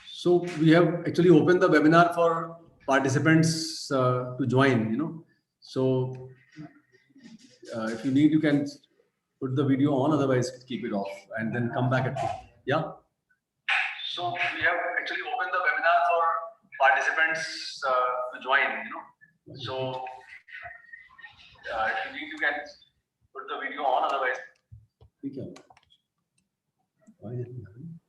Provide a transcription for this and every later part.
So we have actually opened the webinar for participants to join. So if you need, you can put the video on, otherwise keep it off and then come back at 2. Yeah. So we have actually opened the webinar for participants to join. So if you need, you can put the video on, otherwise. Why is it happening?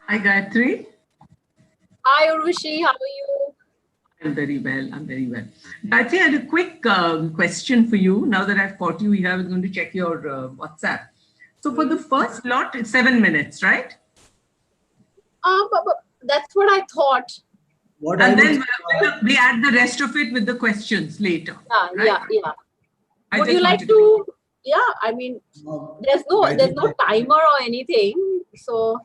Hi, Gayatri. Hi, Urvashi. How are you? I'm very well. I'm very well. Gayatri, I had a quick question for you. Now that I've caught you here, I was going to check your WhatsApp. So for the Hmm? first lot, it's 7 minutes, right? But that's what I thought. What I And would, then we add the rest of it with the questions later, Yeah, right? yeah, yeah. I Would you just like wanted to. to? Yeah, I mean, there's Gayatri, no timer or anything. So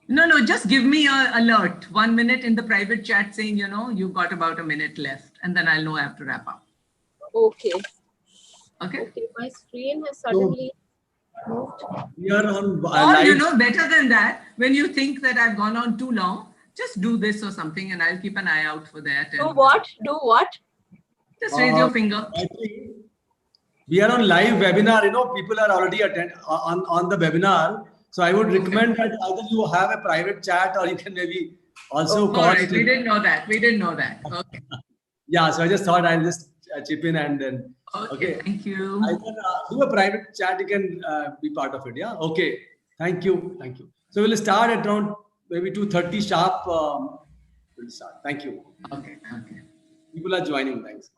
No, no, just give me a alert. 1 minute in the private chat saying, you've got about a minute left, and then I'll know I have to wrap up. okay, Okay. okay. My screen has so suddenly moved. we are on Or, live. better than that, when you think that I've gone on too long, just do this or something, and I'll keep an eye out for that. Do And what? Do what? just raise your finger. Gayatri, we are on live webinar. People are already on the webinar. So I would Okay. recommend that either you have a private chat or you can maybe also All call right. We it. didn't know that. We didn't know that. Okay. Yeah, so I just thought I'll just chip in and then, Okay. okay. Thank I you. can do a private chat. You can be part of it. Yeah. Okay. Thank you. Thank you. So we'll start at around maybe 2:30 sharp. We'll start. Thank you. Okay. Okay. People are joining. Thanks.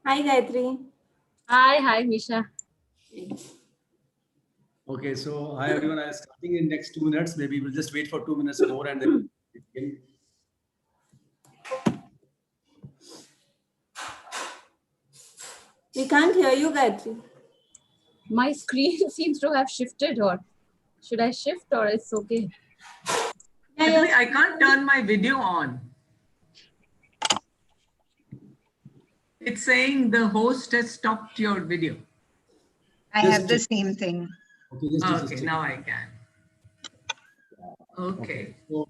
Hi, Gayatri. Hi, Misha. Okay, so hi everyone. I'm starting in next 2 minutes. Maybe we'll just wait for 2 minutes more and then begin. We can't hear you, Gayatri. My screen seems to have shifted, or should I shift, or it's okay? Actually, I can't turn my video on. It's saying the host has stopped your video. I Just have the same thing. Okay, just Okay, check. now I can. Okay. So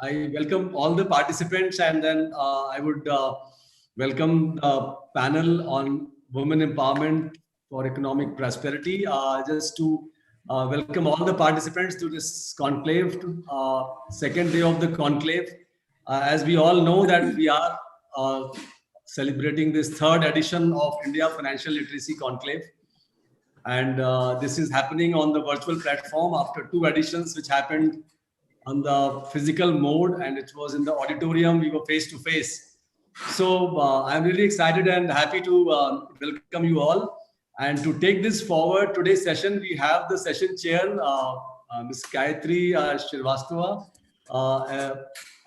I welcome all the participants, and then I would welcome the panel on women empowerment for economic prosperity. Just to welcome all the participants to this conclave, second day of the conclave. As we all know that we are celebrating this third edition of India Financial Literacy Conclave. And this is happening on the virtual platform after 2 editions, which happened on the physical mode, and it was in the auditorium. We were face to face. So I'm really excited and happy to welcome you all. And to take this forward, today's session, we have the session chair, Ms. Gayatri Shrivastava,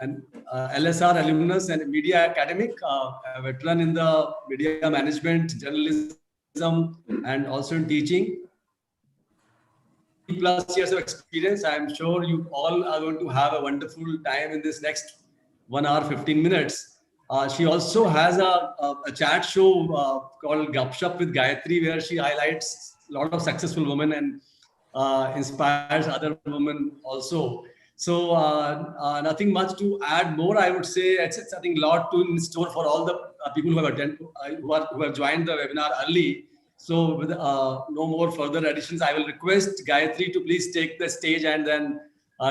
an LSR alumnus and media academic, a veteran in the media management, journalism, and also in teaching. Plus years of experience. I'm sure you all are going to have a wonderful time in this next 1 hour, 15 minutes. She also has a chat show called Gupshup with Gayatri, where she highlights a lot of successful women and inspires other women also. So nothing much to add more. I would say it's I think a lot to in store for all the people who have attended, who have joined the webinar early. So with no more further additions, I will request Gayatri to please take the stage and then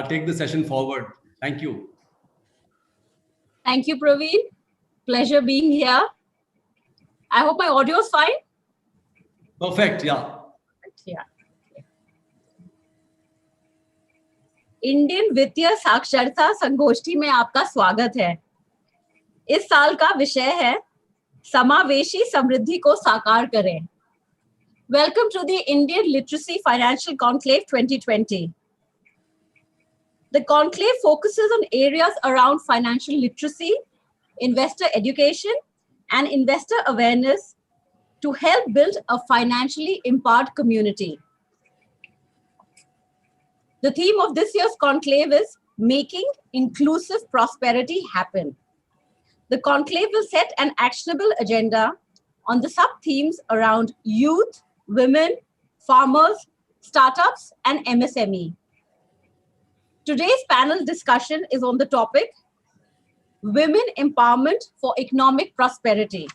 take the session forward. Thank you. Thank you, Praveen. Pleasure being here. I hope my audio is fine. Perfect. Yeah. Yeah. Indian वित्तीय साक्षरता संगोष्ठी में आपका स्वागत है। इस साल का विषय है समावेशी समृद्धि को साकार करें। Welcome to the Indian Literacy Financial Conclave 2020. The conclave focuses on areas around financial literacy, investor education, and investor awareness to help build a financially empowered community. The theme of this year's conclave is Making Inclusive Prosperity Happen. The conclave will set an actionable agenda on the sub-themes around youth, women, farmers, startups, and MSME. Today's panel discussion is on the topic Women Empowerment for Economic Prosperity.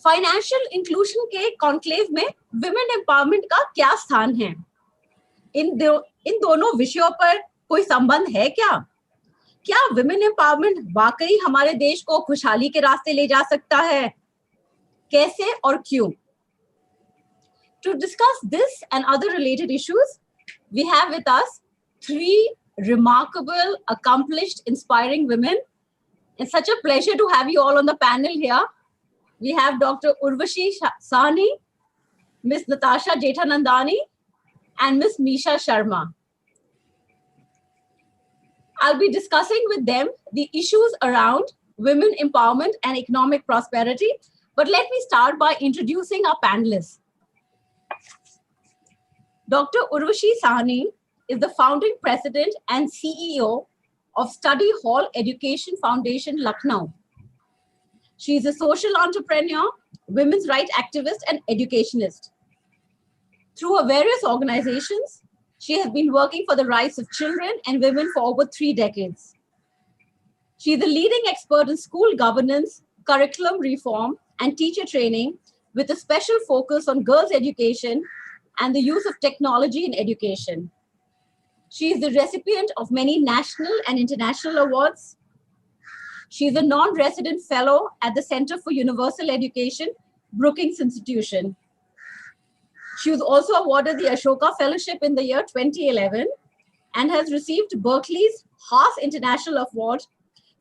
Financial inclusion के conclave में women empowerment का क्या स्थान है? इन दोनों विषयों पर कोई संबंध है क्या? क्या विमेन एम्पावरमेंट वाकई हमारे देश को खुशहाली के रास्ते ले जा सकता है? कैसे और क्यों? To discuss this and other related issues, we have with us 3 remarkable, accomplished, inspiring women. It's such a pleasure to have you all on the panel here. We have Dr. Urvashi Sahni, Ms. Natasha Jethanandani, and Ms. Misha Sharma. I'll be discussing with them the issues around women empowerment and economic prosperity. But let me start by introducing our panelists. Dr. Urvashi Sahni is the founding president and CEO of Study Hall Education Foundation, Lucknow. She is a social entrepreneur, women's rights activist, and educationist. Through her various organizations, she has been working for the rights of children and women for over 3 decades. She is a leading expert in school governance, curriculum reform, and teacher training, with a special focus on girls' education and the use of technology in education. She is the recipient of many national and international awards. She is a non-resident fellow at the Center for Universal Education, Brookings Institution. She was also awarded the Ashoka Fellowship in the year 2011 and has received Berkeley's Haas International Award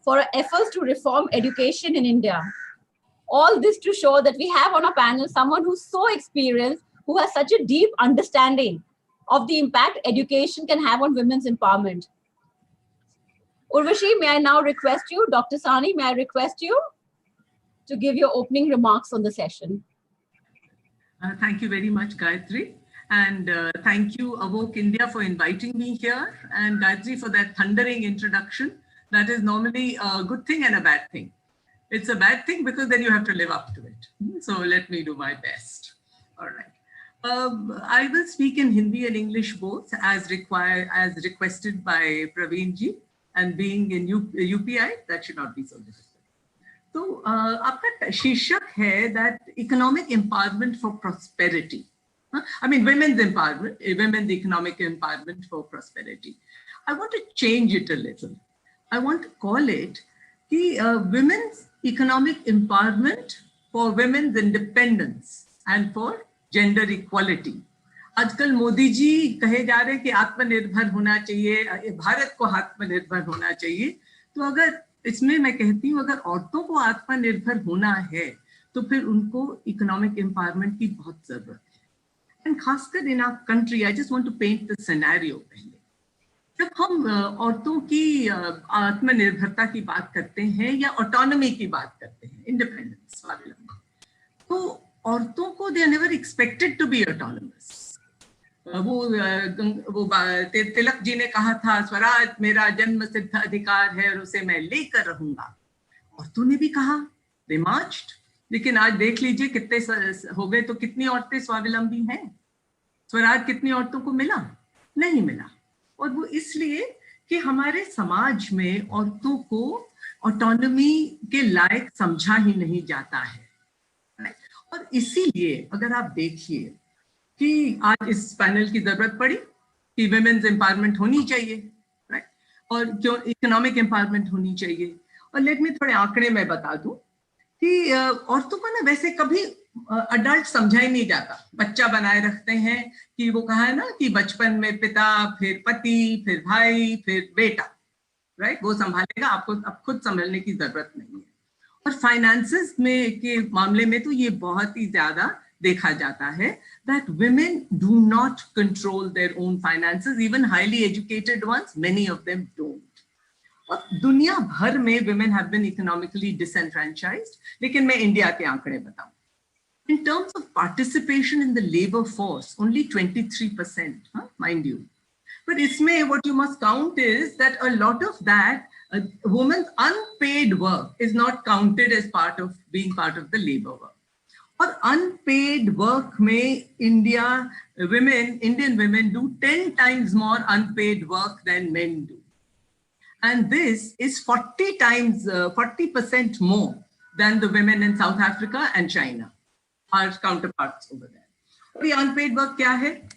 for our efforts to reform education in India. All this to show that we have on our panel someone who's so experienced, who has such a deep understanding of the impact education can have on women's empowerment. Urvashi, may I now request you, Dr. Sani, may I request you to give your opening remarks on the session? Thank you very much, Gayatri. And thank you, Awoke India, for inviting me here. And Gayatri, for that thundering introduction. That is normally a good thing and a bad thing. It's a bad thing because then you have to live up to it. So let me do my best. All right. I will speak in Hindi and English both as requested by Praveen ji, and being in UPI, that should not be so difficult. So, आपका शीर्षक है that economic empowerment for prosperity. I mean, women's empowerment, women's economic empowerment for prosperity. I want to change it a little. I want to call it women's economic empowerment for women's independence and for gender equality. आजकल मोदी जी कहे जा रहे हैं कि आत्मनिर्भर होना चाहिए, भारत को आत्मनिर्भर होना चाहिए. तो अगर इसमें मैं कहती हूँ अगर औरतों को आत्मनिर्भर होना है तो फिर उनको इकोनॉमिक एम्पावरमेंट की बहुत जरूरत है. एंड खासकर इन our country, I just want to paint the scenario. पहले जब हम औरतों की आत्मनिर्भरता की बात करते हैं या ऑटोनॉमी की बात करते हैं, इंडिपेंडेंस, स्वावलंबन, तो औरतों को they are never expected to be autonomous. वो तिलक जी ने कहा था स्वराज मेरा जन्म सिद्ध अधिकार है और उसे मैं लेकर रहूंगा. औरतों ने भी कहा, दे मार्च्ड. लेकिन आज देख लीजिए कितने हो गए, तो कितनी औरतें स्वावलंबी हैं? स्वराज कितनी औरतों को मिला? नहीं मिला. और वो इसलिए कि हमारे समाज में औरतों को ऑटोनॉमी के लायक समझा ही नहीं जाता है. और इसीलिए अगर आप देखिए कि आज इस पैनल की जरूरत पड़ी कि विमेन्स एम्पावरमेंट होनी चाहिए, राइट, और क्यों इकोनॉमिक एम्पावरमेंट होनी चाहिए. और लेट में थोड़े आंकड़े मैं बता दूं कि औरतों को ना वैसे कभी अडल्ट समझा ही नहीं जाता. बच्चा बनाए रखते हैं कि वो कहा है ना कि बचपन में पिता, फिर पति, फिर भाई, फिर बेटा, राइट, वो संभालेगा, आपको अब खुद संभालने की जरूरत नहीं है. और फाइनेंसेस में के मामले में तो ये बहुत ही ज्यादा देखा जाता है that women do not control their own finances, even highly educated ones, many of them don't. और दुनिया भर में women have been economically disenfranchised. लेकिन मैं इंडिया के आंकड़े बताऊं. In terms of participation in the labor force, only 23%, mind you. But इसमें what you must count is that a lot of that women's unpaid work is not counted as part of being part of the labor work. और unpaid work में Indian women do 10 times more unpaid work than men do. And this is 40% more than the women in South Africa and China, our counterparts over there. और ये unpaid work क्या है?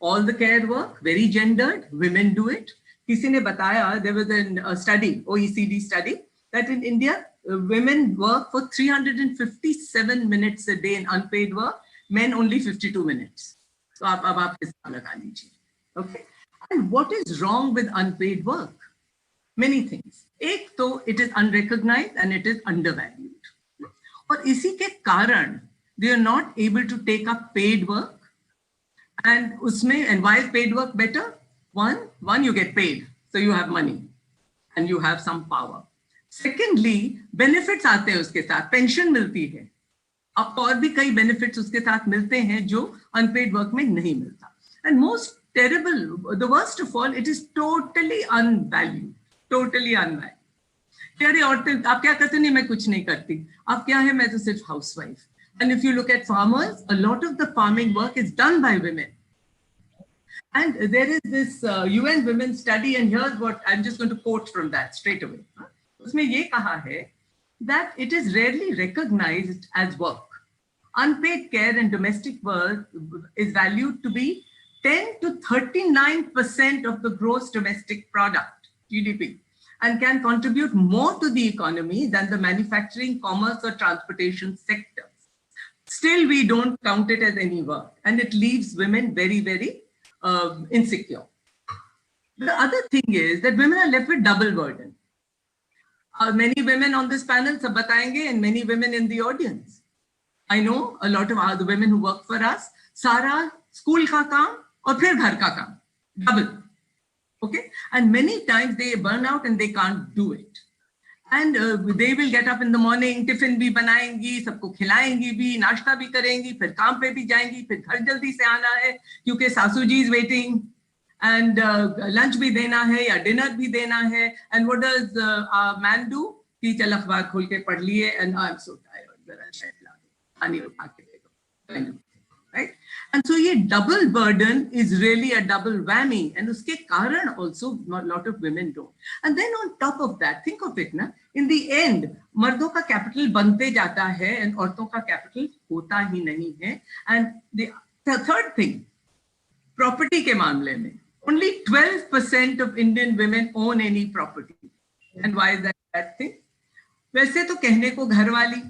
All the care work, very gendered, women do it. किसी ने बताया, there was a study, OECD study, that in India, women work for 357 minutes a day in unpaid work, men only 52 minutes. So अब आप हिसाब लगा लीजिए. Okay. And what is wrong with unpaid work? Many things. एक तो it is unrecognized and it is undervalued. और इसी के कारण they are not able to take up paid work. And उसमें, and why is paid work better? One, you get paid, so you have money and you have some power. Secondly, benefits आते हैं उसके साथ, pension मिलती है. अब और भी कई benefits उसके साथ मिलते हैं जो unpaid work में नहीं मिलता. And most terrible, the worst of all, it is totally unvalued. Totally unvalued. यार औरतें, आप क्या करते? नहीं, मैं कुछ नहीं करती. आप क्या है? मैं तो सिर्फ housewife. And if you look at farmers, a lot of the farming work is done by women. And there is this UN Women study, and here's what I'm just going to quote from that straight away. उसमें ये कहा है that it is rarely recognized as work. Unpaid care and domestic work is valued to be 10 to 39% of the gross domestic product, GDP, and can contribute more to the economy than the manufacturing, commerce, or transportation sectors. Still, we don't count it as any work, and it leaves women very, very insecure. The other thing is that women are left with double burden. Many women on this panel सब बताएंगे, and many women in the audience. I know a lot of other women who work for us. सारा school का काम और फिर घर का काम, double. Okay, and many times they burn out and they can't do it. And they will get up in the morning, tiffin भी बनाएंगी, सबको खिलाएंगी भी, नाश्ता भी करेंगी, फिर काम पे भी जाएंगी, फिर घर जल्दी से आना है क्योंकि सासू जी is waiting, and lunch भी देना है या dinner भी देना है. And what does a man do? कि चल अखबार खोल के पढ़ लिए, and I'm so tired. पानी उठा के दे दो. Right? And so ये double burden is really a double whammy, and उसके कारण also a lot of women don't. And then on top of that, think of it ना, in the end मर्दों का capital बनते जाता है and औरतों का capital होता ही नहीं है. And the third thing, property के मामले में only 12% of Indian women own any property. And why is that bad thing? वैसे तो कहने को घर वाली,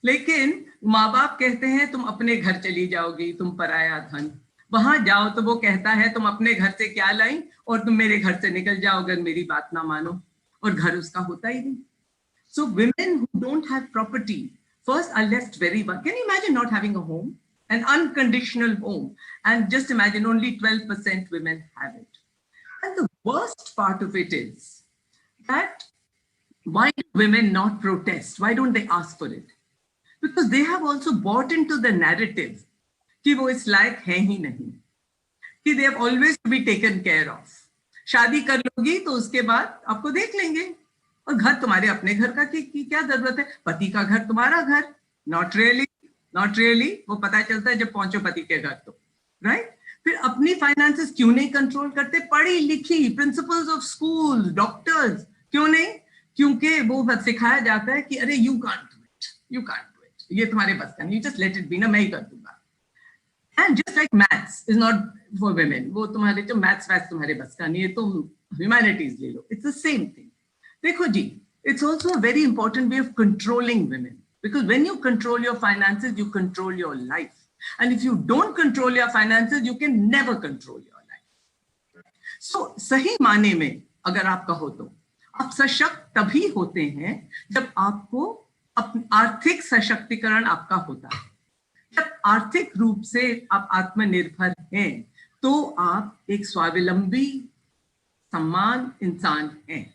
लेकिन माँ बाप कहते हैं तुम अपने घर चली जाओगी, तुम पराया धन. वहां जाओ तो वो कहता है तुम अपने घर से क्या लाई और तुम मेरे घर से निकल जाओ अगर मेरी बात ना मानो, और घर उसका होता ही नहीं. So women who don't have property first are left very well. Can you imagine not having a home, an unconditional home? And just imagine only 12% women have it. And the worst part of it is that why do women not protest? Why don't they ask for it? Because they have also bought into the narrative कि वो इस लायक है ही नहीं, कि they have always to be taken care of. शादी कर लोगी तो उसके बाद आपको देख लेंगे, और घर तुम्हारे अपने घर का की क्या जरूरत है, पति का घर तुम्हारा घर. Not really, not really. वो पता चलता है जब पहुंचो पति के घर तो, right? फिर अपनी फाइनेंसेस क्यों नहीं कंट्रोल करते? पढ़ी लिखी प्रिंसिपल्स ऑफ स्कूल, डॉक्टर्स, क्यों नहीं? क्योंकि वो सिखाया जाता है कि अरे you can't do it, you can't. ये तुम्हारे बस का नहीं, you just let it be ना, मैं ही कर दूंगा. And just like maths is not for women, वो तुम्हारे जो maths तुम्हारे बस का नहीं है, तुम humanities ले लो. It's the same thing. देखो जी, it's also a very important way of controlling women, because when you control your finances, you control your life. And if you don't control your finances, you can never control your life. So सही माने में अगर आप कहो तो आप सशक्त तभी होते हैं जब आपको आर्थिक सशक्तिकरण आपका होता है. जब आर्थिक रूप से आप आत्मनिर्भर हैं तो आप एक स्वावलंबी सम्मान इंसान हैं.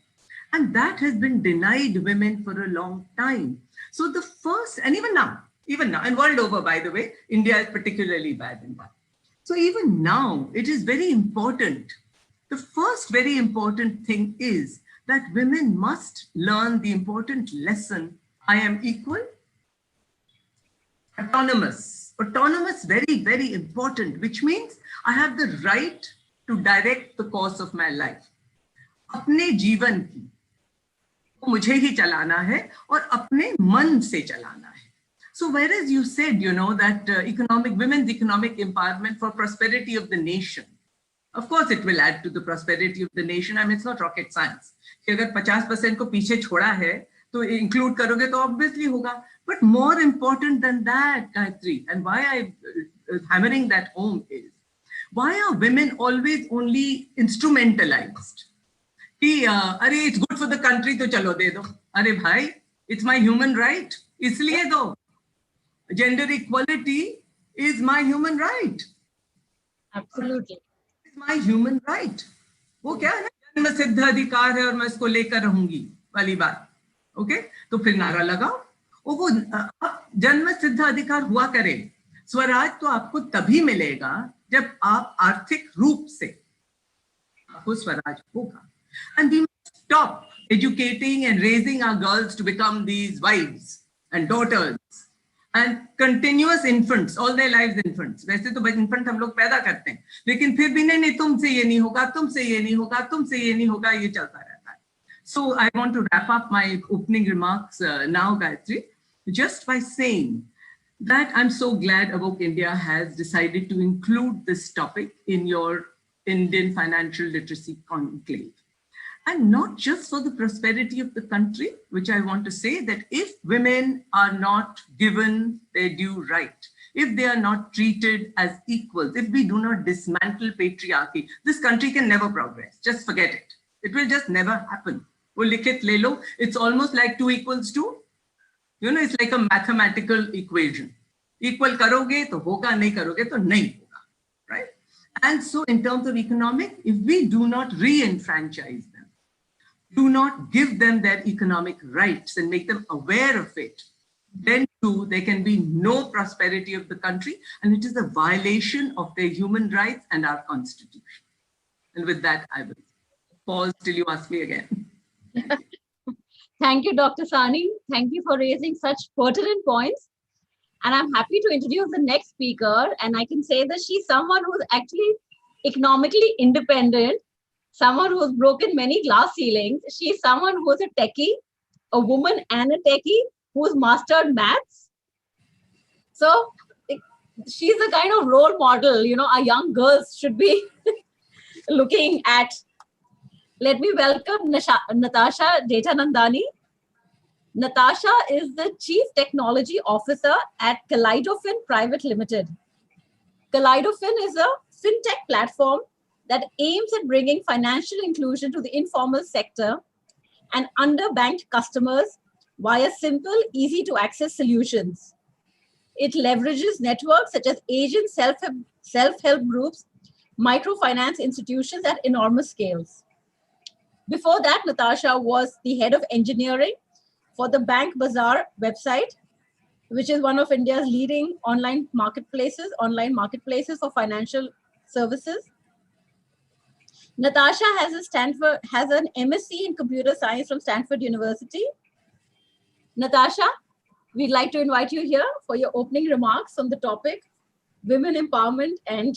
And that has been denied women for a long time. So the first, and even now, and world over, by the way, India is particularly bad in that. So even now, it is very important. The first very important thing is that women must learn the important lesson: I am equal, autonomous. Autonomous, very, very important, which means I have the right to direct the course of my life. अपने जीवन की मुझे ही चलाना है और अपने मन से चलाना है. So whereas you said, that women's economic empowerment for prosperity of the nation, of course it will add to the prosperity of the nation. I mean, it's not rocket science. कि अगर 50% को पीछे छोड़ा है तो include करोगे तो obviously होगा. But more important than that, Gayatri, and why I'm hammering that home is, why are women always only instrumentalized? कि अरे it's good for the country तो चलो दे दो. अरे भाई, it's my human right, इसलिए दो. Gender equality is my human right. Absolutely. It's my human right. वो क्या है? जन्म सिद्ध अधिकार है और मैं इसको लेकर रहूंगी वाली बात. ओके, तो फिर नारा लगाओ. वो जन्म सिद्ध अधिकार हुआ करे. स्वराज तो आपको तभी मिलेगा जब आप आर्थिक रूप से आपको स्वराज होगा. And we must stop educating and raising our girls to become these wives and daughters and continuous infants, all their lives infants. वैसे तो infant हम लोग पैदा करते हैं, लेकिन फिर भी नहीं तुमसे ये नहीं होगा, तुमसे ये नहीं होगा, तुमसे ये नहीं होगा, ये चलता रहता है. So I want to wrap up my opening remarks now, Gayatri, just by saying that I'm so glad Evoke India has decided to include this topic in your Indian financial literacy conclave. And not just for the prosperity of the country, which I want to say that if women are not given their due right, if they are not treated as equals, if we do not dismantle patriarchy, this country can never progress. Just forget it. It will just never happen. वो लिखित ले लो. It's almost like 2 equals 2. You know, it's like a mathematical equation. Equal karoge to hoga, nahi karoge to nahi hoga, right? And so in terms of economic, if we do not re-enfranchise them, do not give them their economic rights and make them aware of it, then too there can be no prosperity of the country, and it is a violation of their human rights and our constitution. And with that, I will pause till you ask me again. Thank you, Dr. Sani. Thank you for raising such pertinent points. And I'm happy to introduce the next speaker. And I can say that she's someone who's actually economically independent, someone who's broken many glass ceilings. She's someone who's a techie, a woman and a techie who's mastered maths. So she's the kind of role model, you know, our young girls should be looking at. Let me welcome Natasha Detanandani. Natasha is the Chief Technology Officer at Kaleidofin Private Limited. Kaleidofin is a fintech platform that aims at bringing financial inclusion to the informal sector and underbanked customers via simple, easy-to-access solutions. It leverages networks such as Asian self-help groups, microfinance institutions at enormous scales. Before that, Natasha was the head of engineering for the Bank Bazaar website, which is one of India's leading online marketplaces for financial services. Natasha has an MSc in computer science from Stanford University. Natasha, we'd like to invite you here for your opening remarks on the topic, women empowerment and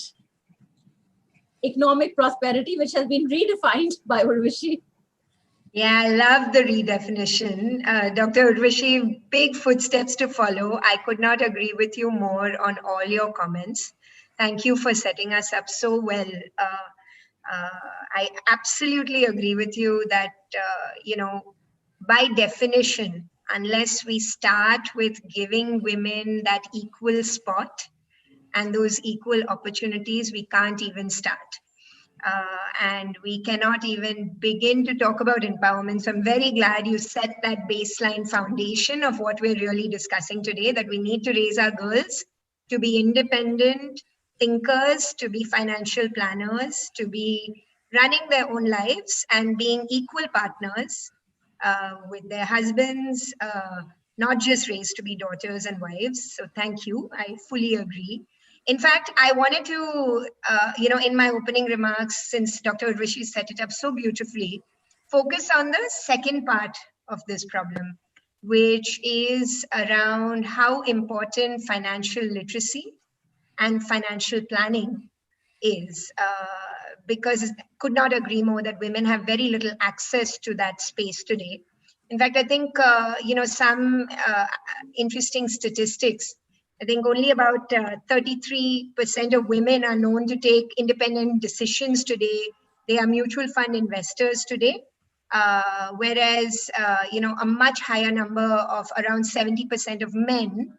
economic prosperity, which has been redefined by Urvashi. Yeah, I love the redefinition. Dr. Urvashi, big footsteps to follow. I could not agree with you more on all your comments. Thank you for setting us up so well. I absolutely agree with you that, by definition, unless we start with giving women that equal spot and those equal opportunities, we can't even start. And we cannot even begin to talk about empowerment. So I'm very glad you set that baseline foundation of what we're really discussing today, that we need to raise our girls to be independent thinkers, to be financial planners, to be running their own lives and being equal partners with their husbands, not just raised to be daughters and wives. So thank you. I fully agree. In fact, I wanted to, in my opening remarks, since Dr. Urvashi set it up so beautifully, focus on the second part of this problem, which is around how important financial literacy and financial planning is, because could not agree more that women have very little access to that space today. In fact, I think, some interesting statistics. I think only about 33% of women are known to take independent decisions today. They are mutual fund investors today, whereas, a much higher number of around 70% of men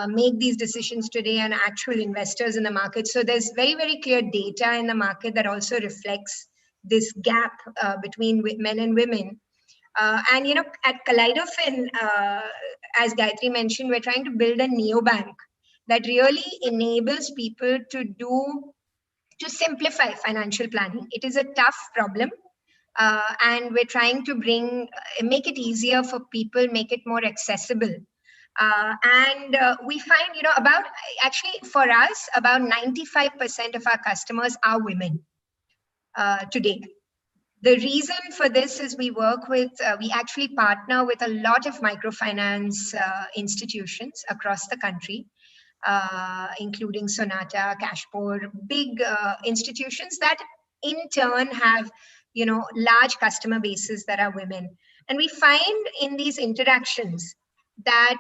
make these decisions today and actual investors in the market. So there's very, very clear data in the market that also reflects this gap between men and women. And at Kaleidofin, as Gayatri mentioned, we're trying to build a neobank that really enables people to simplify financial planning. It is a tough problem. And we're trying to make it easier for people, make it more accessible. And we find, for us, about 95% of our customers are women today. The reason for this is we actually partner with a lot of microfinance institutions across the country, including Sonata, Cashpur, big institutions that in turn have, large customer bases that are women. And we find in these interactions that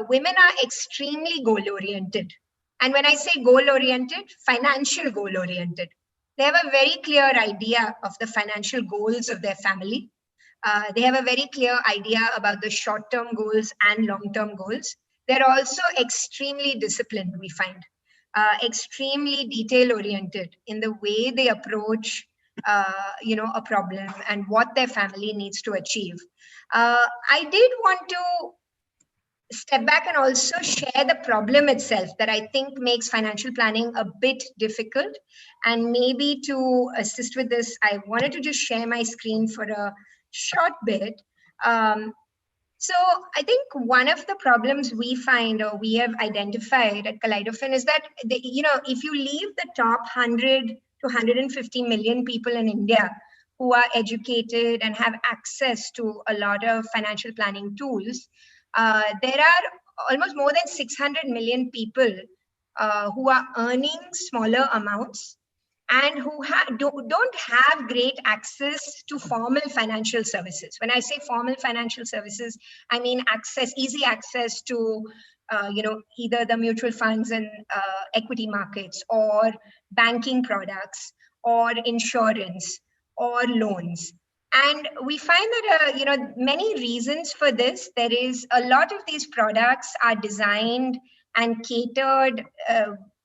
women are extremely goal-oriented. And when I say goal-oriented, financial goal-oriented. They have a very clear idea of the financial goals of their family. They have a very clear idea about the short-term goals and long-term goals. They're also extremely disciplined, we find, extremely detail-oriented in the way they approach a problem and what their family needs to achieve. I did want to step back and also share the problem itself that I think makes financial planning a bit difficult. And maybe to assist with this, I wanted to just share my screen for a short bit. So I think one of the problems we find or we have identified at Kaleidofin is that, if you leave the top 100 to 150 million people in India who are educated and have access to a lot of financial planning tools, there are almost more than 600 million people who are earning smaller amounts and who don't have great access to formal financial services. When I say formal financial services, I mean easy access to either the mutual funds and equity markets, or banking products, or insurance, or loans. And we find that many reasons for this. There is a lot of these products are designed and catered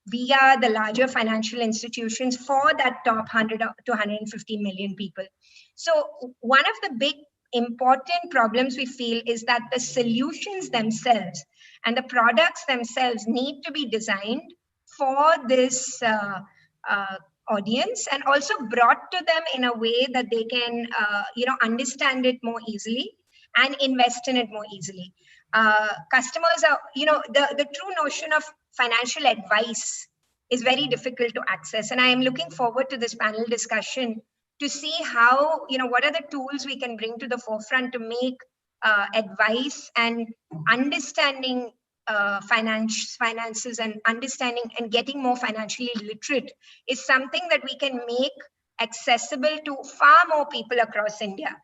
via the larger financial institutions for that top 100 to 150 million people. So one of the big important problems we feel is that the solutions themselves and the products themselves need to be designed for this audience, and also brought to them in a way that they can understand it more easily and invest in it more easily. Customers are, the true notion of financial advice is very difficult to access. And I am looking forward to this panel discussion to see how, what are the tools we can bring to the forefront to make advice and understanding finances and understanding and getting more financially literate is something that we can make accessible to far more people across India.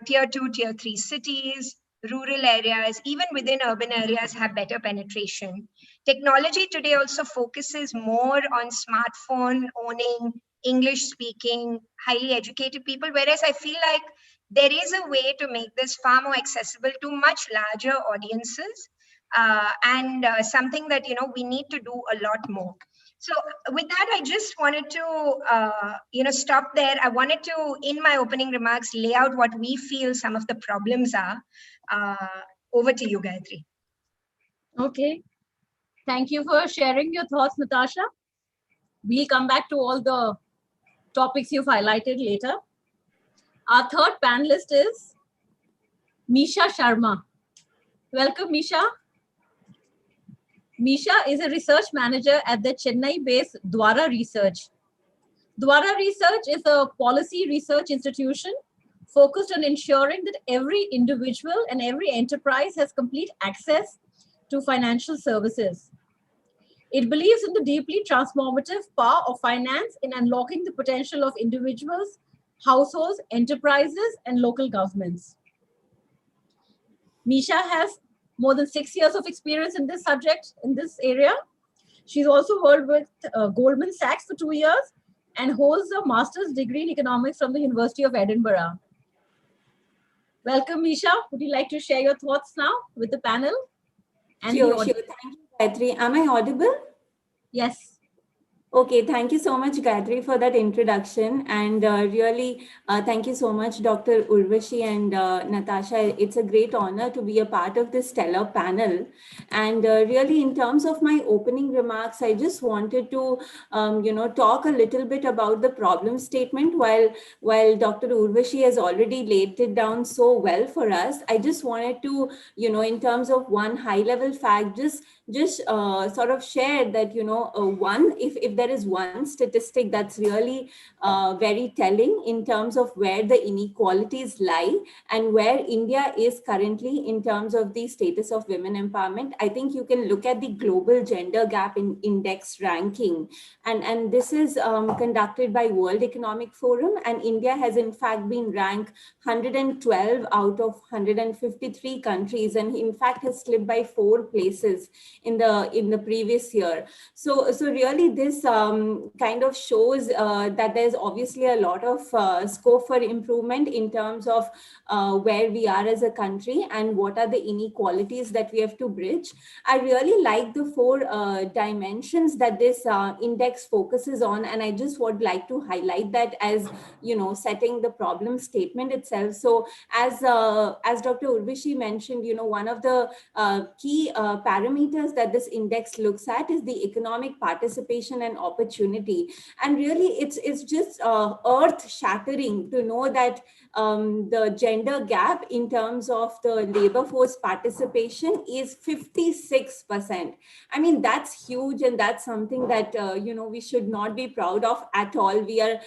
Tier 2, tier 3 cities, rural areas, even within urban areas have better penetration. Technology today also focuses more on smartphone owning, English speaking, highly educated people, whereas I feel like there is a way to make this far more accessible to much larger audiences, and something that, we need to do a lot more. So with that, I just wanted to, stop there. I wanted to, in my opening remarks, lay out what we feel some of the problems are. Over to you, Gayatri. Okay. Thank you for sharing your thoughts, Natasha. We'll come back to all the topics you've highlighted later. Our third panelist is Misha Sharma. Welcome, Misha. Misha is a research manager at the Chennai-based Dwara Research. Dwara Research is a policy research institution focused on ensuring that every individual and every enterprise has complete access to financial services. It believes in the deeply transformative power of finance in unlocking the potential of individuals, households, enterprises, and local governments. Misha has more than 6 years of experience in this subject, in this area. She's also worked with Goldman Sachs for 2 years and holds a master's degree in economics from the University of Edinburgh. Welcome, Misha. Would you like to share your thoughts now with the panel? And Sure. Thank you, Gayatri. Am I audible? Yes. Okay, thank you so much, Gayatri, for that introduction. And really, thank you so much, Dr. Urvashi and Natasha. It's a great honor to be a part of this stellar panel. And really, in terms of my opening remarks, I just wanted to, talk a little bit about the problem statement. While Dr. Urvashi has already laid it down so well for us, I just wanted to, in terms of one high-level fact, just sort of share that, if there is one statistic that's really very telling in terms of where the inequalities lie and where India is currently in terms of the status of women empowerment, I think you can look at the global gender gap in index ranking. And this is conducted by World Economic Forum, and India has in fact been ranked 112 out of 153 countries, and in fact has slipped by 4 places in the previous year. So really this kind of shows that there's obviously a lot of scope for improvement in terms of where we are as a country and what are the inequalities that we have to bridge. I really like the four dimensions that this index focuses on, and I just would like to highlight that as, you know, setting the problem statement itself. So as Dr. Urvashi mentioned, you know, one of the key parameters that this index looks at is the economic participation and opportunity. And really it's just earth shattering to know that the gender gap in terms of the labor force participation is 56%. I mean, that's huge, and that's something that you know, we should not be proud of at all. We are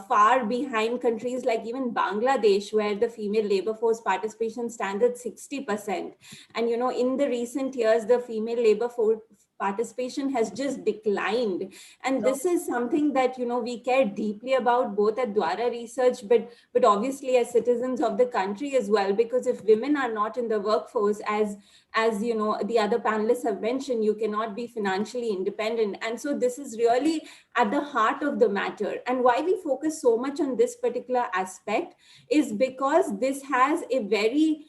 far behind countries like even Bangladesh, where the female labor force participation stands at 60%. And you know, in the recent years, the female labor force participation has just declined, and this is something that, you know, we care deeply about, both at Dwara Research but obviously as citizens of the country as well, because if women are not in the workforce, as you know, the other panelists have mentioned, you cannot be financially independent. And so this is really at the heart of the matter. And why we focus so much on this particular aspect is because this has a very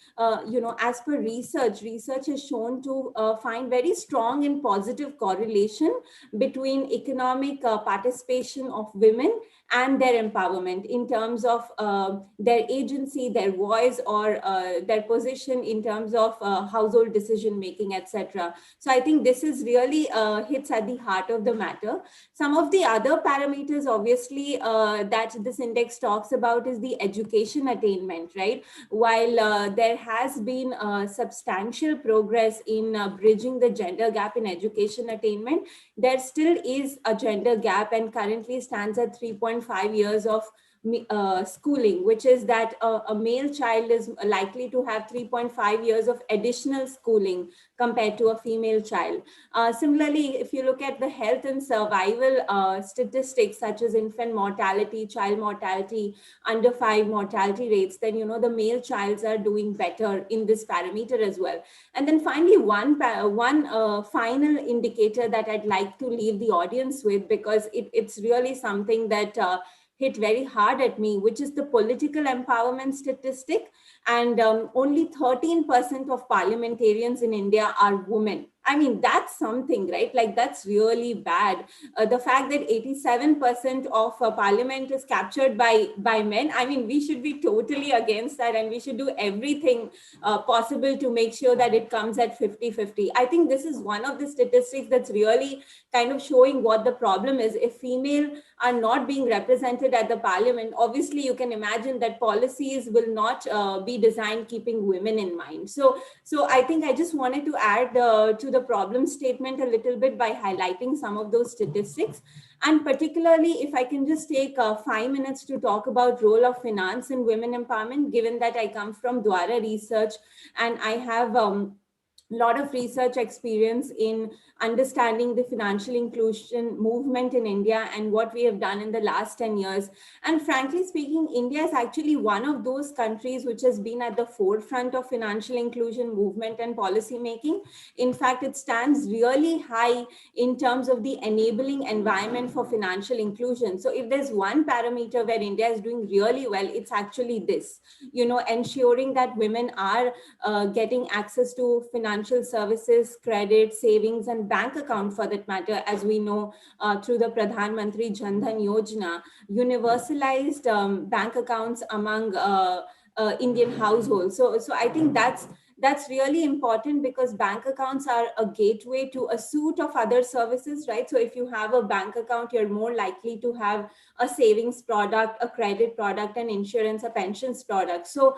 you know, as per research has shown to find very strong and positive correlation between economic participation of women and their empowerment in terms of their agency, their voice, or their position in terms of household decision making, etc. So I think this is really hits at the heart of the matter. Some of the other parameters, obviously, that this index talks about is the education attainment, right? While there has been substantial progress in bridging the gender gap in education attainment, there still is a gender gap, and currently stands at 3.5 years of schooling, which is that a male child is likely to have 3.5 years of additional schooling compared to a female child. Similarly, if you look at the health and survival statistics such as infant mortality, child mortality, under 5 mortality rates, then, you know, the male childs are doing better in this parameter as well. And then finally, one final indicator that I'd like to leave the audience with, because it's really something that hit very hard at me, which is the political empowerment statistic. And only 13% of parliamentarians in India are women. I mean, that's something, right? Like, that's really bad. The fact that 87% of parliament is captured by men, I mean, we should be totally against that, and we should do everything possible to make sure that it comes at 50-50. I think this is one of the statistics that's really kind of showing what the problem is. If female are not being represented at the parliament, obviously you can imagine that policies will not be designed keeping women in mind. So I think I just wanted to add to the problem statement a little bit by highlighting some of those statistics. And particularly, if I can just take 5 minutes to talk about role of finance in women empowerment, given that I come from Dwara Research and I have lot of research experience in understanding the financial inclusion movement in India and what we have done in the last 10 years. And frankly speaking, India is actually one of those countries which has been at the forefront of financial inclusion movement and policy making. In fact, it stands really high in terms of the enabling environment for financial inclusion. So if there's one parameter where India is doing really well, it's actually this, you know, ensuring that women are getting access to financial services, credit, savings, and bank account, for that matter, as we know through the Pradhan Mantri Jan Dhan Yojana, universalized bank accounts among Indian households. So I think that's really important, because bank accounts are a gateway to a suite of other services, right? So if you have a bank account, you're more likely to have a savings product, a credit product, an insurance, a pensions product. So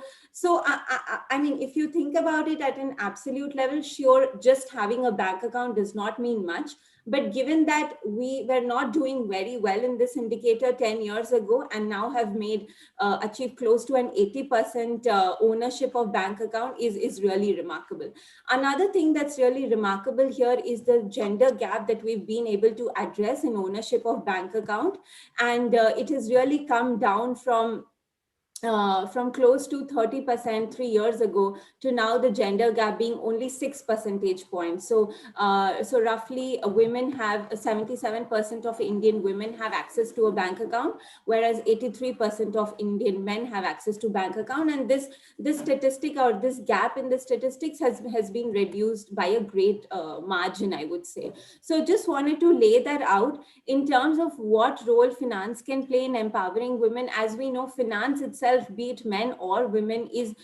I mean, if you think about it at an absolute level, sure, just having a bank account does not mean much. But given that we were not doing very well in this indicator 10 years ago, and now have achieved close to an 80% ownership of bank account is really remarkable. Another thing that's really remarkable here is the gender gap that we've been able to address in ownership of bank account. And it has really come down from from close to 30% 3 years ago to now the gender gap being only 6 percentage points. So, so roughly women have 77% of Indian women have access to a bank account, whereas 83% of Indian men have access to bank account. And this statistic, or this gap in the statistics has been reduced by a great margin, I would say. So just wanted to lay that out in terms of what role finance can play in empowering women. As we know, finance itself, be it men or women, is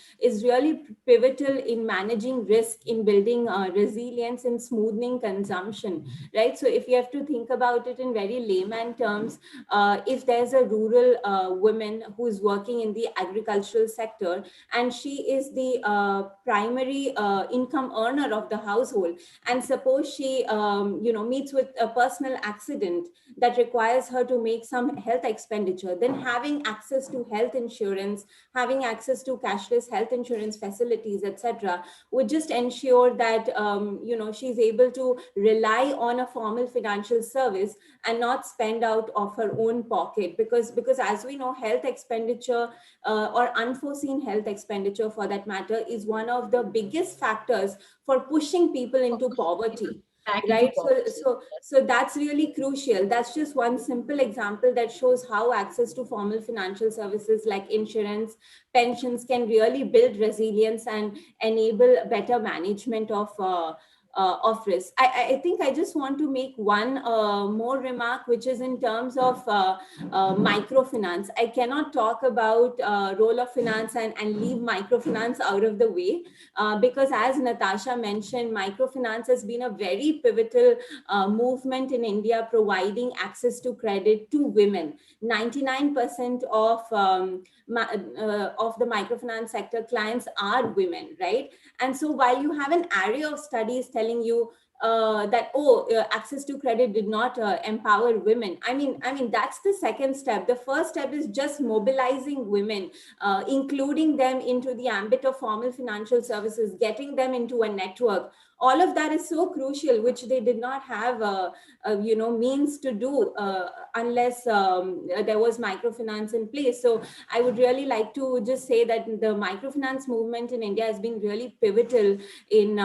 really pivotal in managing risk, in building resilience, and smoothing consumption, right? So if you have to think about it in very layman terms, if there's a rural woman who's working in the agricultural sector, and she is the primary income earner of the household, and suppose she meets with a personal accident that requires her to make some health expenditure, then having access to health insurance, having access to cashless health insurance facilities, etc., would just ensure that she's able to rely on a formal financial service and not spend out of her own pocket, because as we know, health expenditure or unforeseen health expenditure for that matter is one of the biggest factors for pushing people into poverty. Right. So that's really crucial. That's just one simple example that shows how access to formal financial services like insurance, pensions can really build resilience and enable better management of risk. I think I just want to make one more remark, which is in terms of microfinance. I cannot talk about role of finance and leave microfinance out of the way, because as Natasha mentioned, microfinance has been a very pivotal movement in India, providing access to credit to women. 99% of the microfinance sector clients are women, right? And so while you have an array of studies telling you that access to credit did not empower women, I mean that's the second step. The first step is just mobilizing women, including them into the ambit of formal financial services, getting them into a network. All of that is so crucial, which they did not have means to do unless there was microfinance in place. So I would really like to just say that the microfinance movement in India has been really pivotal in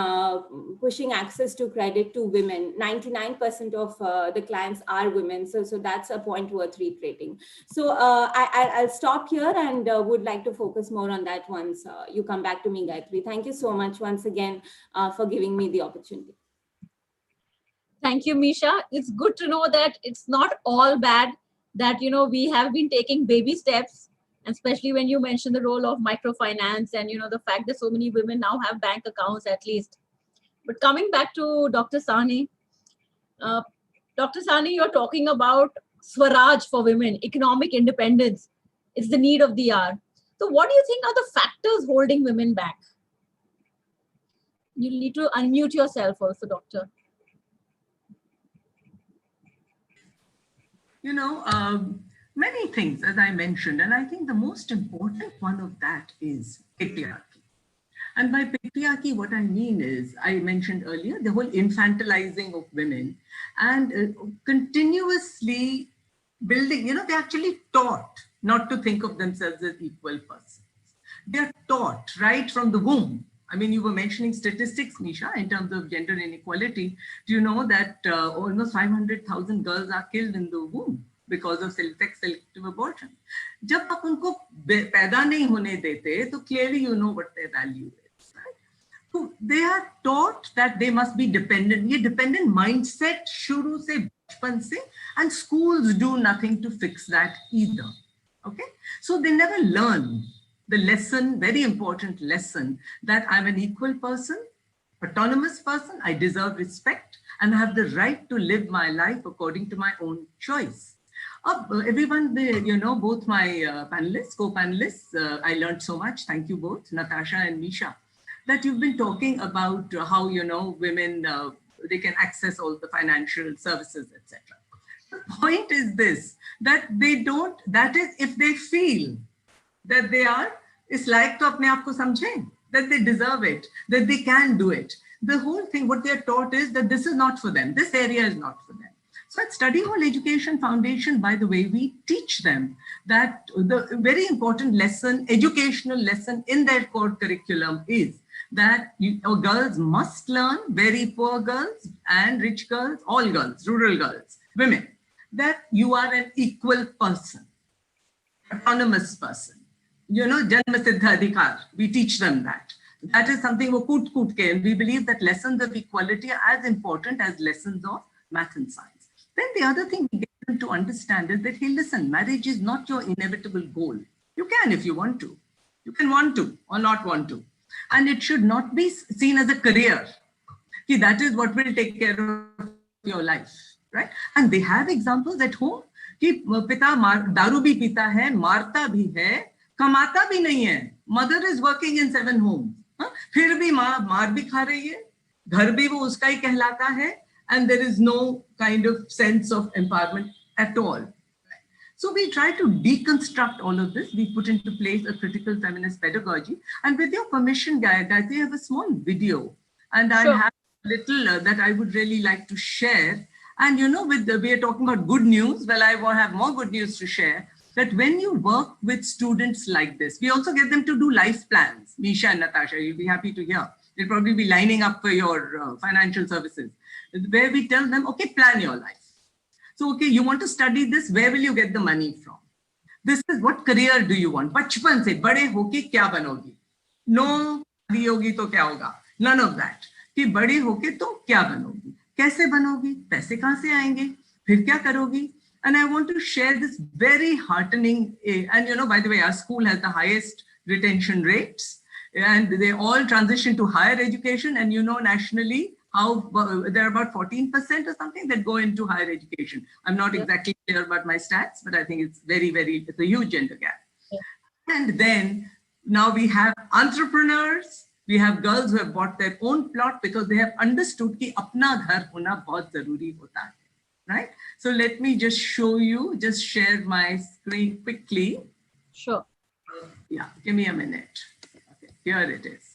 pushing access to credit to women. 99% of the clients are women. So that's a point worth reiterating. So I'll stop here and would like to focus more on that once you come back to me, Gayatri. Thank you so much once again for giving me the opportunity. Thank you, Misha. It's good to know that it's not all bad, that, we have been taking baby steps, especially when you mentioned the role of microfinance and, the fact that so many women now have bank accounts at least. But coming back to Dr. Sahni, you're talking about Swaraj for women, economic independence. It's the need of the hour. So what do you think are the factors holding women back? You need to unmute yourself also, doctor. Many things, as I mentioned, and I think the most important one of that is patriarchy. And by patriarchy, what I mean is, I mentioned earlier, the whole infantilizing of women and continuously building, they're actually taught not to think of themselves as equal persons. They're taught right from the womb. I mean, you were mentioning statistics, Nisha, in terms of gender inequality. Do you know that almost 500,000 girls are killed in the womb because of selective abortion? जब आप उनको पैदा नहीं होने देते, तो clearly you know what their value is, right? So they are taught that they must be dependent. ये dependent mindset शुरू से बचपन से, and schools do nothing to fix that either. Okay, so they never learn the lesson, very important lesson, that I'm an equal person, autonomous person, I deserve respect, and have the right to live my life according to my own choice. Everyone, both my panelists, co-panelists, I learned so much. Thank you both, Natasha and Misha, that you've been talking about how, women, they can access all the financial services, etc. The point is this, that they don't, that is, if they feel that they are, it's like to apne aap ko samjhe, that they deserve it, that they can do it. The whole thing, what they're taught is that this is not for them. This area is not for them. So at Study Hall Education Foundation, by the way, we teach them that the very important lesson, educational lesson in their core curriculum is that girls must learn, very poor girls and rich girls, all girls, rural girls, women, that you are an equal person, autonomous person. Janma Siddha Adhikar, we teach them that. That is something wo koot koot ke, and we believe that lessons of equality are as important as lessons of math and science. Then the other thing we get them to understand is that, hey, listen, marriage is not your inevitable goal. You can if you want to. You can want to or not want to. And it should not be seen as a career. That is what will take care of your life, right? And they have examples at home. कि पिता दारू भी पीता है, मारता भी है, कमाता भी नहीं है. Mother is working in 7 homes. फिर भी मार भी खा रही है, घर भी वो उसका ही कहलाता है, and there is no kind of sense of empowerment at all. So we try to deconstruct all of this. We put into place a critical feminist pedagogy. And with your permission, Gayatri, I have a small video, and I have a little that I would really like to share. And we are talking about good news. Well, I will have more good news to share. That when you work with students like this, we also get them to do life plans. Misha and Natasha, you'll be happy to hear. They'll probably be lining up for your financial services, where we tell them, okay, plan your life. So, okay, you want to study this, where will you get the money from? This is what career do you want? Bachpan se, bade hoke kya banogi? No, शादी होगी तो क्या होगा? None of that. कि बड़े होके तो क्या बनोगी? कैसे बनोगी? पैसे कहाँ से आएंगे? फिर क्या करोगी? And I want to share this very heartening, and by the way, our school has the highest retention rates, and they all transition to higher education. And nationally, how there are about 14% or something that go into higher education. I'm not exactly clear about my stats, but I think it's it's a huge gender gap. Yeah. And then now we have entrepreneurs. We have girls who have bought their own plot because they have understood कि अपना घर होना बहुत जरूरी होता है. Right? So let me just show you, just share my screen quickly. Sure. Yeah, give me a minute. Okay, here it is.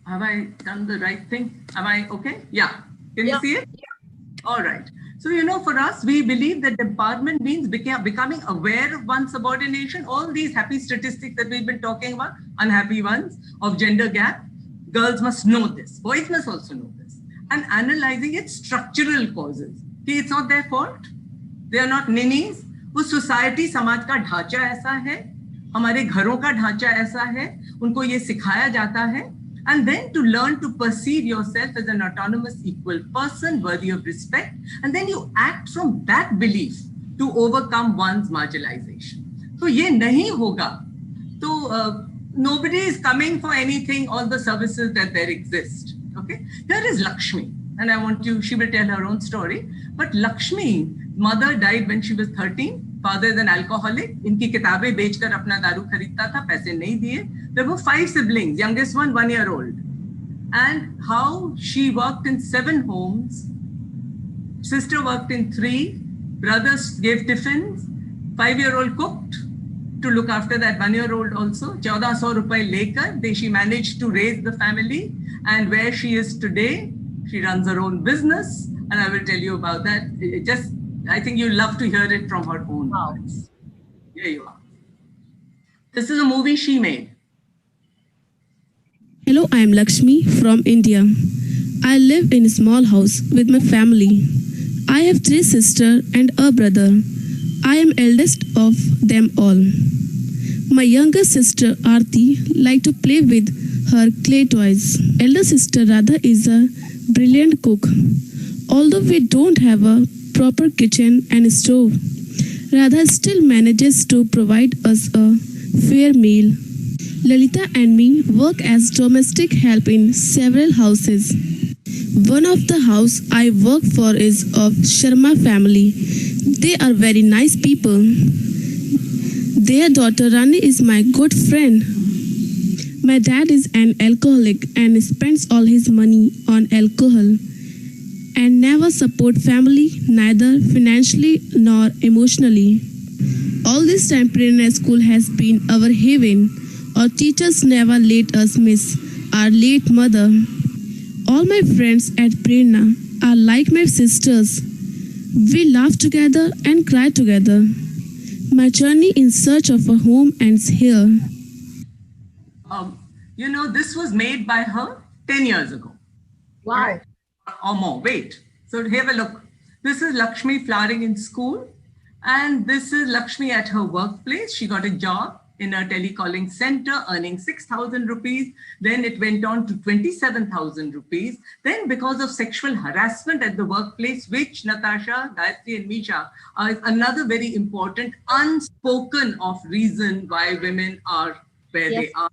Have I done the right thing? Am I okay? Yeah. Can you see it? Yeah. All right. So, for us, we believe that empowerment means becoming aware of one's subordination. All these happy statistics that we've been talking about, unhappy ones, of gender gap, girls must know this. Boys must also know this. And analyzing its structural causes. It's not their fault. They are not ninnies. वो society, समाज का ढांचा ऐसा है, हमारे घरों का ढांचा ऐसा है, उनको ये सिखाया जाता है. And then to learn to perceive yourself as an autonomous, equal person, worthy of respect. And then you act from that belief to overcome one's marginalization. So ये नहीं होगा, तो nobody is coming for anything, all the services that there exist. Okay, here is Lakshmi, and she will tell her own story. But Lakshmi, mother died when she was 13. Father is an alcoholic. इनकी किताबें बेचकर अपना दारू खरीदता था, पैसे नहीं दिए. There were 5 siblings, youngest one 1 year old. And how she worked in 7 homes. Sister worked in 3. Brothers gave tiffins. 5-year-old cooked to look after that 1-year-old also. 1400 rupaye lekar, she managed to raise the family. And where she is today, she runs her own business. And I will tell you about that. I think you'll love to hear it from her own words. Here you are. This is a movie she made. Hello, I am Lakshmi from India. I live in a small house with my family. I have 3 sisters and a brother. I am eldest of them all. My younger sister Aarti likes to play with her clay toys. Elder sister Radha is a brilliant cook. Although we don't have a proper kitchen and stove, Radha still manages to provide us a fair meal. Lalita and me work as domestic help in several houses. One of the house I work for is of Sharma family. They are very nice people. Their daughter Rani is my good friend. My dad is an alcoholic and spends all his money on alcohol and never support family, neither financially nor emotionally. All this time, Prerna School has been our haven. Our teachers never let us miss our late mother. All my friends at Prerna are like my sisters. We laugh together and cry together. My journey in search of a home ends here. This was made by her 10 years ago. Wow. Right? Or more. Wait. So have a look. This is Lakshmi flowering in school. And this is Lakshmi at her workplace. She got a job in a telecalling center, earning 6,000 rupees. Then it went on to 27,000 rupees. Then because of sexual harassment at the workplace, which Natasha, Gayatri and Misha are another very important unspoken of reason why women are where they are.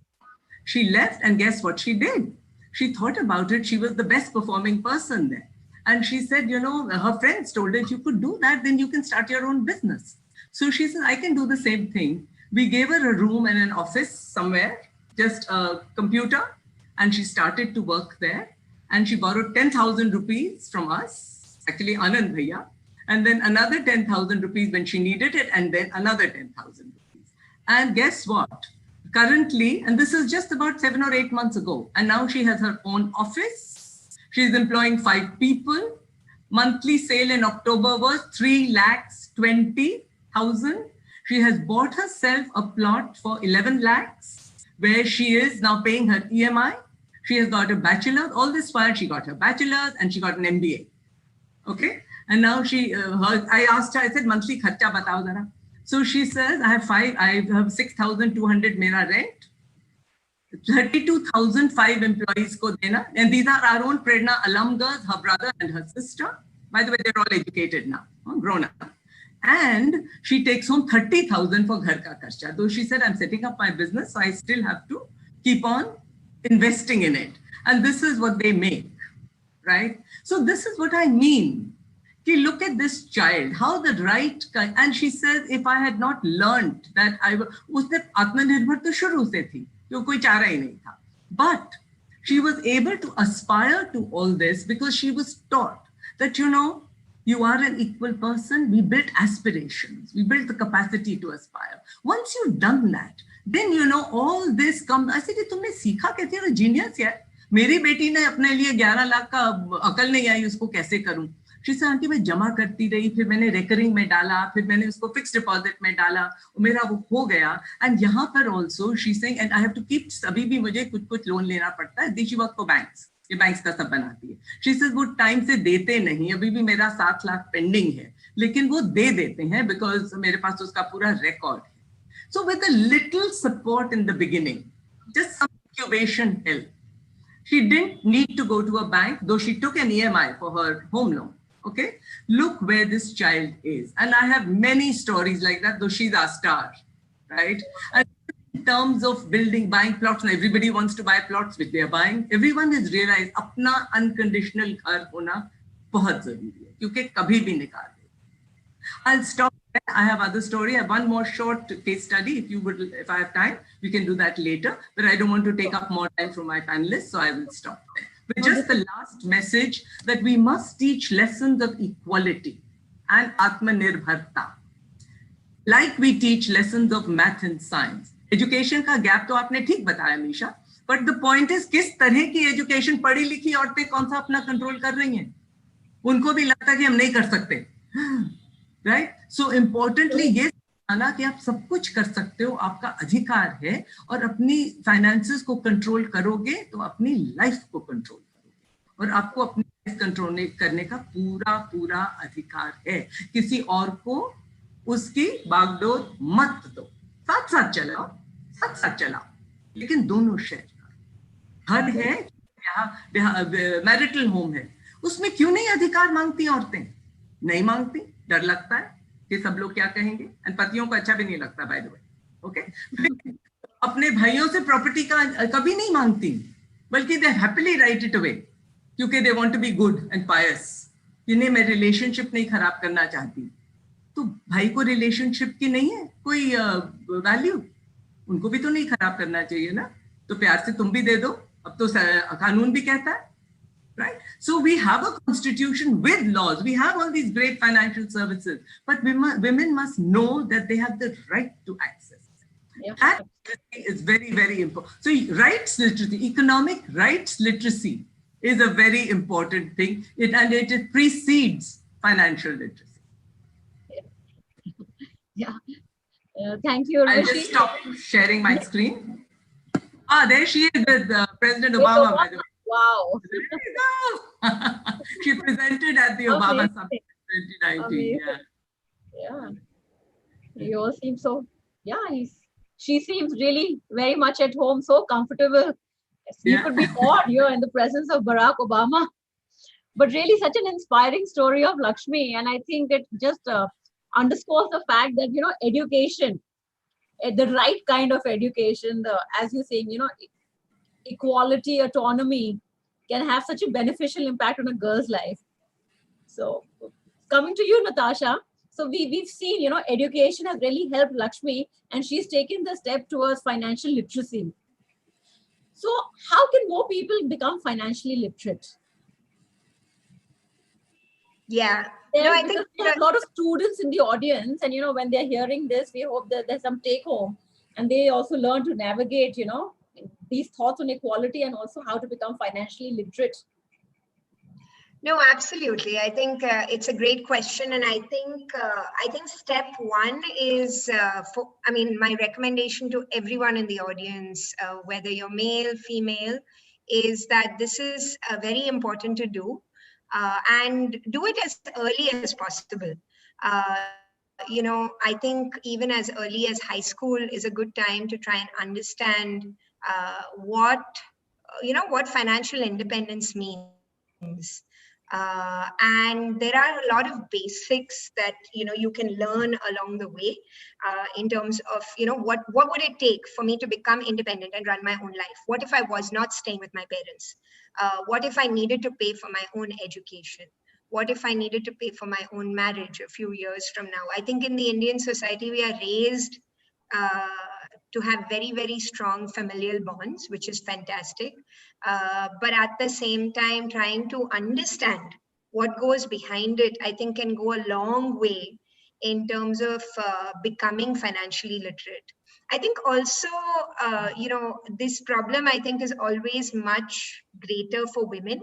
She left, and guess what she did? She thought about it. She was the best performing person there. And she said, her friends told her, if you could do that, then you can start your own business. So she said, I can do the same thing. We gave her a room and an office somewhere, just a computer, and she started to work there. And she borrowed 10,000 rupees from us, actually Anand Bhaiya, and then another 10,000 rupees when she needed it, and then another 10,000 rupees. And guess what? Currently, and this is just about 7 or 8 months ago, and now she has her own office. She's employing 5 people. Monthly sale in October was 3,20,000. She has bought herself a plot for 11 lakhs, where she is now paying her EMI. She has got a bachelor. All this while, she got her bachelor's and she got an MBA. Okay. And now I asked her, I said, monthly kharcha batao zara. So she says, I have 6,200 mera rent. 32,005 employees ko dena. And these are our own Prerna alum girls, her brother and her sister. By the way, they're all educated now, grown up. And she takes home 30,000 for ghar ka kharcha. Though she said, I'm setting up my business, so I still have to keep on investing in it. And this is what they make, right? So this is what I mean. Look at this child, how the right kind, and she says, if I had not learned that usne Atmanirbhar to shuru se thi. Koi chara hi nahi tha. But she was able to aspire to all this because she was taught that, you are an equal person. We built aspirations. We built the capacity to aspire. Once you've done that, then, all this comes. I said, तुमने सीखा कैसे? You're a genius, yeah. मेरी बेटी ने अपने लिए 11 लाख का अकल नहीं आई, उसको कैसे करूं? She said, आंटी मैं जमा करती रही, फिर मैंने रेकरिंग में डाला, फिर मैंने उसको फिक्स डिपॉजिट में डाला, मेरा वो हो गया. एंड यहाँ पर also she saying, and I have to keep, अभी भी मुझे कुछ लोन लेना पड़ता है. शी वर्क फॉर बैंक्स, ये बैंक्स का सब बनाती है. शी सेज वो टाइम से देते नहीं, अभी भी मेरा 7 लाख पेंडिंग है, लेकिन वो दे देते हैं बिकॉज मेरे पास उसका पूरा रिकॉर्ड है. So with a little support in the beginning, just some incubation help. She didn't need to go to a bank, though she took an EMI for her home loan. Okay, look where this child is. And I have many stories like that, though she's our star, right? And in terms of buying plots, and everybody wants to buy plots which they are buying. Everyone has realized अपना unconditional घर होना बहुत जरूरी है, क्योंकि कभी भी निकाल दे. I'll stop there. I have other story. I have one more short case study. If I have time, we can do that later. But I don't want to take up more time from my panelists, so I will stop there. But just the last message that we must teach lessons of equality and Atmanirbharta, like we teach lessons of math and science. Education का gap तो आपने ठीक बताया Misha, but the point is किस तरह की education पढ़ी लिखी औरतें कौन सा अपना control कर रही हैं? उनको भी लगता है कि हम नहीं कर सकते, right? So importantly ये समझना कि आप सब कुछ कर सकते हो, आपका अधिकार है, और अपनी finances को control करोगे तो अपनी life को control करोगे, और आपको अपनी life control करने का पूरा अधिकार है. किसी और को उसकी बागडोर मत दो, साथ साथ चलाओ, लेकिन दोनों शेयर करो. घर है, मैरिटल होम है, उसमें क्यों नहीं अधिकार मांगती औरतें? नहीं मांगती, डर लगता है कि सब लोग क्या कहेंगे, एंड पतियों को अच्छा भी नहीं लगता, बाय द वे. ओके, अपने भाइयों से प्रॉपर्टी का कभी नहीं मांगती, बल्कि they happily write it away, क्योंकि they want to be good and pious. इन्हें मैं रिलेशनशिप नहीं खराब करना चाहती. तो भाई को रिलेशनशिप की नहीं है कोई वैल्यू, उनको भी तो नहीं खराब करना चाहिए ना, तो प्यार से तुम भी दे दो, अब तो कानून भी कहता है, right? So we have a constitution with laws, we have all these great financial services, but women must know that they have the right to access. That is very, very important. So rights literacy, economic rights literacy is a very important thing. And it precedes financial literacy. Yeah. Thank you, I'll Urvashi. just stop sharing my screen. Ah, there she is with President With Obama, by the way. Wow. There you go. She presented at the Obama Summit in 2019. Amazing. Yeah. Yeah. You all seem so, yeah, she seems really very much at home, so comfortable. You could be awed here in the presence of Barack Obama. But really such an inspiring story of Lakshmi. And I think it just underscores the fact that, education, the right kind of education, as you're saying, equality, autonomy can have such a beneficial impact on a girl's life. So coming to you, Natasha. So we've seen, education has really helped Lakshmi, and she's taken the step towards financial literacy. So how can more people become financially literate? Yeah. No, I think there are a lot of students in the audience, and when they're hearing this, we hope that there's some take home, and they also learn to navigate, these thoughts on equality and also how to become financially literate. No, absolutely. I think it's a great question, and I think step one is my recommendation to everyone in the audience, whether you're male, female, is that this is very important to do, and do it as early as possible. I think even as early as high school is a good time to try and understand what financial independence means. And there are a lot of basics that you can learn along the way, in terms of what would it take for me to become independent and run my own life. What if I was not staying with my parents? What if I needed to pay for my own education? What if I needed to pay for my own marriage a few years from now? I think in the Indian society we are raised to have very, very strong familial bonds, which is fantastic. But at the same time, trying to understand what goes behind it, I think can go a long way in terms of becoming financially literate. I think also, this problem, I think, is always much greater for women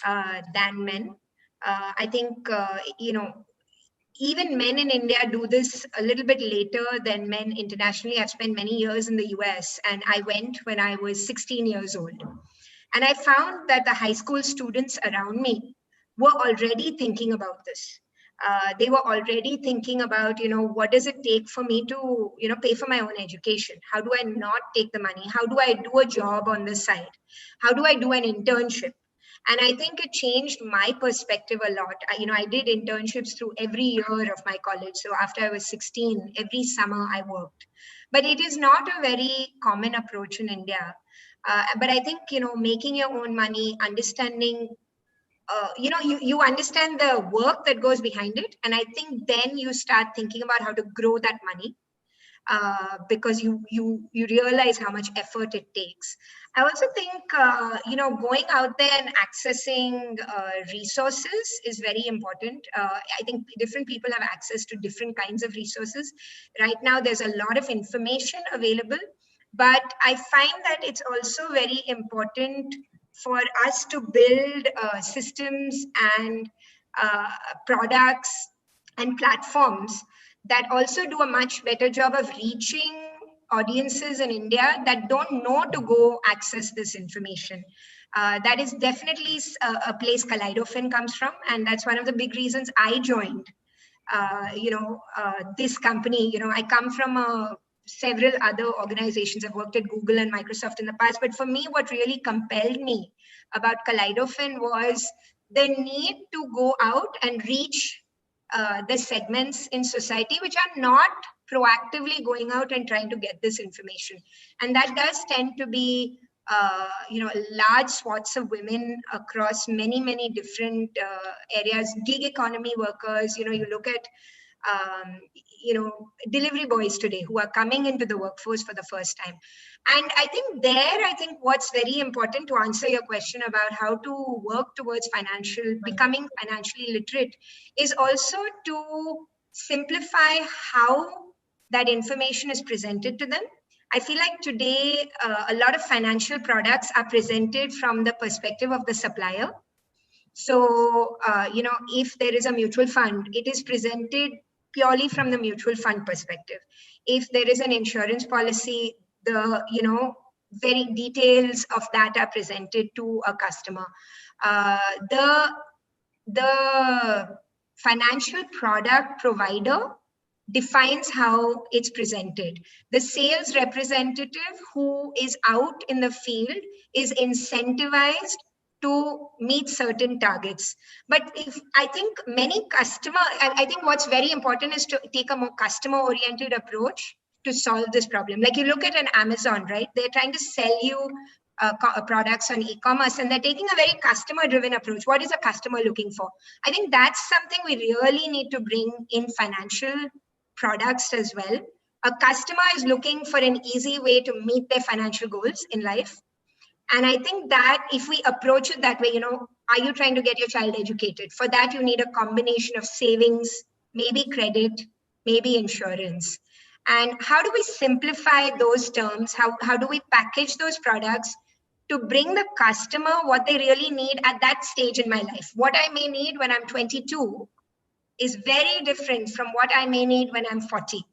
than men. I think, even men in India do this a little bit later than men internationally. I've spent many years in the US, and I went when I was 16 years old. And I found that the high school students around me were already thinking about this. They were already thinking about, what does it take for me to, pay for my own education? How do I not take the money? How do I do a job on the side? How do I do an internship? And I think it changed my perspective a lot. I did internships through every year of my college. So after I was 16, every summer I worked. But it is not a very common approach in India. But I think, making your own money, understanding, you understand the work that goes behind it. And I think then you start thinking about how to grow that money. Because you realize how much effort it takes. I also think going out there and accessing resources is very important. I think different people have access to different kinds of resources. Right now, there's a lot of information available, but I find that it's also very important for us to build systems and products and platforms that also do a much better job of reaching audiences in India that don't know to go access this information. That is definitely a place Kaleidofin comes from, and that's one of the big reasons I joined this company. I come from several other organizations. I've worked at Google and Microsoft in the past, but for me, what really compelled me about Kaleidofin was the need to go out and reach the segments in society which are not proactively going out and trying to get this information. And that does tend to be large swaths of women across many, many different areas. Gig economy workers, you look at delivery boys today who are coming into the workforce for the first time. And I think what's very important, to answer your question about how to work towards becoming financially literate, is also to simplify how that information is presented to them. I feel like today a lot of financial products are presented from the perspective of the supplier. So, if there is a mutual fund, it is presented purely from the mutual fund perspective. If there is an insurance policy, the, very details of that are presented to a customer. The financial product provider defines how it's presented. The sales representative who is out in the field is incentivized to meet certain targets. But if I think I think what's very important is to take a more customer oriented approach to solve this problem. Like you look at an Amazon, right? They're trying to sell you products on e-commerce, and they're taking a very customer driven approach. What is a customer looking for? I think that's something we really need to bring in financial products as well. A customer is looking for an easy way to meet their financial goals in life. And I think that if we approach it that way, are you trying to get your child educated? For that, you need a combination of savings, maybe credit, maybe insurance. And how do we simplify those terms? How do we package those products to bring the customer what they really need at that stage in my life? What I may need when I'm 22 is very different from what I may need when I'm 40.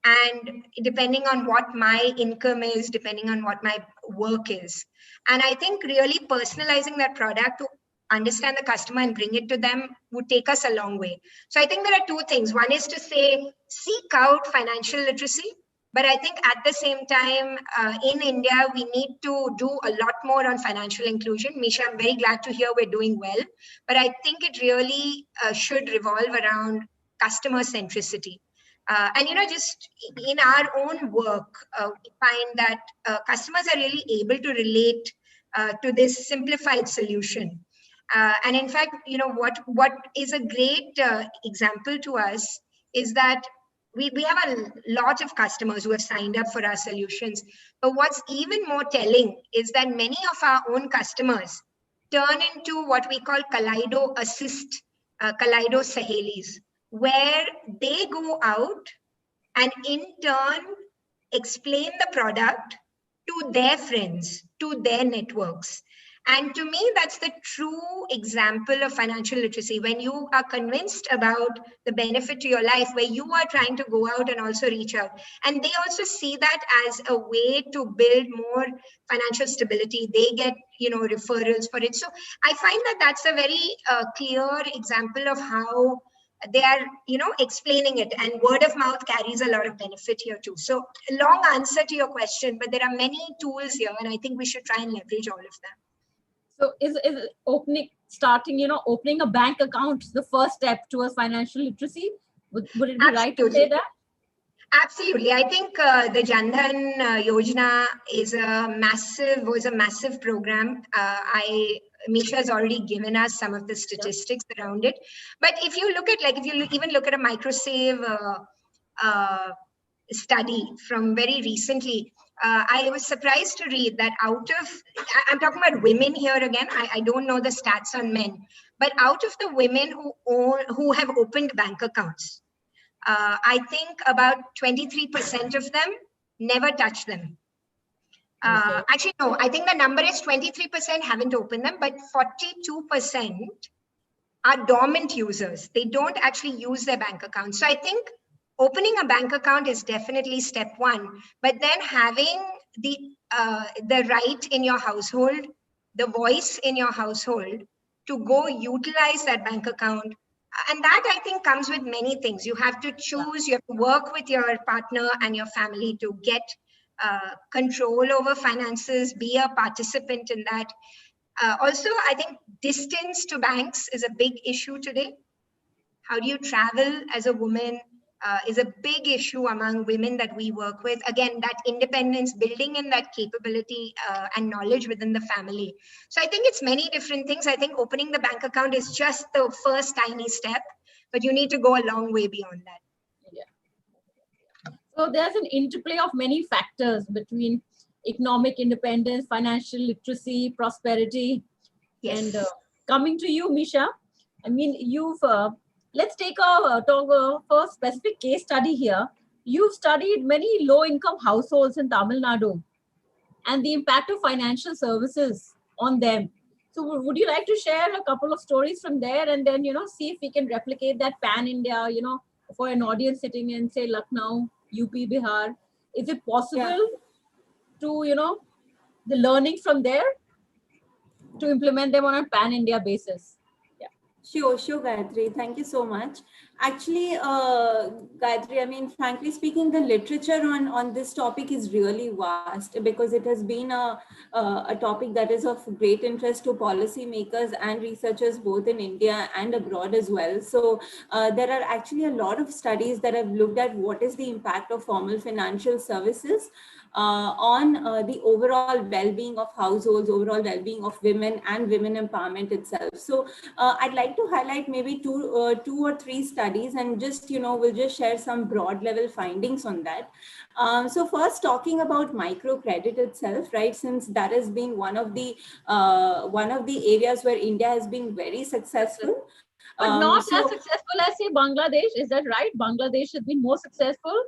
And depending on what my income is, depending on what my work is. And I think really personalizing that product to understand the customer and bring it to them would take us a long way. So I think there are two things. One is to say, seek out financial literacy. But I think at the same time, in India, we need to do a lot more on financial inclusion. Misha, I'm very glad to hear we're doing well. But I think it really should revolve around customer centricity. And just in our own work, we find that customers are really able to relate to this simplified solution. And in fact, what is a great example to us is that we have a lot of customers who have signed up for our solutions. But what's even more telling is that many of our own customers turn into what we call Kaleido Assist, Kaleido Sahelis, where they go out and in turn explain the product to their friends, to their networks. And to me, that's the true example of financial literacy. When you are convinced about the benefit to your life, where you are trying to go out and also reach out. And they also see that as a way to build more financial stability. They get, referrals for it. So I find that that's a very clear example of how they are, explaining it, and word of mouth carries a lot of benefit here too. So long answer to your question, but there are many tools here, and I think we should try and leverage all of them. So is opening a bank account the first step towards financial literacy? Would it be right to say that? Absolutely. I think the Jan Dhan Yojana was a massive program. Misha has already given us some of the statistics around it. But if you look at, if you even look at a microsave study from very recently, I was surprised to read that I'm talking about women here again. I don't know the stats on men, but out of the women who have opened bank accounts, I think about 23% of them never touch them. Actually, no, I think the number is 23% haven't opened them, but 42% are dormant users. They don't actually use their bank account. So I think opening a bank account is definitely step one, but then having the right in your household, the voice in your household to go utilize that bank account. And that I think comes with many things. You have to choose, you have to work with your partner and your family to get control over finances, be a participant in that. Also, I think distance to banks is a big issue today. How do you travel as a woman is a big issue among women that we work with. Again, that independence, building in that capability and knowledge within the family. So I think it's many different things. I think opening the bank account is just the first tiny step, but you need to go a long way beyond that. Yeah. So there's an interplay of many factors between economic independence, financial literacy, prosperity. Yes. And coming to you, Misha, I mean, you've let's take a talk for a specific case study here. you've studied many low-income households in Tamil Nadu and the impact of financial services on them. So would you like to share a couple of stories from there, and then, see if we can replicate that pan-India, for an audience sitting in, say, Lucknow, UP, Bihar? Is it Yeah. possible to, the learning from there to implement them on a pan-India basis? Yeah. Sure, Gayatri. Thank you so much. Actually, Gayatri, I mean, frankly speaking, the literature on this topic is really vast because it has been a topic that is of great interest to policymakers and researchers both in India and abroad as well. So there are actually a lot of studies that have looked at what is the impact of formal financial services on the overall well-being of households, overall well-being of women and women empowerment itself. So I'd like to highlight maybe two or three studies, and just, we'll just share some broad level findings on that. So first, talking about microcredit itself, right? Since that has been one of the areas where India has been very successful. But not as successful as, say, Bangladesh. Is that right? Bangladesh has been more successful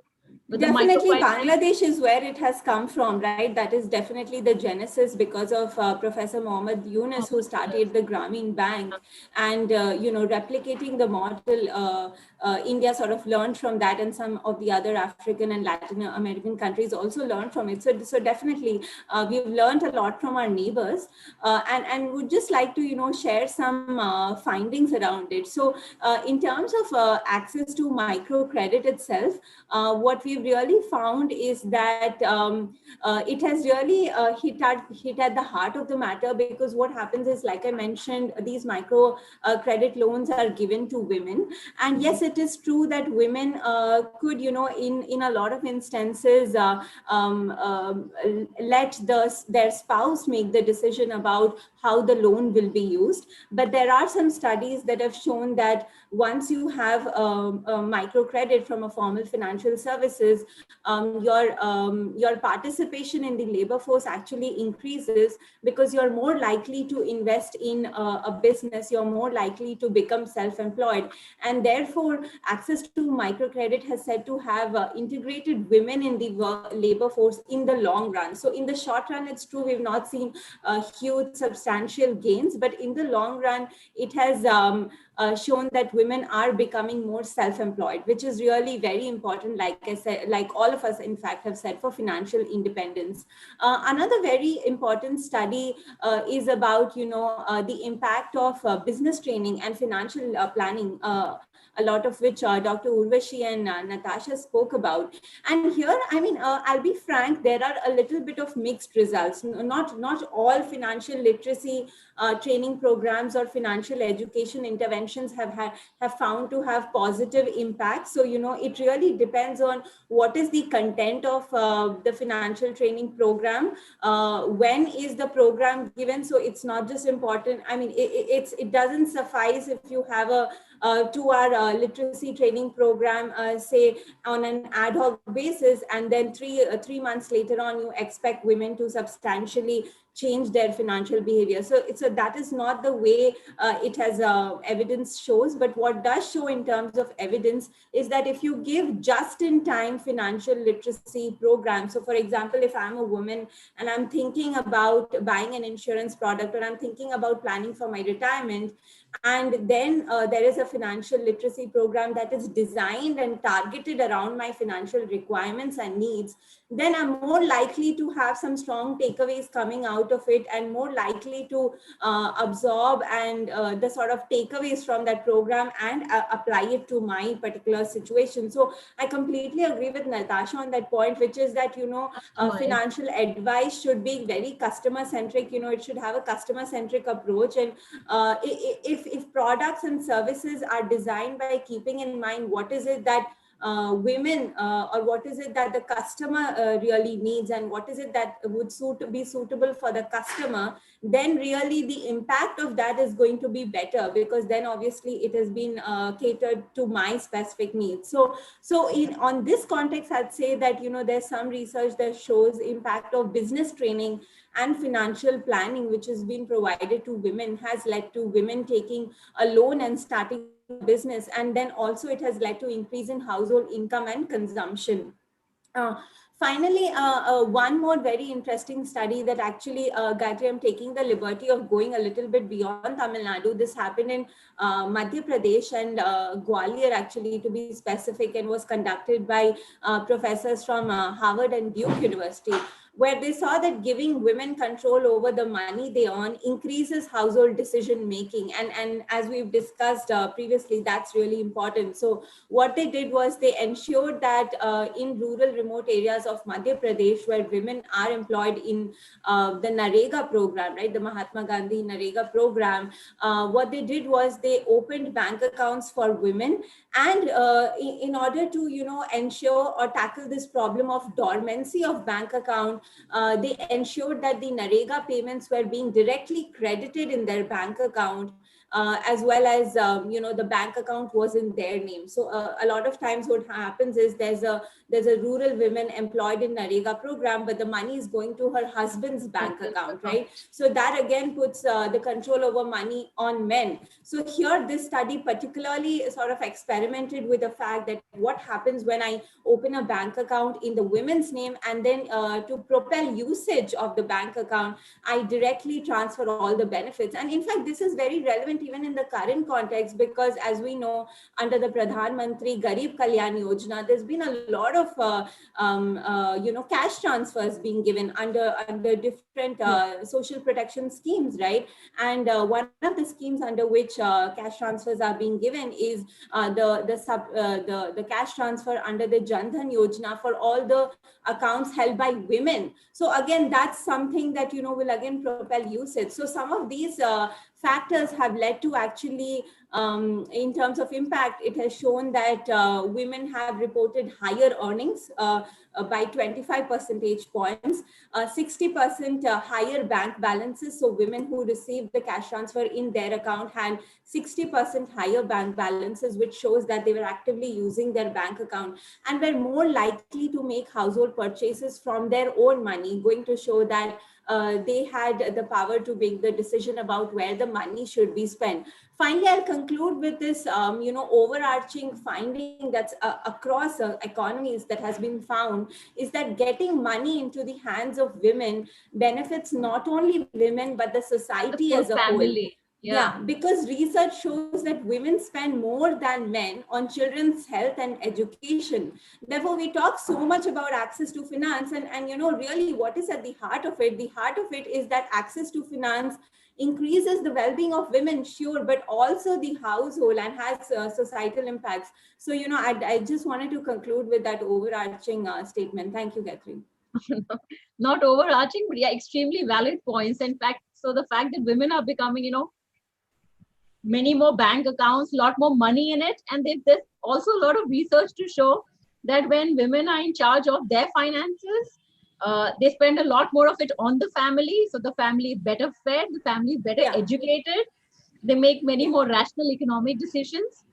with the Definitely, microfinance. Bangladesh is where it has come from, right? That is definitely the genesis because of Professor Mohammad Yunus, who started the Grameen Bank, and replicating the model. India sort of learned from that, and some of the other African and Latin American countries also learned from it. So definitely, we've learned a lot from our neighbors, and would just like to share some findings around it. So in terms of access to microcredit itself, what we've really found is that it has really hit at the heart of the matter, because what happens is, like I mentioned, these micro credit loans are given to women, and yes, it is true that women could, in a lot of instances, let their spouse make the decision about how the loan will be used. But there are some studies that have shown that once you have a microcredit from a formal financial services, your participation in the labor force actually increases, because you're more likely to invest in a business, you're more likely to become self-employed, and therefore access to microcredit has said to have integrated women in the labor force in the long run. So in the short run, it's true we've not seen huge substantial gains, but in the long run, it has shown that women are becoming more self-employed, which is really very important, like I said, like all of us in fact have said, for financial independence. Another very important study is about the impact of business training and financial planning, a lot of which Dr. Urvashi and Natasha spoke about. And here, I mean, I'll be frank, there are a little bit of mixed results. Not all financial literacy training programs or financial education interventions have found to have positive impact. So it really depends on what is the content of the financial training program, when is the program given. So it's not just important, I mean, it doesn't suffice if you have a 2-hour literacy training program, say on an ad hoc basis, and then three months later on you expect women to substantially change their financial behavior. So that is not the way it has evidence shows. But what does show in terms of evidence is that if you give just in time financial literacy programs, so for example, if I'm a woman and I'm thinking about buying an insurance product, or I'm thinking about planning for my retirement, and then there is a financial literacy program that is designed and targeted around my financial requirements and needs, then I'm more likely to have some strong takeaways coming out of it, and more likely to absorb and the sort of takeaways from that program and apply it to my particular situation. So I completely agree with Natasha on that point, which is that financial advice should be very customer centric. It should have a customer centric approach, and if products and services are designed by keeping in mind what is it that women or what is it that the customer really needs, and what is it that would be suitable for the customer, then really the impact of that is going to be better, because then obviously it has been catered to my specific needs. So in on this context, I'd say that, you know, there's some research that shows impact of business training and financial planning which has been provided to women has led to women taking a loan and starting a business, and then also it has led to increase in household income and consumption. uh, Finally, one more very interesting study that actually, Gayatri, I'm taking the liberty of going a little bit beyond Tamil Nadu. This happened in Madhya Pradesh and Gwalior, actually, to be specific, and was conducted by professors from Harvard and Duke University, where they saw that giving women control over the money they earn increases household decision making. And as we've discussed previously, that's really important. So what they did was they ensured that in rural remote areas of Madhya Pradesh, where women are employed in the Narega program, right, the Mahatma Gandhi Narega program, what they did was they opened bank accounts for women. And in order to, you know, ensure or tackle this problem of dormancy of bank account, they ensured that the Narega payments were being directly credited in their bank account, as well as, you know, the bank account was in their name. So a lot of times what happens is there's a rural woman employed in Narega program, but the money is going to her husband's bank account, right? So that again puts the control over money on men. So here this study particularly sort of experimented with the fact that what happens when I open a bank account in the women's name, and then to propel usage of the bank account, I directly transfer all the benefits. And in fact, this is very relevant even in the current context, because as we know, under the Pradhan Mantri Garib Kalyan Yojana, there's been a lot of you know, cash transfers being given under different social protection schemes, right? And one of the schemes under which cash transfers are being given is the cash transfer under the Jan Dhan Yojana for all the accounts held by women. So again, that's something that, you know, will again propel usage. So some of these factors have led to actually, in terms of impact, it has shown that women have reported higher earnings by 25 percentage points, 60% higher bank balances. So women who received the cash transfer in their account had 60% higher bank balances, which shows that they were actively using their bank account and were more likely to make household purchases from their own money, going to show that they had the power to make the decision about where the money should be spent. Finally, I'll conclude with this, you know, overarching finding that's across economies that has been found, is that getting money into the hands of women benefits not only women, but the society as a whole. Yeah, because research shows that women spend more than men on children's health and education. Therefore, we talk so much about access to finance, and you know, really what is at the heart of it? The heart of it is that access to finance increases the well-being of women, sure, but also the household, and has societal impacts. So, you know, I just wanted to conclude with that overarching statement. Thank you, Catherine. Not overarching, but yeah, extremely valid points. In fact, so the fact that women are becoming, you know, many more bank accounts, a lot more money in it. And there's also a lot of research to show that when women are in charge of their finances, they spend a lot more of it on the family. So the family is better fed, the family is better educated. They make many more rational economic decisions.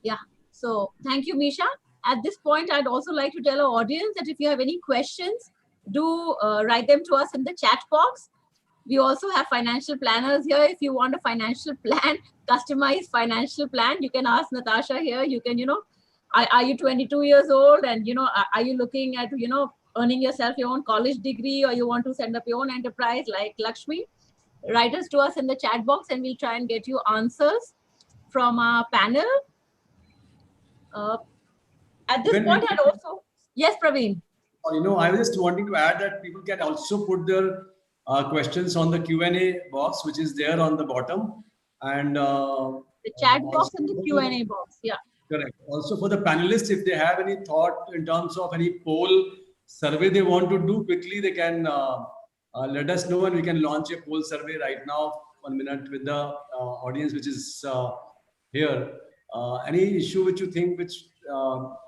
Yeah. So thank you, Misha. At this point, I'd also like to tell our audience that if you have any questions, do write them to us in the chat box. We also have financial planners here. If you want a financial plan, customized financial plan, you can ask Natasha here. You can, you know, are you 22 years old, and, you know, are you looking at, you know, earning yourself your own college degree, or you want to set up your own enterprise like Lakshmi? Write us to us in the chat box and we'll try and get you answers from our panel. At this point, I'd also, yes, Praveen. You know, I was just wanting to add that people can also put their questions on the Q&A box, which is there on the bottom, and the chat box and the Q&A box. Yeah. Correct. Also for the panelists, if they have any thought in terms of any poll survey they want to do quickly, they can let us know, and we can launch a poll survey right now, 1 minute, with the audience which is here. Any issue which you think which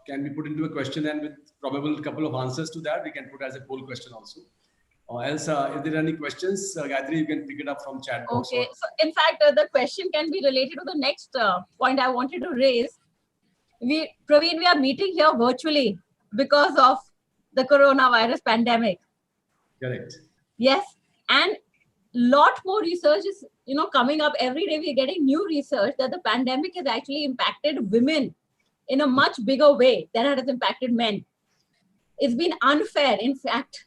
can be put into a question, and with probable couple of answers to that, we can put as a poll question also. Or else, if there are any questions, Gayatri, you can pick it up from chat box. Okay. So in fact, the question can be related to the next point I wanted to raise. Praveen, we are meeting here virtually because of the coronavirus pandemic. Correct. Yes. And lot more research is, coming up every day. We're getting new research that the pandemic has actually impacted women in a much bigger way than it has impacted men. It's been unfair. In fact,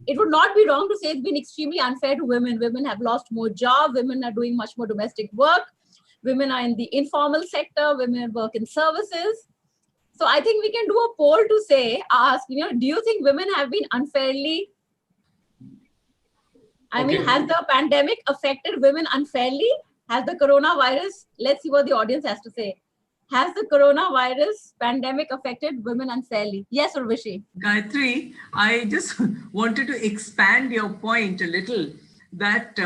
it would not be wrong to say it's been extremely unfair to women. Women have lost more jobs. Women are doing much more domestic work. Women are in the informal sector. Women work in services. So I think we can do a poll to ask, do you think women have been unfairly? I mean, has the pandemic affected women unfairly? Has the coronavirus, let's see what the audience has to say. Has the coronavirus pandemic affected women unfairly? Yes, Urvashi. Gayatri, I just wanted to expand your point a little, that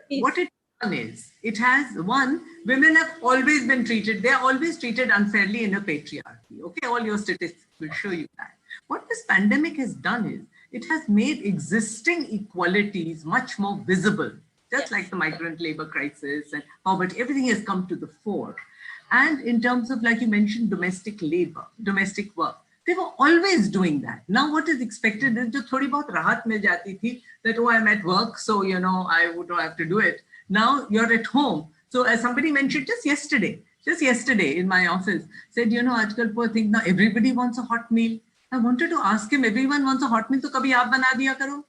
what it done is, it has, one, women have always been treated, they are always treated unfairly in a patriarchy. Okay, all your statistics will show you that. What this pandemic has done is, it has made existing equalities much more visible, just like the migrant labor crisis and poverty, everything has come to the fore. And in terms of, like you mentioned, domestic labor, domestic work, they were always doing that. Now what is expected is jo thodi bahut rahat mil jati thi, that, oh, I'm at work, so, I would not have to do it. Now you're at home. So as somebody mentioned just yesterday in my office, said, aajkal poor thing, now everybody wants a hot meal. I wanted to ask him, everyone wants a hot meal, so kabhi aap bana diya karo.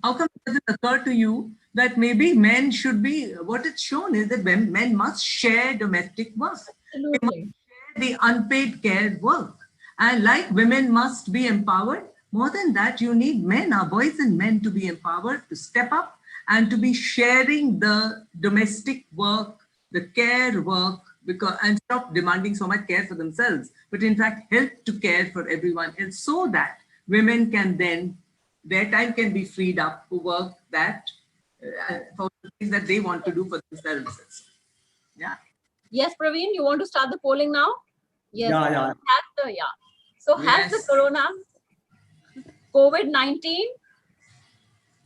How come it doesn't occur to you that maybe men should be, what it's shown is that men must share domestic work. Absolutely. They must share the unpaid care work. And like women must be empowered, more than that, you need men, our boys and men, to be empowered, to step up and to be sharing the domestic work, the care work, and stop demanding so much care for themselves, but in fact help to care for everyone else, so that women can then, their time can be freed up for work that, for things that they want to do for themselves. Yeah. Yes, Praveen, you want to start the polling now? Yes. Yeah. So has the COVID-19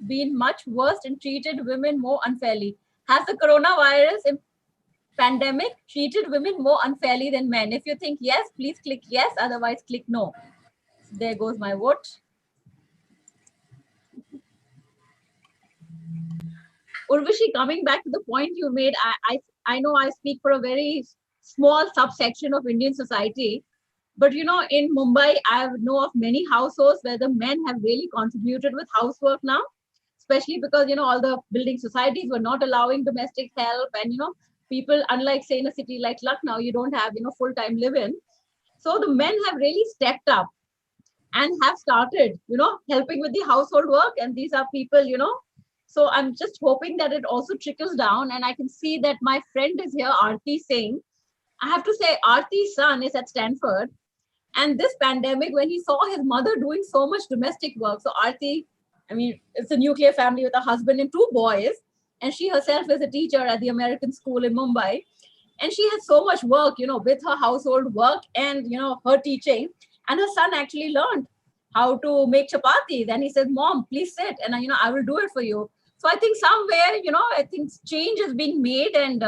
been much worse and treated women more unfairly? Has the coronavirus pandemic treated women more unfairly than men? If you think yes, please click yes. Otherwise, click no. There goes my vote. Urvashi, coming back to the point you made, I know I speak for a very small subsection of Indian society, but in Mumbai, I know of many households where the men have really contributed with housework now, especially because all the building societies were not allowing domestic help, and people, unlike say in a city like Lucknow, you don't have full-time live-in. So the men have really stepped up and have started helping with the household work, and these are people so I'm just hoping that it also trickles down. And I can see that my friend is here, Aarti Singh. I have to say, Aarti's son is at Stanford, and this pandemic, when he saw his mother doing so much domestic work, so Aarti, I mean, it's a nuclear family with a husband and 2 boys, and she herself is a teacher at the American school in Mumbai, and she has so much work with her household work and her teaching, and her son actually learned how to make chapatis, and he said, Mom, please sit, and I will do it for you. So I think somewhere I think change is being made, and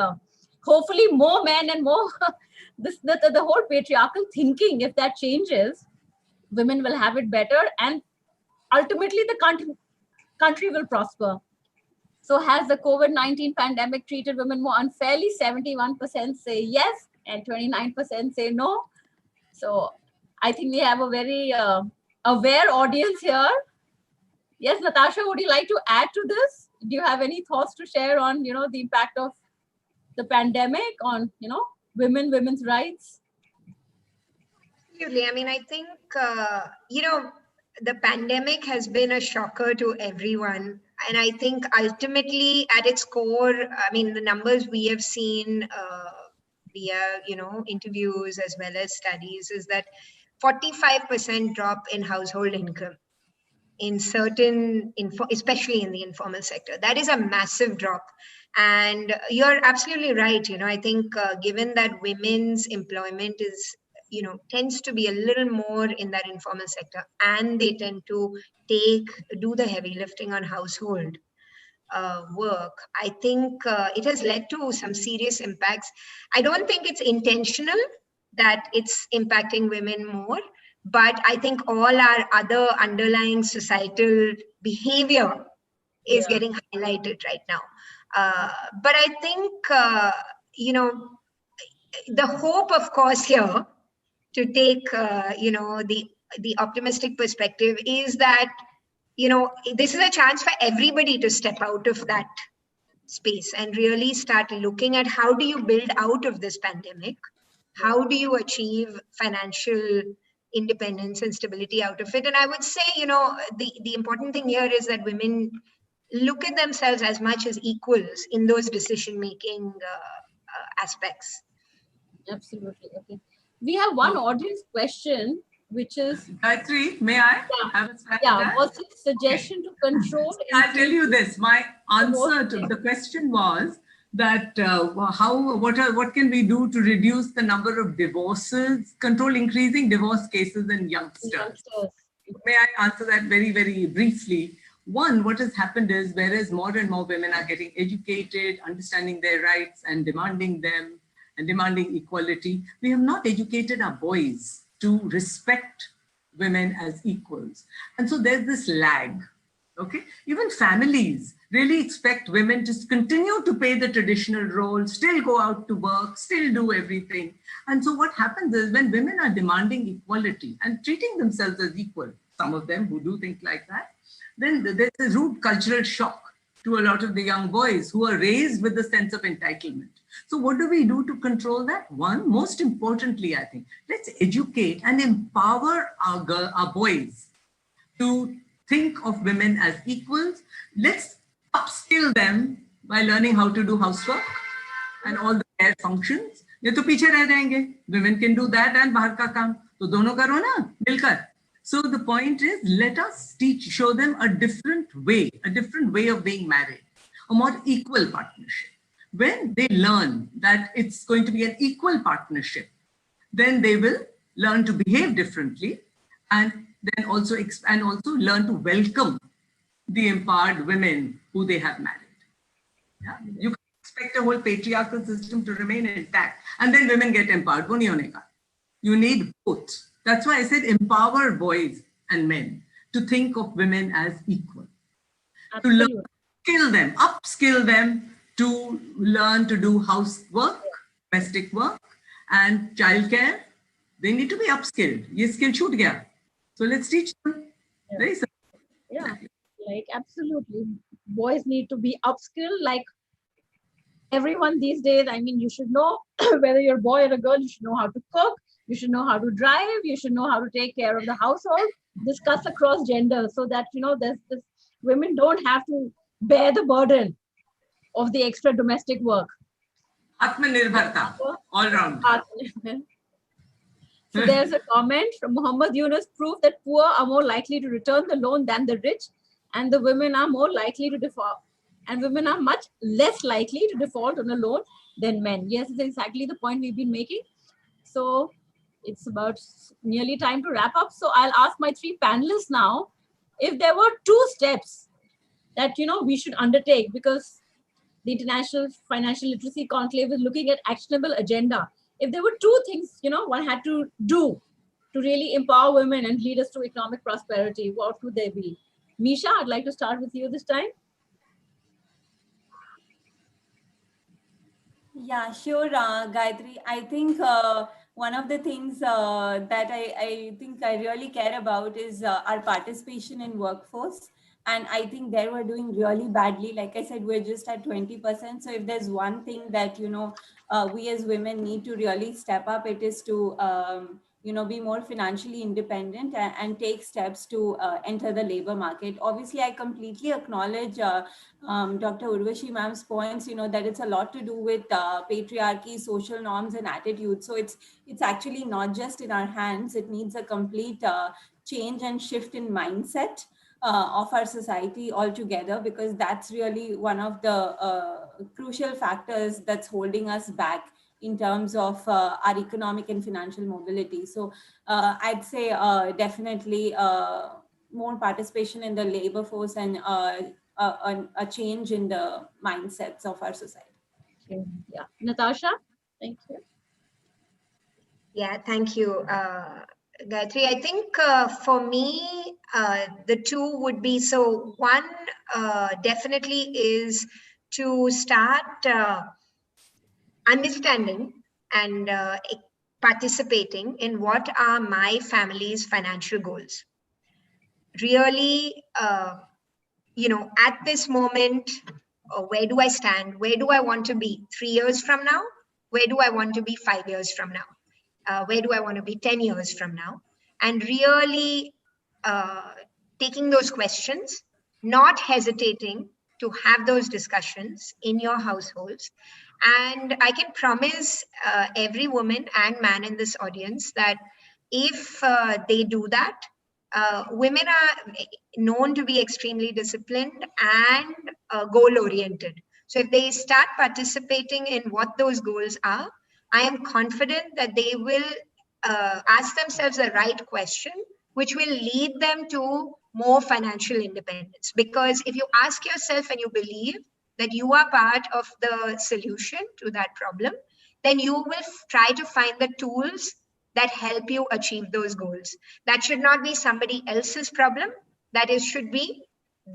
hopefully more men and more the whole patriarchal thinking, if that changes, women will have it better, and ultimately the country will prosper. So has the COVID-19 pandemic treated women more unfairly? 71% say yes and 29% say no. So I think we have a very aware audience here. Yes, Natasha, would you like to add to this? Do you have any thoughts to share on, the impact of the pandemic on, women's rights? Absolutely. I mean, I think, the pandemic has been a shocker to everyone. And I think ultimately at its core, I mean, the numbers we have seen via, interviews as well as studies is that 45% drop in household income in certain, especially in the informal sector. That is a massive drop. And you're absolutely right. I think given that women's employment is tends to be a little more in that informal sector, and they tend to do the heavy lifting on household work. I think it has led to some serious impacts. I don't think it's intentional that it's impacting women more, but I think all our other underlying societal behavior is getting highlighted right now. But I think, the hope, of course, here to take, the optimistic perspective is that, this is a chance for everybody to step out of that space and really start looking at how do you build out of this pandemic? How do you achieve financial independence and stability out of it? And I would say, the important thing here is that women look at themselves as much as equals in those decision-making aspects. Absolutely. Okay. We have one audience question, which is Gayatri, may I have a stab at that? what's your suggestion to control? I'll tell you this. My answer to the question was that what can we do to reduce the number of divorces, control increasing divorce cases in youngsters? May I answer that very, very briefly? One, what has happened is, whereas more and more women are getting educated, understanding their rights and demanding them and demanding equality, we have not educated our boys to respect women as equals. And so there's this lag, okay? Even families really expect women to continue to play the traditional role, still go out to work, still do everything. And so what happens is, when women are demanding equality and treating themselves as equal, some of them who do think like that, then there's a rude cultural shock to a lot of the young boys who are raised with the sense of entitlement. So what do we do to control that? One, most importantly, I think, let's educate and empower our boys to think of women as equals. Let's upskill them by learning how to do housework and all the care functions. ये तो पीछे रह जाएंगे. Women can do that and बाहर का काम. तो दोनों करो ना मिलकर. So the point is, let us show them a different way of being married, a more equal partnership. When they learn that it's going to be an equal partnership, then they will learn to behave differently, and then also learn to welcome the empowered women who they have married. Yeah? You can't expect a whole patriarchal system to remain intact and then women get empowered. वो नहीं होने का. You need both. That's why I said empower boys and men to think of women as equal. Absolutely. To learn, upskill them to learn to do housework, domestic work, and childcare. They need to be upskilled. Ye skill shoot gaya. So let's teach them. Yeah. Very simple. Yeah, like absolutely. Boys need to be upskilled like everyone these days. I mean, you should know whether you're a boy or a girl, you should know how to cook, you should know how to drive, you should know how to take care of the household, discuss across gender so that, there's this, women don't have to bear the burden of the extra domestic work. Atmanirbharta, all round. So there's a comment from Muhammad Yunus, proof that poor are more likely to return the loan than the rich, and the women are more likely to default. And women are much less likely to default on a loan than men. Yes, it's exactly the point we've been making. So it's about nearly time to wrap up. So I'll ask my three panelists now, if there were 2 steps that, we should undertake, because the International Financial Literacy Conclave is looking at actionable agenda. If there were 2 things, one had to do to really empower women and lead us to economic prosperity, what would they be? Misha, I'd like to start with you this time. Yeah, sure, Gayatri. I think one of the things that I think I really care about is our participation in workforce. And I think there we're doing really badly. Like I said, we're just at 20%. So if there's one thing that, we as women need to really step up, it is to, be more financially independent and take steps to enter the labor market. Obviously, I completely acknowledge Dr. Urvashi ma'am's points, that it's a lot to do with patriarchy, social norms and attitudes. So it's actually not just in our hands. It needs a complete change and shift in mindset of our society altogether, because that's really one of the crucial factors that's holding us back in terms of our economic and financial mobility. So I'd say definitely more participation in the labor force and a change in the mindsets of our society. Yeah, Natasha, thank you. Yeah, thank you, Gayatri. I think for me, the two would be, so one definitely is to start understanding and participating in what are my family's financial goals. Really, at this moment, where do I stand? Where do I want to be 3 years from now? Where do I want to be 5 years from now? Where do I want to be 10 years from now? And really taking those questions, not hesitating to have those discussions in your households. And I can promise every woman and man in this audience that if they do that, women are known to be extremely disciplined and goal oriented. So if they start participating in what those goals are, I am confident that they will ask themselves the right question, which will lead them to more financial independence. Because if you ask yourself and you believe that you are part of the solution to that problem, then you will try to find the tools that help you achieve those goals. That should not be somebody else's problem. That should be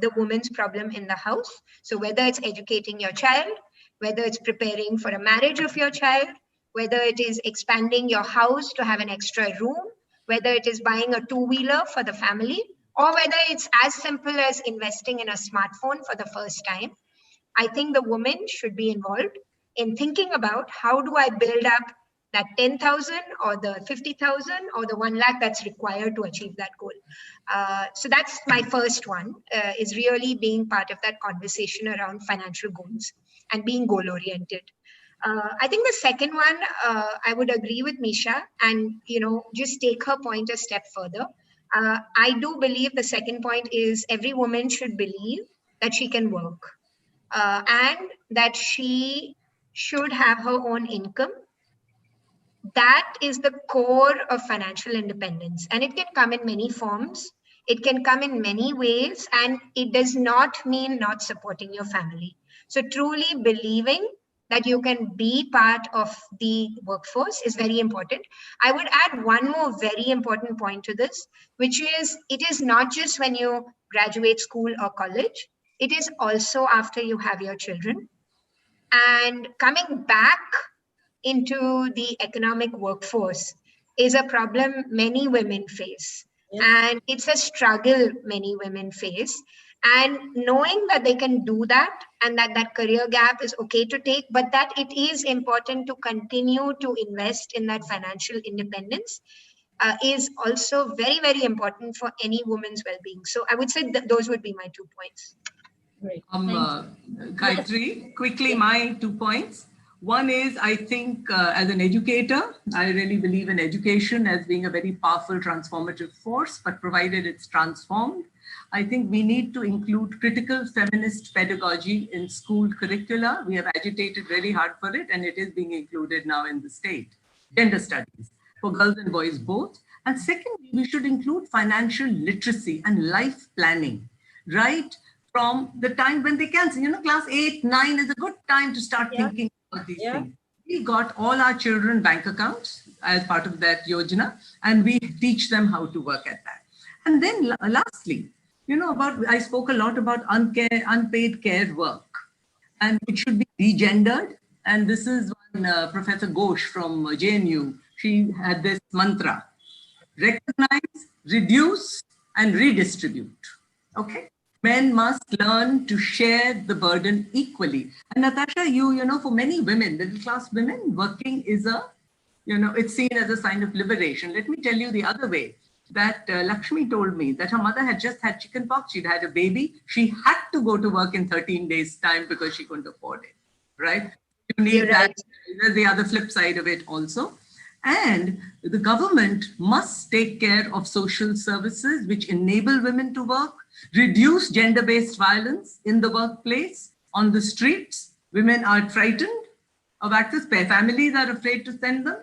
the woman's problem in the house. So whether it's educating your child, whether it's preparing for a marriage of your child, whether it is expanding your house to have an extra room, whether it is buying a two-wheeler for the family, or whether it's as simple as investing in a smartphone for the first time, I think the woman should be involved in thinking about how do I build up that 10,000 or the 50,000 or the 1 lakh that's required to achieve that goal. So that's my first one, is really being part of that conversation around financial goals and being goal oriented. I think the second one, I would agree with Misha and, just take her point a step further. I do believe the second point is every woman should believe that she can work and that she should have her own income. That is the core of financial independence, and it can come in many forms. It can come in many ways, and it does not mean not supporting your family. So truly believing that you can be part of the workforce is very important. I would add one more very important point to this, which is it is not just when you graduate school or college, it is also after you have your children. And coming back into the economic workforce is a problem many women face. Yes. And it's a struggle many women face. And knowing that they can do that and that career gap is okay to take, but that it is important to continue to invest in that financial independence is also very, very important for any woman's well-being. So I would say that those would be my 2 points. Great. Gayatri, quickly, my 2 points. One is, I think as an educator, I really believe in education as being a very powerful transformative force, but provided it's transformed, I think we need to include critical feminist pedagogy in school curricula. We have agitated very hard for it, and it is being included now in the state. Gender studies for girls and boys both. And secondly, we should include financial literacy and life planning, right? From the time when they can, class 8, 9 is a good time to start thinking about these things. We got all our children bank accounts as part of that yojana, and we teach them how to work at that. And then lastly, I spoke a lot about unpaid care work, and it should be degendered. And this is one Professor Ghosh from JNU, she had this mantra: recognize, reduce, and redistribute. Okay. Men must learn to share the burden equally. And Natasha, for many women, middle class women, working is it's seen as a sign of liberation. Let me tell you the other way. That Lakshmi told me that her mother had just had chickenpox. She'd had a baby. She had to go to work in 13 days' time because she couldn't afford it, right? You need that. There's the other flip side of it also. And the government must take care of social services which enable women to work, reduce gender-based violence in the workplace, on the streets. Women are frightened of access. Families are afraid to send them.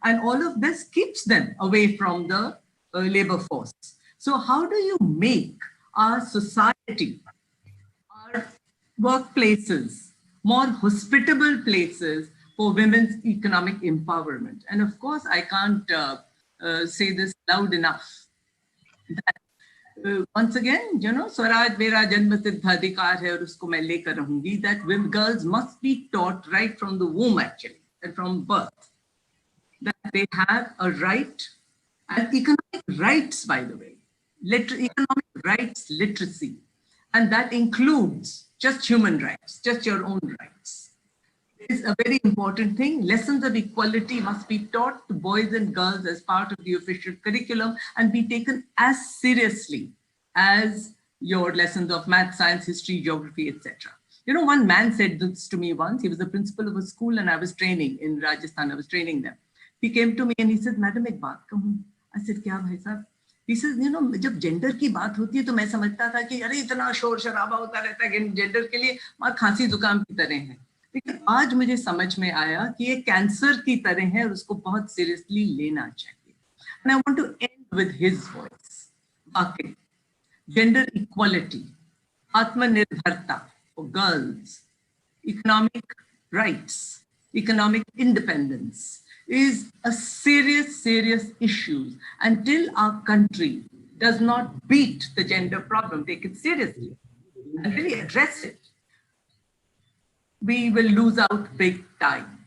And all of this keeps them away from the labor force. So how do you make our society, our workplaces, more hospitable places for women's economic empowerment? And of course, I can't say this loud enough. That, once again, Swaraj mera janma siddha adhikar hai aur usko main lekar rahungi, that women, girls must be taught right from the womb actually, and from birth, that they have a right, and economic rights, by the way, economic rights literacy, and that includes just human rights, just your own rights. Is a very important thing. Lessons of equality must be taught to boys and girls as part of the official curriculum and be taken as seriously as your lessons of math, science, history, geography, etc. One man said this to me once. He was the principal of a school and I was training in Rajasthan. I was training them. He came to me and he said, "Madam, ek baat kahun." I said, "Kya bhai sahab?" He says, जब gender की बात होती है तो मैं समझता था कि अरे इतना शोर शराबा होता रहता है जेंडर के लिए, मां खांसी जुकाम की तरह है। लेकिन आज मुझे समझ में आया कि ये कैंसर की तरह है और उसको बहुत सीरियसली लेना चाहिए। And I want to end with his voice. Okay. Gender equality, आत्मनिर्भरता for girls, economic rights, economic independence is a serious, serious issue. Until our country does not beat the gender problem, take it seriously, and really address it, we will lose out big time.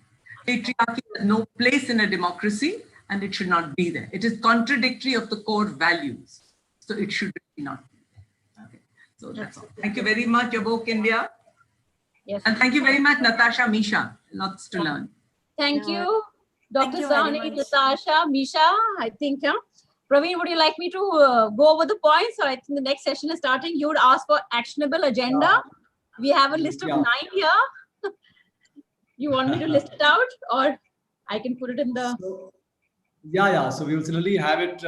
Patriarchy has no place in a democracy and it should not be there. It is contradictory of the core values. So it should really not be there. Okay. So that's all. Thank you very much, Evoke India. Yes. And thank you very much, Natasha, Misha. Lots to learn. Thank you, Dr. Thank you very Sahni, much. Natasha, Misha. I think, Praveen, would you like me to go over the points? Or I think the next session is starting. You would ask for actionable agenda. We have a list of 9 here. You want me to list it out, or I can put it in the... So we will certainly have it,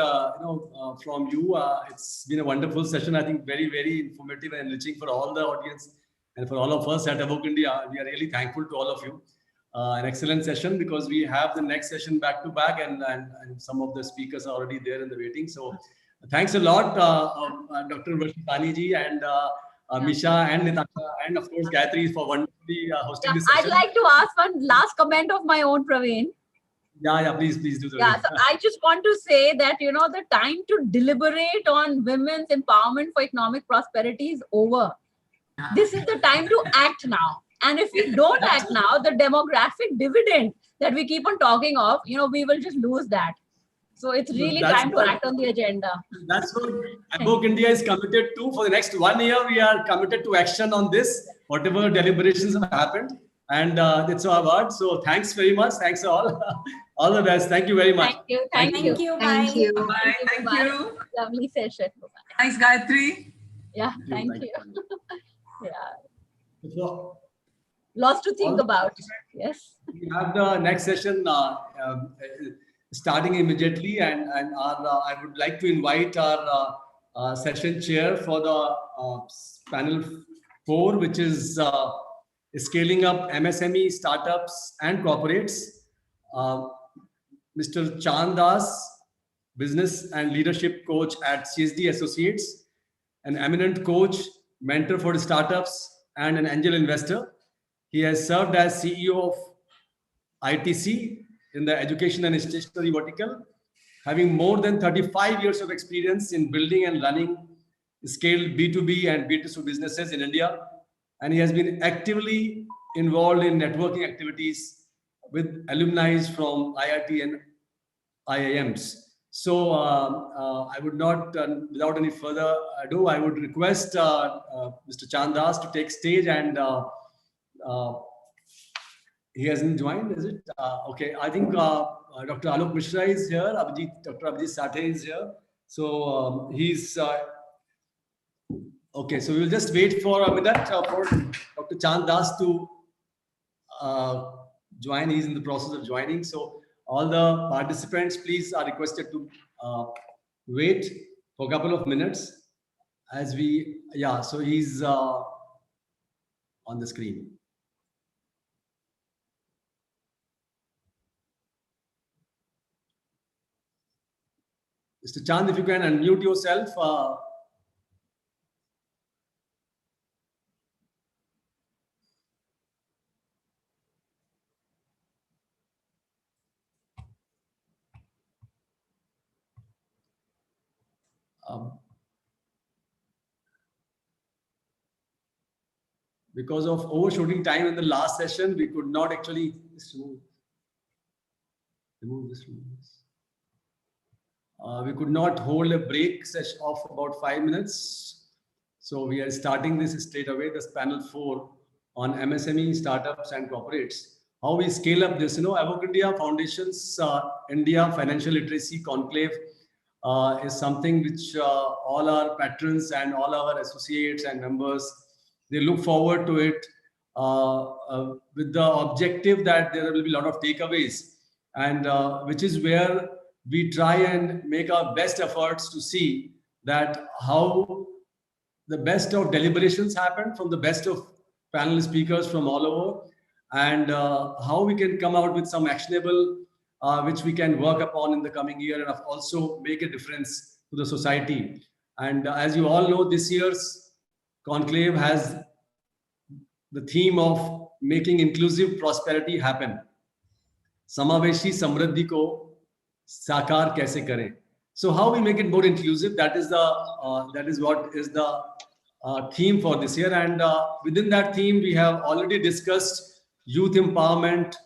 from you. It's been a wonderful session. I think very, very informative and enriching for all the audience and for all of us at Evoke India. We are really thankful to all of you. An excellent session because we have the next session back to back, and some of the speakers are already there in the waiting. So thanks a lot, Dr. Urvashi ji and Misha and Natasha and of course Gayatri for wonderfully hosting this session. I'd like to ask one last comment of my own, Praveen. Please do. So I just want to say that, the time to deliberate on women's empowerment for economic prosperity is over. This is the time to act now. And if we don't act now, the demographic dividend that we keep on talking of, we will just lose that. So it's really time to act on the agenda. That's what Evoke India is committed to. For the next 1 year, we are committed to action on this, whatever deliberations have happened. And it's our word. So thanks very much. Thanks all. All the best. Thank you very much. Thank you. Thank you. Bye. Thank you. Bye. Thank you. Lovely session. Thanks, Gayatri. Yeah, thank you. Yeah. So, Lots to think about. Yes. we have the next session starting immediately, and I would like to invite our session chair for the panel 4, which is scaling up MSME startups and corporates. Mr. Chand Das, business and leadership coach at CSD Associates, an eminent coach, mentor for startups, and an angel investor. He has served as CEO of ITC in the education and stationery vertical, having more than 35 years of experience in building and running scaled B2B and B2C businesses in India. And he has been actively involved in networking activities with alumni from IIT and IIMs. So I would not, without any further ado, I would request Mr. Chand Das to take stage, and he hasn't joined, is it? Okay, I think Dr. Alok Mishra is here, Dr. Abhijit Sathe is here. So he's, okay, so we'll just wait for a minute for Dr. Chand Das to join. He's in the process of joining. So all the participants, please are requested to wait for a couple of minutes as we, so he's on the screen. Mr. Chand, if you can unmute yourself. Because of overshooting time in the last session, we could not actually remove this. We could not hold a break session of about 5 minutes. So we are starting this straight away, this panel 4 on MSME, startups and corporates. How we scale up this, Avoc India Foundation's India Financial Literacy Conclave is something which all our patrons and all our associates and members, they look forward to it with the objective that there will be a lot of takeaways, and which is where we try and make our best efforts to see that how the best of deliberations happen from the best of panel speakers from all over, and how we can come out with some actionable which we can work upon in the coming year and also make a difference to the society. And as you all know, this year's conclave has the theme of making inclusive prosperity happen. समावेशी समृद्धि को साकार कैसे करें? So how we make it more inclusive? That is what is the theme for this year. And within that theme, we have already discussed youth empowerment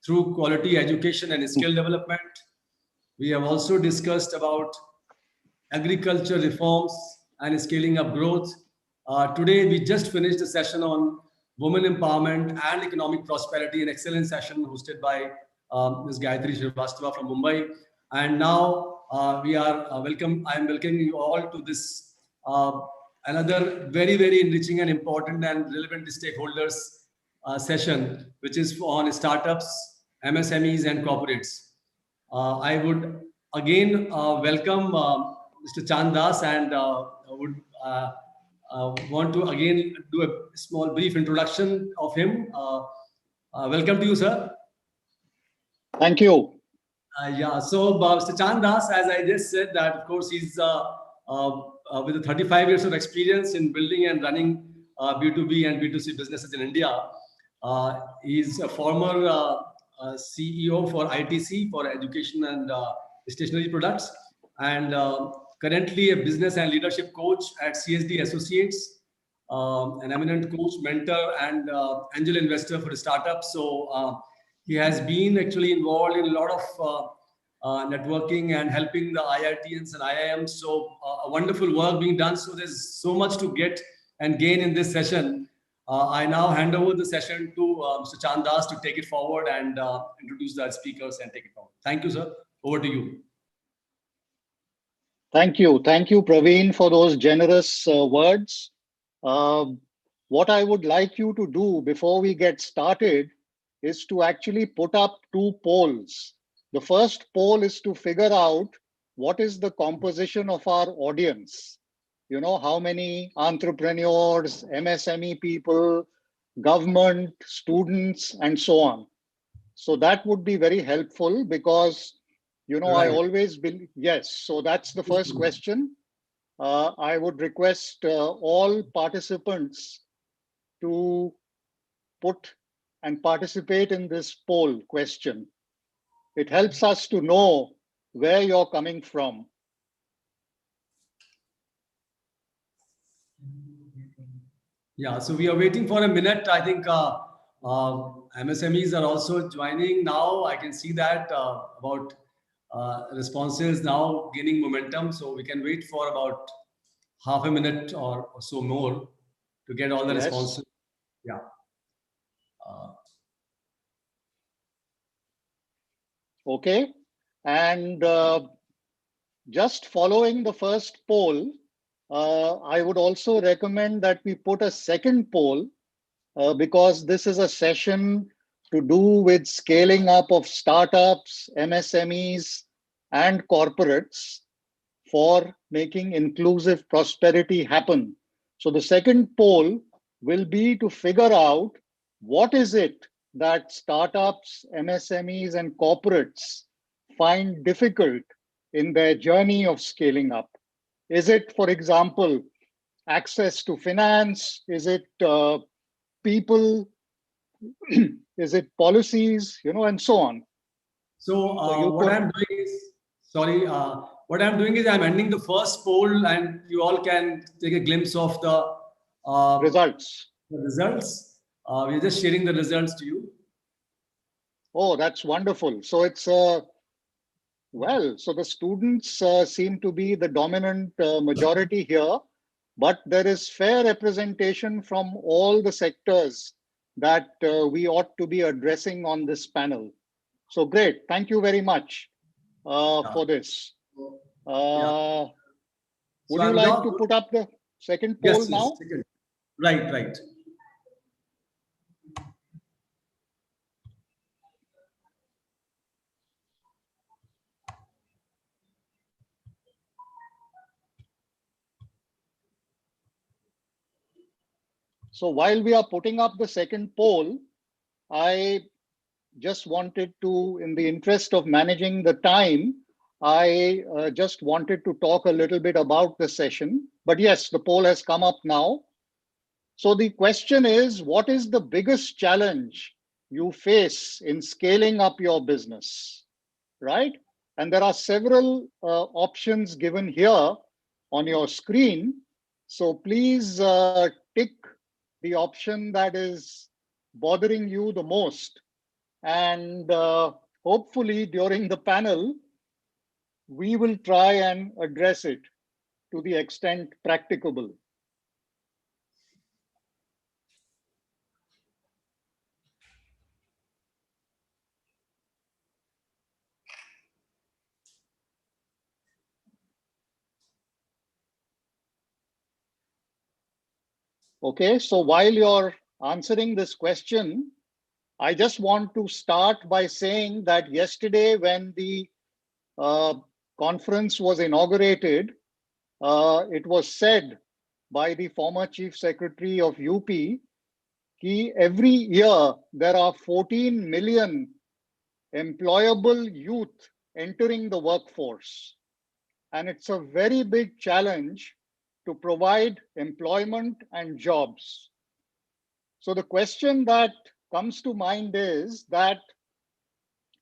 through quality education and skill development. We have also discussed about agriculture reforms and scaling up growth. Today, we just finished a session on women empowerment and economic prosperity, an excellent session hosted by Ms. Gayatri Srivastava from Mumbai. And now we are I am welcoming you all to this another very, very enriching and important and relevant stakeholders session, which is on startups, MSMEs and corporates. I would again welcome Mr. Chand Das, and would want to again do a small brief introduction of him. Welcome to you, sir. Thank you. Yeah, so Mr. Chand Das, as I just said, that of course he's with 35 years of experience in building and running B2B and B2C businesses in India. He's a former CEO for ITC for education and stationery products, and currently a business and leadership coach at CSD Associates, an eminent coach, mentor, and angel investor for startups. So he has been actually involved in a lot of networking and helping the IITs and IIMs. So a wonderful work being done. So there's so much to get and gain in this session. I now hand over the session to Mr. Chand Das to take it forward and introduce the speakers and take it forward. Thank you, sir. Over to you. Thank you. Thank you, Praveen, for those generous words. What I would like you to do before we get started is to actually put up 2 polls. The first poll is to figure out what is the composition of our audience. You know, how many entrepreneurs, MSME people, government, students, and so on. So that would be very helpful because, you know, right. I always believe, yes. So that's the first question. I would request all participants to put and participate in this poll question. It helps us to know where you're coming from. Yeah, so we are waiting for a minute. I think MSMEs are also joining now. I can see that about responses now gaining momentum. So we can wait for about half a minute or so more to get all the responses. Yeah. Okay. And just following the first poll, I would also recommend that we put a second poll because this is a session to do with scaling up of startups, MSMEs, and corporates for making inclusive prosperity happen. So the second poll will be to figure out what is it that startups, MSMEs, and corporates find difficult in their journey of scaling up? Is it, for example, access to finance? Is it people? Is it policies? And so on. So you what could, I'm doing is, sorry, what I'm doing is I'm ending the first poll, and you all can take a glimpse of the results. We're just sharing the results to you. Oh, that's wonderful. So it's well, so the students seem to be the dominant majority here, but there is fair representation from all the sectors that we ought to be addressing on this panel. So great. Thank you very much for this. Yeah. Would So you I'm like now, to put up the second poll now? Second. Right. So while we are putting up the second poll, I just wanted to, in the interest of managing the time, I just wanted to talk a little bit about the session. But yes, the poll has come up now. So the question is, what is the biggest challenge you face in scaling up your business, right? And there are several options given here on your screen. So please tick the option that is bothering you the most. And hopefully during the panel, we will try and address it to the extent practicable. Okay, so while you're answering this question, I just want to start by saying that yesterday when the conference was inaugurated, it was said by the former Chief Secretary of UP, every year there are 14 million employable youth entering the workforce. And it's a very big challenge to provide employment and jobs. So the question that comes to mind is that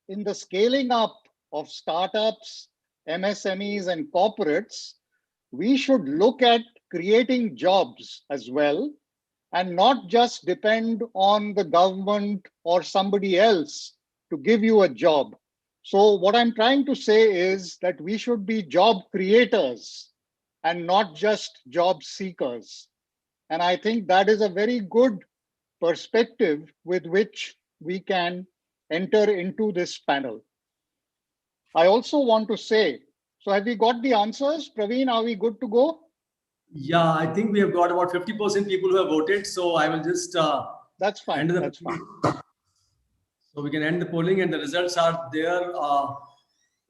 in the scaling up of startups, MSMEs, and corporates, we should look at creating jobs as well and not just depend on the government or somebody else to give you a job. So what I'm trying to say is that we should be job creators and not just job seekers. And I think that is a very good perspective with which we can enter into this panel. I also want to say, so have we got the answers? Praveen, are we good to go? Yeah, I think we have got about 50% people who have voted. So I will just that's fine. That's fine. So we can end the polling, and the results are there.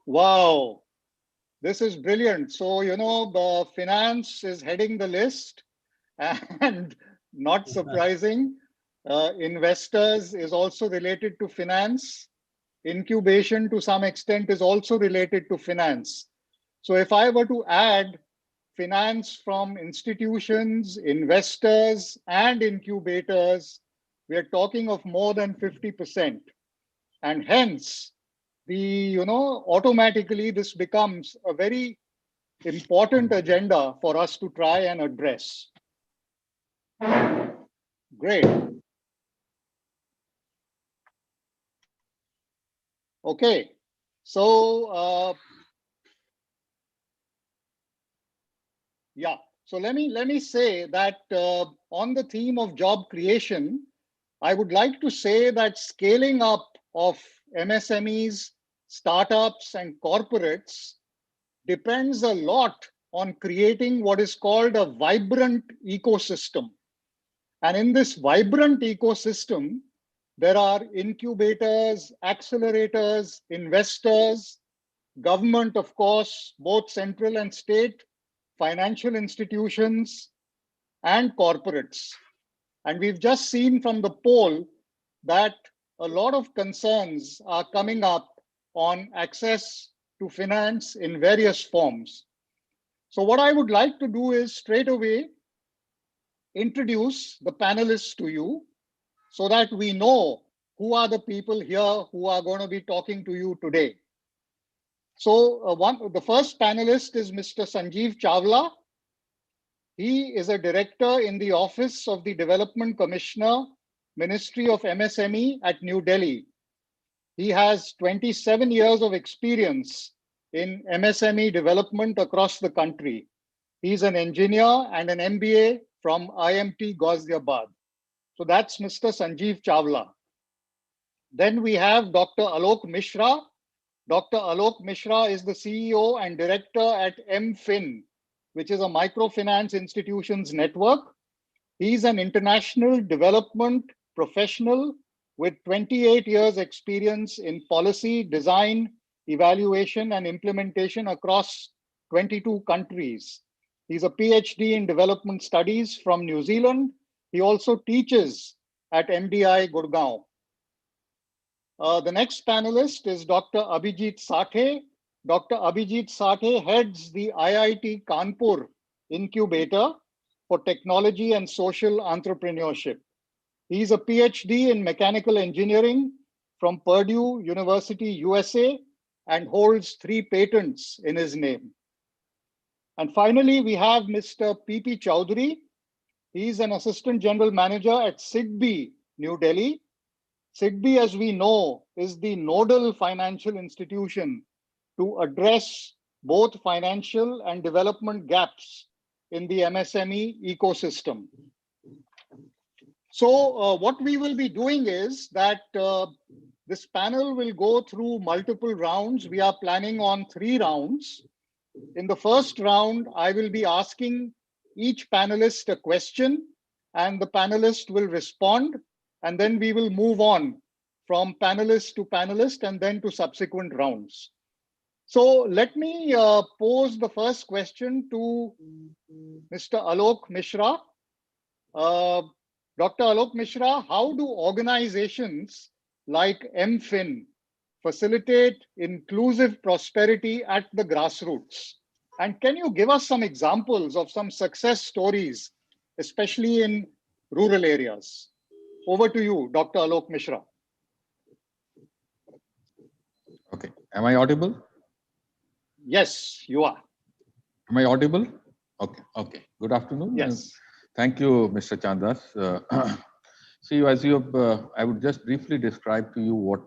Wow, this is brilliant. So the finance is heading the list, and not surprising, investors is also related to finance. Incubation to some extent is also related to finance. So if I were to add finance from institutions, investors, and incubators, we are talking of more than 50%. And hence, automatically this becomes a very important agenda for us to try and address. Great. Okay, so yeah, so let me say that on the theme of job creation, I would like to say that scaling up of MSMEs, startups, and corporates depends a lot on creating what is called a vibrant ecosystem. And in this vibrant ecosystem, there are incubators, accelerators, investors, government, of course, both central and state, financial institutions, and corporates. And we've just seen from the poll that a lot of concerns are coming up on access to finance in various forms. So what I would like to do is straight away introduce the panelists to you so that we know who are the people here who are going to be talking to you today. So the first panelist is Mr. Sanjeev Chawla. He is a director in the Office of the Development Commissioner, Ministry of MSME at New Delhi. He has 27 years of experience in MSME development across the country. He's an engineer and an MBA from IMT Ghaziabad. So that's Mr. Sanjeev Chawla. Then we have Dr. Alok Mishra. Dr. Alok Mishra is the CEO and director at MFin, which is a microfinance institutions network. He's an international development professional with 28 years experience in policy, design, evaluation, and implementation across 22 countries. He's a PhD in development studies from New Zealand. He also teaches at MDI Gurgaon. The next panelist is Dr. Abhijit Sathe. Dr. Abhijit Sathe heads the IIT Kanpur Incubator for Technology and Social Entrepreneurship. He's a PhD in mechanical engineering from Purdue University, USA, and holds 3 patents in his name. And finally, we have Mr. P.P. Chowdhury. He's an assistant general manager at SIDBI, New Delhi. SIDBI, as we know, is the nodal financial institution to address both financial and development gaps in the MSME ecosystem. So what we will be doing is that this panel will go through multiple rounds. We are planning on 3 rounds. In the first round, I will be asking each panelist a question, and the panelist will respond, and then we will move on from panelist to panelist and then to subsequent rounds. So let me pose the first question to Mr. Alok Mishra. Dr. Alok Mishra, how do organizations like MFin facilitate inclusive prosperity at the grassroots? And can you give us some examples of some success stories, especially in rural areas? Over to you, Dr. Alok Mishra. Okay, am I audible? Yes, you are. Am I audible? Okay. Good afternoon. Yes. Thank you, Mr. Chandas. See, as you have, I would just briefly describe to you what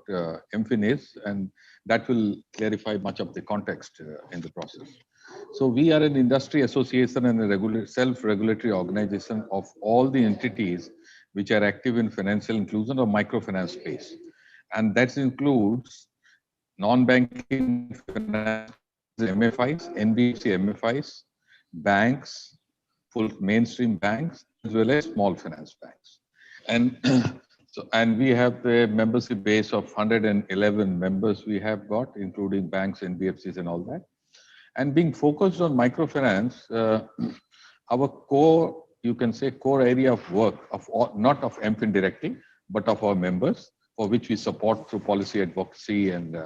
MFin is, and that will clarify much of the context in the process. So we are an industry association and a self-regulatory organization of all the entities which are active in financial inclusion or microfinance space. And that includes non-banking finance, MFIs, NBFC MFIs, banks, full mainstream banks, as well as small finance banks. And and we have a membership base of 111 members we have got, including banks, NBFCs, and all that. And being focused on microfinance, our core, you can say, core area of work of all, not of MFin directly, but of our members, for which we support through policy advocacy and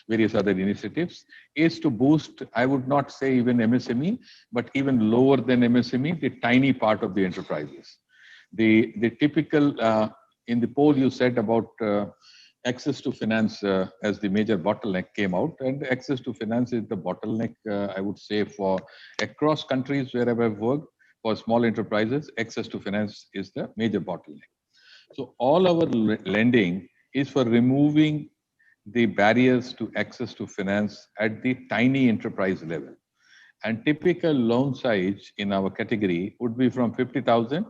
various other initiatives, is to boost, I would not say even MSME, but even lower than MSME, the tiny part of the enterprises. The typical, in the poll you said about access to finance as the major bottleneck came out, and access to finance is the bottleneck, I would say, for across countries wherever I've worked, for small enterprises, access to finance is the major bottleneck. So all our lending is for removing the barriers to access to finance at the tiny enterprise level. And typical loan size in our category would be from 50,000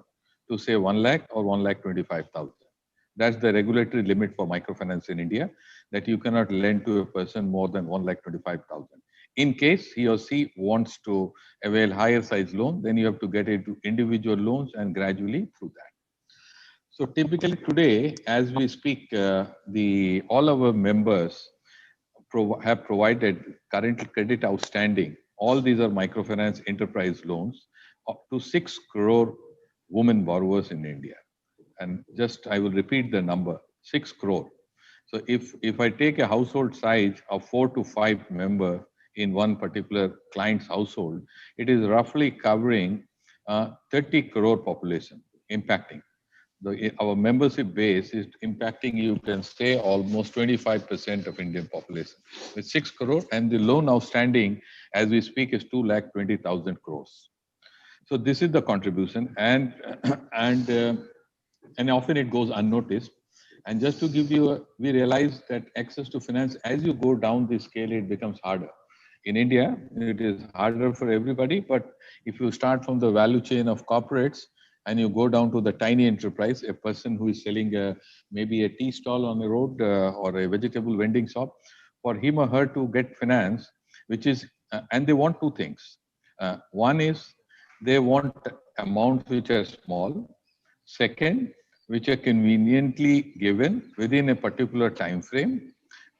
to say 1 lakh or 1,25,000. That's the regulatory limit for microfinance in India, that you cannot lend to a person more than 1,25,000. In case he or she wants to avail higher size loan, then you have to get into individual loans and gradually through that. So typically today, as we speak, all our members have provided current credit outstanding. All these are microfinance enterprise loans up to 6 crore women borrowers in India. And just, I will repeat the number, 6 crore. So if I take a household size of 4 to 5 members in one particular client's household, it is roughly covering 30 crore population impacting. Our membership base is impacting, you can say, almost 25% of Indian population with 6 crore, and the loan outstanding as we speak is 2,20,000 crores. So this is the contribution, and and often it goes unnoticed. And just to give you, we realize that access to finance, as you go down the scale, it becomes harder. In India, it is harder for everybody, but if you start from the value chain of corporates and you go down to the tiny enterprise, a person who is selling maybe a tea stall on the road or a vegetable vending shop, for him or her to get finance, which is, and they want two things. One is they want amounts which are small. Second, which are conveniently given within a particular time frame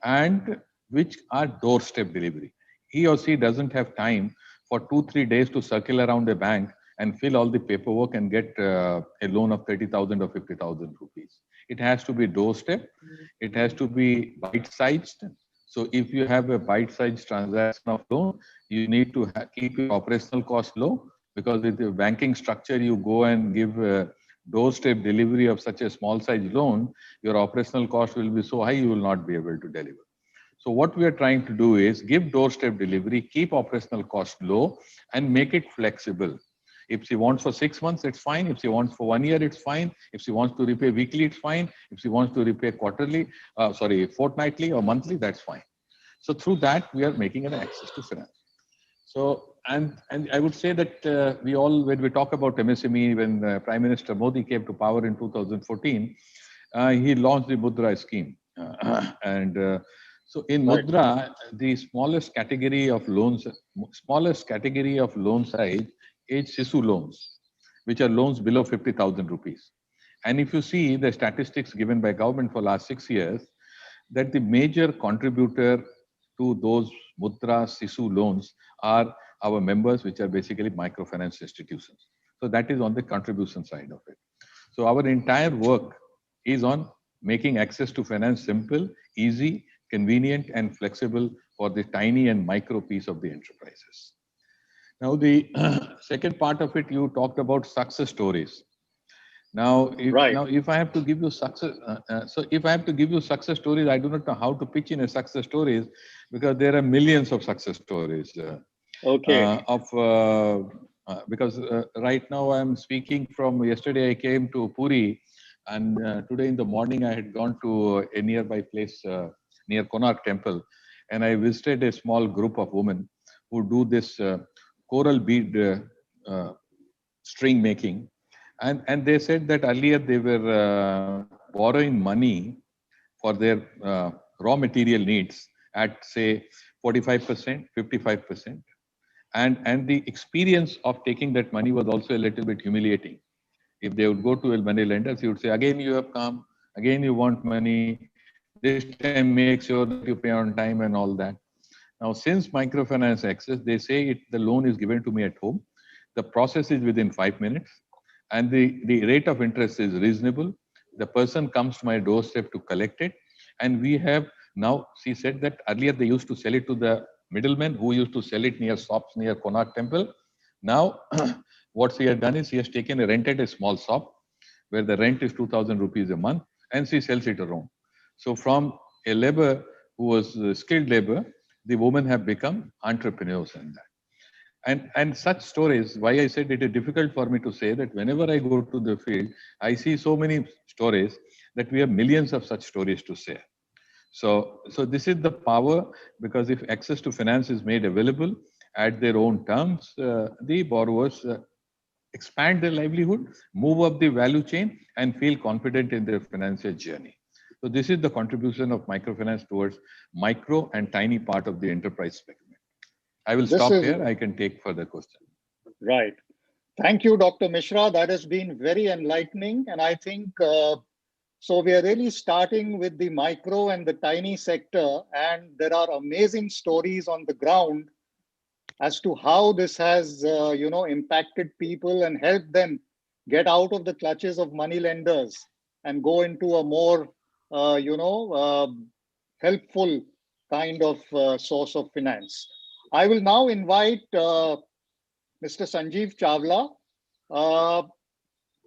and which are doorstep delivery. He or she doesn't have time for 2-3 days to circle around a bank and fill all the paperwork and get a loan of 30,000 or 50,000 rupees. It has to be doorstep. It has to be bite-sized. So if you have a bite-sized transaction of loan, you need to keep your operational cost low, because with the banking structure, you go and give doorstep delivery of such a small size loan, your operational cost will be so high, you will not be able to deliver. So what we are trying to do is give doorstep delivery, keep operational cost low, and make it flexible. If she wants for 6 months, it's fine. If she wants for 1 year, it's fine. If she wants to repay weekly, it's fine. If she wants to repay fortnightly or monthly, that's fine. So through that, we are making an access to finance. So, and I would say that we all, when we talk about MSME, when Prime Minister Modi came to power in 2014, he launched the Mudra scheme. So in Mudra, the smallest category of loans size is Sisu loans, which are loans below 50,000 rupees. And if you see the statistics given by government for last 6 years, that the major contributor to those Mudra Sisu loans are our members, which are basically microfinance institutions. So that is on the contribution side of it. So our entire work is on making access to finance simple, easy, convenient, and flexible for the tiny and micro piece of the enterprises. Now, the second part of it, you talked about success stories. Now, if I have to give you success, if I have to give you success stories, I do not know how to pitch in a success stories, because there are millions of success stories. Because right now I'm speaking from yesterday. I came to Puri, and today in the morning I had gone to a nearby place near Konark Temple, and I visited a small group of women who do this coral bead string making. And they said that earlier they were borrowing money for their raw material needs at, say, 45%, 55%. And the experience of taking that money was also a little bit humiliating. If they would go to a money lender, he would say, again you have come, again you want money, this time make sure that you pay on time and all that. Now, since microfinance access, they say the loan is given to me at home. The process is within 5 minutes, and the rate of interest is reasonable. The person comes to my doorstep to collect it. And we have now, she said that earlier they used to sell it to the middlemen who used to sell it near shops near Konark Temple. Now, what she has done is she has rented a small shop where the rent is 2,000 rupees a month, and she sells it around. So from a labor who was skilled labor, the women have become entrepreneurs in that. And such stories, why I said it is difficult for me to say that whenever I go to the field, I see so many stories that we have millions of such stories to share. So this is the power, because if access to finance is made available at their own terms, the borrowers expand their livelihood, move up the value chain, and feel confident in their financial journey. So this is the contribution of microfinance towards micro and tiny part of the enterprise segment. I will stop here. I can take further questions. Right. Thank you, Dr. Mishra. That has been very enlightening. And I think, so we are really starting with the micro and the tiny sector. And there are amazing stories on the ground as to how this has, impacted people and helped them get out of the clutches of money lenders and go into a more helpful kind of source of finance. I will now invite Mr. Sanjeev Chawla.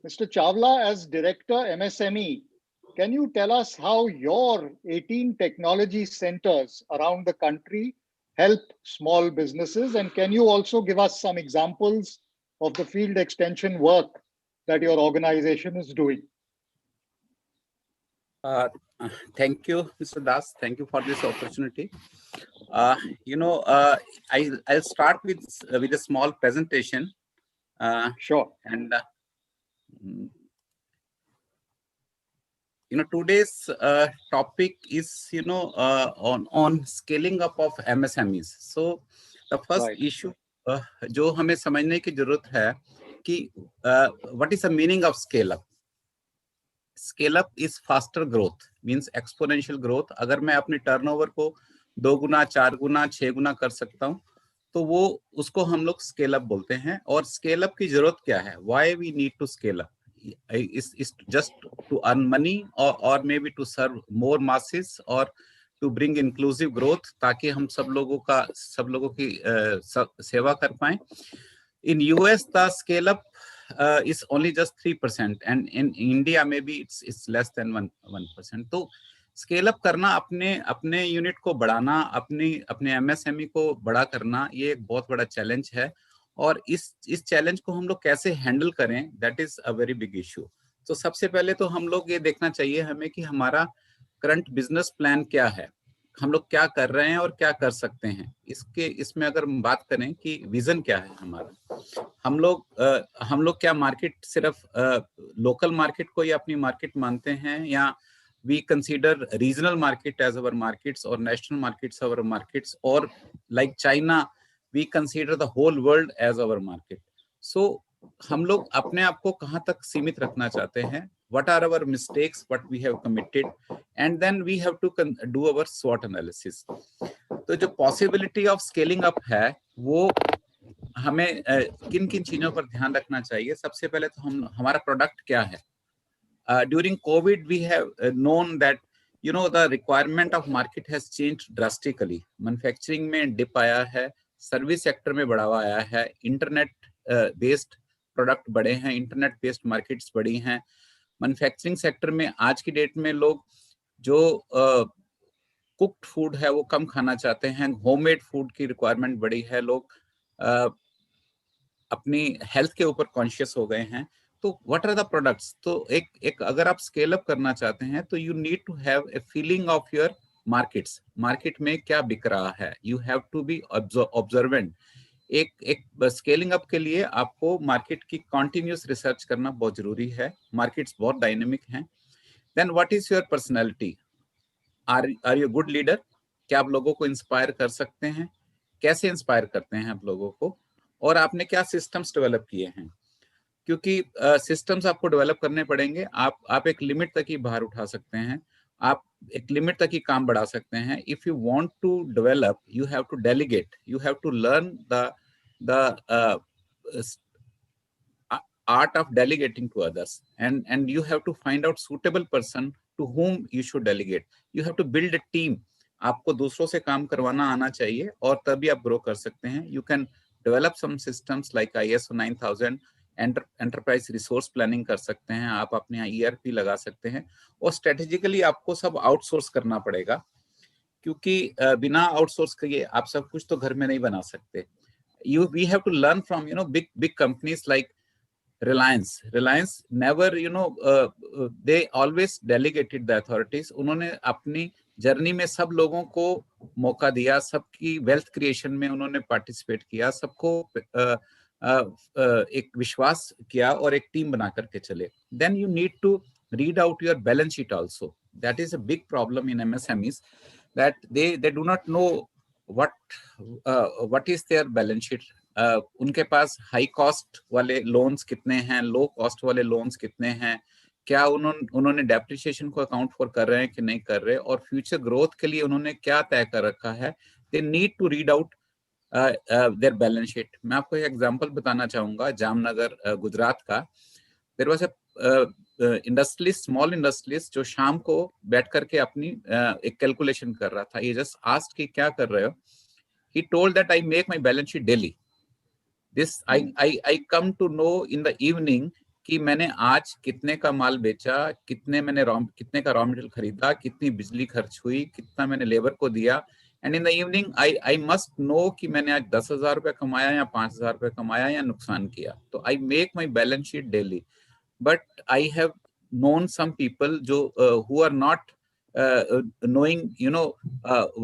Mr. Chawla, as Director MSME, can you tell us how your 18 technology centers around the country help small businesses? And can you also give us some examples of the field extension work that your organization is doing? Thank you, Mr. Das. Thank you for this opportunity. I'll start with a small presentation. Sure. And today's topic is on scaling up of MSMEs. So the first issue जो हमें समझने की जरूरत है कि what is the meaning of scale up? Scale up is faster growth, means exponential growth. अगर मैं अपने टर्नओवर को 2 गुना, 4 गुना, 6 गुना कर सकता हूँ, तो वो उसको हम लोग स्केल अप बोलते हैं. और स्केल अप की जरूरत क्या है? Why we need to scale up? Is just to earn money or maybe to serve more masses or to bring inclusive growth, ताकि हम सब लोगों की सेवा कर पाएं. In US, the scale up is only just 3%, and in India maybe it's less than 1%. तो scale up करना, अपने यूनिट को बढ़ाना, अपने MSME को बड़ा करना, ये एक बहुत बड़ा चैलेंज है. और इस चैलेंज को हम लोग कैसे हैंडल करें, that is a very big issue. तो सबसे पहले तो हम लोग ये देखना चाहिए हमें कि हमारा करंट बिजनेस प्लान क्या है, हम लोग क्या कर रहे हैं और क्या कर सकते हैं. इसमें अगर हम बात करें कि विजन क्या है हमारा, हम लोग क्या मार्केट सिर्फ लोकल मार्केट को ही अपनी मार्केट मानते हैं, या we consider regional market as our markets or national markets our markets, or like China we consider the whole world as our market. So हम लोग अपने आप को कहाँ तक सीमित रखना चाहते हैं, what are our mistakes, what we have committed, and then we have to do our SWOT analysis. तो जो possibility of scaling up है, वो हमें किन किन चीजों पर ध्यान रखना चाहिए. सबसे पहले तो हमारा प्रोडक्ट क्या है. During COVID, we have known that the requirement of market has changed drastically. Manufacturing में dip आया है, service sector में बढ़ावा आया है, internet based product बढ़े हैं, internet based markets बढ़ी हैं. Manufacturing sector में आज की डेट में लोग जो cooked food है वो कम खाना चाहते हैं, homemade food की requirement बढ़ी है, लोग अपनी health के ऊपर conscious हो गए हैं. तो what are the products? तो एक अगर आप स्केल अप करना चाहते हैं तो you need to have a feeling of your markets. Market में क्या बिक रहा है, you have to be observant. एक स्केलिंग अप के लिए आपको मार्केट की कंटिन्यूअस रिसर्च करना बहुत जरूरी है. मार्केट्स बहुत डायनेमिक हैं. Then what is your personality? Are you a good leader? क्या आप लोगों को इंस्पायर कर सकते हैं? कैसे इंस्पायर करते हैं आप लोगों को? और आपने क्या सिस्टम्स डेवलप किए हैं? क्योंकि सिस्टम्स आपको डेवलप करने पड़ेंगे. आप एक लिमिट तक ही बाहर उठा सकते हैं, आप एक लिमिट तक ही काम बढ़ा सकते हैं. If you want to develop, you have to delegate, you have to learn the art of delegating to others, and you have to find out suitable person to whom you should delegate. You have to build a team. आपको दूसरों से काम करवाना आना चाहिए और तभी आप ग्रो कर सकते हैं. You can develop some systems like ISO 9000, enterprise resource planning कर सकते हैं, आप अपने यहाँ ERP लगा सकते हैं. और स्ट्रेटेजिकली आपको सब आउटसोर्स करना पड़ेगा, क्योंकि बिना आउटसोर्स किए आप सब कुछ तो घर में नहीं बना सकते. We have to learn from big companies like Reliance never they always delegated the authorities. उन्होंने अपनी जर्नी में सब लोगों को मौका दिया, सबकी वेल्थ क्रिएशन में उन्होंने पार्टिसिपेट किया, सबको एक विश्वास किया और एक टीम बना करके चले. Then you need to read out your balance sheet also. That is a big problem in MSMEs, that they do not know what is their balance sheet. उनके पास हाई कॉस्ट वाले लोन्स कितने हैं, low cost वाले loans कितने हैं, क्या उन्होंने depreciation को अकाउंट फॉर कर रहे हैं कि नहीं कर रहे, और फ्यूचर ग्रोथ के लिए उन्होंने क्या तय कर रखा है. They need to read out their balance sheet. मैं आपको एक एग्जांपल बताना चाहूंगा जामनगर गुजरात का. There was a industrialist, small industrialist जो शाम को बैठ करके अपनी एक कैलकुलेशन कर रहा था, ये जस्ट आस्क्ड कि क्या कर रहे हो, he told that I make my balance sheet daily. This I come to know in the evening कि मैंने आज कितने का माल बेचा, कितने का रॉ मटेरियल खरीदा, कितनी बिजली खर्च हुई, कितना मैंने लेबर को दिया, and in the evening I must know कि मैंने आज 10,000 रुपये कमाया या 5,000 रुपये कमाया या नुकसान किया. तो I make my balance sheet daily. But I have known some people who are not knowing,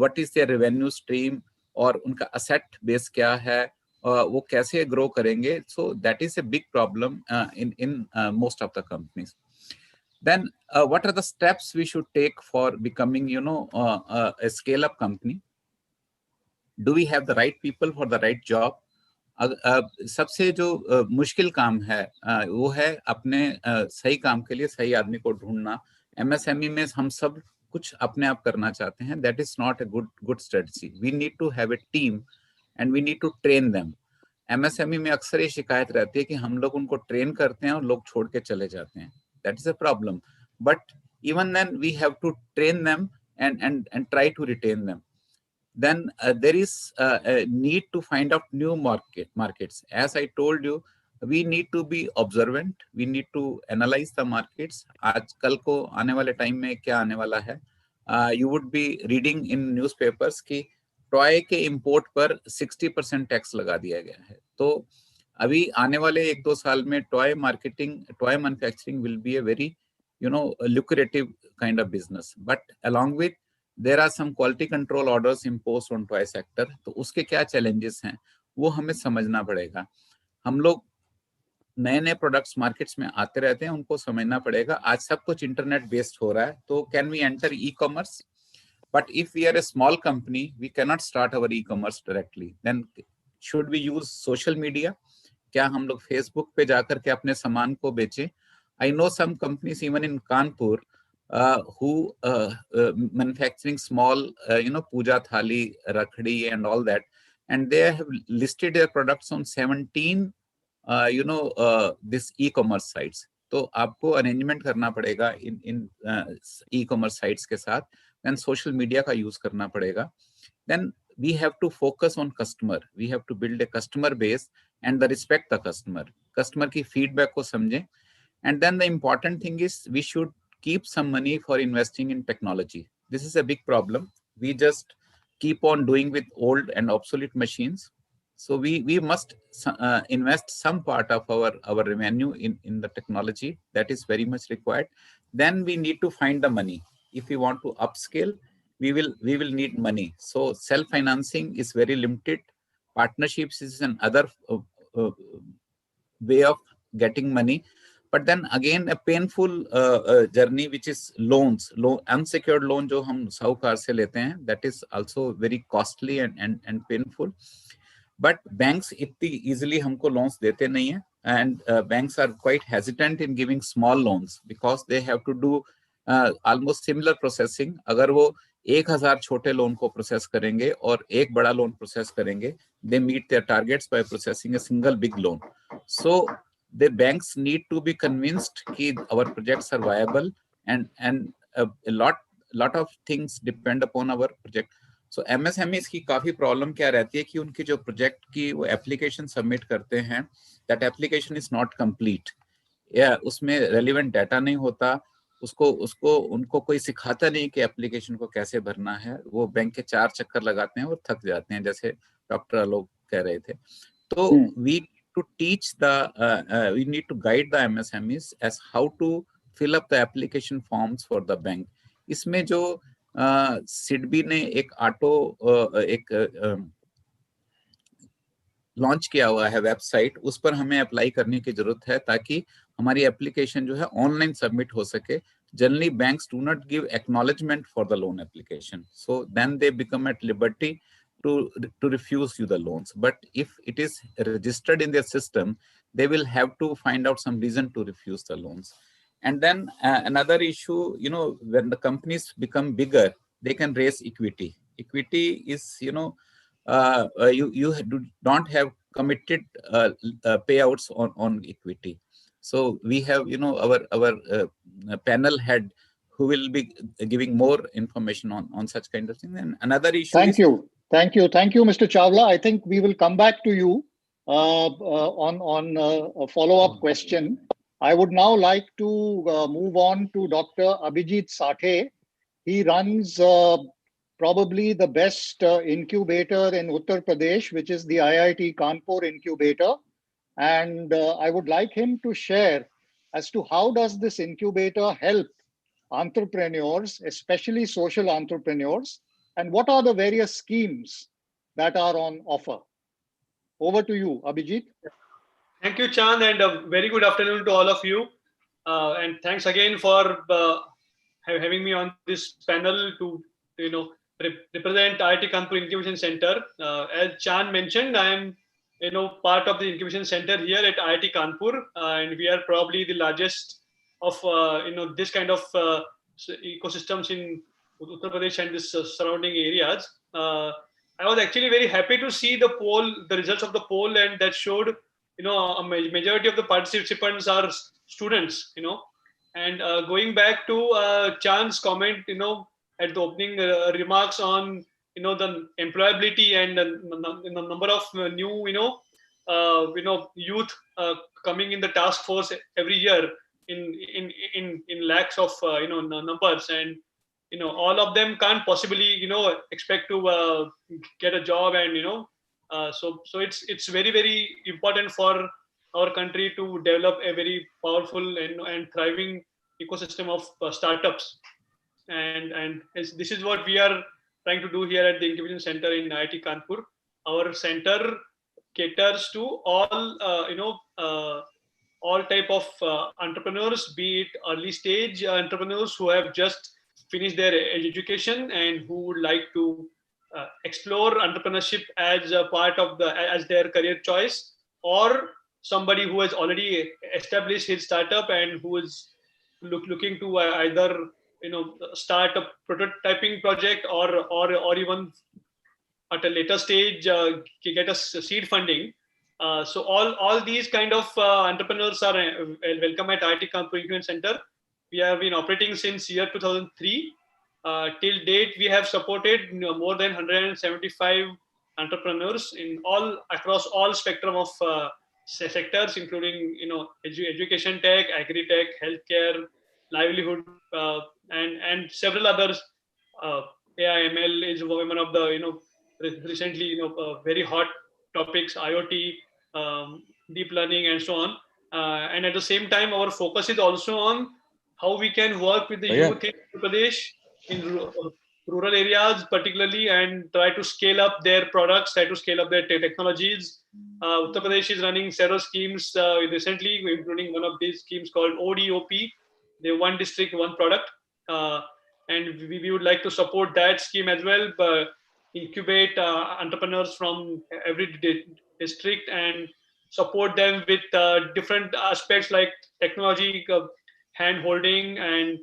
what is their revenue stream और उनका asset base क्या है, वो कैसे grow करेंगे. So that is a big problem in most of the companies. Then what are the steps we should take for becoming, a scale-up company? Do we have the right people for the right job? सबसे जो मुश्किल काम है वो है अपने सही काम के लिए सही आदमी को ढूंढना. एमएसएमई में हम सब कुछ अपने आप करना चाहते हैं. That is not a good strategy. We need to have a team and we need to train them. MSME में अक्सर ये शिकायत रहती है कि हम लोग उनको ट्रेन करते हैं और लोग छोड़ के चले जाते हैं. That is a problem. But even then we have to train them and try to retain them. Then there is a need to find out new markets. As I told you, we need to be observant. We need to analyze the markets. आजकल को आने वाले time में क्या आने वाला है. You would be reading in newspapers कि टॉय के इंपोर्ट पर 60% टैक्स लगा दिया गया है. तो अभी आने वाले 1-2 साल में toy manufacturing will be a very lucrative kind of business. But along with there are some quality control orders imposed on toy sector. तो उसके क्या challenges हैं वो हमें समझना पड़ेगा. हम लोग नए नए प्रोडक्ट्स मार्केट्स में आते रहते हैं, उनको समझना पड़ेगा. आज सब कुछ इंटरनेट बेस्ड हो रहा है. तो can we enter e commerce? But if we are a small company we can not start our e commerce directly. Then should we use social media? क्या हम लोग फेसबुक पे जाकर के अपने सामान को बेचें? I know some companies even in Kanpur who manufacturing small puja thali, rakhdi and all that, and they have listed their products on 17 this e-commerce sites. तो आपको अरेंजमेंट करना पड़ेगा इन e-commerce sites के साथ. then social media का use करना पड़ेगा. then we have to focus on customer. We have to build a customer base and the respect the customer की feedback को समझें. and then the important thing is we should keep some money for investing in technology. This is a big problem. We just keep on doing with old and obsolete machines. So we must invest some part of our revenue in the technology. That is very much required. Then we need to find the money. If we want to upscale, we will need money. So self-financing is very limited. Partnerships is another way of getting money. But then again, a painful journey, which is loans, unsecured loan जो हम साहूकार से लेते हैं, that is also very costly and painful. But banks इतनी easily हमको loans देते नहीं हैं, and banks are quite hesitant in giving small loans because they have to do almost similar processing. अगर वो 1,000 छोटे लोन को प्रोसेस करेंगे और एक बड़ा लोन प्रोसेस करेंगे, they meet their targets by processing a single big loan. So the banks need to be convinced that our projects are viable, and a lot of things depend upon our project. So MSMEs की काफी problem क्या रहती है कि उनकी जो project की वो एप्लीकेशन सबमिट करते हैं, that application is not complete. या उसमें रेलिवेंट डाटा नहीं होता. उनको कोई सिखाता नहीं कि एप्लीकेशन को कैसे भरना है. वो बैंक के 4 चक्कर लगाते हैं और थक जाते हैं, जैसे डॉक्टर आलोक कह रहे थे. तो we need to guide the MSMEs as how to fill up the application forms for the bank. इसमें जो सिडबी ने एक लॉन्च किया हुआ है वेबसाइट, उस पर हमें अप्लाई करने की जरूरत है ताकि हमारी एप्लीकेशन जो है ऑनलाइन सबमिट हो सके. Generally banks do not give acknowledgement for the loan application, so then they become at liberty to refuse you the loans. But if it is registered in their system, they will have to find out some reason to refuse the loans. And then another issue, when the companies become bigger, they can raise equity. Equity is, you don't have committed payouts on equity. So we have, our panel head who will be giving more information on such kind of thing. And another issue Thank is... you. Thank you. Thank you, Mr. Chawla. I think we will come back to you on a follow-up question. I would now like to move on to Dr. Abhijit Sathe. He runs probably the best incubator in Uttar Pradesh, which is the IIT Kanpur incubator. And I would like him to share as to how does this incubator help entrepreneurs, especially social entrepreneurs, and what are the various schemes that are on offer. Over to you, Abhijit. Thank you, Chand, and a very good afternoon to all of you. And thanks again for having me on this panel to, represent IIT Kanpur Incubation Center. As Chand mentioned, I am, part of the incubation center here at IIT Kanpur, and we are probably the largest of, this kind of ecosystems in Uttar Pradesh and this surrounding areas. I was actually very happy to see the poll, the results of the poll, and that showed, a majority of the participants are students, and going back to Chand's comment, at the opening remarks on, the employability and the number of new, youth coming in the task force every year in lakhs of, numbers, and, all of them can't possibly, expect to get a job, and, so it's very, very important for our country to develop a very powerful and thriving ecosystem of startups, and this is what we are trying to do here at the Incubation Center in IIT Kanpur. Our center caters to all all type of entrepreneurs, be it early stage entrepreneurs who have just finished their education and who would like to explore entrepreneurship as a part of as their career choice, or somebody who has already established his startup and who is looking to either start a prototyping project, or even at a later stage get a seed funding. So all these kind of entrepreneurs are welcome at IIT Kanpur Incubation Center. We have been operating since year 2003. Till date, we have supported more than 175 entrepreneurs in across all spectrum of sectors, including education tech, agri tech, healthcare, livelihood, and several others. AIML is one of the recently very hot topics, IoT, deep learning, and so on. And at the same time, our focus is also on how we can work with the youth in Uttar Pradesh, in rural areas particularly, and try to scale up their products, try to scale up their technologies. Uttar Pradesh is running several schemes recently, including one of these schemes called ODOP, the one district, one product. And we would like to support that scheme as well, but incubate entrepreneurs from every district and support them with different aspects like technology, hand holding, and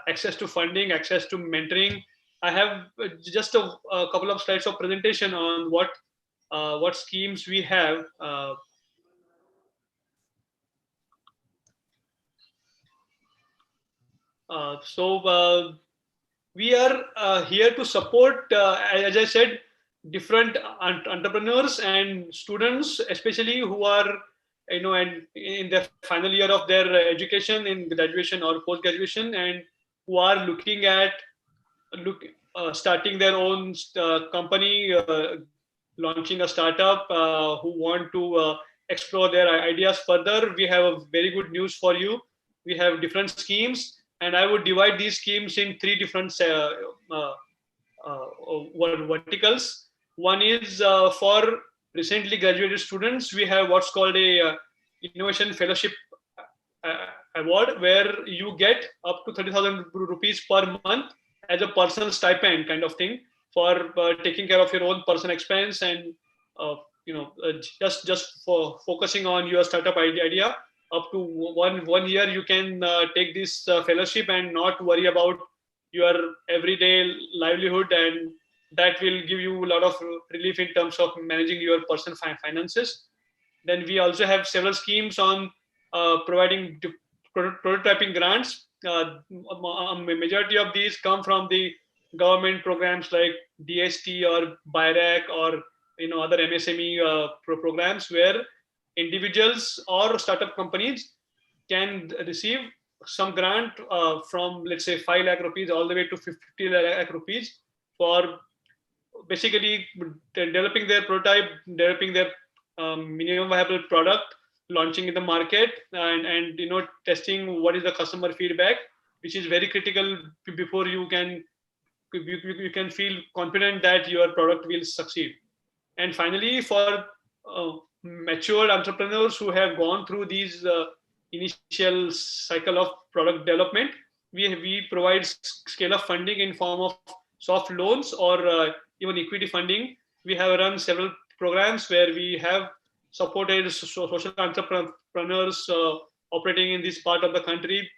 access to funding, access to mentoring. I have just a couple of slides of presentation on what schemes we have. So we are here to support, as I said, different entrepreneurs and students, especially who are and in the final year of their education, in graduation or post graduation, and who are looking at starting their own company, launching a startup, who want to explore their ideas further. We have a very good news for you. We have different schemes, and I would divide these schemes in three different verticals. One is for recently graduated students. We have what's called a Innovation Fellowship Award, where you get up to 30,000 rupees per month as a personal stipend kind of thing for taking care of your own personal expense, and just for focusing on your startup idea. Up to one year, you can take this fellowship and not worry about your everyday livelihood, and that will give you a lot of relief in terms of managing your personal finances. Then we also have several schemes on providing prototyping grants. A majority of these come from the government programs like DST or BIRAC or other MSME programs, where individuals or startup companies can receive some grant from, let's say, 5 lakh rupees all the way to 50 lakh rupees for basically developing their prototype, developing their minimum viable product, launching in the market, and testing what is the customer feedback, which is very critical before you can feel confident that your product will succeed. And finally, for mature entrepreneurs who have gone through these initial cycle of product development, we provide scale up funding in form of soft loans or even equity funding. We have run several programs where we have supported social entrepreneurs operating in this part of the country,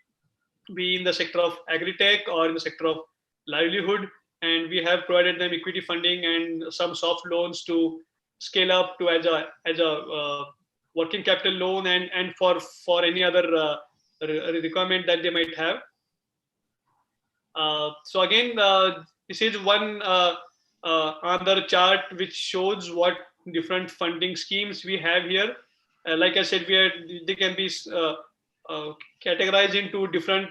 be in the sector of agri-tech or in the sector of livelihood, and we have provided them equity funding and some soft loans to scale up to as a working capital loan and for any other requirement that they might have. So again, this is one other chart which shows what different funding schemes we have here. Like I said, they can be categorized into different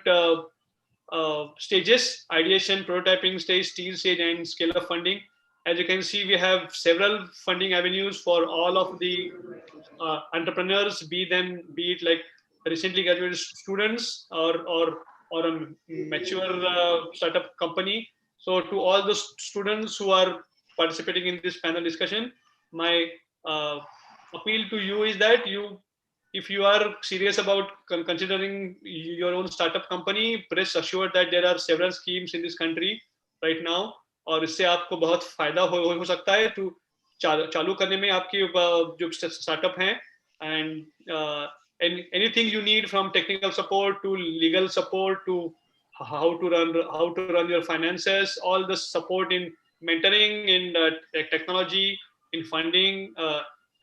stages: ideation, prototyping stage, seed stage, and scale-up funding. As you can see, we have several funding avenues for all of the entrepreneurs, be it like recently graduated students or a mature startup company. So to all the students who are participating in this panel discussion, my appeal to you is that if you are serious about considering your own startup company, rest assured that there are several schemes in this country right now, और इससे आपको बहुत फायदा हो सकता है to चालू करने में आपकी जो startup हैं, and anything you need, from technical support to legal support to how to run your finances, all the support in mentoring, in technology, in funding,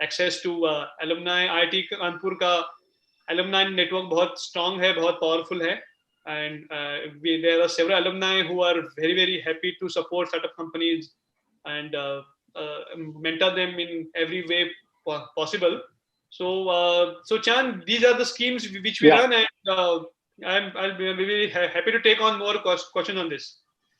access to alumni. IIT Kanpur का alumni network बहुत strong है, बहुत powerful है, and there are several alumni who are very, very happy to support startup companies and mentor them in every way possible. So Chan, these are the schemes which we run, and I'll be really happy to take on more questions on this.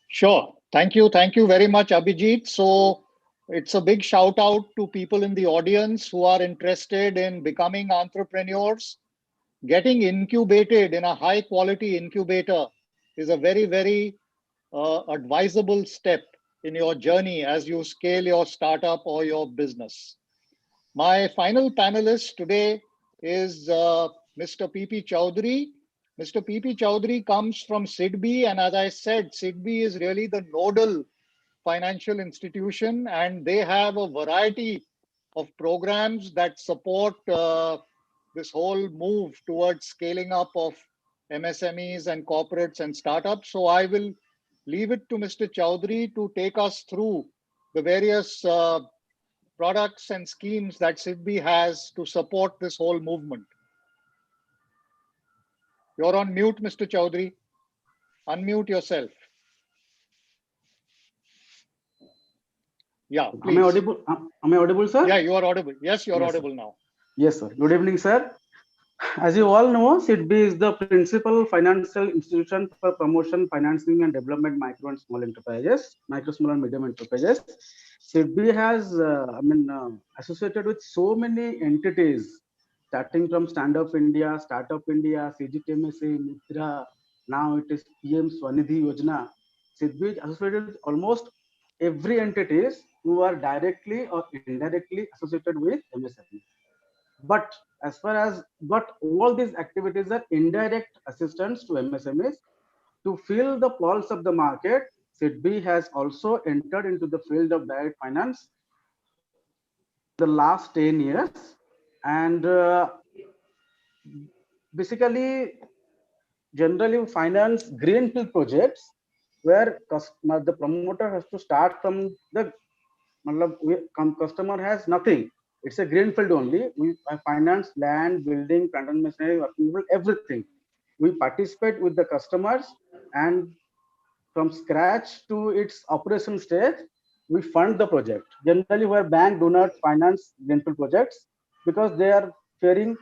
Sure. Thank you very much, Abhijit. So it's a big shout out to people in the audience who are interested in becoming entrepreneurs. Getting incubated in a high quality incubator is a very, very advisable step in your journey as you scale your startup or your business. My final panelist today is Mr. P.P. Chowdhury. Mr. P.P. Chowdhury comes from SIDBI, and as I said, SIDBI is really the nodal financial institution, and they have a variety of programs that support this whole move towards scaling up of MSMEs and corporates and startups. So I will leave it to Mr. Chowdhury to take us through the various products and schemes that SIDBI has to support this whole movement. You're on mute, Mr. Chowdhury. Unmute yourself. Yeah, please. Am I audible, sir? Yeah, you are audible. Yes, you are audible now. Yes, sir. Good evening, sir. As you all know, SIDBI is the principal financial institution for promotion, financing, and development micro and small enterprises, micro, small, and medium enterprises. SIDBI has, associated with so many entities, starting from Stand Up India, Startup India, CGTMSA, Mitra. Now it is PM Swanidhi Yojana. SIDBI is associated with almost every entities who are directly or indirectly associated with MSME. But all these activities are indirect assistance to MSMEs. To feel the pulse of the market, SIDBI has also entered into the field of direct finance the last 10 years. And basically, generally finance greenfield projects where the promoter has to start from the customer has nothing. It's a greenfield only. We finance land, building, plant and machinery, working people, everything. We participate with the customers, and from scratch to its operation stage, we fund the project. Generally, where bank do not finance greenfield projects because they are fearing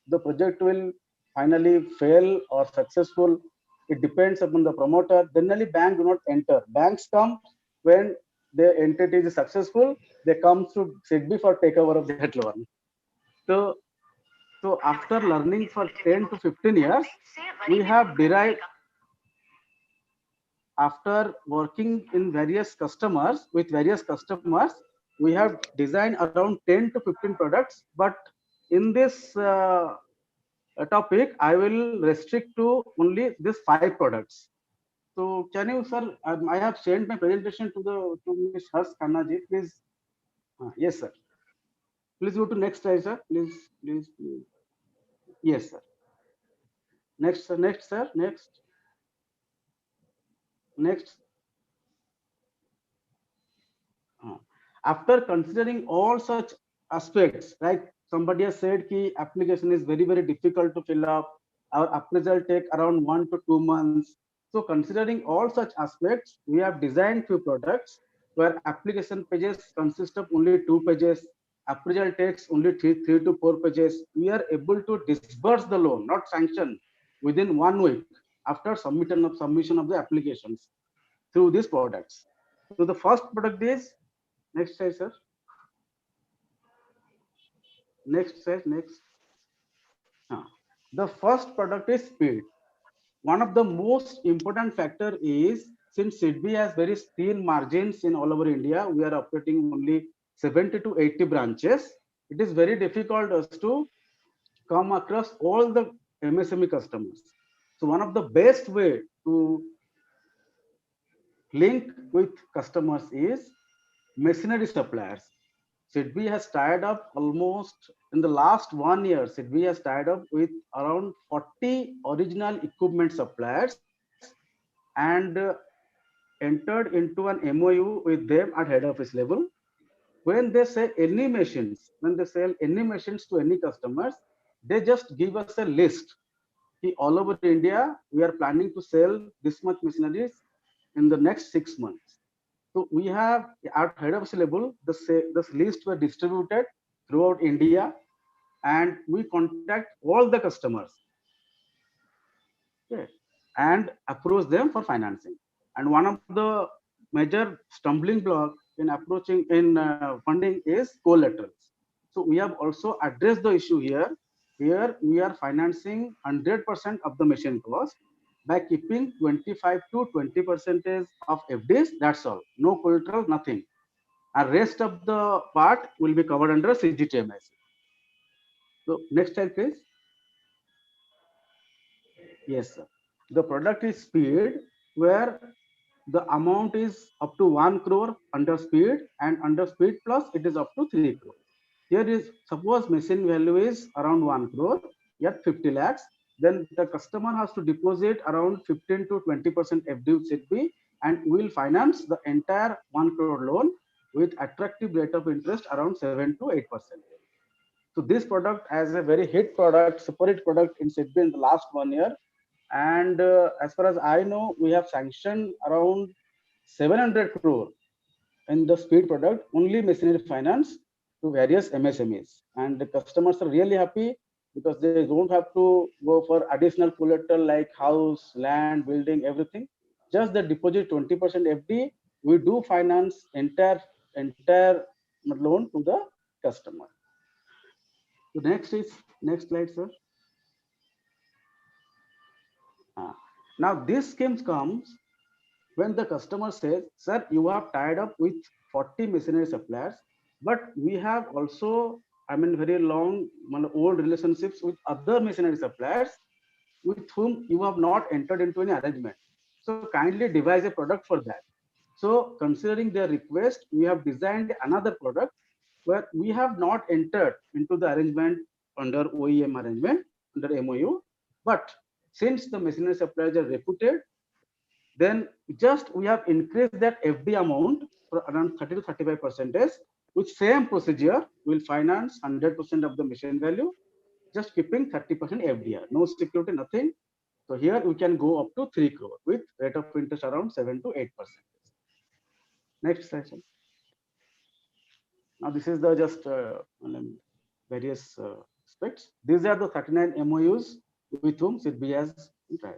the project will finally fail or successful. It depends upon the promoter. Generally, bank do not enter. Banks come when the entity is successful. They come through SIDBI for takeover of that loan. So, so after learning for 10 to 15 years, we have derived, after working in various customers, with various customers, we have designed around 10 to 15 products. But in this topic, I will restrict to only these 5 products. So can you, sir, I have sent my presentation to Ms. Harsh Khanna ji, please. Yes, sir. Please go to next slide, sir. Please. Yes, sir. Next, sir. Next, sir. Next. After considering all such aspects, like somebody has said, key application is very, very difficult to fill up. Our appraisal take around 1 to 2 months. So considering all such aspects, we have designed few products where application pages consist of only 2 pages. Appraisal takes only 3 to 4 pages. We are able to disburse the loan, not sanction, within 1 week after submission of the applications through these products. So the first product is, next slide, sir. Next slide, next. The first product is speed. One of the most important factor is, since SIDBI has very thin margins in all over India, we are operating only 70 to 80 branches. It is very difficult us to come across all the MSME customers. So one of the best way to link with customers is machinery suppliers. SIDBI has tied up almost in the last 1 year. SIDBI has tied up with around 40 original equipment suppliers and entered into an MOU with them at head office level. When they sell any machines, to any customers, they just give us a list. All over India, we are planning to sell this much machineries in the next 6 months. So we have at head office level, this list were distributed throughout India, and we contact all the customers, okay, and approach them for financing. And one of the major stumbling block in approaching in funding is collaterals. So we have also addressed the issue here. Here we are financing 100% of the machine cost by keeping 25 to 20% of FDs. That's all. No collateral, nothing. And rest of the part will be covered under CGTMS. So next slide, please. Yes, sir. The product is speed, where the amount is up to 1 crore under speed, and under speed plus it is up to 3 crore. Here is, suppose machine value is around 1 crore, yet 50 lakhs. Then the customer has to deposit around 15 to 20% FD SIDBI, and we will finance the entire 1 crore loan with attractive rate of interest around 7 to 8%. So this product as a very hit product, super hit product in SIDBI in the last 1 year. And as far as I know, we have sanctioned around 700 crore in the speed product, only machinery finance to various MSMEs. And the customers are really happy because they don't have to go for additional collateral like house, land, building, everything. Just the deposit 20% FD, we do finance entire loan to the customer. So next slide, sir. Now this scheme comes when the customer says, sir, you have tied up with 40 machinery suppliers, but we have also, very long, old relationships with other machinery suppliers with whom you have not entered into any arrangement. So kindly devise a product for that. So considering their request, we have designed another product where we have not entered into the arrangement under OEM arrangement, under MOU, but since the machinery suppliers are reputed, then just we have increased that FD amount for around 30 to 35%, With same procedure, we'll finance 100% of the machine value, just keeping 30% FDR, no security, nothing. So here we can go up to 3 crore with rate of interest around 7 to 8%. Next session. Now this is the just various aspects. These are the 39 MOUs with whom SIDBI has tried.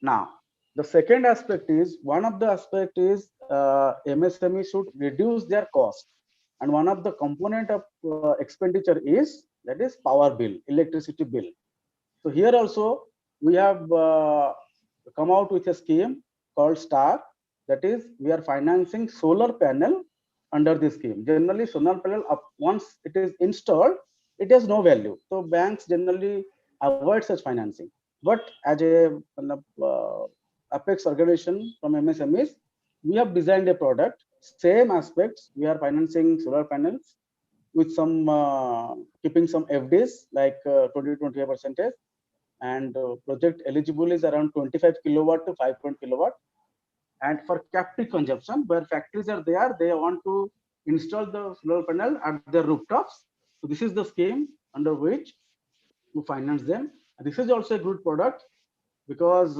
Now, the second aspect is, one of the aspect is MSME should reduce their cost. And one of the component of expenditure is, that is power bill, electricity bill. So here also we have come out with a scheme called STAR. That is, we are financing solar panel under this scheme. Generally, solar panel, once it is installed, it has no value. So banks generally avoid such financing. But as a apex organization from MSMEs, we have designed a product, same aspects. We are financing solar panels with some keeping some FDs like 20-25%, and project eligible is around 25 kilowatt to 5 kilowatt. And for captive consumption, where factories are there, they want to install the solar panel at their rooftops. So this is the scheme under which we finance them. And this is also a good product, because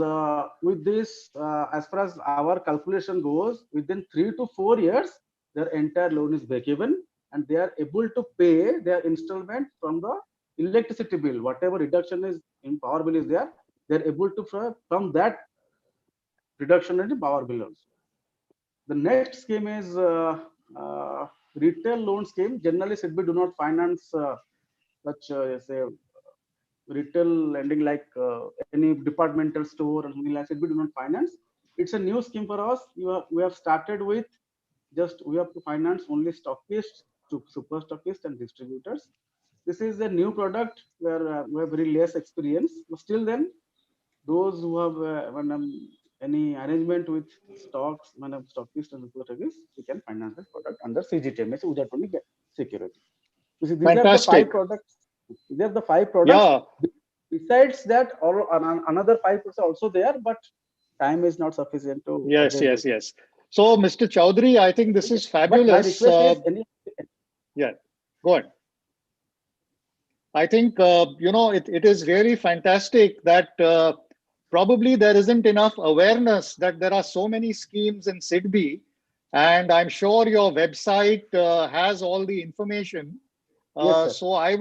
with this, as far as our calculation goes, within 3 to 4 years, their entire loan is break even, and they are able to pay their installment from the electricity bill. Whatever reduction is in power bill is there, they are able to from that reduction in the power bill also. The next scheme is retail loan scheme. Generally, SIDBI do not finance such say retail lending like any departmental store or something like that. We do not finance. It's a new scheme for us. We have started with just we have to finance only stockists, super stockists and distributors. This is a new product where we have very less experience. But still, then those who have any arrangement with stocks, stockists and super stockists, we can finance that product under CGTMS without only security. These are the 5 products. These are the 5 products. Yeah. Besides that, another 5 products are also there, but time is not sufficient to. Yes. So, Mr. Chaudhary, I think this is fabulous. Yeah, go ahead. I think, it is really fantastic that probably there isn't enough awareness that there are so many schemes in SIDBI. And I'm sure your website has all the information. Yes, so I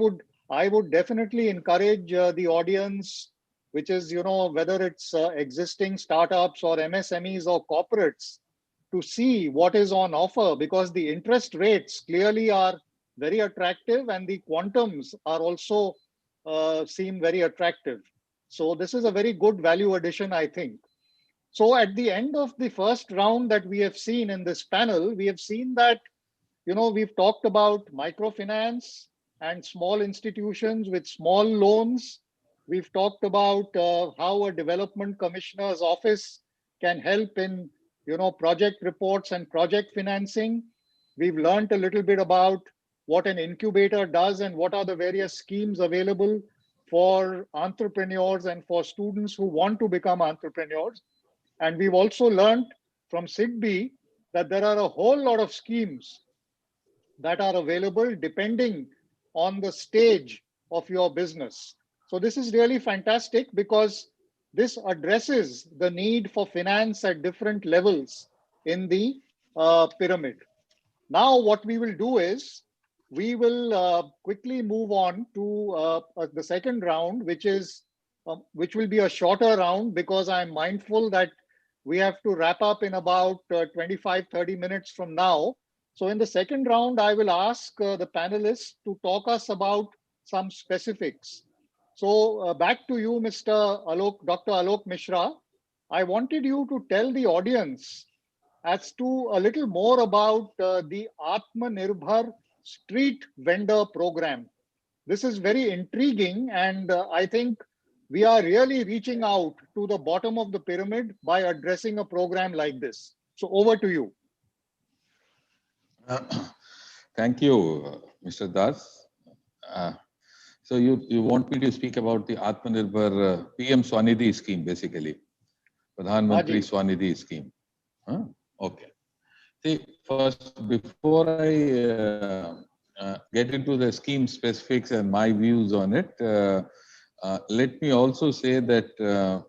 would definitely encourage the audience, which is, whether it's existing startups or MSMEs or corporates, to see what is on offer, because the interest rates clearly are very attractive and the quantums are also seem very attractive. So this is a very good value addition, I think. So at the end of the first round that we have seen in this panel, we have seen that, we've talked about microfinance and small institutions with small loans. We've talked about how a development commissioner's office can help in, project reports and project financing. We've learned a little bit about what an incubator does and what are the various schemes available for entrepreneurs and for students who want to become entrepreneurs. And we've also learned from SIDBI that there are a whole lot of schemes that are available depending on the stage of your business. So this is really fantastic, because this addresses the need for finance at different levels in the pyramid. Now, what we will do is we will quickly move on to the second round, which will be a shorter round, because I'm mindful that we have to wrap up in about 25-30 minutes from now. So in the second round, I will ask the panelists to talk us about some specifics. So back to you, Dr. Alok Mishra. I wanted you to tell the audience as to a little more about the Atmanirbhar Street Vendor Program. This is very intriguing, and I think we are really reaching out to the bottom of the pyramid by addressing a program like this. So over to you. Thank you, Mr. Das. So you want me to speak about the Atmanirbhar PM Swanidhi scheme, basically, Pradhan Mantri Swanidhi scheme. Huh? Okay. See, first, before I get into the scheme specifics and my views on it, let me also say that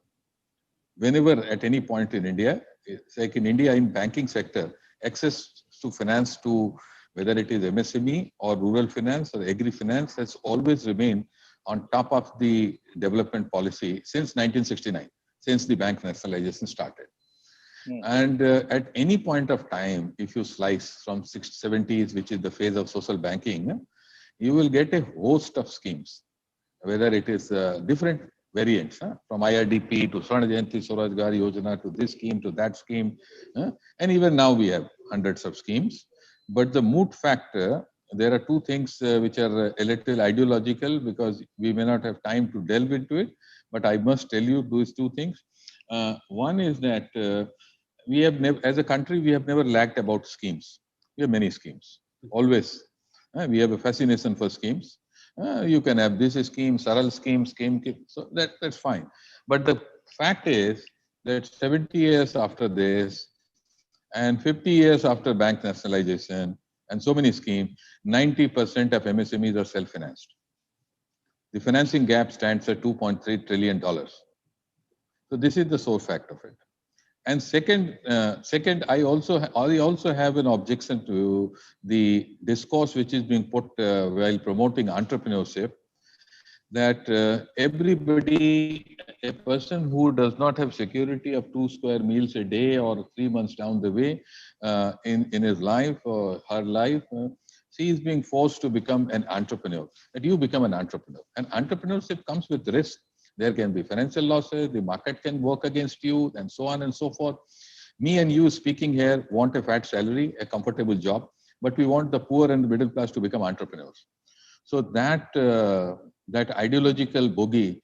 whenever at any point in India, it's like in India in banking sector, access to finance to whether it is MSME or rural finance or agri finance has always remained on top of the development policy since 1969, since the bank nationalization started. And at any point of time, if you slice from 70s, which is the phase of social banking, you will get a host of schemes, whether it is different variants, from IRDP to Swarna Jayanti Swarajgar Yojana to this scheme to that scheme. And even now we have hundreds of schemes. But the moot factor, there are two things which are a little ideological because we may not have time to delve into it. But I must tell you those two things. One is that we have never, as a country, we have never lacked about schemes. We have many schemes, always. We have a fascination for schemes. You can have this scheme, Saral scheme, so that's fine. But the fact is that 70 years after this and 50 years after bank nationalization and so many schemes, 90% of MSMEs are self-financed. The financing gap stands at $2.3 trillion. So this is the sole fact of it. And second, I also have an objection to the discourse which is being put while promoting entrepreneurship, that everybody, a person who does not have security of 2 square meals a day or 3 months down the way in his life or her life, she is being forced to become an entrepreneur. That you become an entrepreneur. And entrepreneurship comes with risk. There can be financial losses, the market can work against you, and so on and so forth. Me and you speaking here want a fat salary, a comfortable job, but we want the poor and the middle class to become entrepreneurs. So that ideological bogey,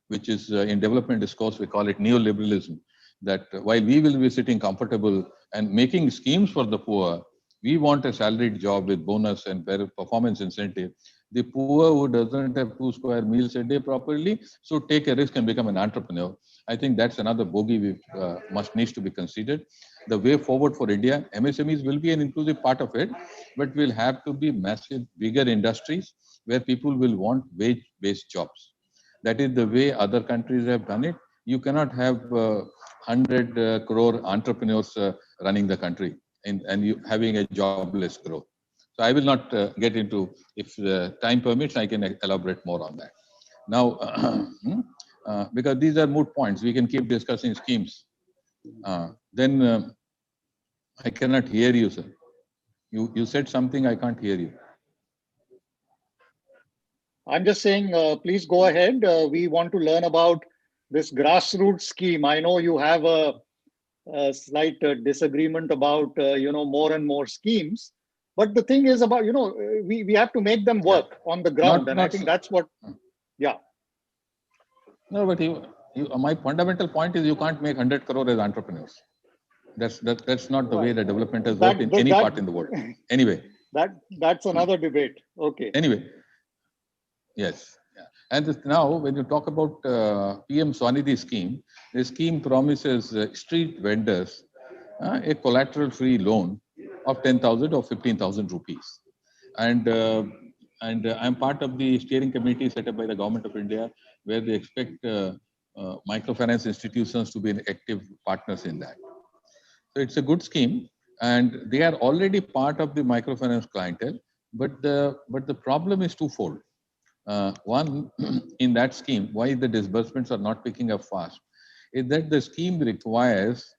which is in development discourse, we call it neoliberalism, that while we will be sitting comfortable and making schemes for the poor, we want a salaried job with bonus and performance incentive. The poor who doesn't have 2 square meals a day properly, so take a risk and become an entrepreneur. I think that's another bogey we needs to be considered. The way forward for India, MSMEs will be an inclusive part of it, but will have to be massive, bigger industries where people will want wage-based jobs. That is the way other countries have done it. You cannot have 100 crore entrepreneurs running the country and you having a jobless growth. So I will not get into, if time permits, I can elaborate more on that. Now, because these are moot points, we can keep discussing schemes. Then I cannot hear you, sir. You said something, I can't hear you. I'm just saying, please go ahead. We want to learn about this grassroots scheme. I know you have a slight disagreement about, more and more schemes. But the thing is about, we have to make them work on the ground. I think that's what, yeah. No, but my fundamental point is you can't make 100 crore as entrepreneurs. That's not the way the development has worked in any part in the world. Anyway. That's another debate. Okay. Anyway. Yes. Yeah. And now when you talk about PM Swanidhi scheme, the scheme promises street vendors a collateral-free loan of 10,000 or 15,000 rupees. And I'm part of the steering committee set up by the Government of India, where they expect microfinance institutions to be active partners in that. So it's a good scheme, and they are already part of the microfinance clientele. But the problem is twofold. One, in that scheme, why the disbursements are not picking up fast, is that the scheme requires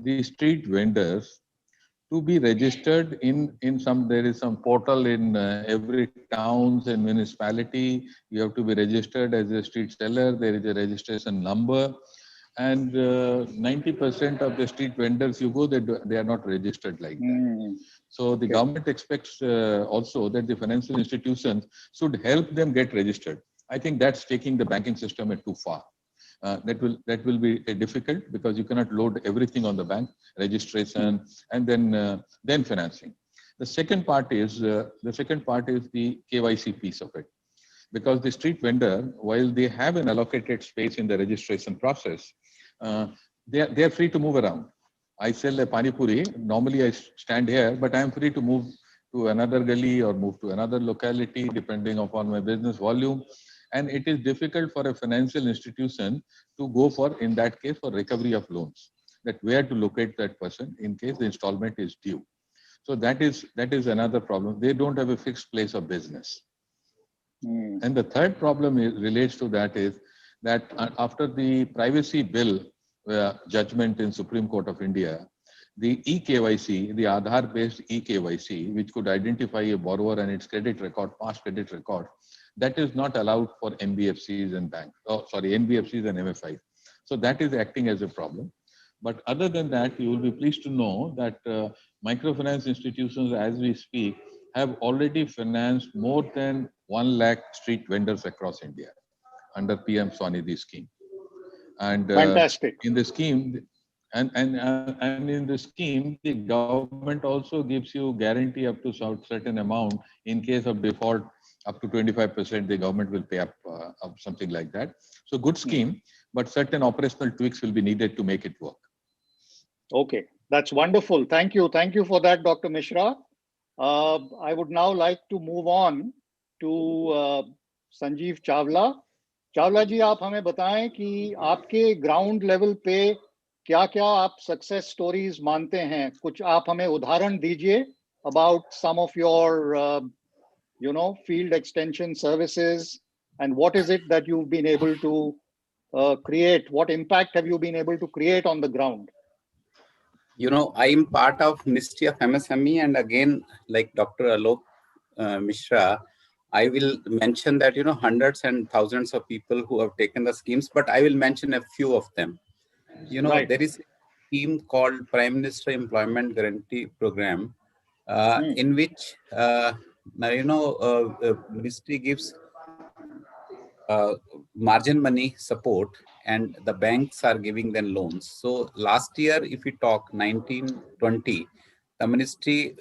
the street vendors to be registered in some, there is some portal in every towns and municipality. You have to be registered as a street seller. There is a registration number, and 90% of the street vendors you go, they are not registered like that. So the government expects also that the financial institutions should help them get registered. I think that's taking the banking system too far. That will be difficult because you cannot load everything on the bank, registration and then financing. The second part is the KYC piece of it, because the street vendor, while they have an allocated space in the registration process, they are free to move around. I sell a pani puri. Normally I stand here, but I am free to move to another gully or move to another locality depending upon my business volume. And it is difficult for a financial institution to go for, in that case, for recovery of loans, that where to locate that person in case the installment is due. So that is another problem. They don't have a fixed place of business. And the third problem relates to that is that after the privacy bill judgment in Supreme Court of India, the eKYC, the Aadhaar-based eKYC, which could identify a borrower and its credit record, past credit record, that is not allowed for NBFCs and banks. Oh, sorry, NBFCs and MFIs. So that is acting as a problem. But other than that, you will be pleased to know that microfinance institutions, as we speak, have already financed more than 1 lakh street vendors across India under PM Swanidhi scheme. And fantastic. In the scheme, and in the scheme, the government also gives you guarantee up to certain amount. In case of default, up to 25%, the government will pay up something like that. So good scheme, but certain operational tweaks will be needed to make it work. Okay, that's wonderful. Thank you. Thank you for that, Dr. Mishra. I would now like to move on to Sanjeev Chawla. Chawla जी, आप हमें बताएं कि आपके ground level पे क्या क्या आप success stories मानते हैं. कुछ आप हमें उदाहरण दीजिए about some of your field extension services, and what is it that you've been able to create? What impact have you been able to create on the ground? I am part of Ministry of MSME, and again, like Dr. Alok Mishra, I will mention that, hundreds and thousands of people who have taken the schemes, but I will mention a few of them. Right. There is a scheme called Prime Minister Employment Guarantee Program, in which, ministry gives margin money support, and the banks are giving them loans. So last year, if we talk 19-20, the ministry,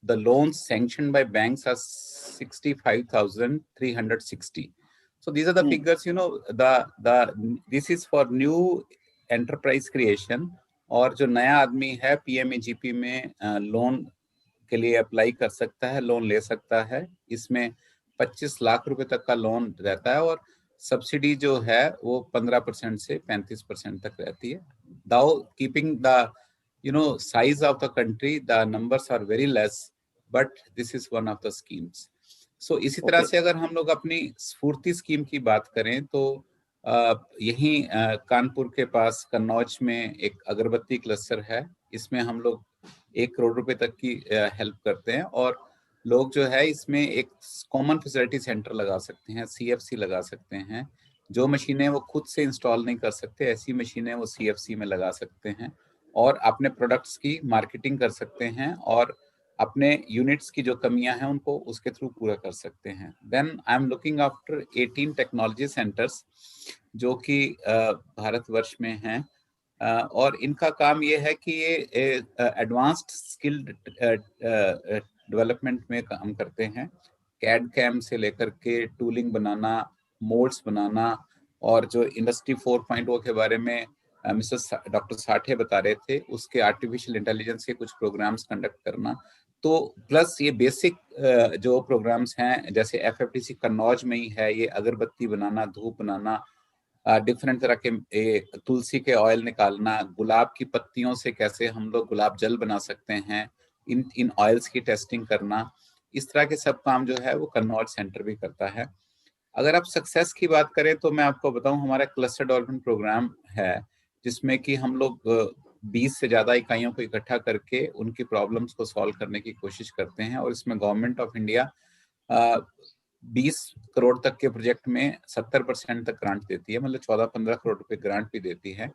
the loans sanctioned by banks are 65,360. So these are the figures. This is for new enterprise creation, और जो नया आदमी है PMAGP में loan के लिए apply कर सकता है, लोन ले सकता है. इसमें 25 लाख रुपए तक का लोन रहता है और सब्सिडी जो है वो 15% से 35% तक रहती है. Though keeping the size of the country, the numbers are very less, but this is one of the schemes. So इसी तरह से अगर हम लोग अपनी स्फूर्ति स्कीम की बात करें तो यहीं कानपुर के पास कन्नौज में एक अगरबत्ती क्लस्टर है. इसमें हम लोग 1 करोड़ रुपए तक की हेल्प करते हैं, और लोग जो है इसमें एक कॉमन फैसिलिटी सेंटर लगा सकते हैं, CFC लगा सकते हैं. जो मशीनें वो खुद से इंस्टॉल नहीं कर सकते, ऐसी मशीनें वो CFC में लगा सकते हैं और अपने प्रोडक्ट्स की मार्केटिंग कर सकते हैं और अपने यूनिट्स की जो कमियां हैं उनको उसके थ्रू पूरा कर सकते हैं. Then I am looking after 18 technology centres जो कि भारतवर्ष में हैं, और इनका काम ये है कि ये एडवांस्ड स्किल डेवलपमेंट में काम करते हैं. कैड कैम से लेकर के टूलिंग बनाना, मोल्ड्स बनाना, और जो इंडस्ट्री 4.0 के बारे में मिस्टर डॉक्टर साठे बता रहे थे, उसके आर्टिफिशियल इंटेलिजेंस के कुछ प्रोग्राम्स कंडक्ट करना. तो प्लस ये बेसिक जो प्रोग्राम्स हैं, जैसे FFDC कन्नौज में ही है, ये अगरबत्ती बनाना, धूप बनाना, डिफरेंट तरह के तुलसी के ऑयल निकालना, गुलाब की पत्तियों से कैसे हम लोग गुलाब जल बना सकते हैं, इन ऑयल्स की टेस्टिंग करना, इस तरह के सब काम जो है वो कन्नौज सेंटर भी करता है. अगर आप सक्सेस की बात करें तो मैं आपको बताऊं, हमारा क्लस्टर डेवलपमेंट प्रोग्राम है जिसमें कि हम लोग 20 से ज्यादा इकाइयों को इकट्ठा करके उनकी प्रॉब्लम्स को सॉल्व करने की कोशिश करते हैं, और इसमें गवर्नमेंट ऑफ इंडिया 20 करोड़ तक के प्रोजेक्ट में 70% तक ग्रांट देती है, मतलब 14-15 करोड़ रुपए ग्रांट भी देती है.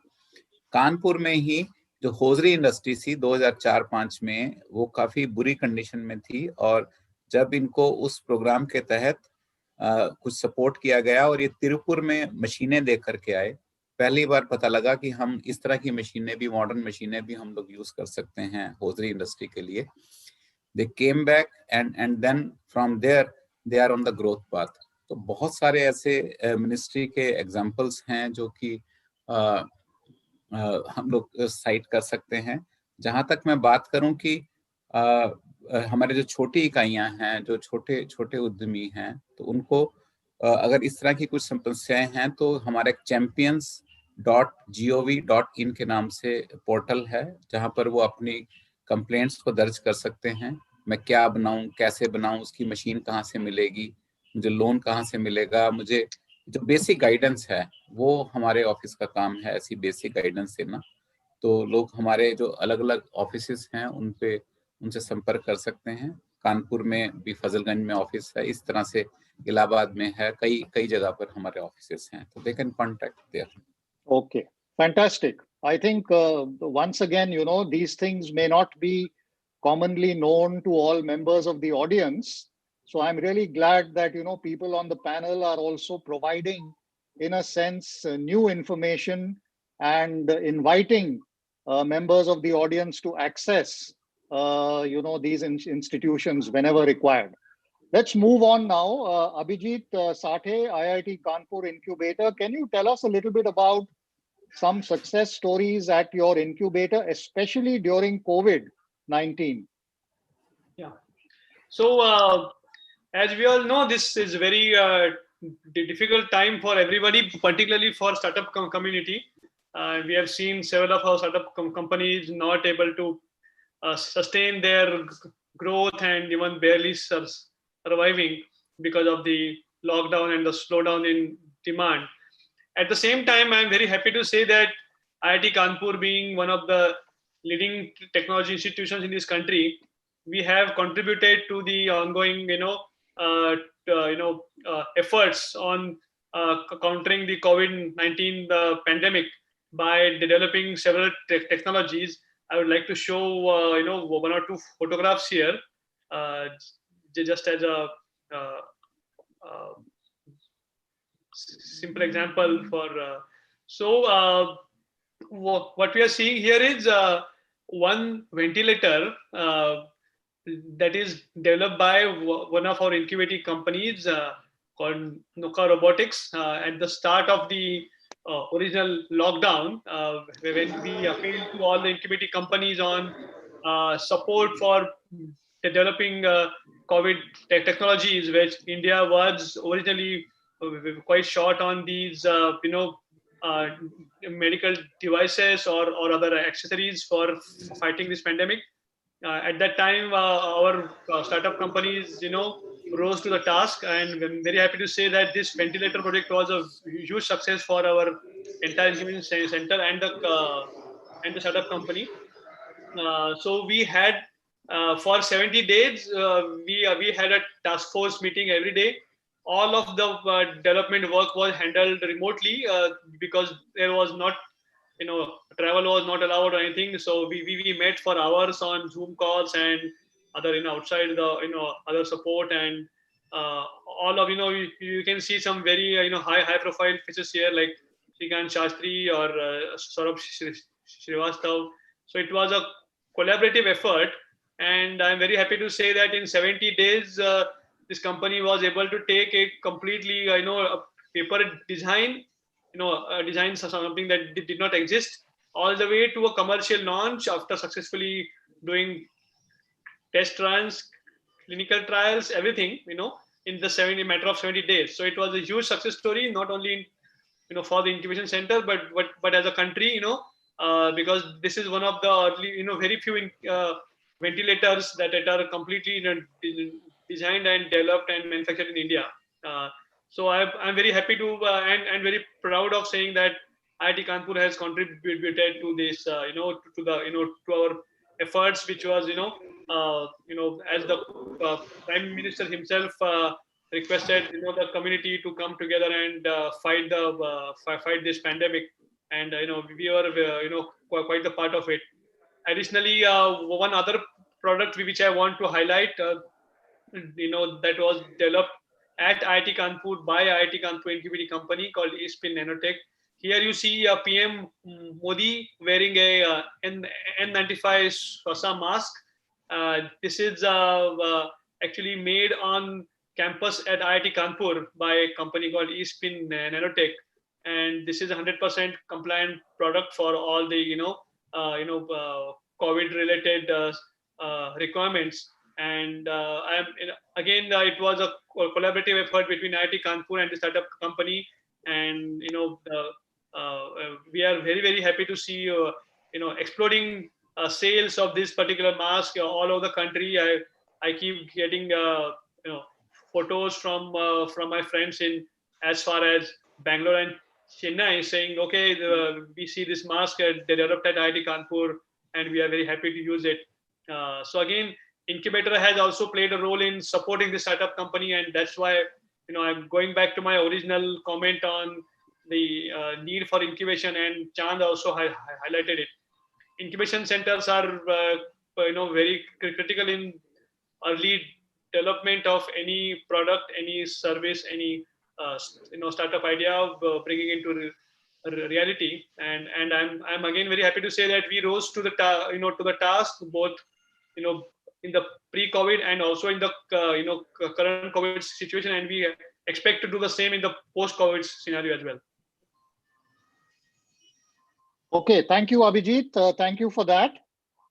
कानपुर में ही जो होजरी इंडस्ट्री थी 2004-05 में, वो काफी बुरी कंडीशन में थी, और जब इनको उस प्रोग्राम के तहत कुछ सपोर्ट किया गया और ये तिरुपुर में मशीनें देख करके आए, पहली बार पता लगा कि हम इस तरह की मशीनें भी, मॉडर्न मशीनें भी हम लोग यूज कर सकते हैं होजरी इंडस्ट्री के लिए. They came back and then from there they are on the growth path. तो बहुत सारे ऐसे मिनिस्ट्री के एग्जांपल्स हैं जो कि हम लोग साइट कर सकते हैं। जहां तक मैं बात करूं कि हमारे जो छोटी इकाइयां हैं, जो छोटे छोटे उद्यमी हैं, तो उनको अगर इस तरह की कुछ समस्याएं हैं तो हमारे champions.gov.in के नाम से पोर्टल है, जहां पर वो अपनी कंप्लेंट्स को दर्ज कर सकते हैं। मैं क्या बनाऊं, कैसे बनाऊं, उसकी मशीन कहाँ से मिलेगी, मुझे लोन कहाँ से मिलेगा, मुझे जो बेसिक गाइडेंस है वो हमारे ऑफिस का काम है, ऐसी बेसिक गाइडेंस देना। तो लोग हमारे जो अलग अलग ऑफिसेस हैं उन पे उनसे संपर्क कर सकते हैं। कानपुर में भी फजलगंज में ऑफिस है, इस तरह से इलाहाबाद में है, कई कई जगह पर हमारे ऑफिसेस हैं, तो they can contact there. Okay, fantastic. I think once again, these things may not be commonly known to all members of the audience. So I'm really glad that, people on the panel are also providing, in a sense, new information and inviting members of the audience to access, these institutions whenever required. Let's move on now. Abhijit Sathe, IIT Kanpur Incubator. Can you tell us a little bit about some success stories at your incubator, especially during COVID-19? Yeah. So, as we all know, this is very difficult time for everybody, particularly for startup community. We have seen several of our startup companies not able to sustain their growth and even barely surviving because of the lockdown and the slowdown in demand. At the same time, I'm very happy to say that IIT Kanpur, being one of the leading technology institutions in this country, we have contributed to the ongoing, efforts on countering the COVID-19 pandemic by developing several technologies. I would like to show, one or two photographs here, just as a simple example for. What we are seeing here is one ventilator that is developed by one of our incubating companies called Noka Robotics. At the start of the original lockdown, when we appealed to all the incubating companies on support for developing COVID technologies, which India was originally quite short on these, medical devices or other accessories for fighting this pandemic. At that time, our startup companies, rose to the task, and I'm very happy to say that this ventilator project was a huge success for our entire engineering center and the startup company. So we had for 70 days, we had a task force meeting every day. All of the development work was handled remotely because there was not, travel was not allowed or anything. So we met for hours on Zoom calls and other, outside the, other support, and all of, you can see some very, high profile faces here, like Srikant Shastri or Saurabh Srivastav. So it was a collaborative effort, and I'm very happy to say that in 70 days, this company was able to take a completely, a paper design, design something that did not exist, all the way to a commercial launch after successfully doing test runs, clinical trials, everything, in the matter of 70 days. So it was a huge success story, not only in, for the incubation center, but as a country, because this is one of the early, very few ventilators that are completely, designed and developed and manufactured in India. So I'm very happy to and very proud of saying that IIT Kanpur has contributed to this, to the, to our efforts, which was, as the Prime Minister himself requested, the community to come together and fight this pandemic, and we were, quite a part of it. Additionally, one other product which I want to highlight, that was developed at IIT Kanpur by IIT Kanpur Incubating Company called eSpin Nanotech. Here you see PM Modi wearing a N95 Swasa mask. This is actually made on campus at IIT Kanpur by a company called eSpin Nanotech. and this is a 100% compliant product for all the COVID related requirements. And again, it was a collaborative effort between IIT Kanpur and the startup company. And we are very happy to see exploding sales of this particular mask all over the country. I keep getting photos from my friends in as far as Bangalore and Chennai saying, okay, we see this mask they developed at IIT Kanpur, and we are very happy to use it. So again, incubator has also played a role in supporting the startup company, and that's why I'm going back to my original comment on the need for incubation, and Chand also highlighted it. Incubation centers are very critical in early development of any product, any service, any startup idea of bringing into reality. And I'm again very happy to say that we rose to the to the task, both in the pre-COVID and also in the current COVID situation, and we expect to do the same in the post-COVID scenario as well. Okay, thank you, Abhijit. Thank you for that.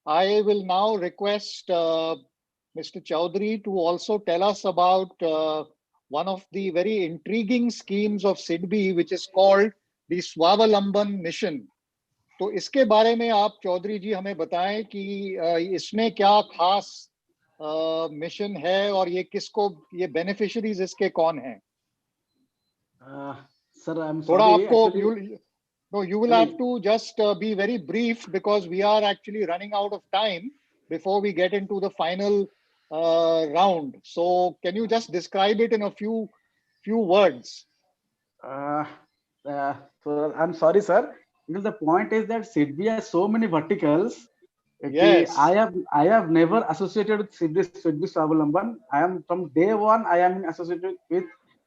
I will now request Mr. Chowdhury to also tell us about one of the very intriguing schemes of SIDBI, which is called the Swavalamban Mission. तो इसके बारे में आप चौधरी जी हमें बताएं कि इसमें क्या खास मिशन है और ये किसको, ये बेनिफिशियरीज इसके कौन हैं? Sir, I'm थोड़ा sorry. आपको Actually, no, you will have to just be very brief because we are actually running out of time before we get into the final round. So can you just describe it in a few words? So I'm sorry, sir. Because the point is that SIDBI has so many verticals. Yes. I have never associated with SIDBI Swavalamban. I am from day one. I am associated with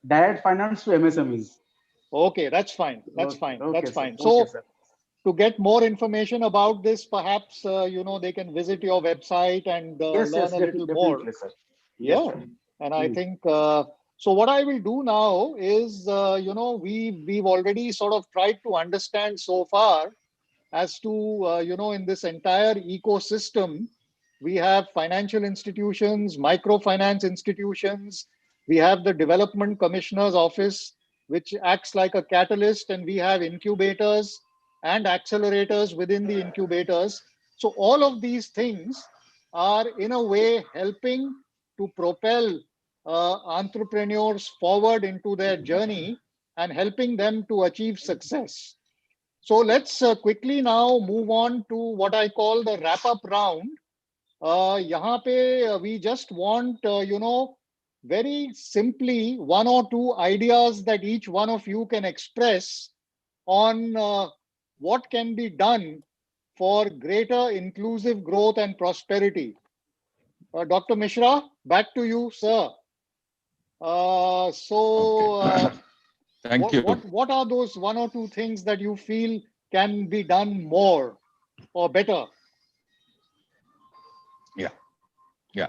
direct finance to MSMEs. Okay, that's fine. That's Okay, fine. okay, That's sir. fine. Okay, So sir. to get more information about this, perhaps they can visit your website and Yes, learn a little more. definitely, sir. Yeah, Yes, sir. and I think so. What I will do now is, we've already sort of tried to understand so far as to in this entire ecosystem, we have financial institutions, microfinance institutions, we have the Development Commissioner's Office, which acts like a catalyst, and we have incubators and accelerators within the incubators. So all of these things are in a way helping to propel entrepreneurs forward into their journey and helping them to achieve success. So let's quickly now move on to what I call the wrap-up round. यहाँ पे we just want, very simply one or two ideas that each one of you can express on what can be done for greater inclusive growth and prosperity. Dr. Mishra, back to you, sir. Thank you. What are those one or two things that you feel can be done more or better? Yeah.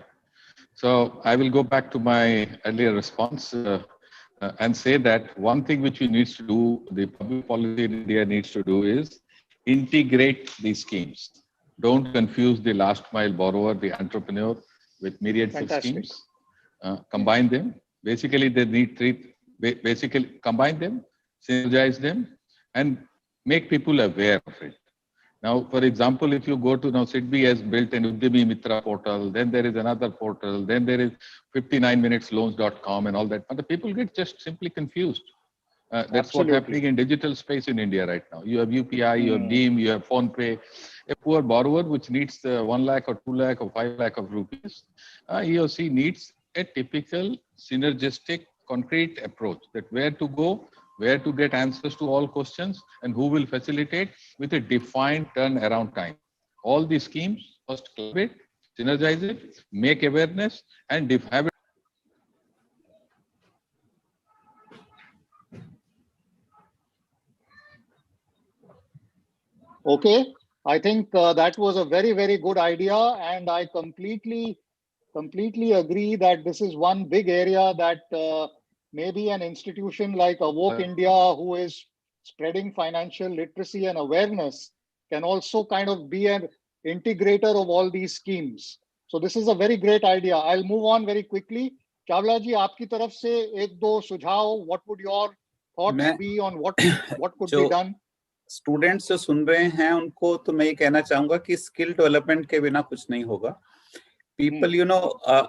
So I will go back to my earlier response and say that one thing which we need to do, the public policy in India needs to do, is integrate these schemes. Don't confuse the last mile borrower, the entrepreneur, with myriads of schemes. Combine them. Basically, they need basically combine them, synergize them, and make people aware of it. Now, for example, if you go to now, SIDBI has built an Udyami Mitra portal, then there is another portal, then there is 59minutesloans.com and all that. But the people get just simply confused. That's what's happening in digital space in India right now. You have UPI, you have Beam, you have PhonePe. A poor borrower which needs 1 lakh or 2 lakh or 5 lakh of rupees, he or she needs a typical synergistic concrete approach, that where to go, where to get answers to all questions, and who will facilitate with a defined turnaround time. All these schemes first collaborate, synergize it, make awareness, and have it. Okay, I think that was a very, very good idea, and I completely agree that this is one big area that maybe an institution like Awoke India, who is spreading financial literacy and awareness can also kind of be an integrator of all these schemes. So this is a very great idea. I'll move on very quickly. Chawla ji, आपकी तरफ से एक दो सुझाव, what would your thoughts be on what could be done? Students जो सुन रहे हैं उनको तो मैं ये कहना चाहूंगा कि स्किल डेवलपमेंट के बिना कुछ नहीं होगा. पीपल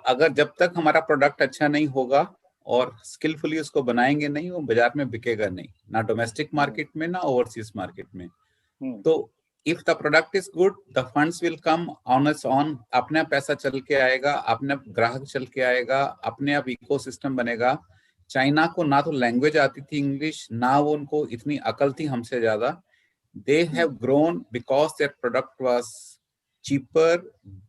अगर जब तक हमारा प्रोडक्ट अच्छा नहीं होगा और स्किलफुली उसको बनाएंगे नहीं, वो बाजार में बिकेगा नहीं, ना डोमेस्टिक मार्केट में ना ओवरसीज मार्केट में. तो if the product is good, the funds will come on it's on. अपने आप पैसा चल के आएगा, अपने ग्राहक चल के आएगा, अपने आप इकोसिस्टम बनेगा. चाइना को ना तो लैंग्वेज आती थी इंग्लिश, ना वो उनको इतनी अकल थी हमसे ज्यादा. They have grown because their product was cheaper,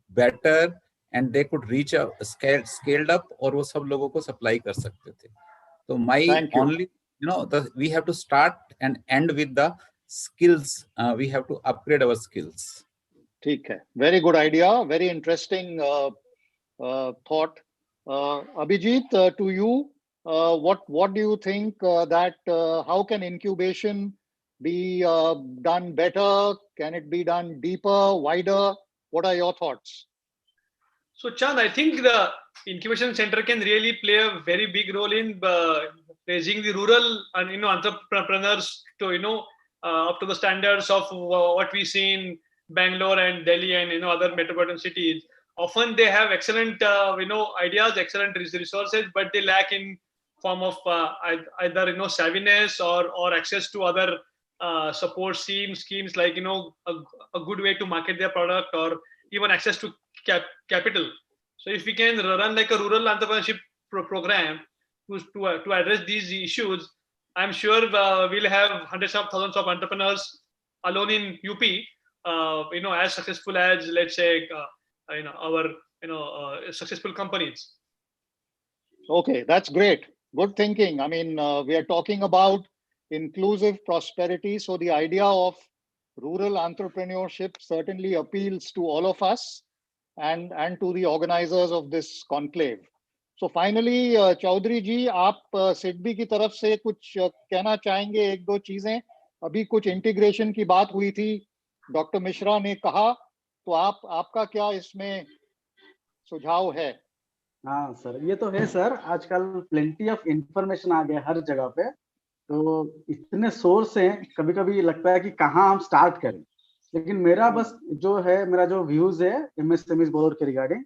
better, and they could reach a scaled up, और वो सब लोगों को supply कर सकते थे. So my only, we have to start and end with the skills. We have to upgrade our skills. ठीक है, very good idea, very interesting thought. Abhijit, to you, what do you think that how can incubation be done better? Can it be done deeper, wider? What are your thoughts? So Chand, I think the incubation center can really play a very big role in raising the rural and entrepreneurs to up to the standards of what we see in Bangalore and Delhi and other metropolitan cities. Often they have excellent ideas, excellent resources, but they lack in form of either savviness or access to other support schemes like a good way to market their product or even access to capital. So if we can run like a rural entrepreneurship program to address these issues, I'm sure we'll have hundreds of thousands of entrepreneurs alone in UP, as successful as, let's say, our successful companies. Okay, that's great. Good thinking. I mean, we are talking about inclusive prosperity. So the idea of rural entrepreneurship certainly appeals to all of us and to the organizers of this conclave. So finally, Chaudhary ji, आप सिडबी की तरफ से कुछ कहना चाहेंगे, एक दो चीजें? अभी कुछ इंटीग्रेशन की बात हुई थी, डॉक्टर मिश्रा ने कहा, तो आपका क्या इसमें सुझाव है? हाँ सर, ये तो है सर. आजकल प्लेंटी ऑफ इंफॉर्मेशन आ गया हर जगह पे, तो इतने सोर्स हैं, कभी कभी लगता है कि कहाँ हम स्टार्ट करें. लेकिन मेरा बस मेरा जो व्यूज है एमएसएमई बोर्ड के रिगार्डिंग,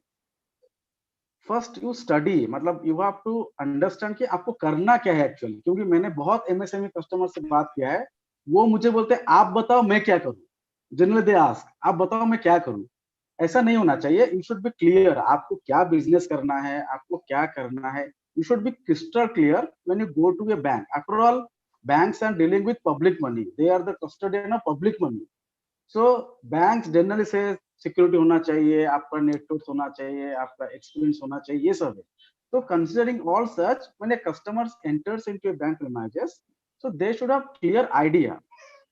फर्स्ट यू स्टडी, मतलब यू हैव टू अंडरस्टैंड कि आपको करना क्या है एक्चुअली. क्योंकि मैंने बहुत एमएसएमई कस्टमर से बात किया है, वो मुझे बोलते हैं आप बताओ मैं क्या करूं. जनरली दे आस्क, आप बताओ मैं क्या करूं. ऐसा नहीं होना चाहिए. यू शुड बी क्लियर, आपको क्या बिजनेस करना है, आपको क्या करना है. You should be crystal clear when you go to a bank. After all, banks are dealing with public money. They are the custodian of public money. So banks generally say security होना चाहिए, आपका net worth होना चाहिए, आपका experience होना चाहिए, ये सब है. So considering all such, when a customer enters into a bank premises, so they should have clear idea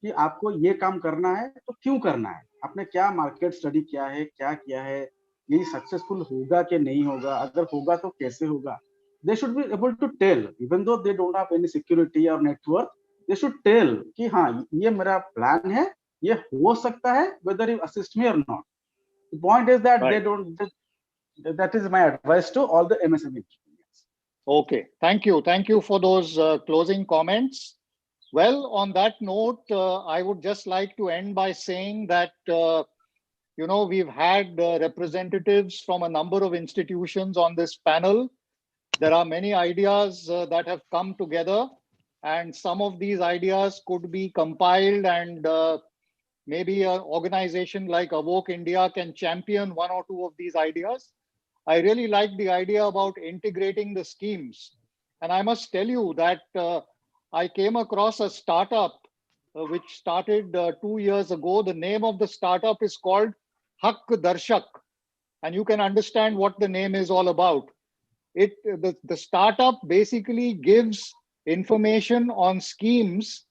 कि आपको ये काम करना है तो क्यों करना है, आपने क्या मार्केट स्टडी किया है, क्या किया है, ये सक्सेसफुल होगा कि नहीं होगा, अगर होगा तो कैसे होगा. They should be able to tell, even though they don't have any security or net worth, they should tell कि हाँ ये मेरा प्लान है, ये हो सकता है, whether you assist me or not. The point is that they don't. That is my advice to all the MSME. Okay, thank you for those closing comments. Well, on that note, I would just like to end by saying that we've had representatives from a number of institutions on this panel. There are many ideas that have come together, and some of these ideas could be compiled, and maybe an organization like Awoke India can champion one or two of these ideas. I really like the idea about integrating the schemes. And I must tell you that I came across a startup which started 2 years ago. The name of the startup is called Hak Darshak. And you can understand what the name is all about. The startup basically gives information on schemes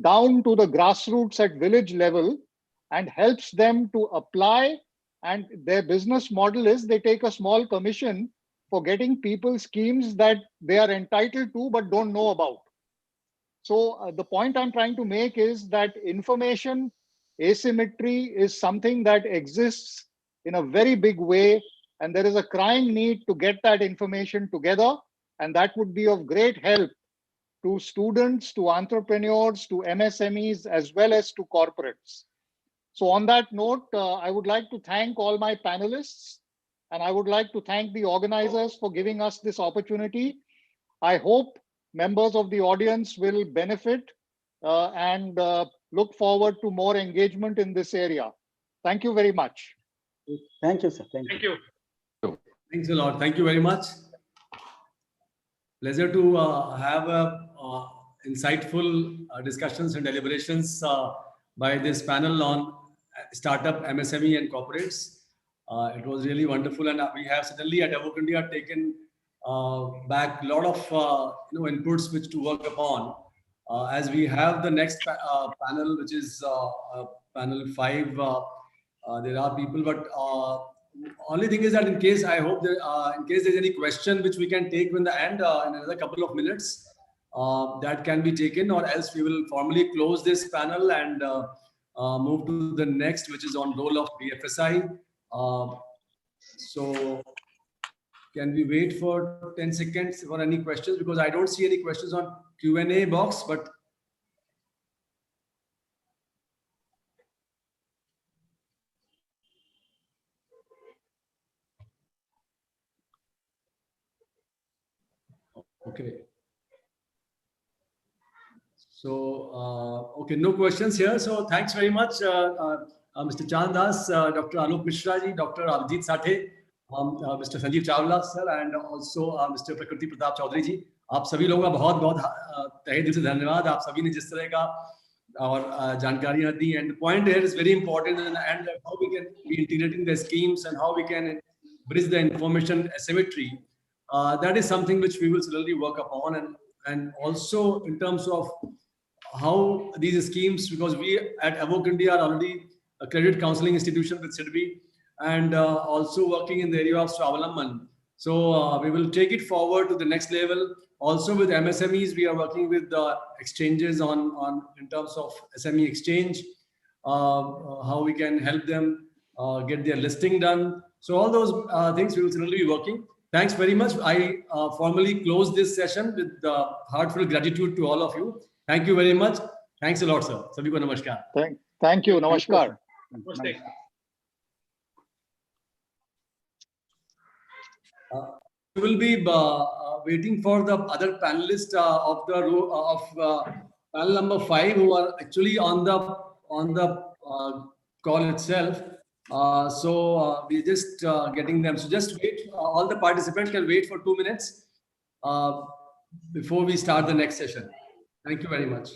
down to the grassroots at village level and helps them to apply. And their business model is they take a small commission for getting people schemes that they are entitled to but don't know about. So the point I'm trying to make is that information asymmetry is something that exists in a very big way, and there is a crying need to get that information together, and that would be of great help to students, to entrepreneurs, to MSMEs, as well as to corporates. So on that note, I would like to thank all my panelists, and I would like to thank the organizers for giving us this opportunity. I hope members of the audience will benefit and look forward to more engagement in this area. Thank you very much. Thank you, sir. Thank you. Thanks a lot. Thank you very much. Pleasure to have insightful discussions and deliberations by this panel on startup, MSME, and corporates. It was really wonderful, and we have certainly at Evoke India taken back a lot of inputs which to work upon. As we have the next panel, which is panel 5, there are people, but only thing is that in case I hope there, in case there's any question which we can take in the end in another couple of minutes, that can be taken, or else we will formally close this panel and move to the next, which is on role of BFSI. So can we wait for 10 seconds for any questions? Because I don't see any questions on Q&A box, but okay. So, okay, no questions here. So thanks very much, Mr. Chandas, Dr. Anup Mishra ji, Dr. Abhijit Sathe, Mr. Sanjeev Chawla sir, and also Mr. Prakriti Pratap Chaudhary ji. आप सभी लोगों का बहुत बहुत तहे दिल से धन्यवाद. आप सभी ने जिस तरह का और जानकारियां दी, and the point here is very important, and how we can be integrating the schemes and how we can bridge the information asymmetry. That is something which we will certainly work upon, and also in terms of how these schemes, because we at Evoke India are already a credit counseling institution with SIDBI, and also working in the area of Swavalamban. So we will take it forward to the next level. Also with MSMEs, we are working with exchanges on in terms of SME exchange, how we can help them get their listing done. So all those things we will certainly be working. Thanks very much. I formally close this session with heartfelt gratitude to all of you. Thank you very much. Thanks a lot, sir. Sabhi ko namaskar. Thank you. Namaskar. Namaste. We will be waiting for the other panelists of the panel number 5 who are actually on the call itself. So we're just getting them. So just wait. All the participants can wait for 2 minutes before we start the next session. Thank you very much.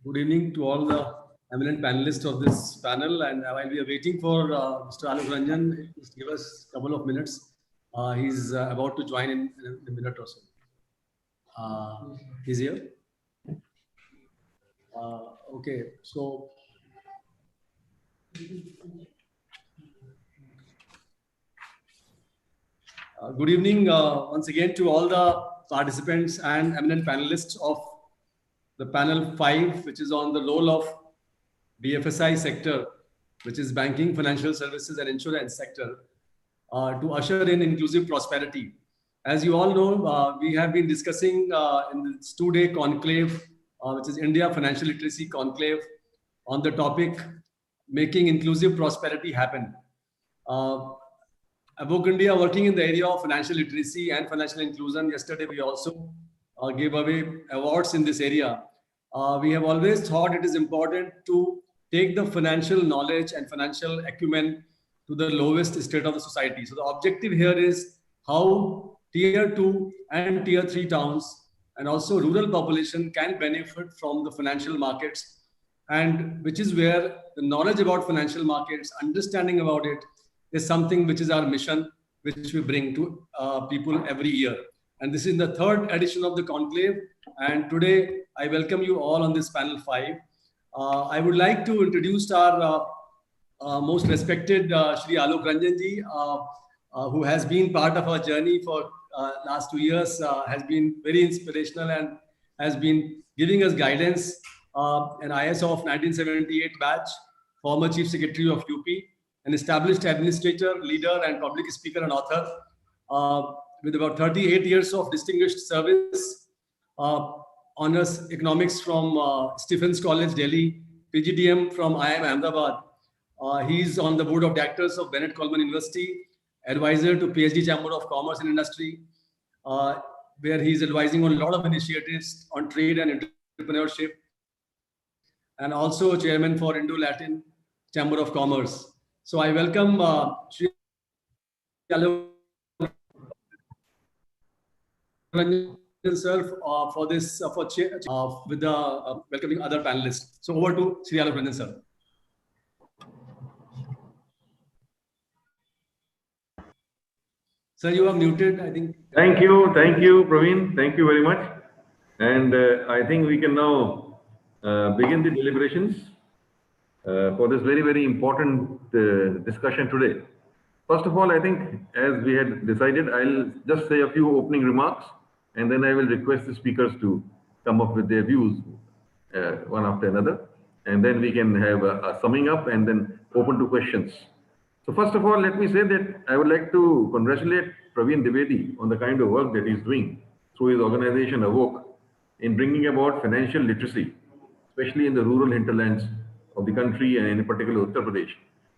Good evening to all the eminent panelists of this panel. And while we are waiting for Mr. Alok Ranjan, just give us a couple of minutes. He's about to join in a minute or so. He's here. Okay, so good evening once again to all the participants and eminent panelists of the panel 5, which is on the role of BFSI sector, which is banking, financial services, and insurance sector, to usher in inclusive prosperity. As you all know, we have been discussing in this 2-day conclave, which is India Financial Literacy Conclave, on the topic making inclusive prosperity happen. Above India, working in the area of financial literacy and financial inclusion. Yesterday, we also gave away awards in this area. We have always thought it is important to take the financial knowledge and financial acumen to the lowest state of the society. So the objective here is how tier 2 and tier 3 towns and also rural population can benefit from the financial markets, and which is where the knowledge about financial markets, understanding about it, is something which is our mission, which we bring to people every year. And this is the 3rd edition of the conclave. And today I welcome you all on this panel 5. I would like to introduce our most respected Shri Alok Ranjan ji, who has been part of our journey for last 2 years, has been very inspirational and has been giving us guidance. An ISO of 1978 batch, former Chief Secretary of UP, an established administrator, leader, and public speaker and author, with about 38 years of distinguished service, honors economics from Stephens College, Delhi, PGDM from IIM Ahmedabad. He's on the board of directors of Bennett Coleman University, advisor to PhD Chamber of Commerce and Industry, where he's advising on a lot of initiatives on trade and entrepreneurship, and also chairman for Indo-Latin Chamber of Commerce. So I welcome Shri Alok Ranjan sir for this, with the welcoming other panelists. So over to Shri Alok Ranjan sir. Sir, you are muted, I think. Thank you, Praveen. Thank you very much. And I think we can now begin the deliberations for this very, very important discussion today. First of all, I think as we had decided, I'll just say a few opening remarks, and then I will request the speakers to come up with their views one after another. And then we can have a summing up and then open to questions. So first of all, let me say that I would like to congratulate Praveen Dwivedi on the kind of work that he's doing through his organization Awoke in bringing about financial literacy, especially in the rural hinterlands of the country and in particular Uttar Pradesh.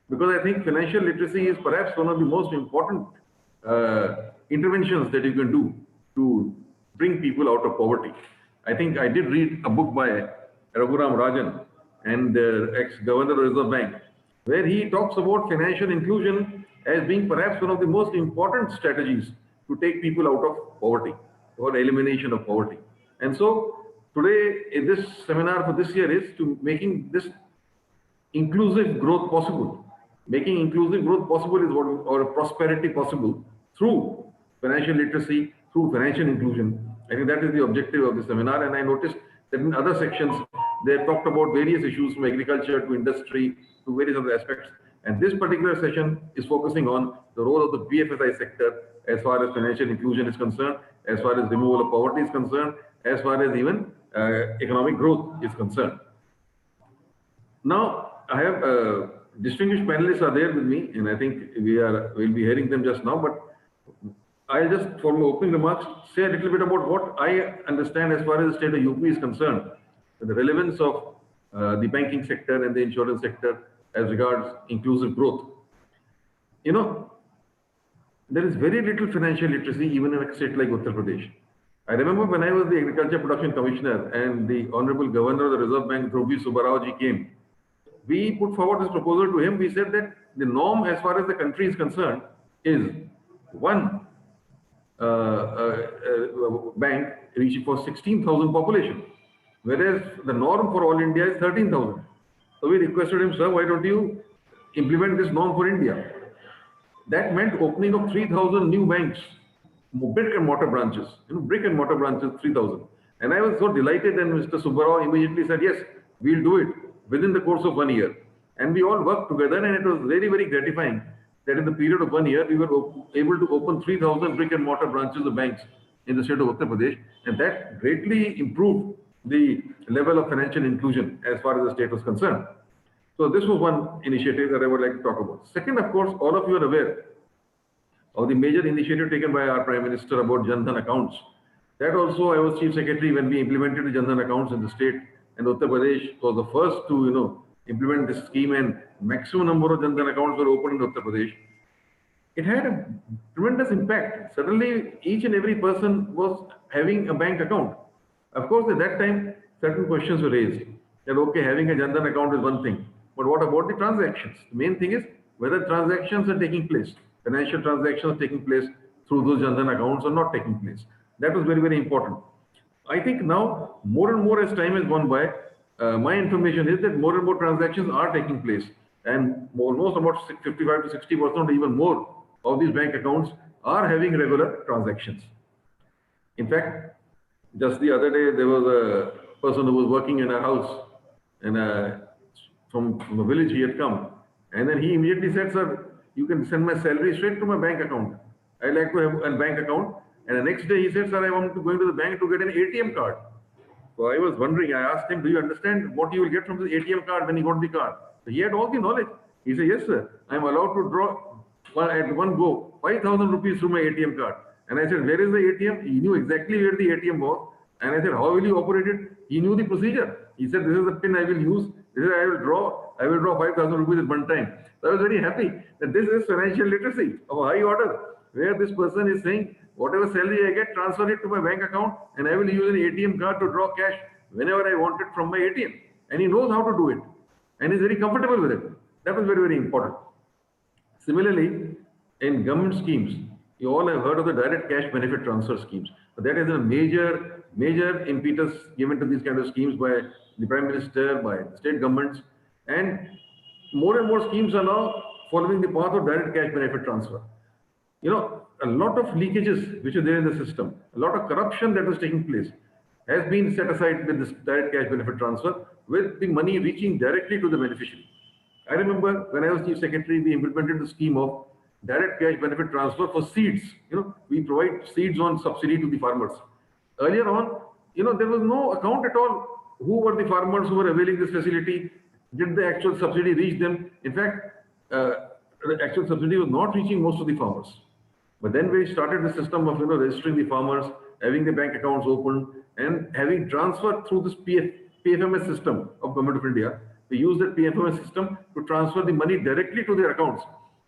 Because I think financial literacy is perhaps one of the most important interventions that you can do to bring people out of poverty. I think I did read a book by Raghuram Rajan and the ex-governor of the Reserve Bank, where he talks about financial inclusion as being perhaps one of the most important strategies to take people out of poverty or elimination of poverty. And so today, in this seminar for this year is to making this inclusive growth possible. Making inclusive growth possible is what, or prosperity possible through financial literacy, through financial inclusion. I think that is the objective of the seminar. And I noticed that in other sections, they talked about various issues from agriculture to industry to various other aspects. And this particular session is focusing on the role of the BFSI sector as far as financial inclusion is concerned, as far as removal of poverty is concerned, as far as even economic growth is concerned. Now, I have distinguished panelists are there with me, and I think we'll be hearing them just now, but I'll just, for my opening remarks, say a little bit about what I understand as far as the state of UP is concerned, the relevance of the banking sector and the insurance sector as regards inclusive growth. You know, there is very little financial literacy even in a state like Uttar Pradesh. I remember when I was the Agriculture Production Commissioner and the Honorable Governor of the Reserve Bank, Dhruvi Subbarao ji, came, we put forward this proposal to him. We said that the norm as far as the country is concerned is one bank reaching for 16,000 population. whereas the norm for all India is 13,000. So we requested him, sir, why don't you implement this norm for India? That meant opening of 3,000 new banks, brick and mortar branches, brick and mortar branches, 3,000. And I was so delighted, and Mr. Subbarao immediately said, yes, we'll do it within the course of 1 year. And we all worked together, and it was very, very gratifying that in the period of 1 year, we were able to open 3,000 brick and mortar branches of banks in the state of Uttar Pradesh. And that greatly improved the level of financial inclusion as far as the state was concerned. So this was one initiative that I would like to talk about. Second, of course, all of you are aware of the major initiative taken by our Prime Minister about Jan Dhan accounts. That also, I was Chief Secretary when we implemented the Jan Dhan accounts in the state, and Uttar Pradesh was the first to implement this scheme, and maximum number of Jan Dhan accounts were opened in Uttar Pradesh. It had a tremendous impact. Suddenly, each and every person was having a bank account. Of course, at that time, certain questions were raised. That, okay, having a Jan Dhan account is one thing, but what about the transactions? The main thing is whether transactions are taking place, financial transactions taking place through those Jan Dhan accounts or not taking place. That was very, very important. I think now, more and more as time has gone by, my information is that more and more transactions are taking place, and almost about 55 to 60% or even more of these bank accounts are having regular transactions. In fact, just the other day, there was a person who was working in a house, and from a village he had come, and then he immediately said, sir, you can send my salary straight to my bank account. I'd like to have a bank account. And the next day he said, sir, I want to go into the bank to get an ATM card. So I was wondering, I asked him, do you understand what you will get from the ATM card when you got the card? So he had all the knowledge. He said, yes, sir, I'm allowed to draw at one go 5,000 rupees through my ATM card. And I said, where is the ATM? He knew exactly where the ATM was. And I said, how will you operate it? He knew the procedure. He said, this is the pin I will use. This is I will draw 5,000 rupees at one time. So I was very happy that this is financial literacy of a high order, where this person is saying, whatever salary I get, transfer it to my bank account, and I will use an ATM card to draw cash whenever I want it from my ATM. And he knows how to do it, and is very comfortable with it. That was very, very important. Similarly, in government schemes, you all have heard of the direct cash benefit transfer schemes. But that is a major impetus given to these kind of schemes by the Prime Minister, by the state governments, and more schemes are now following the path of direct cash benefit transfer. A lot of leakages which are there in the system, a lot of corruption that was taking place has been set aside with this direct cash benefit transfer, with the money reaching directly to the beneficiary. I remember when I was Chief Secretary, we implemented the scheme of direct cash benefit transfer for seeds. We provide seeds on subsidy to the farmers. Earlier on, there was no account at all. Who were the farmers who were availing this facility? Did the actual subsidy reach them? In fact, the actual subsidy was not reaching most of the farmers. But then we started the system of registering the farmers, having the bank accounts open, and having transferred through this PFMS system of Government of India. We used that PFMS system to transfer the money directly to their accounts.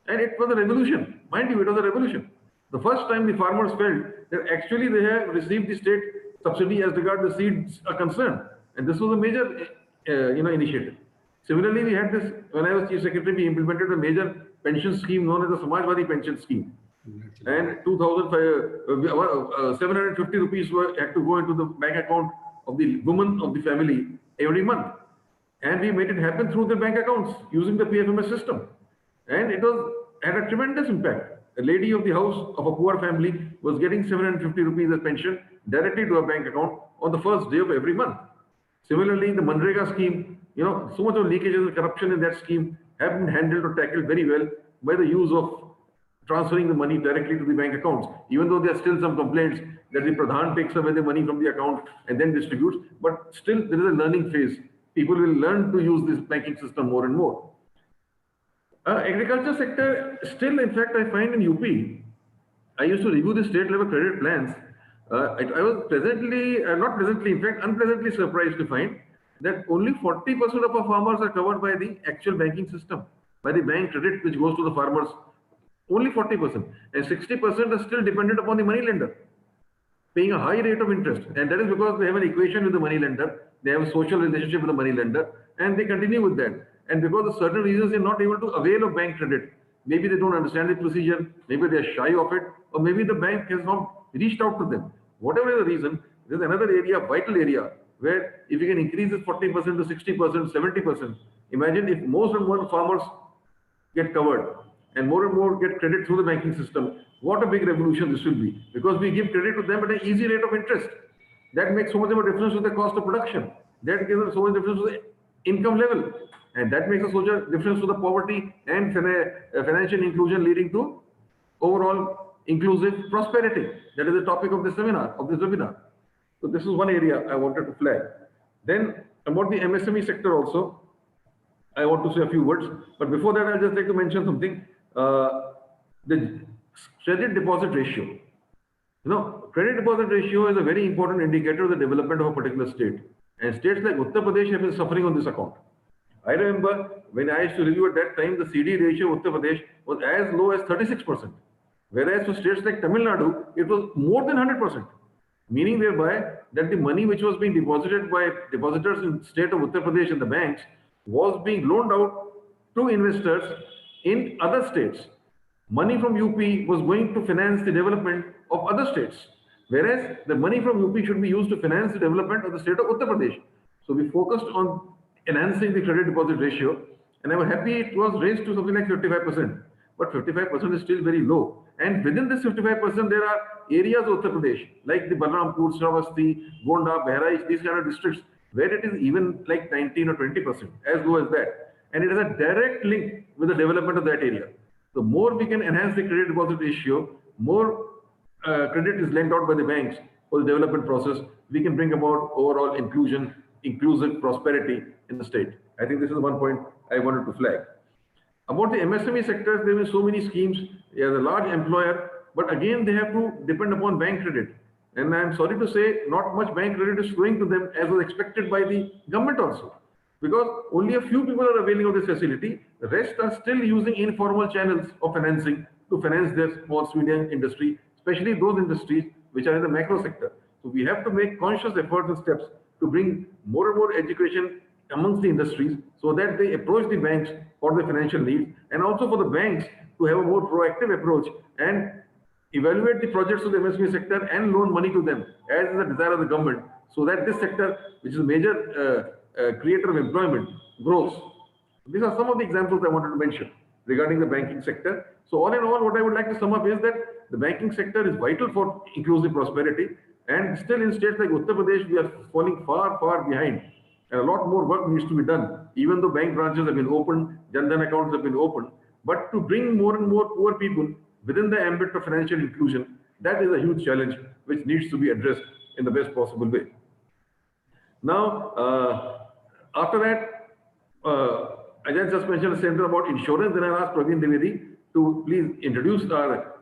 And it was a revolution. Mind you, it was a revolution. The first time the farmers felt that actually they have received the state subsidy as regards the seeds are concerned. And this was a major initiative. Similarly, we had this, when I was Chief Secretary, we implemented a major pension scheme known as the Samajwadi Pension Scheme. And 750 rupees had to go into the bank account of the woman of the family every month. And we made it happen through the bank accounts using the PFMS system. And it had a tremendous impact. A lady of the house of a poor family was getting 750 rupees as pension directly to her bank account on the first day of every month. Similarly, the Manrega scheme, so much of leakages and corruption in that scheme have been handled or tackled very well by the use of transferring the money directly to the bank accounts, even though there are still some complaints that the Pradhan takes away the money from the account and then distributes, but still there is a learning phase. People will learn to use this banking system more and more. Agriculture sector, still in fact, I find in UP, I used to review the state level credit plans. I was unpleasantly surprised to find that only 40% of our farmers are covered by the actual banking system, by the bank credit which goes to the farmers. Only 40%. And 60% are still dependent upon the money lender, paying a high rate of interest. And that is because they have an equation with the money lender, they have a social relationship with the money lender, and they continue with that. And because of certain reasons, they're not able to avail of bank credit. Maybe they don't understand the procedure, maybe they're shy of it, or maybe the bank has not reached out to them. Whatever the reason, there's another area, vital area, where if you can increase this 40% to 60%, 70%, imagine if most and more farmers get covered and more get credit through the banking system, what a big revolution this will be. Because we give credit to them at an easy rate of interest. That makes so much of a difference to the cost of production. That gives us so much difference to the income level. And that makes a so much difference to the poverty and financial inclusion, leading to overall inclusive prosperity. That is the topic of this seminar, of this webinar. So this is one area I wanted to flag. Then about the MSME sector also, I want to say a few words. But before that, I'll just like to mention something. The credit deposit ratio. You know, credit deposit ratio is a very important indicator of the development of a particular state. And states like Uttar Pradesh have been suffering on this account. I remember when I used to review at that time, the CD ratio of Uttar Pradesh was as low as 36%. Whereas for states like Tamil Nadu, it was more than 100%. Meaning thereby that the money which was being deposited by depositors in the state of Uttar Pradesh in the banks was being loaned out to investors in other states. Money from UP was going to finance the development of other states, whereas the money from UP should be used to finance the development of the state of Uttar Pradesh. So we focused on enhancing the credit deposit ratio, and I was happy it was raised to something like 55%. But 55% is still very low. And within this 55%, there are areas of Uttar Pradesh, like the Balrampur, Shravasti, Gonda, Bahraich, these kind of districts, where it is even like 19 or 20%, as low as that. And it has a direct link with the development of that area. The more we can enhance the credit deposit ratio, more credit is lent out by the banks for the development process, we can bring about overall inclusion, inclusive prosperity in the state. I think this is one point I wanted to flag. About the MSME sectors, there have been so many schemes. They are a large employer, but again, they have to depend upon bank credit. And I'm sorry to say, not much bank credit is flowing to them as was expected by the government also. Because only a few people are availing of this facility. The rest are still using informal channels of financing to finance their small medium industry, especially those industries which are in the macro sector. So we have to make conscious efforts and steps to bring more and more education amongst the industries so that they approach the banks for the financial needs, and also for the banks to have a more proactive approach and evaluate the projects of the MSME sector and loan money to them as is the desire of the government, so that this sector, which is a major creator of employment, grows. These are some of the examples I wanted to mention regarding the banking sector. So all in all, what I would like to sum up is that the banking sector is vital for inclusive prosperity, and still in states like Uttar Pradesh, we are falling far, far behind. And a lot more work needs to be done, even though bank branches have been opened, Jan Dhan accounts have been opened. But to bring more and more poor people within the ambit of financial inclusion, that is a huge challenge which needs to be addressed in the best possible way. Now, after that, I just mentioned a sentence about insurance, then I'll ask Praveen Dwivedi to please introduce our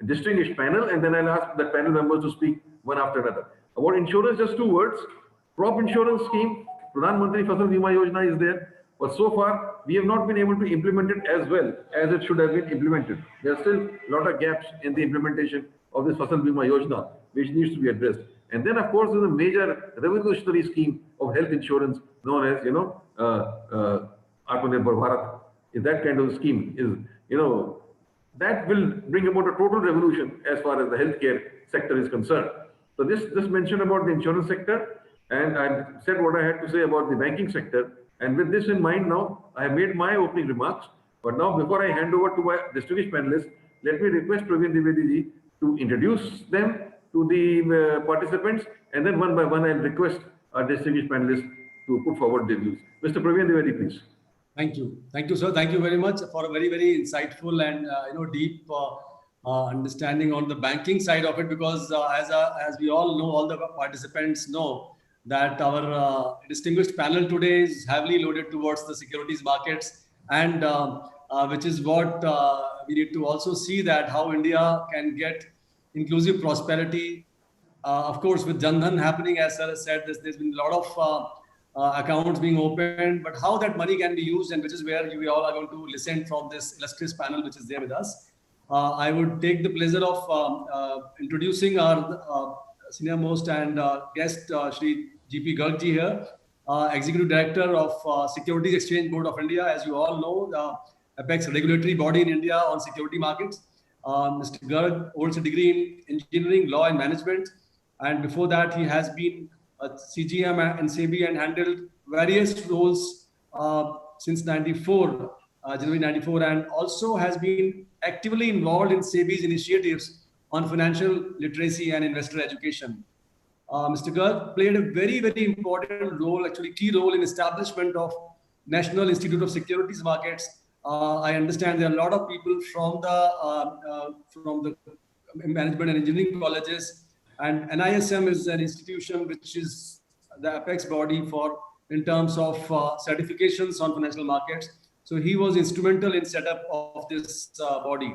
distinguished panel, and then I'll ask the panel members to speak one after another. About insurance, just 2 words. Crop insurance scheme, Pradhan Mantri Fasal Bima Yojana is there, but so far we have not been able to implement it as well as it should have been implemented. There are still a lot of gaps in the implementation of this Fasal Bima Yojana, which needs to be addressed. And then, of course, there's a major revolutionary scheme of health insurance known as, Atmanirbhar Bharat. If that kind of scheme is, that will bring about a total revolution as far as the healthcare sector is concerned. So this mention about the insurance sector, and I said what I had to say about the banking sector. And with this in mind now, I have made my opening remarks. But now, before I hand over to my distinguished panelists, let me request Praveen Dwivedi ji to introduce them to the participants, and then one by one I'll request our distinguished panelists to put forward their views. Mr. Praveen Dwivedi, please. Thank you, sir. Thank you very much for a very, very insightful and deep understanding on the banking side of it. Because as we all know, all the participants know that our distinguished panel today is heavily loaded towards the securities markets, and which is what we need to also see, that how India can get inclusive prosperity. Of course, with Jan Dhan happening, as sir has said, there's been a lot of accounts being opened, but how that money can be used, and which is where we all are going to listen from this illustrious panel which is there with us. I would take the pleasure of introducing our senior most and guest, Shri GP Garg ji here, Executive Director of Securities Exchange Board of India. As you all know, the apex regulatory body in India on security markets. Mr. Garg holds a degree in engineering, law and management. And before that, he has been CGM and SEBI and handled various roles since 94, January 94, and also has been actively involved in SEBI's initiatives on financial literacy and investor education. Mr. Garg played a very, very important role, actually key role in establishment of National Institute of Securities Markets. I understand there are a lot of people from the management and engineering colleges, and NISM is an institution which is the apex body for in terms of certifications on financial markets. So he was instrumental in setup of this body.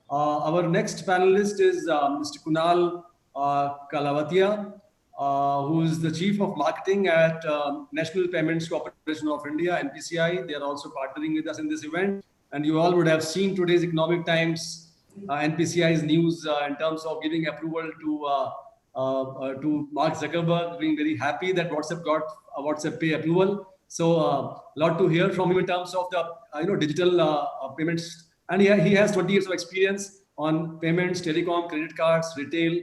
Our next panelist is Mr. Kunal Kalavatia, who is the Chief of Marketing at National Payments Corporation of India, NPCI. They are also partnering with us in this event. And you all would have seen today's Economic Times, NPCI's news in terms of giving approval to Mark Zuckerberg, being very happy that WhatsApp got a WhatsApp Pay approval. So a lot to hear from him in terms of the digital payments. And he has 20 years of experience on payments, telecom, credit cards, retail,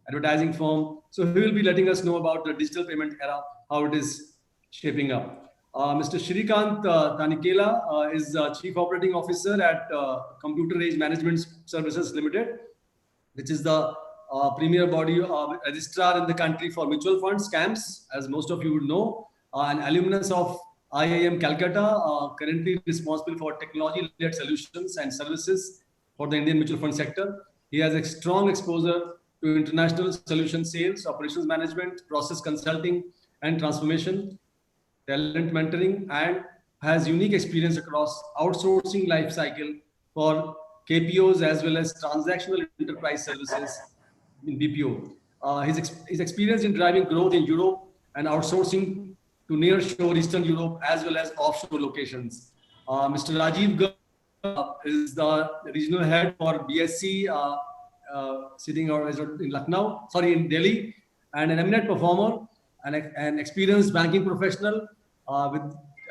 advertising firm. So he will be letting us know about the digital payment era, how it is shaping up. Mr. Shrikant Tanikela is Chief Operating Officer at Computer Age Management Services Limited, which is the premier body registrar in the country for mutual funds, CAMS, as most of you would know, an alumnus of IIM Calcutta, currently responsible for technology-led solutions and services for the Indian mutual fund sector. He has a strong exposure to international solution sales, operations management, process consulting, and transformation, talent mentoring, and has unique experience across outsourcing life cycle for KPOs as well as transactional enterprise services in BPO. His experience in driving growth in Europe and outsourcing to nearshore Eastern Europe as well as offshore locations. Mr. Rajiv Garg is the regional head for BSC, sitting in Lucknow, in Delhi, and an eminent performer and an experienced banking professional with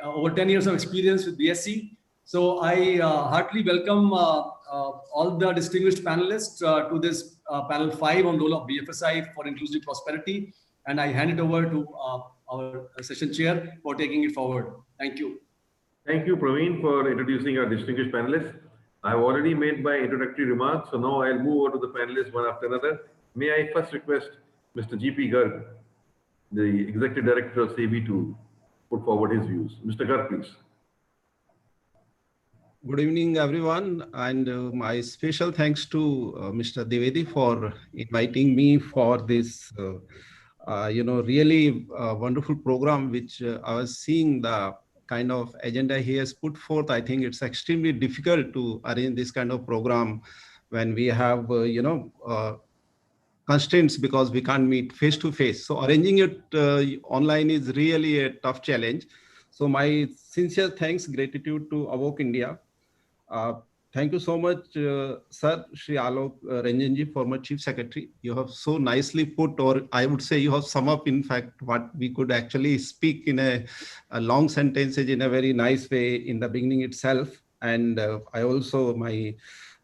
over 10 years of experience with BSC. So I heartily welcome all the distinguished panelists to this panel 5 on role of BFSI for inclusive prosperity. And I hand it over to our session chair for taking it forward. Thank you. Thank you, Praveen, for introducing our distinguished panelists. I've already made my introductory remarks, so now I'll move over to the panelists one after another. May I first request Mr. G.P. Garg, the Executive Director of SEBI, to put forward his views. Mr. Garg, please. Good evening, everyone, and my special thanks to Mr. Dwivedi for inviting me for this, really wonderful program, which I was seeing the kind of agenda he has put forth. I think it's extremely difficult to arrange this kind of program when we have, constraints because we can't meet face to face. So arranging it online is really a tough challenge. So my sincere thanks, gratitude to Avok India. Thank you so much, Sir Shri Alok Ranjanji, former Chief Secretary. You have so nicely put, or I would say you have sum up, in fact, what we could actually speak in a long sentences in a very nice way in the beginning itself. And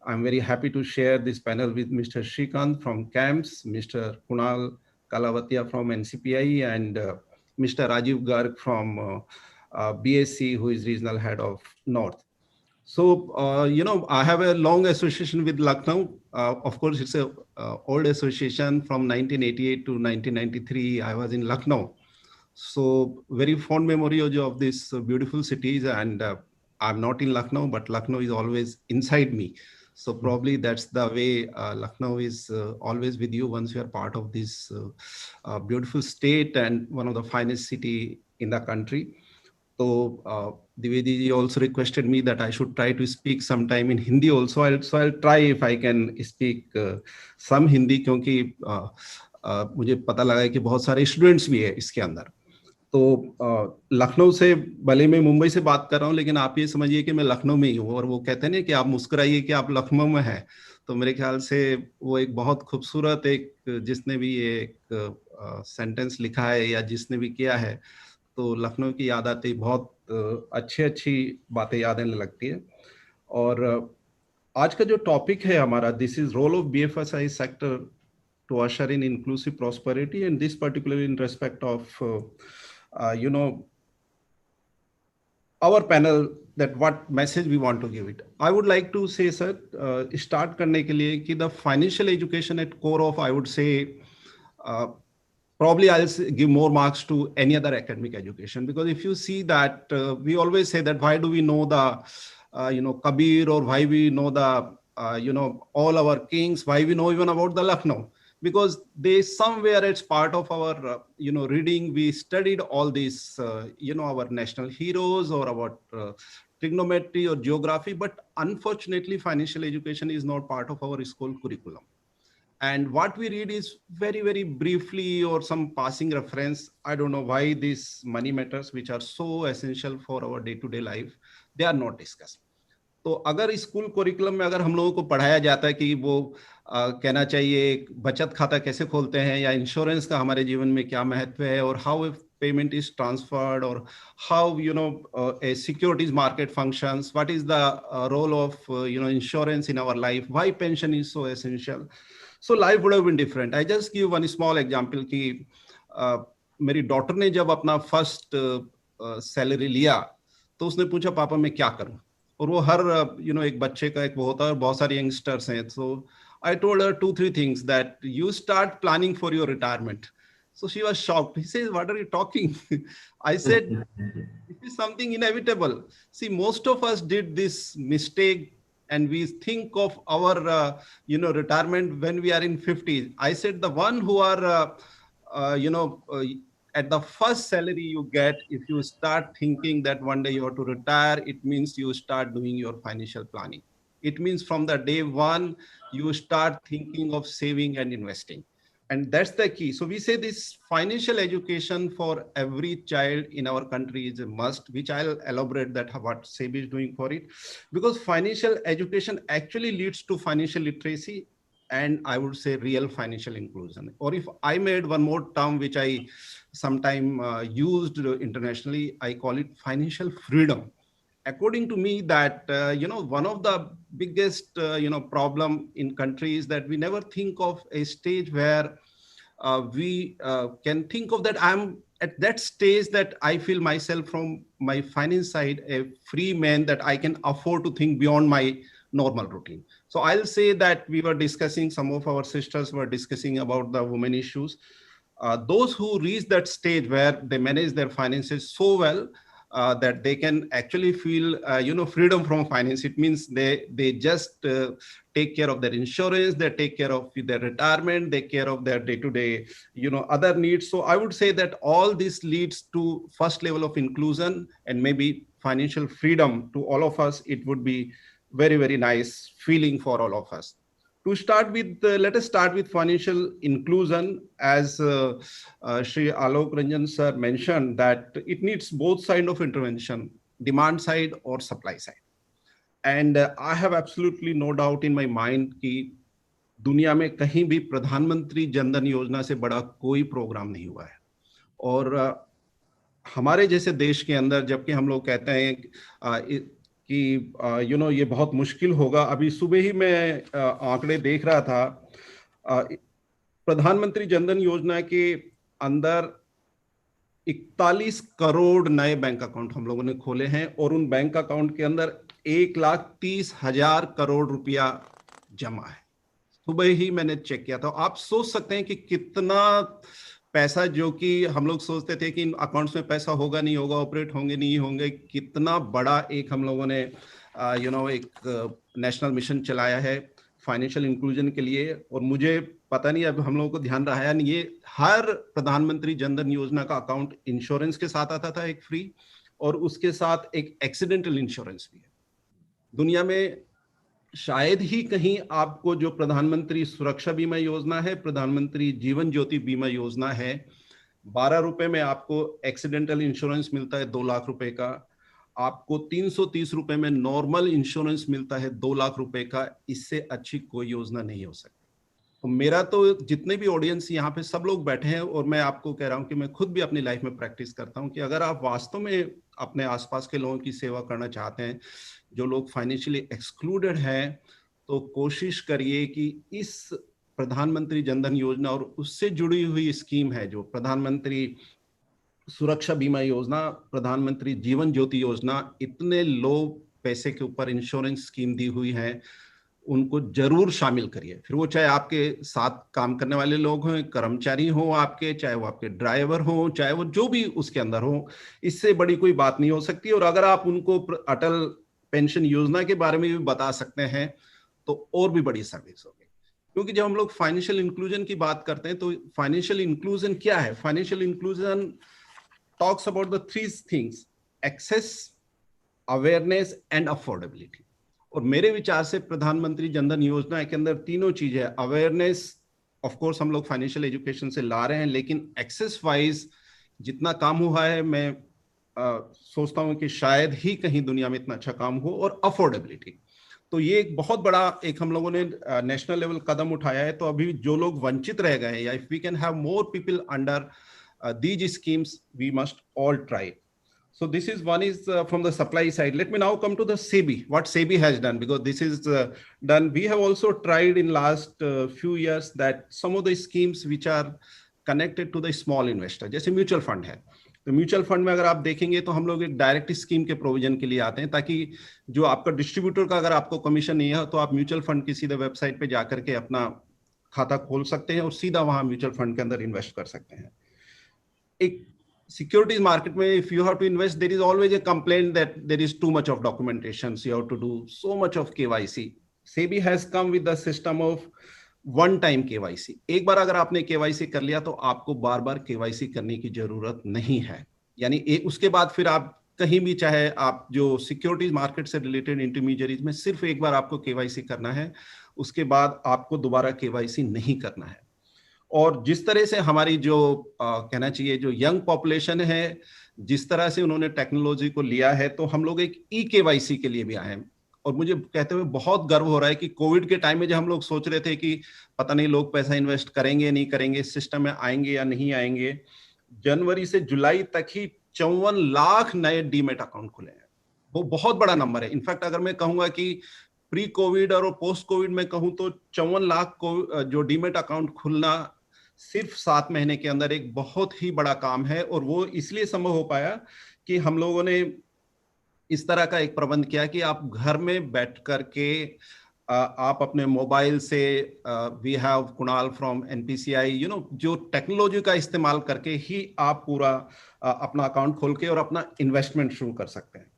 I'm very happy to share this panel with Mr. Shrikant from CAMS, Mr. Kunal Kalavatia from NCPI, and Mr. Rajiv Garg from BSC, who is Regional Head of North. So, I have a long association with Lucknow. Of course, it's a old association from 1988 to 1993. I was in Lucknow. So very fond memory of these beautiful cities. And I'm not in Lucknow, but Lucknow is always inside me. So probably that's the way Lucknow is always with you once you are part of this beautiful state and one of the finest city in the country. So Dwivedi also requested me that I should try to speak sometime in Hindi also. I'll try if I can speak some Hindi, क्योंकि मुझे पता लगा है कि बहुत सारे students भी है इसके अंदर. तो लखनऊ से, भले मैं मुंबई से बात कर रहा हूँ, लेकिन आप ये समझिए कि मैं लखनऊ में ही हूँ. और वो कहते हैं ना कि आप मुस्कुराइए कि आप लखनऊ में हैं, तो मेरे ख्याल से वो एक बहुत खूबसूरत जिसने भी ये एक सेंटेंस लिखा है या जिसने भी किया है, तो लखनऊ की याद आती, बहुत अच्छी बातें याद आने लगती है. और आज का जो टॉपिक है हमारा, this is role of BFSI sector to usher in inclusive prosperity, and this particularly in respect of, our panel, that what message we want to give it. I would like to say, sir, start करने के लिए कि the financial education at core of, I would say, probably I'll give more marks to any other academic education, because if you see that we always say that why do we know the Kabir, or why we know the all our kings, why we know even about the Lucknow, because they somewhere it's part of our reading, we studied all these our national heroes or our trigonometry or geography, but unfortunately financial education is not part of our school curriculum. And what we read is very, very briefly or some passing reference. I don't know why these money matters, which are so essential for our day-to-day life, they are not discussed. तो अगर school curriculum में अगर हम लोगों को पढ़ाया जाता है कि वो कहना चाहिए बचत खाता कैसे खोलते हैं, या इंश्योरेंस का हमारे जीवन में क्या महत्व है, और how payment is transferred, or how a securities market functions, what is the role of insurance in our life, why pension is so essential. So life would have been different. I just give one small example कि मेरी daughter ने जब अपना first salary लिया तो उसने पूछा पापा मैं क्या करूं, और वो हर एक बच्चे का एक वो होता है, और बहुत सारे यंगस्टर्स हैं. सो I told her 2-3 things, that you start planning for your retirement. So she was shocked. He says, what are you talking? I said, this is something inevitable. See, most of us did this mistake, and we think of our retirement when we are in 50s. I said the one who are at the first salary you get, if you start thinking that one day you have to retire, it means you start doing your financial planning. It means from the day one, you start thinking of saving and investing. And that's the key. So we say this financial education for every child in our country is a must, which I'll elaborate that what SEBI is doing for it. Because financial education actually leads to financial literacy, and I would say real financial inclusion. Or if I made one more term, which I sometime used internationally, I call it financial freedom. According to me, that one of the biggest problem in countries that we never think of a stage where we can think of that I'm at that stage that I feel myself from my finance side a free man, that I can afford to think beyond my normal routine. So I'll say that we were discussing, some of our sisters were discussing about the women issues. Those who reach that stage where they manage their finances so well that they can actually feel freedom from finance. It means they just take care of their insurance, they take care of their retirement, they take care of their day-to-day other needs. So I would say that all this leads to first level of inclusion and maybe financial freedom to all of us. It would be very, very nice feeling for all of us. To start with, let us start with financial inclusion. As Shri Alok Ranjan sir mentioned, that it needs both sides of intervention, demand side or supply side. And I have absolutely no doubt in my mind कि दुनिया में कहीं भी प्रधानमंत्री जन धन योजना से बड़ा कोई प्रोग्राम नहीं हुआ है. और हमारे जैसे देश के अंदर, जबकि हम लोग कहते हैं कि ये बहुत मुश्किल होगा. अभी सुबह ही मैं आंकड़े देख रहा था, प्रधानमंत्री जनधन योजना के अंदर 41 करोड़ नए बैंक अकाउंट हम लोगों ने खोले हैं, और उन बैंक अकाउंट के अंदर 1,30,000 करोड़ रुपया जमा है. सुबह ही मैंने चेक किया था. आप सोच सकते हैं कि कितना पैसा, जो कि हम लोग सोचते थे कि इन अकाउंट्स में पैसा होगा नहीं होगा, ऑपरेट होंगे नहीं होंगे, कितना बड़ा एक हम लोगों ने एक नेशनल मिशन चलाया है फाइनेंशियल इंक्लूजन के लिए. और मुझे पता नहीं, अब हम लोगों को ध्यान रहा है नहीं, ये हर प्रधानमंत्री जनधन योजना का अकाउंट इंश्योरेंस के साथ आता था, एक फ्री, और उसके साथ एक एक्सीडेंटल इंश्योरेंस भी है. दुनिया में शायद ही कहीं आपको जो प्रधानमंत्री सुरक्षा बीमा योजना है, प्रधानमंत्री जीवन ज्योति बीमा योजना है, 12 रुपए में आपको एक्सीडेंटल इंश्योरेंस मिलता है 2 लाख रुपए का, आपको 330 रुपए में नॉर्मल इंश्योरेंस मिलता है 2 लाख रुपए का. इससे अच्छी कोई योजना नहीं हो सकती. तो मेरा तो जितने भी ऑडियंस यहाँ पे सब लोग बैठे हैं, और मैं आपको कह रहा हूँ कि मैं खुद भी अपनी लाइफ में प्रैक्टिस करता हूँ कि अगर आप वास्तव में अपने आसपास के लोगों की सेवा करना चाहते हैं, जो लोग फाइनेंशियली एक्सक्लूडेड हैं, तो कोशिश करिए कि इस प्रधानमंत्री जनधन योजना और उससे जुड़ी हुई स्कीम है, जो प्रधानमंत्री सुरक्षा बीमा योजना, प्रधानमंत्री जीवन ज्योति योजना, इतने लो पैसे के ऊपर इंश्योरेंस स्कीम दी हुई है, उनको जरूर शामिल करिए। फिर वो चाहे आपके साथ काम करने वाले लोग हों, कर्मचारी हो आपके, चाहे वो आपके ड्राइवर हो, चाहे वो जो भी उसके अंदर हो, इससे बड़ी कोई बात नहीं हो सकती। और अगर आप उनको अटल पेंशन योजना के बारे में भी बता सकते हैं तो और भी बड़ी सर्विस होगी। क्योंकि जब हम लोग फाइनेंशियल इंक्लूजन की बात करते हैं तो फाइनेंशियल इंक्लूजन क्या है? Financial inclusion talks about the three things: access, awareness and affordability। और मेरे विचार से प्रधानमंत्री जनधन योजना के अंदर तीनों चीजें है। अवेयरनेस ऑफ कोर्स हम लोग फाइनेंशियल एजुकेशन से ला रहे हैं, लेकिन एक्सेस वाइज जितना काम हुआ है मैं सोचता हूं कि शायद ही कहीं दुनिया में इतना अच्छा काम हो। और अफोर्डेबिलिटी, तो ये एक बहुत बड़ा एक हम लोगों ने नेशनल लेवल कदम उठाया है। तो अभी जो लोग वंचित रह गए हैं, या if we can have more people under these schemes, we must all try. So this is one is from the supply side. Let me now come to the SEBI, what SEBI has done, because this is done. We have also tried in last few years that some of the schemes which are connected to the small investor, जैसे mutual fund है, तो mutual fund में अगर आप देखेंगे तो हम लोग एक डायरेक्ट स्कीम के प्रोविजन के लिए आते हैं, ताकि जो आपका डिस्ट्रीब्यूटर का अगर आपको कमीशन नहीं है तो आप म्यूचुअल फंड की सीधे वेबसाइट पे जाकर के अपना खाता खोल सकते हैं और सीधा वहां म्यूचुअल फंड के अंदर इन्वेस्ट कर सकते हैं। एक सिक्योरिटीज मार्केट में if you have to invest, there is always a complaint that there is too much of documentation, you have to do so much of KYC. SEBI has come with the system of one time KYC. एक बार अगर आपने KYC कर लिया तो आपको बार बार KYC करने की जरूरत नहीं है। यानी उसके बाद फिर आप कहीं भी, चाहे आप जो सिक्योरिटीज मार्केट से रिलेटेड इंटरमीडियरीज में, सिर्फ एक बार आपको केवाईसी करना है, उसके बाद आपको दोबारा केवाईसी नहीं करना है। और जिस तरह से हमारी जो कहना चाहिए जो यंग पॉपुलेशन है, जिस तरह से उन्होंने टेक्नोलॉजी को लिया है, तो हम लोग एक केवाईसी के लिए भी आए हैं। और मुझे कहते हुए बहुत गर्व हो रहा है कि कोविड के टाइम में जब हम लोग सोच रहे थे कि पता नहीं लोग पैसा इन्वेस्ट करेंगे नहीं करेंगे, इस सिस्टम में आएंगे या नहीं आएंगे, जनवरी से जुलाई तक ही 54 लाख नए डीमेट अकाउंट खुले हैं। वो बहुत बड़ा नंबर है। इनफैक्ट अगर मैं कहूंगा कि प्री कोविड और पोस्ट कोविड में कहूं तो 54 लाख को जो डीमेट अकाउंट खुलना सिर्फ 7 महीने के अंदर एक बहुत ही बड़ा काम है। और वो इसलिए संभव हो पाया कि हम लोगों ने इस तरह का एक प्रबंध किया कि आप घर में बैठ करके आप अपने मोबाइल से, we have Kunal from NPCI, जो टेक्नोलॉजी का इस्तेमाल करके ही आप पूरा अपना अकाउंट खोल के और अपना इन्वेस्टमेंट शुरू कर सकते हैं।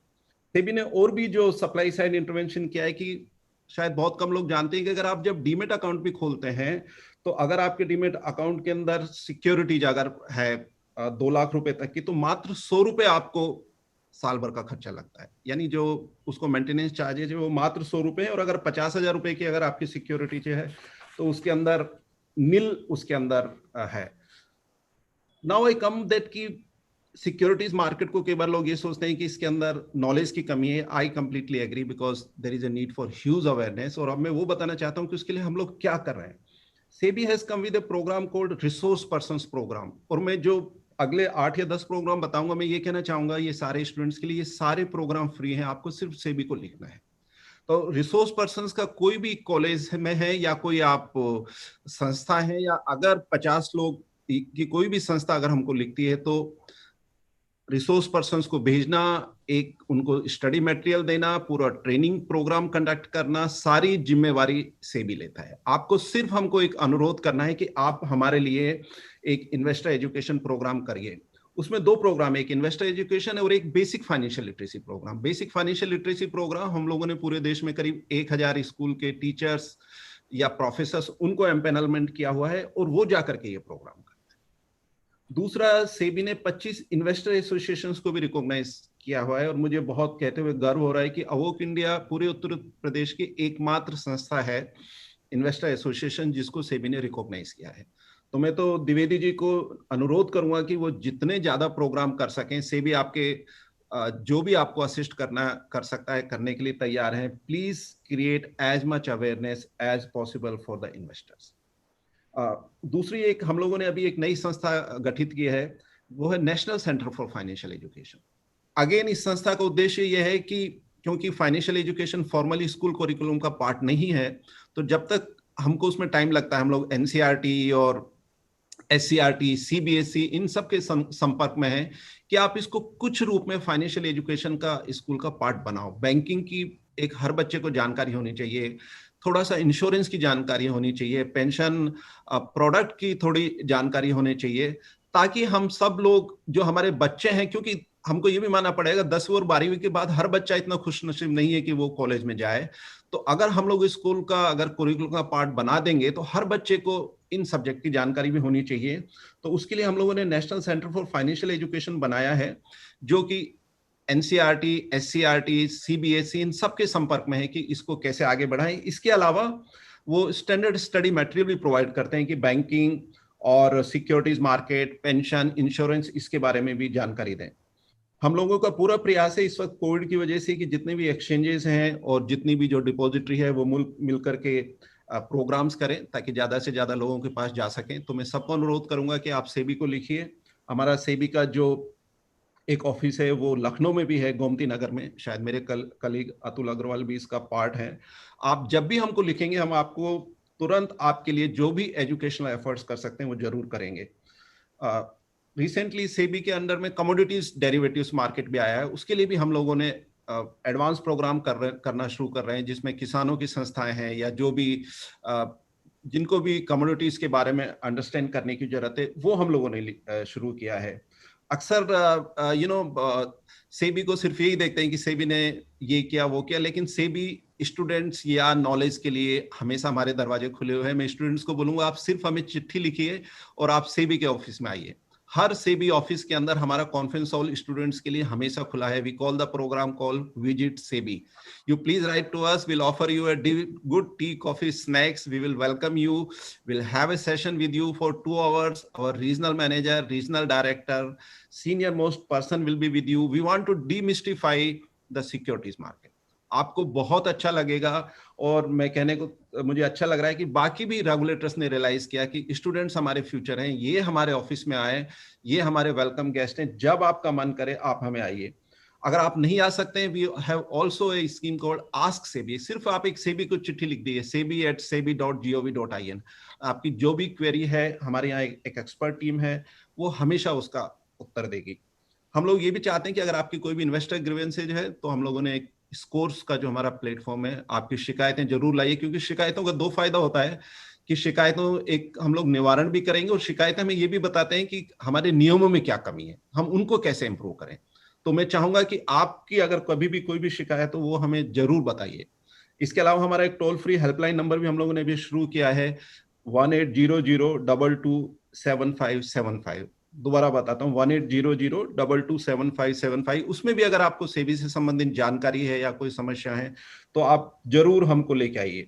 सेबी ने और भी जो सप्लाई साइड इंटरवेंशन किया है कि शायद बहुत कम लोग जानते हैं कि अगर आप जब डीमेट अकाउंट भी खोलते हैं तो अगर आपके डीमेट अकाउंट के अंदर सिक्योरिटीज अगर है 2 लाख रुपए तक की, तो मात्र 100 रुपए आपको साल भर का खर्चा लगता है। यानी जो उसको मेंटेनेंस चार्जेज है वो मात्र 100 रुपए है। और अगर 50,000 रुपए की अगर आपकी सिक्योरिटी है तो उसके अंदर नील उसके अंदर है। नाउ आई कम दैट की सिक्योरिटीज मार्केट को कई बार लोग ये सोचते हैं कि इसके अंदर नॉलेज की कमी है। I completely agree, because there is a need for huge awareness. और अब मैं वो बताना चाहता हूँ कि उसके लिए हम लोग क्या कर रहे हैं। SEBI has come with a programme called resource persons programme. और मैं जो अगले 8 या 10 प्रोग्राम बताऊंगा, मैं ये कहना चाहूंगा ये सारे स्टूडेंट्स के लिए ये सारे प्रोग्राम फ्री हैं, आपको सिर्फ सेबी को लिखना है। तो रिसोर्स पर्संस का कोई भी कॉलेज में है या कोई आप संस्था है, या अगर 50 लोग की कोई भी संस्था अगर हमको लिखती है, तो रिसोर्स पर्संस को भेजना, एक उनको स्टडी मटेरियल देना, पूरा ट्रेनिंग प्रोग्राम कंडक्ट करना, सारी जिम्मेवारी सेबी लेता है। आपको सिर्फ हमको एक अनुरोध करना है कि आप हमारे लिए एक इन्वेस्टर एजुकेशन प्रोग्राम करिए। उसमें 2 प्रोग्राम है, एक इन्वेस्टर एजुकेशन और एक basic financial literacy programme. Basic financial literacy programme हम लोगों ने पूरे देश में करीब 1000 स्कूल के टीचर्स या प्रोफेसर्स उनको एम्पेनलमेंट किया हुआ है और वो जाकर के ये प्रोग्राम। दूसरा, सेबी ने 25 इन्वेस्टर एसोसिएशंस को भी रिकॉग्नाइज किया हुआ है। और मुझे बहुत कहते हुए गर्व हो रहा है कि अवोक इंडिया पूरे उत्तर प्रदेश की एकमात्र संस्था है इन्वेस्टर एसोसिएशन जिसको सेबी ने रिकॉग्नाइज किया है। तो मैं तो द्विवेदी जी को अनुरोध करूंगा कि वो जितने ज्यादा प्रोग्राम कर सकें, सेबी आपके जो भी आपको असिस्ट कर सकता है करने के लिए तैयार है। Please create as much awareness as possible for the investors. दूसरी एक हम लोगों ने अभी एक नई संस्था गठित की है, वो है national centre for financial education. Again इस संस्था का उद्देश्य यह है कि क्योंकि financial education formally school curriculum का पार्ट नहीं है, तो जब तक हमको उसमें टाइम लगता है। हम लोग एनसीईआरटी और एससीईआरटी, सीबीएसई इन सब के संपर्क में है कि आप इसको कुछ रूप में फाइनेंशियल एजुकेशन का स्कूल का पार्ट बनाओ। बैंकिंग की एक हर बच्चे को जानकारी होनी चाहिए, थोड़ा सा इंश्योरेंस की जानकारी होनी चाहिए, पेंशन प्रोडक्ट की थोड़ी जानकारी होनी चाहिए, ताकि हम सब लोग जो हमारे बच्चे हैं, क्योंकि हमको ये भी मानना पड़ेगा 10वीं और 12वीं के बाद हर बच्चा इतना खुशनसीब नहीं है कि वो कॉलेज में जाए। तो अगर हम लोग स्कूल का अगर करिकुलम का पार्ट बना देंगे तो हर बच्चे को इन सब्जेक्ट की जानकारी भी होनी चाहिए। तो उसके लिए हम लोगों ने national centre for financial education बनाया है, जो कि एनसीईआरटी, एससीईआरटी, सीबीएसई इन सबके संपर्क में है कि इसको कैसे आगे बढ़ाएं। इसके अलावा वो स्टैंडर्ड स्टडी मटेरियल भी प्रोवाइड करते हैं कि बैंकिंग और सिक्योरिटीज मार्केट, पेंशन, इंश्योरेंस, इसके बारे में भी जानकारी दें। हम लोगों का पूरा प्रयास है इस वक्त कोविड की वजह से कि जितने भी एक्सचेंजेस हैं और जितनी भी जो डिपॉजिटरी है वो मिल करके प्रोग्राम्स करें ताकि ज्यादा से ज्यादा लोगों के पास जा सकें। तो मैं सबको अनुरोध करूंगा कि आप सेबी को लिखिए। हमारा सेबी का जो एक ऑफिस है वो लखनऊ में भी है, गोमती नगर में। शायद मेरे कलीग अतुल अग्रवाल भी इसका पार्ट है। आप जब भी हमको लिखेंगे हम आपको तुरंत आपके लिए जो भी एजुकेशनल एफर्ट्स कर सकते हैं वो जरूर करेंगे। रिसेंटली सेबी के अंडर में कमोडिटीज डेरिवेटिव्स मार्केट भी आया है, उसके लिए भी हम लोगों ने एडवांस प्रोग्राम करना शुरू कर रहे हैं, जिसमें किसानों की संस्थाएं हैं या जो भी जिनको भी कमोडिटीज के बारे में अंडरस्टैंड करने की जरूरत है वो हम लोगों ने शुरू किया है। अक्सर सेबी को सिर्फ यही देखते हैं कि सेबी ने ये किया वो किया, लेकिन सेबी स्टूडेंट्स या नॉलेज के लिए हमेशा हमारे दरवाजे खुले हुए हैं। मैं स्टूडेंट्स को बोलूंगा आप सिर्फ हमें चिट्ठी लिखिए और आप सेबी के ऑफिस में आइए। हर सेबी ऑफिस के अंदर हमारा कॉन्फ्रेंस हॉल स्टूडेंट्स के लिए हमेशा खुला है। We call the programme call visit SEBI. You please write to us, will offer you a good tea, coffee, snacks. We will welcome you. We'll have a session with you for 2 hours. Our regional manager, regional director, senior most person will be with you. We want to demystify the securities market. आपको बहुत अच्छा लगेगा और मैं कहने को मुझे अच्छा लग रहा है कि बाकी भी रेगुलेटर्स ने रियलाइज किया कि स्टूडेंट्स हमारे फ्यूचर हैं, ये हमारे ऑफिस में आए, ये हमारे वेलकम गेस्ट हैं। जब आपका मन करे आप हमें आइए। अगर आप नहीं आ सकते हैं, we have also a scheme called ask SEBI. सिर्फ आप एक सेबी को चिट्ठी लिख दीजिए, sebi@sebi.gov.in। आपकी जो भी क्वेरी है, हमारे यहाँ एक एक्सपर्ट टीम है, वो हमेशा उसका उत्तर देगी। हम लोग ये भी चाहते हैं कि अगर आपकी कोई भी इन्वेस्टर ग्रीवेंसेज है तो हम लोगों ने एक स्कोर्स का जो हमारा प्लेटफॉर्म है, आपकी शिकायतें जरूर लाइए, क्योंकि शिकायतों का 2 फायदा होता है कि शिकायतों एक हम लोग निवारण भी करेंगे और शिकायतें हमें ये भी बताते हैं कि हमारे नियमों में क्या कमी है, हम उनको कैसे इंप्रूव करें। तो मैं चाहूंगा कि आपकी अगर कभी भी कोई भी शिकायत हो वो हमें जरूर बताइए। इसके अलावा हमारा एक टोल फ्री हेल्पलाइन नंबर भी हम लोगों ने भी शुरू किया है, 1800227575। दोबारा बताता हूँ, 1800227575। उसमें भी अगर आपको सेबी से संबंधित जानकारी है या कोई समस्या है तो आप जरूर हमको लेके आइए।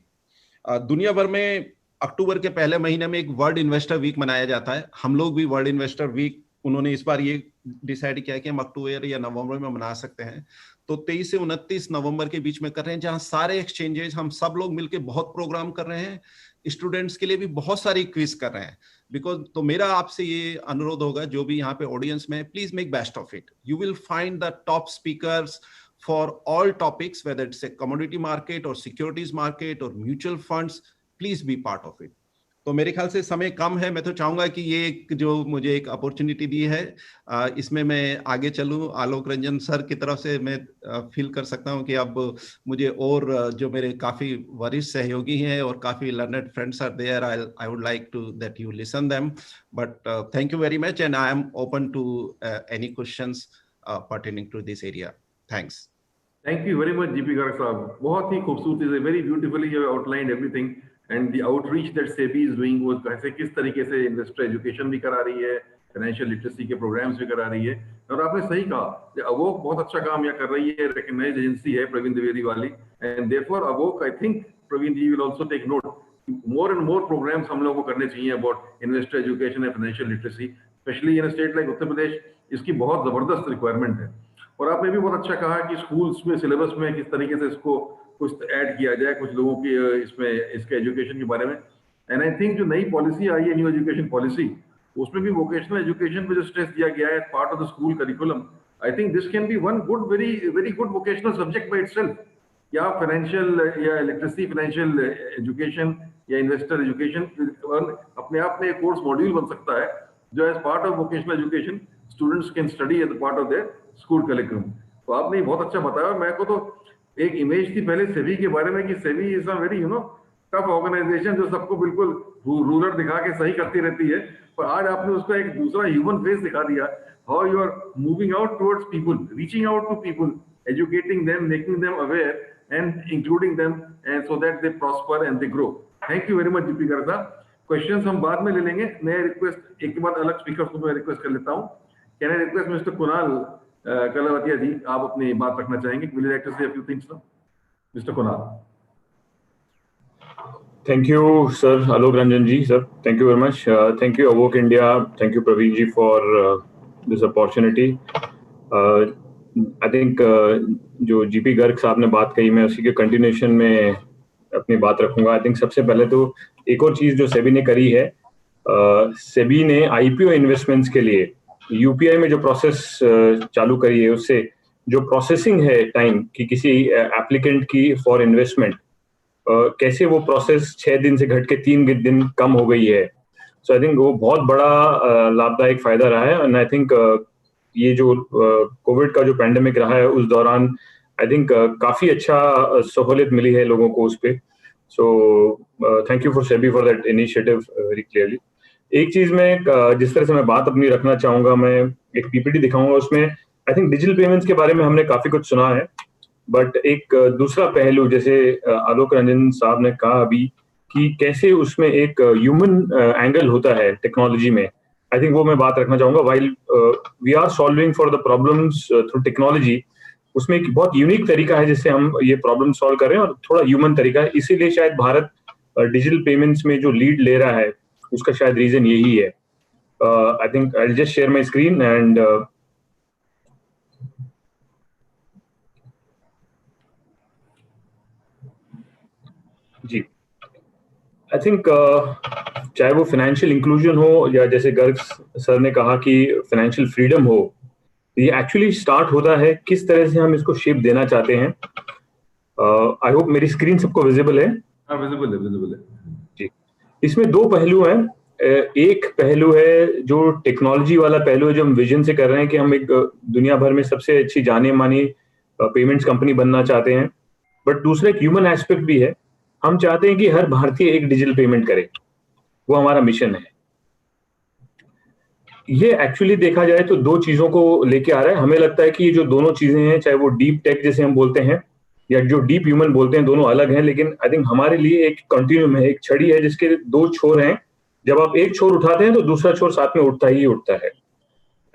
दुनिया भर में अक्टूबर के पहले महीने में एक वर्ल्ड इन्वेस्टर वीक मनाया जाता है। हम लोग भी वर्ल्ड इन्वेस्टर वीक, उन्होंने इस बार ये डिसाइड किया कि हम अक्टूबर या नवंबर में मना सकते हैं, तो 23 से 29 नवंबर के बीच में कर रहे हैं, जहां सारे एक्सचेंजेस हम सब लोग मिलकर बहुत प्रोग्राम कर रहे हैं। स्टूडेंट्स के लिए भी बहुत सारी क्विज कर रहे हैं बिकॉज। तो मेरा आपसे ये अनुरोध होगा, जो भी यहाँ पे ऑडियंस में, please make best of it. You will find the top speakers for all topics, whether it's a commodity market और सिक्योरिटीज मार्केट और mutual funds. Please be part of it. तो मेरे ख्याल से समय कम है, मैं तो चाहूंगा कि ये एक जो मुझे एक अपॉर्चुनिटी दी है इसमें मैं आगे चलूं। आलोक रंजन सर की तरफ से मैं फील कर सकता हूं कि अब मुझे और जो मेरे काफी वरिष्ठ सहयोगी हैं और काफी learned friends are there, I would like to that you listen them, but thank you very much and I am open to any questions pertaining to this area. Thanks. Thank you very much, GP Garg साहब। बहुत ही खूबसूरती से, very beautifully you have outlined everything and the outreach that SEBI is doing, वो कैसे किस तरीके से investor education भी करा रही है, फाइनेंशियल लिटरेसी के प्रोग्राम्स भी करा रही है। और आपने सही कहा कि अवोक बहुत अच्छा काम यहाँ कर रही है, रिकग्नाइज्ड एजेंसी है प्रवीण द्विवेदी वाली, एंड देयरफॉर अवोक I think Praveen ji will also take note, more and more programmes हम लोगों को करने चाहिए about investor education and financial literacy, especially in state like Uttar Pradesh. इसकी बहुत जबरदस्त रिक्वायरमेंट है। और आपने भी बहुत अच्छा कहा कि स्कूल्स में सिलेबस में किस तरीके से इसको कुछ ऐड किया जाए कुछ लोगों की इसमें इसके एजुकेशन के बारे में। एंड आई थिंक जो नई पॉलिसी आई है, न्यू एजुकेशन पॉलिसी, उसमें भी वोकेशनल एजुकेशन पे जो स्ट्रेस दिया गया है part of the school curriculum, I think this can be one good very good vocational subject by itself. या फाइनेंशियल या लिटरेसी, फाइनेंशियल एजुकेशन या इन्वेस्टर एजुकेशन अपने आप में एक कोर्स मॉड्यूल बन सकता है जो as part of vocational education students can study as part of their school curriculum. तो आपने बहुत अच्छा बताया। मेरे को तो एक इमेज थी पहले सेबी के बारे में कि SEBI is a very tough organisation जो सबको बिल्कुल रूलर दिखा के सही करती रहती है, पर आज आपने उसको एक दूसरा ह्यूमन फेस दिखा दिया, how you are moving out towards people, reaching out to people, educating them, making them aware and including them and so that they prosper and they grow. Thank you very much D P Garg साहब। Questions हम बाद में ले लेंगे। मैं request एक के बाद अलग स्पीकर्स को मैं रिक्वेस्ट कर लेता हूँ। Can I request mister Kunal Kalawatia ji, आप अपनी बात रखना चाहेंगे? विल यू लाइक टू से a few things now mister Kunal? Thank you, sir. Alok Ranjan ji, sir. Thank you very much. Thank you, Awok India. Thank you, Praveen ji, for this opportunity. I think जो GP Garg साहब ने बात कही, मैं उसी के continuation में अपनी बात रखूंगा। आई थिंक सबसे पहले तो एक और चीज जो सेबी ने करी है, सेबी ने आईपीओ इन्वेस्टमेंट्स के लिए यूपीआई में जो प्रोसेस चालू करी है, उससे जो प्रोसेसिंग है टाइम की किसी एप्लीकेंट की फॉर इन्वेस्टमेंट, कैसे वो प्रोसेस 6 दिन से घट के 3 दिन कम हो गई है। सो आई थिंक वो बहुत बड़ा लाभदायक फायदा रहा है। एंड आई थिंक ये जो कोविड का जो पैंडेमिक रहा है उस दौरान आई थिंक काफी अच्छा सहूलियत मिली है लोगों को उस पे। So thank you for SEBI for that initiative very clearly. एक चीज में जिस तरह से मैं बात अपनी रखना चाहूंगा, मैं एक पीपीटी दिखाऊंगा, उसमें आई थिंक डिजिटल पेमेंट्स के बारे में हमने काफी कुछ सुना है, बट एक दूसरा पहलू जैसे आलोक रंजन साहब ने कहा अभी कि कैसे उसमें एक ह्यूमन एंगल होता है टेक्नोलॉजी में, आई थिंक वो मैं बात रखना चाहूंगा। While we are solving for the problems through technology, उसमें एक बहुत यूनिक तरीका है जिससे हम ये प्रॉब्लम सॉल्व कर रहे हैं और थोड़ा ह्यूमन तरीका है। इसीलिए शायद भारत डिजिटल पेमेंट्स में जो लीड ले रहा है उसका शायद रीजन यही है। I think I will just share my screen and जी, आई थिंक चाहे वो फाइनेंशियल इंक्लूजन हो या जैसे गर्ग सर ने कहा कि फाइनेंशियल फ्रीडम हो, ये एक्चुअली स्टार्ट होता है किस तरह से हम इसको शेप देना चाहते हैं। आई होप मेरी स्क्रीन सबको विजिबल है। हाँ, विजिबल है, विजिबल है जी। इसमें दो पहलू हैं। एक पहलू है जो टेक्नोलॉजी वाला पहलू है, जो हम विजन से कर रहे हैं कि हम एक दुनिया भर में सबसे अच्छी जाने मानी पेमेंट्स कंपनी बनना चाहते हैं। बट दूसरा एक ह्यूमन एस्पेक्ट भी है, हम चाहते हैं कि हर भारतीय एक डिजिटल पेमेंट करे, वो हमारा मिशन है। ये एक्चुअली देखा जाए तो दो चीजों को लेके आ रहा है। हमें लगता है कि ये जो दोनों चीजें हैं, चाहे वो डीप टेक जैसे हम बोलते हैं या जो डीप ह्यूमन बोलते हैं, दोनों अलग हैं, लेकिन आई थिंक हमारे लिए एक कंटिन्यूम है, एक छड़ी है जिसके दो छोर हैं। जब आप एक छोर उठाते हैं तो दूसरा छोर साथ में उठता ही उठता है।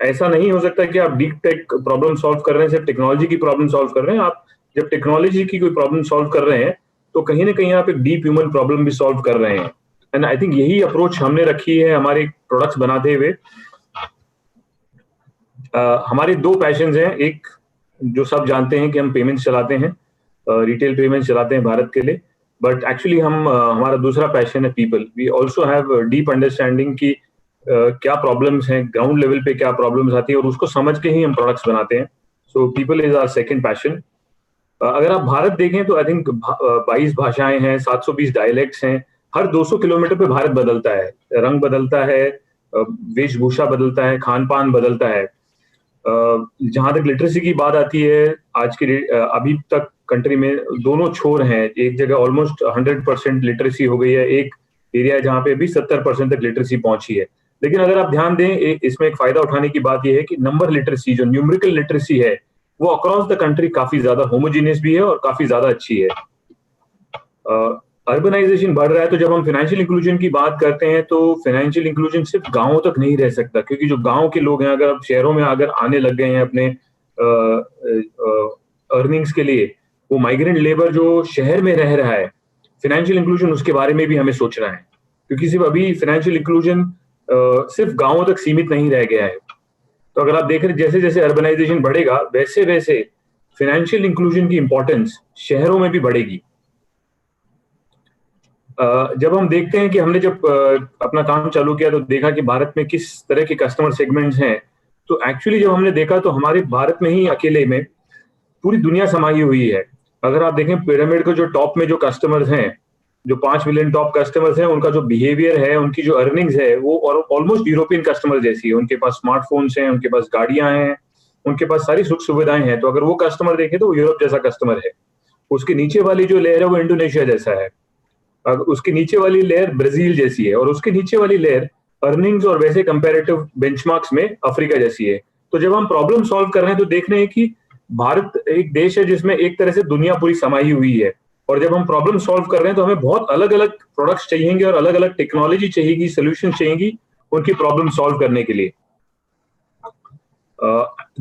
ऐसा नहीं हो सकता कि आप डीप टेक प्रॉब्लम सॉल्व कर रहे हैं, सिर्फ टेक्नोलॉजी की प्रॉब्लम सॉल्व कर रहे हैं। आप जब टेक्नोलॉजी की कोई प्रॉब्लम सॉल्व कर रहे हैं तो कहीं ना कहीं आप एक डीप ह्यूमन प्रॉब्लम भी सॉल्व कर रहे हैं। एंड आई थिंक यही अप्रोच हमने रखी है हमारे प्रोडक्ट्स बनाते हुए। हमारे दो पैशंस हैं, एक जो सब जानते हैं कि हम पेमेंट्स चलाते हैं, रिटेल पेमेंट्स चलाते हैं भारत के लिए, बट एक्चुअली हम हमारा दूसरा पैशन है people. We also have deep understanding कि क्या प्रॉब्लम्स हैं, ग्राउंड लेवल पे क्या प्रॉब्लम्स आती है, और उसको समझ के ही हम प्रोडक्ट्स बनाते हैं। So people is our second passion. अगर आप भारत देखें तो आई थिंक 22 भाषाएं हैं, 720 डायलेक्ट्स हैं। हर 200 किलोमीटर पे भारत बदलता है, रंग बदलता है, वेशभूषा बदलता है, खान पान बदलता है। जहां तक लिटरेसी की बात आती है, आज के अभी तक कंट्री में दोनों छोर हैं। एक जगह ऑलमोस्ट 100% लिटरेसी हो गई है, एक एरिया जहां पे भी 70% तक लिटरेसी पहुंची है। लेकिन अगर आप ध्यान दें, इसमें एक फायदा उठाने की बात यह है कि नंबर लिटरेसी, जो न्यूमेरिकल लिटरेसी है, वो अक्रॉस द कंट्री काफी ज्यादा होमोजीनियस भी है और काफी ज्यादा अच्छी है। अर्बनाइजेशन बढ़ रहा है, तो जब हम फाइनेंशियल इंक्लूजन की बात करते हैं तो फाइनेंशियल इंक्लूजन सिर्फ गांवों तक नहीं रह सकता, क्योंकि जो गांव के लोग हैं अगर अब शहरों में अगर आने लग गए हैं अपने अर्निंग्स के लिए, वो माइग्रेंट लेबर जो शहर में रह रहा है, फाइनेंशियल इंक्लूजन उसके बारे में भी हमें सोचना है, क्योंकि सिर्फ अभी फाइनेंशियल इंक्लूजन सिर्फ गांवों तक सीमित नहीं रह गया है। तो अगर आप देख रहे जैसे जैसे अर्बनाइजेशन बढ़ेगा वैसे वैसे फाइनेंशियल इंक्लूजन की इंपॉर्टेंस शहरों में भी बढ़ेगी। जब हम देखते हैं कि हमने जब अपना काम चालू किया तो देखा कि भारत में किस तरह के कस्टमर सेगमेंट्स हैं, तो एक्चुअली जब हमने देखा तो हमारे भारत में ही अकेले में पूरी दुनिया समाई हुई है। अगर आप देखें पिरामिड को जो टॉप में जो कस्टमर्स हैं जो 5 मिलियन टॉप कस्टमर्स हैं, उनका जो बिहेवियर है, उनकी जो अर्निंग्स है, वो ऑलमोस्ट यूरोपियन कस्टमर जैसी है। उनके पास स्मार्टफोन्स हैं, उनके पास गाड़ियां हैं, उनके पास सारी सुख सुविधाएं हैं। तो अगर वो कस्टमर देखें तो वो यूरोप जैसा कस्टमर है। उसके नीचे वाली जो लेयर है वो इंडोनेशिया जैसा है, उसके नीचे वाली लेयर ब्राजील जैसी है, और उसके नीचे वाली लेयर अर्निंग्स और वैसे कंपैरेटिव बेंचमार्क्स में अफ्रीका जैसी है। तो जब हम प्रॉब्लम सॉल्व कर रहे हैं तो देख रहे हैं कि भारत एक देश है जिसमें एक तरह से दुनिया पूरी समाई हुई है, और जब हम प्रॉब्लम सॉल्व कर रहे हैं तो हमें बहुत अलग अलग प्रोडक्ट्स चाहिएंगे और अलग अलग टेक्नोलॉजी चाहिएगी, सोल्यूशन चाहिएगी उनकी प्रॉब्लम सॉल्व करने के लिए।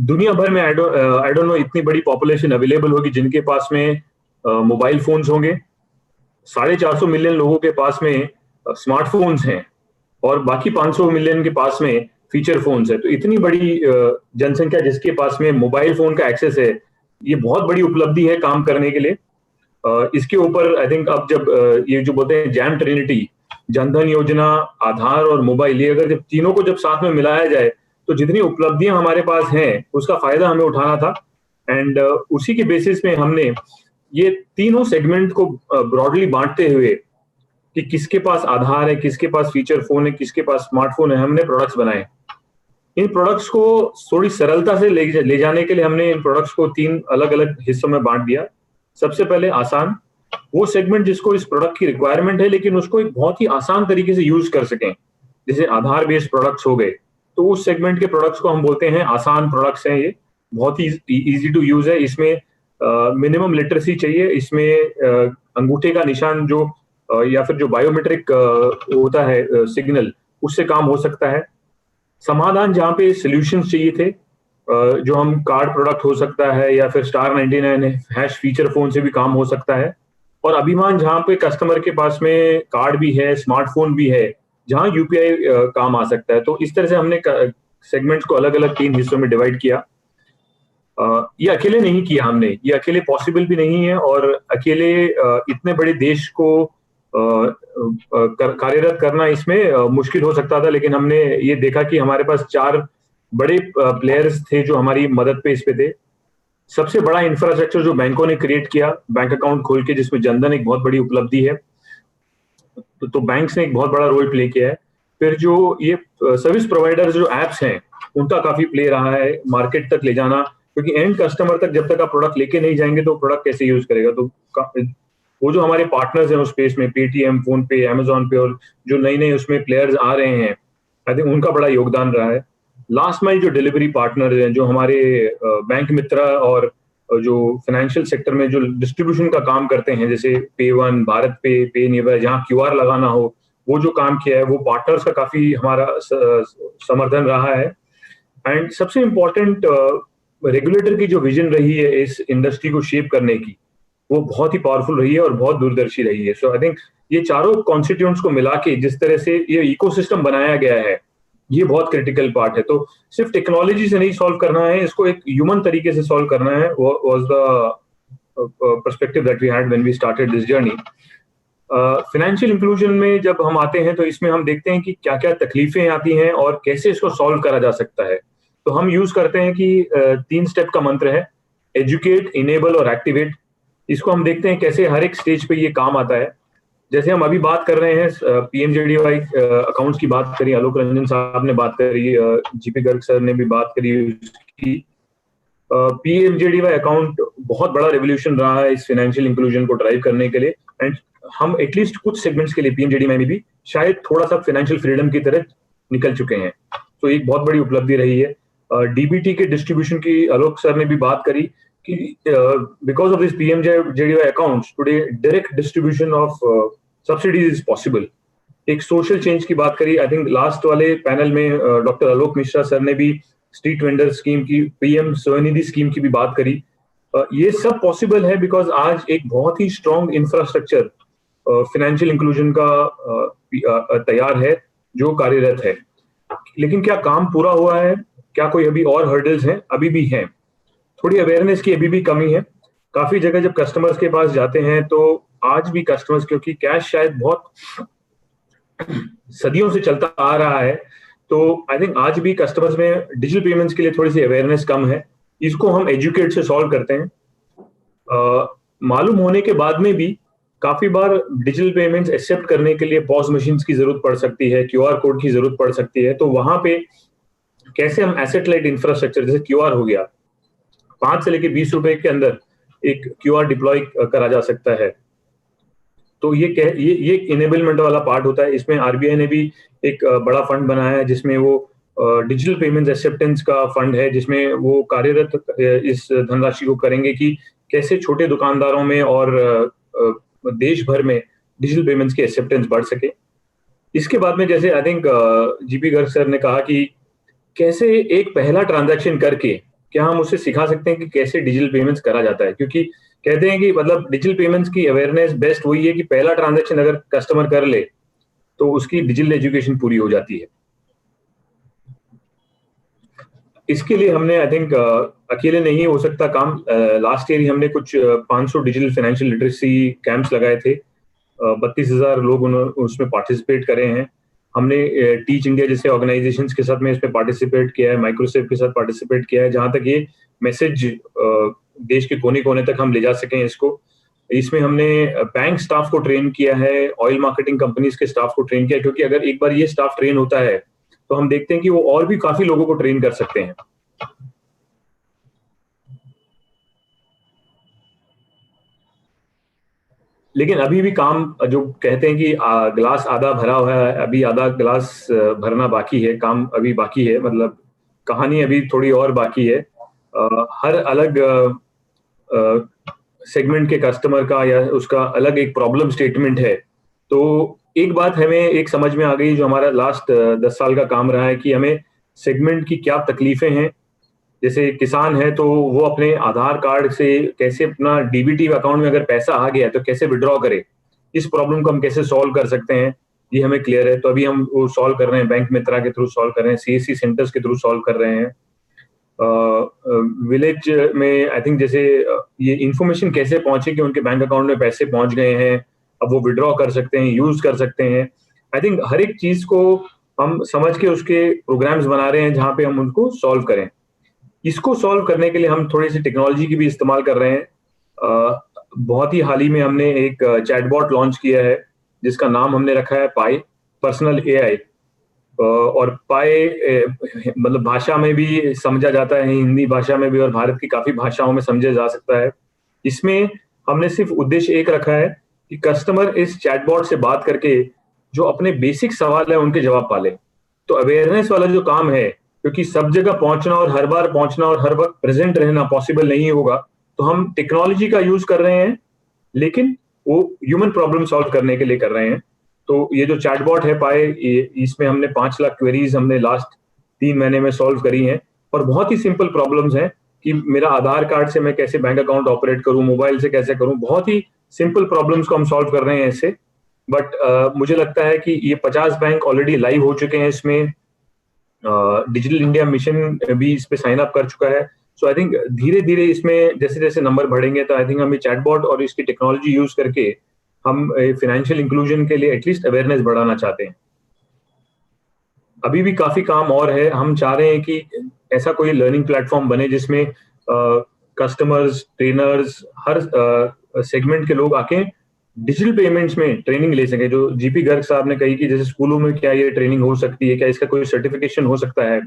दुनिया भर में आई डोंट नो इतनी बड़ी पॉपुलेशन अवेलेबल होगी जिनके पास में मोबाइल फोन्स होंगे। 450 मिलियन लोगों के पास में स्मार्टफोन्स हैं, और बाकी 500 मिलियन के पास में फीचर फोन्स है। तो इतनी बड़ी जनसंख्या जिसके पास में मोबाइल फोन का एक्सेस है, ये बहुत बड़ी उपलब्धि है काम करने के लिए। इसके ऊपर आई थिंक अब जब ये जो बोलते हैं जैम ट्रिनिटी, जनधन योजना, आधार और मोबाइल, ये अगर जब तीनों को जब साथ में मिलाया जाए तो जितनी उपलब्धियां हमारे पास हैं उसका फायदा हमें उठाना था। एंड उसी के बेसिस में हमने ये तीनों सेगमेंट को ब्रॉडली बांटते हुए कि किसके पास आधार है, किसके पास फीचर फोन है, किसके पास स्मार्टफोन है, हमने प्रोडक्ट्स बनाए। इन प्रोडक्ट्स को थोड़ी सरलता से ले जाने के लिए हमने इन प्रोडक्ट्स को 3 अलग अलग हिस्सों में बांट दिया। सबसे पहले आसान, वो सेगमेंट जिसको इस प्रोडक्ट की रिक्वायरमेंट है लेकिन उसको एक बहुत ही आसान तरीके से यूज कर सकें, जैसे आधार बेस्ड प्रोडक्ट्स हो गए, तो उस सेगमेंट के प्रोडक्ट्स को हम बोलते हैं आसान प्रोडक्ट्स हैं। ये बहुत ही इजी टू यूज है, इसमें मिनिमम लिटरेसी चाहिए, इसमें अंगूठे का निशान जो या फिर जो बायोमेट्रिक होता है सिग्नल, उससे काम हो सकता है। समाधान जहाँ पे सॉल्यूशंस चाहिए थे, जो हम कार्ड प्रोडक्ट हो सकता है या फिर स्टार 99 हैश फीचर फोन से भी काम हो सकता है। और अभिमान जहाँ पे कस्टमर के पास में कार्ड भी है, स्मार्टफोन भी है, जहाँ यूपीआई काम आ सकता है। तो इस तरह से हमने सेगमेंट्स को अलग अलग 3 हिस्सों में डिवाइड किया। ये अकेले नहीं किया हमने, ये अकेले पॉसिबल भी नहीं है, और अकेले इतने बड़े देश को कार्यरत करना इसमें मुश्किल हो सकता था। लेकिन हमने ये देखा कि हमारे पास 4 बड़े प्लेयर्स थे जो हमारी मदद पे इस पे थे। सबसे बड़ा इंफ्रास्ट्रक्चर जो बैंकों ने क्रिएट किया, बैंक अकाउंट खोल के, जिसमें जनधन एक बहुत बड़ी उपलब्धि है, तो बैंक्स ने एक बहुत बड़ा रोल प्ले किया है। फिर जो ये सर्विस प्रोवाइडर्स जो एप्स हैं, उनका काफी प्ले रहा है मार्केट तक ले जाना, क्योंकि एंड कस्टमर तक जब तक आप प्रोडक्ट लेके नहीं जाएंगे तो प्रोडक्ट कैसे यूज करेगा। तो वो जो हमारे पार्टनर्स हैं उस स्पेस में, पेटीएम, फोन पे, अमेजोन पे, और जो नई नई उसमें प्लेयर्स आ रहे हैं, आई थिंक उनका बड़ा योगदान रहा है। लास्ट माइल जो डिलीवरी पार्टनर हैं, जो हमारे बैंक मित्र और जो फाइनेंशियल सेक्टर में जो डिस्ट्रीब्यूशन का काम करते हैं, जैसे पे1, भारत पे, पे नियर, जहाँ क्यूआर लगाना हो, वो जो काम किया है, वो पार्टनर्स का काफी हमारा समर्थन रहा है। एंड सबसे इम्पोर्टेंट, रेगुलेटर की जो विजन रही है इस इंडस्ट्री को शेप करने की, वो बहुत ही पावरफुल रही है और बहुत दूरदर्शी रही है। सो आई थिंक ये चारों कॉन्स्टिट्यूएंट्स को मिला के जिस तरह से ये इकोसिस्टम बनाया गया है, ये बहुत क्रिटिकल पार्ट है। तो सिर्फ टेक्नोलॉजी से नहीं सॉल्व करना है, इसको एक ह्यूमन तरीके से सॉल्व करना है। Was the perspective that we had when we started this journey. Financial inclusion में जब हम आते हैं तो इसमें हम देखते हैं कि क्या क्या तकलीफें आती हैं और कैसे इसको सॉल्व करा जा सकता है। तो हम यूज करते हैं कि 3 स्टेप का मंत्र है, एजुकेट, इनेबल और एक्टिवेट। इसको हम देखते हैं कैसे हर एक स्टेज पे ये काम आता है। जैसे हम अभी बात कर रहे हैं पीएमजेडीवाई अकाउंट्स की बात करी, आलोक रंजन साहब ने बात करी, जीपी गर्ग सर ने भी बात करी उसकी। पीएमजेडीवाई अकाउंट बहुत बड़ा रेवोल्यूशन रहा है इस फाइनेंशियल इंक्लूजन को ड्राइव करने के लिए। एंड हम एटलीस्ट कुछ सेगमेंट्स के लिए पीएमजेडीवाई में भी शायद थोड़ा सा फाइनेंशियल फ्रीडम की तरह निकल चुके हैं। तो एक बहुत बड़ी उपलब्धि रही है। डीबीटी के डिस्ट्रीब्यूशन की आलोक सर ने भी बात करी कि because of this PMJDY accounts today direct distribution of subsidies is possible. एक सोशल चेंज की बात करी। आई थिंक लास्ट वाले पैनल में डॉक्टर आलोक मिश्रा सर ने भी स्ट्रीट वेंडर स्कीम की, पीएम स्वनिधि स्कीम की भी बात करी। ये सब पॉसिबल है बिकॉज आज एक बहुत ही स्ट्रॉन्ग इंफ्रास्ट्रक्चर फाइनेंशियल इंक्लूजन का तैयार है जो कार्यरत है। लेकिन क्या काम पूरा हुआ है? क्या कोई अभी और हर्डल्स हैं? अभी भी हैं। थोड़ी अवेयरनेस की अभी भी कमी है। काफी जगह जब कस्टमर्स के पास जाते हैं तो आज भी कस्टमर्स, क्योंकि कैश शायद बहुत सदियों से चलता आ रहा है, तो आई थिंक आज भी कस्टमर्स में डिजिटल पेमेंट्स के लिए थोड़ी सी अवेयरनेस कम है। इसको हम एजुकेट से सॉल्व करते हैं। मालूम होने के बाद में भी काफी बार डिजिटल पेमेंट्स एक्सेप्ट करने के लिए पॉस मशीन्स की जरूरत पड़ सकती है, क्यूआर कोड की जरूरत पड़ सकती है। तो वहां पे कैसे हम एसेट लाइट इंफ्रास्ट्रक्चर, जैसे क्यूआर हो गया, 5 से लेके 20 रुपए के अंदर एक क्यूआर डिप्लॉय करा जा सकता है। तो ये इनेबलमेंट वाला पार्ट होता है। इसमें आरबीआई ने भी एक बड़ा फंड बनाया है जिसमें वो डिजिटल पेमेंट्स एक्सेप्टेंस का फंड है, जिसमें वो कार्यरत इस धनराशि को करेंगे कि कैसे छोटे दुकानदारों में और देश भर में डिजिटल पेमेंट्स की एक्सेप्टेंस बढ़ सके। इसके बाद में जैसे I think GP Garg sir ने कहा कि कैसे एक पहला ट्रांजैक्शन करके क्या हम उसे सिखा सकते हैं कि कैसे डिजिटल पेमेंट्स करा जाता है, क्योंकि कहते हैं कि मतलब डिजिटल पेमेंट्स की अवेयरनेस बेस्ट वही है कि पहला ट्रांजैक्शन अगर कस्टमर कर ले तो उसकी डिजिटल एजुकेशन पूरी हो जाती है। इसके लिए हमने आई थिंक अकेले नहीं हो सकता काम। लास्ट ईयर ही हमने कुछ 500 डिजिटल फाइनेंशियल लिटरेसी कैंप्स लगाए थे। 32,000 लोग उसमें पार्टिसिपेट करे हैं। हमने टीच इंडिया जैसे ऑर्गेनाइजेशंस के साथ में इसमें पार्टिसिपेट किया है, माइक्रोसेफ के साथ पार्टिसिपेट किया है, जहां तक ये मैसेज देश के कोने कोने तक हम ले जा सकें इसको। इसमें हमने बैंक स्टाफ को ट्रेन किया है, ऑयल मार्केटिंग कंपनीज के स्टाफ को ट्रेन किया है, क्योंकि अगर एक बार ये स्टाफ ट्रेन होता है तो हम देखते हैं कि वो और भी काफी लोगों को ट्रेन कर सकते हैं। लेकिन अभी भी काम, जो कहते हैं कि ग्लास आधा भरा हुआ है, अभी आधा ग्लास भरना बाकी है, काम अभी बाकी है, मतलब कहानी अभी थोड़ी और बाकी है। हर अलग सेगमेंट के कस्टमर का या उसका अलग एक प्रॉब्लम स्टेटमेंट है। तो एक बात हमें एक समझ में आ गई, जो हमारा लास्ट 10 साल का काम रहा है, कि हमें सेगमेंट की क्या तकलीफें हैं। जैसे किसान है तो वो अपने आधार कार्ड से कैसे अपना डीबीटी अकाउंट में अगर पैसा आ गया तो कैसे विड्रॉ करे, इस प्रॉब्लम को हम कैसे सॉल्व कर सकते हैं, ये हमें क्लियर है। तो अभी हम वो सॉल्व कर रहे हैं, बैंक मित्रा के थ्रू सॉल्व कर रहे हैं, सीएससी सेंटर्स के थ्रू सॉल्व कर रहे हैं। विलेज में आई थिंक जैसे ये इंफॉर्मेशन कैसे पहुंचे कि उनके बैंक अकाउंट में पैसे पहुंच गए हैं, अब वो विड्रॉ कर सकते हैं, यूज कर सकते हैं। आई थिंक हर एक चीज को हम समझ के उसके प्रोग्राम्स बना रहे हैं जहां पे हम उनको सॉल्व करें। इसको सॉल्व करने के लिए हम थोड़ी सी टेक्नोलॉजी की भी इस्तेमाल कर रहे हैं। बहुत ही हाल ही में हमने एक चैटबॉट लॉन्च किया है जिसका नाम हमने रखा है पाई, पर्सनल एआई। और पाई मतलब भाषा में भी समझा जाता है, हिंदी भाषा में भी, और भारत की काफी भाषाओं में समझा जा सकता है। इसमें हमने सिर्फ उद्देश्य एक रखा है कि कस्टमर इस चैटबॉट से बात करके जो अपने बेसिक सवाल है उनके जवाब पाले। तो अवेयरनेस वाला जो काम है, क्योंकि सब जगह पहुंचना और हर बार पहुंचना और हर वक्त प्रेजेंट रहना पॉसिबल नहीं होगा, तो हम टेक्नोलॉजी का यूज कर रहे हैं, लेकिन वो ह्यूमन प्रॉब्लम सॉल्व करने के लिए कर रहे हैं। तो ये जो चैटबॉट है पाए, इसमें हमने 5 लाख क्वेरीज हमने लास्ट 3 महीने में सॉल्व करी हैं, और बहुत ही सिंपल प्रॉब्लम्स हैं कि मेरा आधार कार्ड से मैं कैसे बैंक अकाउंट ऑपरेट करूं, मोबाइल से कैसे करूं, बहुत ही सिंपल प्रॉब्लम्स को हम सॉल्व कर रहे हैं इससे। बट मुझे लगता है कि ये 50 बैंक ऑलरेडी लाइव हो चुके हैं इसमें। डिजिटल इंडिया मिशन भी इस पे साइन अप कर चुका है। सो आई थिंक धीरे धीरे इसमें जैसे जैसे नंबर बढ़ेंगे तो आई थिंक हम ये चैटबॉट और इसकी टेक्नोलॉजी यूज करके हम फाइनेंशियल इंक्लूजन के लिए एटलीस्ट अवेयरनेस बढ़ाना चाहते हैं। अभी भी काफी काम और है। हम चाह रहे हैं कि ऐसा कोई लर्निंग प्लेटफॉर्म बने जिसमें कस्टमर्स, ट्रेनर्स, हर सेगमेंट के लोग आके डिजिटल पेमेंट्स में ट्रेनिंग ले सके। जो जीपी गर्ग साहब ने कही कि जैसे स्कूलों में क्या ये ट्रेनिंग हो सकती है, क्या इसका कोई सर्टिफिकेशन हो सकता है,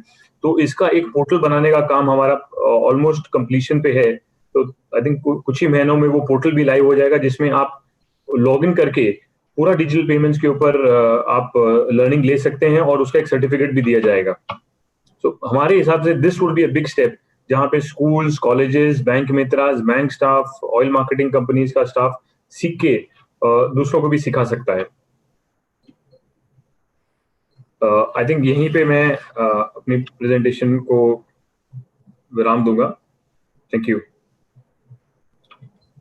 तो इसका एक पोर्टल बनाने का काम हमारा ऑलमोस्ट कंप्लीशन पे है। तो आई थिंक कुछ ही महीनों में वो पोर्टल भी लाइव हो जाएगा, जिसमें आप लॉग इन करके पूरा डिजिटल पेमेंट्स के ऊपर आप लर्निंग ले सकते हैं और उसका एक सर्टिफिकेट भी दिया जाएगा। तो हमारे हिसाब से this would be a big step, जहां पे schools, colleges, bank Mitras, bank staff, oil marketing companies का स्टाफ सीख के दूसरों को भी सिखा सकता है। आई थिंक यहीं पे मैं अपनी प्रेजेंटेशन को विराम दूंगा। Thank you.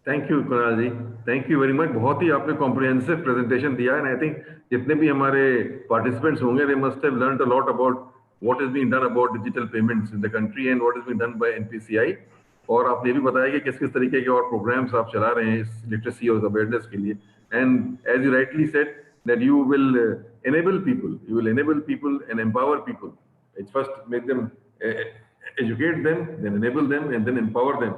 Thank you Kunal ji, thank you very much. बहुत ही आपने कॉम्प्रिहेंसिव प्रेजेंटेशन दिया है। आई थिंक जितने भी हमारे पार्टिसिपेंट्स होंगे, they must have learned a lot about what is being done about digital payments in the country and what is being done by NPCI. और आपने ये भी बताया कि किस किस तरीके के और प्रोग्राम्स आप चला रहे हैं इस लिटरेसी और अवेयरनेस के लिए। And as you rightly said that you will enable people and empower people. It's first make them educate them, then enable them, and then empower them.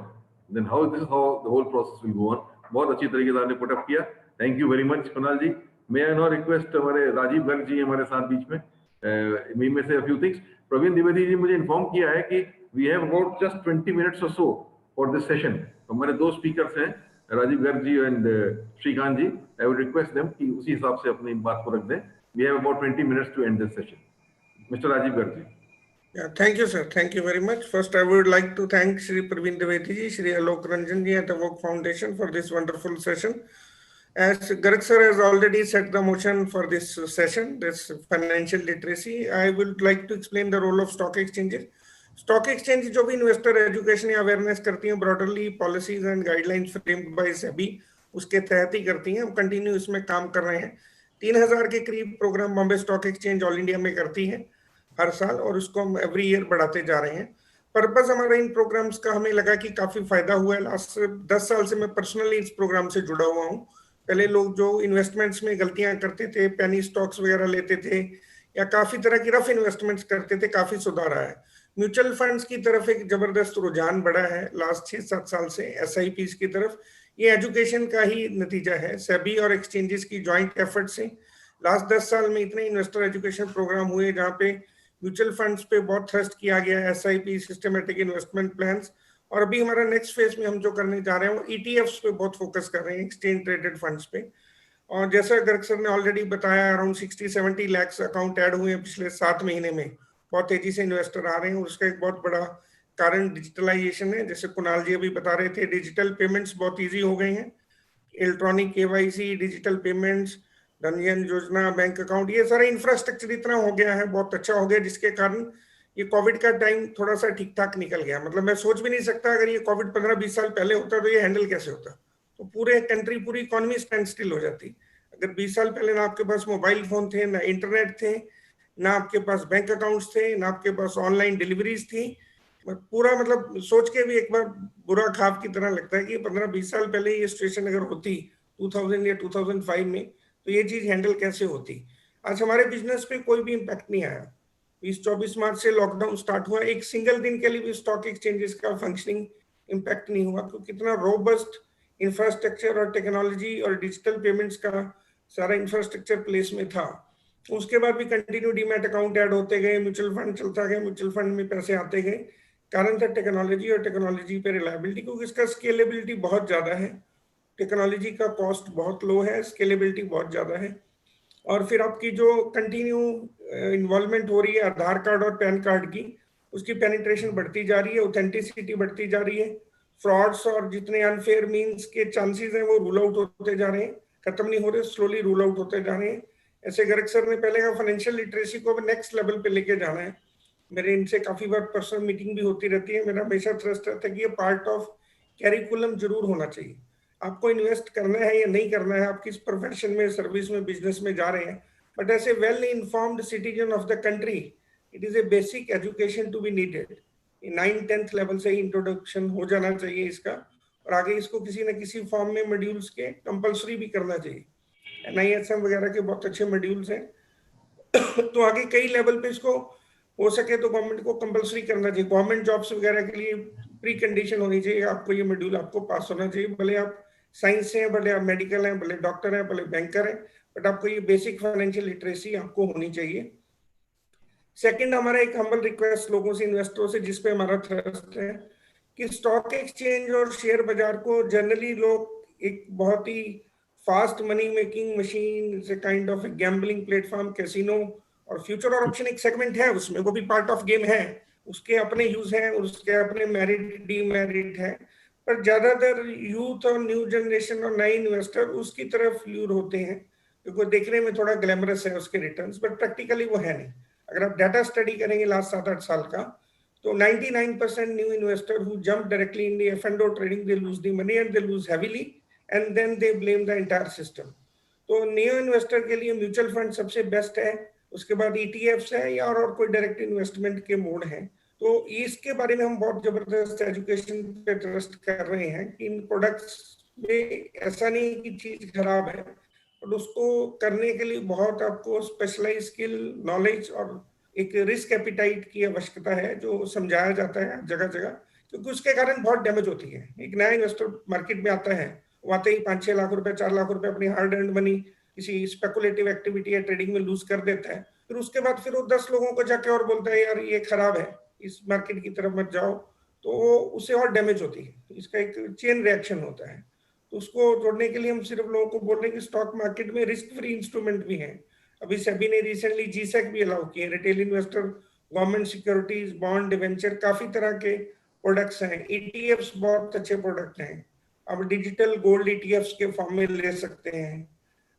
Then this is how the whole process will go on. बहुत अच्छी तरीके से आपने put up किया। Thank you very much Kunal ji. May I now request हमारे राजीव गर्ग जी हमारे साथ बीच में. We may say a few things. Praveen Dwivedi ji मुझे इन्फॉर्म किया है कि we have about just 20 minutes और सो फॉर दिस सेशन. हमारे दो स्पीकर्स हैं, Rajeev Garg ji and Shrikant ji. I would request them कि उसी हिसाब से अपनी बात को रख दें. We have about 20 minutes to end this session. Mister Rajeev Garg ji. Yeah, thank you, sir. Thank you very much. First, I would like to thank Shri Praveen Dwivedi ji, Shri Alok Ranjan ji at the Work Foundation for this wonderful session. As Garg sir has already set the motion for this session, this financial literacy, I would like to explain the role of stock exchanges. Stock exchange जो भी investor education या awareness करती हैं broadly policies and guidelines framed by SEBI उसके तहत ही करती हैं. हम कंटिन्यू इसमें काम कर रहे हैं. 3000 के करीब programme Bombay Stock Exchange all India में करती है हर साल, और उसको हम एवरी ईयर बढ़ाते जा रहे हैं. पर्पस हमारा इन प्रोग्राम्स का हमें लगा कि काफी फायदा हुआ है. लास्ट 10 साल से मैं पर्सनली इस प्रोग्राम से जुड़ा हुआ हूँ. पहले लोग जो इन्वेस्टमेंट्स में गलतियां करते थे, पेनी स्टॉक्स वगैरह लेते थे या काफी तरह की रफ इन्वेस्टमेंट्स करते थे, काफी सुधार आया है. म्यूचुअल फंड्स की तरफ एक जबरदस्त रुझान बढ़ा है लास्ट 6-7 साल से, SIPs की तरफ. ये एजुकेशन का ही नतीजा है. सेबी और एक्सचेंजेस की ज्वाइंट एफर्ट से लास्ट 10 साल में इतने इन्वेस्टर एजुकेशन प्रोग्राम हुए जहाँ पे म्यूचुअल फंड्स पे बहुत थ्रस्ट किया गया है, SIP सिस्टमेटिक इन्वेस्टमेंट प्लान्स. और अभी हमारा नेक्स्ट फेज में हम जो करने जा रहे हैं वो ETFs पे बहुत फोकस कर रहे हैं, एक्सचेंज ट्रेडेड फंड्स पे. और जैसा गर्ग सर ने ऑलरेडी बताया, अराउंड 60-70 लाख अकाउंट ऐड हुए हैं पिछले 7 महीने में. बहुत तेजी से इन्वेस्टर आ रहे हैं और उसका एक बहुत बड़ा कारण डिजिटलाइजेशन है. जैसे कुणाल जी अभी बता रहे थे, डिजिटल पेमेंट्स बहुत ईजी हो गए हैं. इलेक्ट्रॉनिक KYC, डिजिटल पेमेंट्स, धनजन योजना, बैंक अकाउंट, ये सारा इंफ्रास्ट्रक्चर इतना हो गया है, बहुत अच्छा हो गया, जिसके कारण ये कोविड का टाइम थोड़ा सा ठीक ठाक निकल गया. मतलब मैं सोच भी नहीं सकता अगर ये कोविड 15-20 साल पहले होता तो ये हैंडल कैसे होता. तो पूरे कंट्री, पूरी इकोनॉमी स्टैंड स्टिल हो जाती. अगर 20 साल पहले ना आपके पास मोबाइल फोन थे, ना इंटरनेट थे, ना आपके पास बैंक अकाउंट्स थे, ना आपके पास ऑनलाइन डिलीवरीज थी. पूरा मतलब सोच के भी एक बार बुरा ख्वाब की तरह लगता है कि 15-20 साल पहले ये सिचुएशन अगर होती 2000 या 2005 में, तो ये चीज हैंडल कैसे होती. आज हमारे बिजनेस पे कोई भी इम्पैक्ट नहीं आया. 20-24 मार्च से लॉकडाउन स्टार्ट हुआ, एक सिंगल दिन के लिए भी स्टॉक एक्सचेंजेस का फंक्शनिंग इम्पैक्ट नहीं हुआ, क्योंकि इतना रोबस्ट इंफ्रास्ट्रक्चर और टेक्नोलॉजी और डिजिटल पेमेंट्स का सारा इंफ्रास्ट्रक्चर प्लेस में था. उसके बाद भी कंटिन्यू डीमैट अकाउंट ऐड होते गए, म्यूचुअल फंड चलता गया, म्यूचुअल फंड में पैसे आते गए. कारण था टेक्नोलॉजी और टेक्नोलॉजी पे रिलायबिलिटी, क्योंकि इसका स्केलेबिलिटी बहुत ज्यादा है. टेक्नोलॉजी का कॉस्ट बहुत लो है, स्केलेबिलिटी बहुत ज्यादा है. और फिर आपकी जो कंटिन्यू इन्वॉल्वमेंट हो रही है आधार कार्ड और पैन कार्ड की, उसकी पेनिट्रेशन बढ़ती जा रही है, ऑथेंटिसिटी बढ़ती जा रही है. फ्रॉड्स और जितने अनफेयर मीन्स के चांसेस हैं वो रूल आउट होते जा रहे हैं, खत्म नहीं हो रहे, स्लोली रूल आउट होते जा रहे हैं. ऐसे गर्ग सर ने पहले कहा फाइनेंशियल लिटरेसी को नेक्स्ट लेवल पे लेके जाना है. मेरे इनसे काफी बार पर्सनल मीटिंग भी होती रहती है. मेरा हमेशा ट्रस्ट रहता है कि ये पार्ट ऑफ कैरिकुलम जरूर होना चाहिए. आपको इन्वेस्ट करना है या नहीं करना है, आप किस प्रोफेशन में, सर्विस में, बिजनेस में जा रहे हैं, but as a well informed citizen of the country it is a basic education to be needed. 9th-10th level से ही इंट्रोडक्शन हो जाना चाहिए इसका, और आगे इसको किसी न किसी फॉर्म में मॉड्यूल्स के कंपलसरी भी करना चाहिए. NISM वगैरह के बहुत अच्छे मॉड्यूल्स हैं. तो आगे कई लेवल पे इसको हो सके तो गवर्नमेंट को कंपलसरी करना चाहिए. गवर्नमेंट जॉब्स वगैरह के लिए प्री कंडीशन होनी चाहिए, आपको ये मॉड्यूल आपको पास होना चाहिए. भले आप साइंस से हैं, भले आप मेडिकल हैं, भले डॉक्टर हैं, भले बैंकर हैं, बट आपको ये बेसिक फाइनेंशियल लिटरेसी आपको होनी चाहिए. सेकंड, हमारा एक हम्बल रिक्वेस्ट लोगों से, इन्वेस्टरों से, जिसपे हमारा थ्रस्ट है कि स्टॉक एक्सचेंज और शेयर बाजार को जनरली लोग एक बहुत ही फास्ट मनी मेकिंग मशीन से, kind of gambling platform, casino और फ्यूचर और ऑप्शन एक सेगमेंट है उसमें, वो भी पार्ट ऑफ गेम है, उसके अपने यूज हैं, उसके अपने मेरिट डीमेरिट है. पर ज्यादातर यूथ और न्यू जनरेशन और नए इन्वेस्टर उसकी तरफ ल्यूर होते हैं, क्योंकि देखने में थोड़ा ग्लैमरस है उसके रिटर्न्स, बट प्रैक्टिकली वो है नहीं. अगर आप डाटा स्टडी करेंगे लास्ट 7-8 साल का, तो 99% new investor who jump directly in the F&O trading, they lose the money and they lose heavily and then they blame the entire system. तो न्यू इन्वेस्टर के लिए म्यूचुअल फंड सबसे best है, उसके बाद ETFs है या और कोई डायरेक्ट इन्वेस्टमेंट के मोड हैं. तो इसके बारे में हम बहुत जबरदस्त एजुकेशन पे ट्रस्ट कर रहे हैं कि इन प्रोडक्ट्स में ऐसा नहीं कि चीज खराब है, और उसको करने के लिए बहुत आपको स्पेशलाइज स्किल, नॉलेज और एक रिस्क एपिटाइट की आवश्यकता है, जो समझाया जाता है जगह जगह, क्योंकि उसके कारण बहुत डैमेज होती है. एक नया इन्वेस्टर मार्केट में आता है, वाते ही 5-6 लाख रुपए 4 लाख रुपए अपनी हार्ड अर्न्ड मनी किसी स्पेकुलेटिव एक्टिविटी या ट्रेडिंग में लूज कर देता है, फिर उसके बाद फिर वो 10 लोगों को जाके और बोलता है यार ये खराब है, इस मार्केट की तरफ मत जाओ, तो उससे और डैमेज होती है। इसका एक चेन रिएक्शन होता है। तो उसको तोड़ने के लिए हम सिर्फ लोगों को बोल रहे हैं कि स्टॉक मार्केट में रिस्क फ्री इंस्ट्रूमेंट भी हैं। अभी सेबी ने रिसेंटली जीसेक भी अलाउ किए, retail investor government securities, bond, debenture, काफी तरह के प्रोडक्ट्स हैं। ईटीएफ्स बहुत अच्छे प्रोडक्ट हैं, आप डिजिटल गोल्ड ईटीएफ्स के फॉर्म में ले सकते हैं।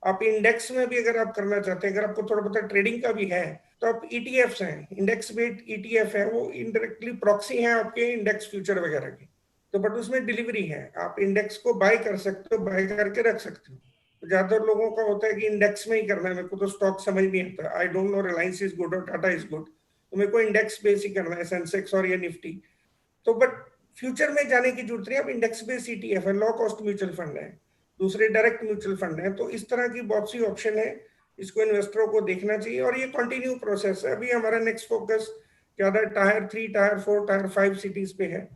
आप इंडेक्स में भी अगर आप करना चाहते हैं, अगर आपको थोड़ा बहुत ट्रेडिंग का भी है, तो आप ईटीएफ्स हैं, इंडेक्स बेस्ड ईटीएफ है, वो इनडायरेक्टली प्रॉक्सी हैं आपके इंडेक्स फ्यूचर वगैरह की, तो बट उसमें डिलीवरी है, आप इंडेक्स को बाय कर सकते हो, बाय करके रख सकते हो। तो ज्यादातर लोगों का होता है कि इंडेक्स में ही करना है, मेरे को तो स्टॉक समझ नहीं आता, I don't know Reliance is good और टाटा इज गुड, तो मेरे को इंडेक्स बेस ही करना है, सेंसेक्स और या निफ्टी। तो बट फ्यूचर में जाने की जरूरत नहीं, अब इंडेक्स बेस्ड ईटीएफ है, लो कॉस्ट म्यूचुअल फंड है, दूसरे डायरेक्ट म्यूचुअल फंड है, तो इस तरह की बहुत सी ऑप्शन है, इसको इन्वेस्टरों को देखना चाहिए। और ये कंटिन्यू प्रोसेस है। अभी हमारा नेक्स्ट फोकस ज्यादा टायर 3, टायर 4, टायर 5 सिटीज पे है,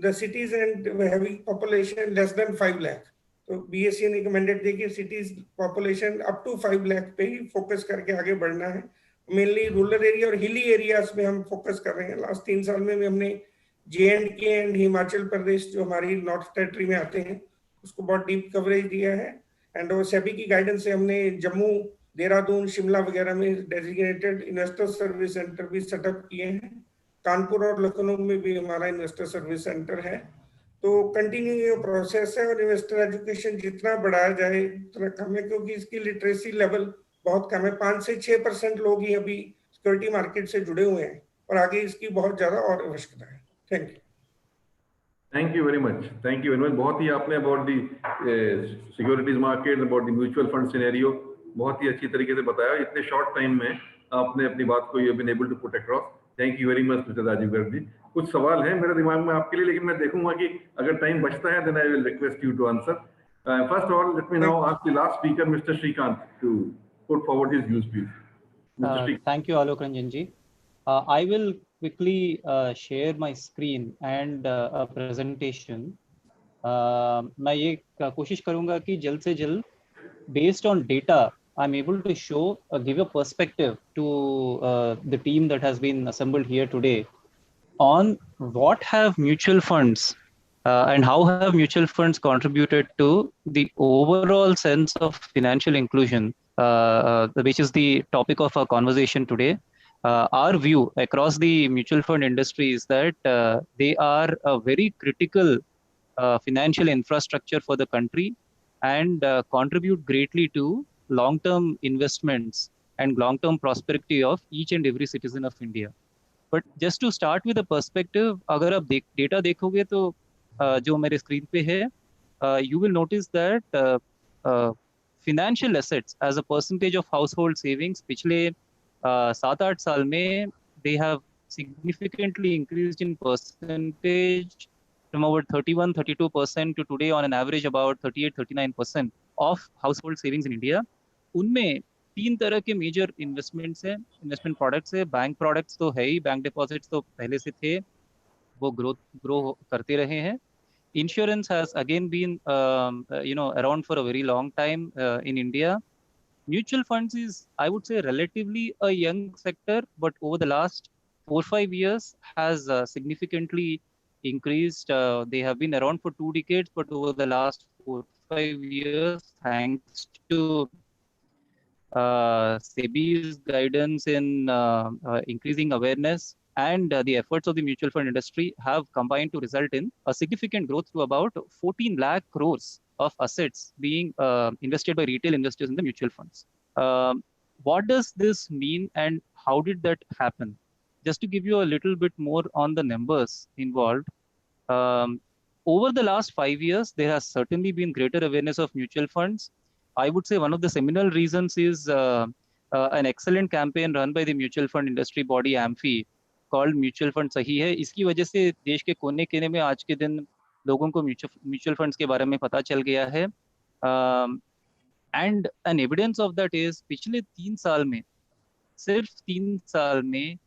the cities and having population less than 5 lakh. तो बीएससी ने रिकमेंडेड दी कि cities population up to 5 lakh पे ही फोकस करके आगे बढ़ना है। मेनली रूरल एरिया और हिली एरियाज में हम फोकस कर रहे हैं। लास्ट 3 साल में भी हमने JNK एंड हिमाचल प्रदेश जो हमारी नॉर्थ टेरिटरी में आते हैं उसको बहुत डीप कवरेज दिया है। एंड सेबी की गाइडेंस से हमने जम्मू, देहरादून, शिमला वगैरह में डेजिग्नेटेड इन्वेस्टर सर्विस सेंटर भी सेटअप किए हैं। कानपुर और लखनऊ में भी हमारा इन्वेस्टर सर्विस सेंटर है। तो कंटिन्यू ये प्रोसेस है, और इन्वेस्टर एजुकेशन जितना बढ़ाया जाए उतना कम है, क्योंकि इसकी लिटरेसी लेवल बहुत कम है। 5 से 6% लोग ही अभी सिक्योरिटी मार्केट से जुड़े हुए हैं, और आगे इसकी बहुत ज्यादा और आवश्यकता है। Thank you. Thank you very much, thank you very much. बहुत ही आपने about the securities market, about the mutual fund scenario बहुत ही अच्छी तरीके से बताया। इतने शॉर्ट टाइम में आपने अपनी बात को you been able to put across. Thank you very much mister Rajeev Garg ji. कुछ सवाल हैं मेरे दिमाग में आपके लिए, लेकिन मैं देखूंगा कि अगर टाइम बचता है then I will request you to answer. First of all let me now ask the last speaker mister Shrikant to put forward his views, please. Mr. Sri. Thank you, Alok Ranjan ji. I will quickly share my screen and a presentation. मैं ये कोशिश करूंगा कि जल्द से जल्द based on data I'm able to show give a perspective to the team that has been assembled here today on what have mutual funds and how have mutual funds contributed to the overall sense of financial inclusion, which is the topic of our conversation today. Our view across the mutual fund industry is that they are a very critical financial infrastructure for the country and contribute greatly to long-term investments and long-term prosperity of each and every citizen of India. But just to start with a perspective, अगर आप data देखोगे तो जो मेरे screen पे है, you will notice that financial assets as a percentage of household savings पिछले 7-8 साल में they have significantly increased in percentage from over 31-32% to today on an average about 38-39% of household savings in India. उनमें 3 तरह के major investments हैं, investment products है। Bank products तो है ही, बैंक डिपॉजिट्स तो पहले से थे, वो ग्रो करते रहे हैं। Insurance has again been around for a very long time in India. Mutual funds is, I would say, relatively a young sector, but over the last 4-5 years has significantly increased. They have been around for 2 decades, but over the last 4-5 years, thanks to SEBI's guidance in increasing awareness and the efforts of the mutual fund industry have combined to result in a significant growth to about 14 lakh crores of assets being invested by retail investors in the mutual funds. What does this mean and how did that happen? Just to give you a little bit more on the numbers involved, over the last 5 years, there has certainly been greater awareness of mutual funds. I would say one of the seminal reasons is an excellent campaign run by the mutual fund industry body AMFI called Mutual Fund सही है। इसकी वजह से देश के कोने कोने में आज के दिन लोगों को म्यूचुअल फंड्स के बारे में पता चल गया है। And an evidence of that is पिछले 3 साल में, सिर्फ 3 साल में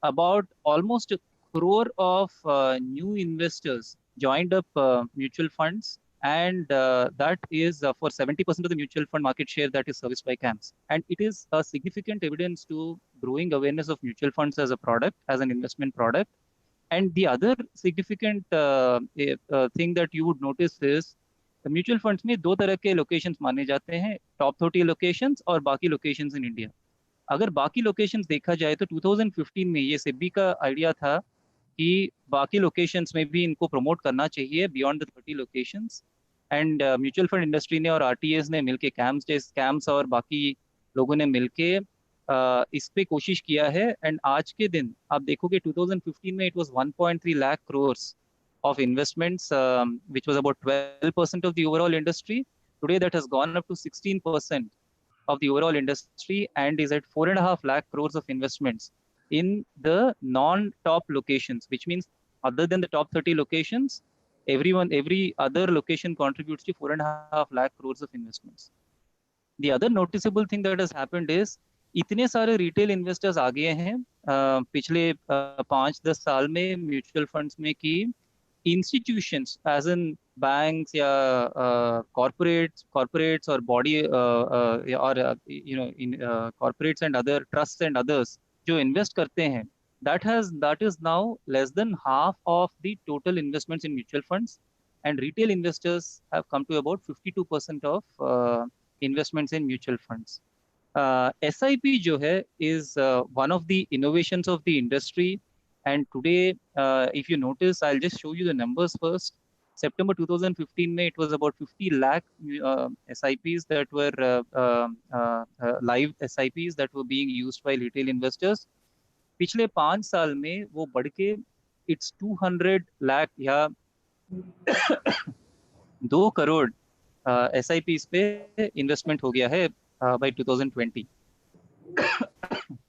about almost crore of new investors joined up mutual funds, and that is for 70% of the mutual fund market share that is serviced by CAMS. And it is a significant evidence to growing awareness of mutual funds as a product, as an investment product. And the other significant thing that you would notice is mutual funds में दो तरह के locations माने जाते हैं, top 30 locations और बाकी locations in India. अगर बाकी लोकेशंस देखा जाए तो 2015 में ये सेबी का आइडिया था कि बाकी लोकेशंस में भी इनको प्रमोट करना चाहिए beyond the 30 locations. And mutual fund industry ने और आरटीएस ने मिलके कैम्स और बाकी लोगों ने मिलके इस पे कोशिश किया है. एंड आज के दिन आप देखोगे 2015 में it was 1.3 lakh crore of investments, which was about 12% of the overall industry. Today, that has gone up to 16% of the overall industry and is at 4.5 lakh crores of investments in the non-top locations, which means other than the top 30 locations, every other location contributes to 4.5 lakh crores of investments. The other noticeable thing that has happened is इतने सारे retail investors आ गए हैं पिछले 5-10 साल में mutual funds में कि institutions as in banks या corporates or body or in corporates and other trusts and others जो invest करते हैं, that is now less than half of the total investments in mutual funds, and retail investors have come to about 52% of investments in mutual funds. SIP जो है is one of the innovations of the industry. And today, if you notice, I'll just show you the numbers first. September 2015, May, it was about 50 lakh SIPs that were live SIPs that were being used by retail investors. पिछले 5 साल में वो बढ़ के it's 200 lakh या 2 crore SIPs पे investment हो गया है by 2020.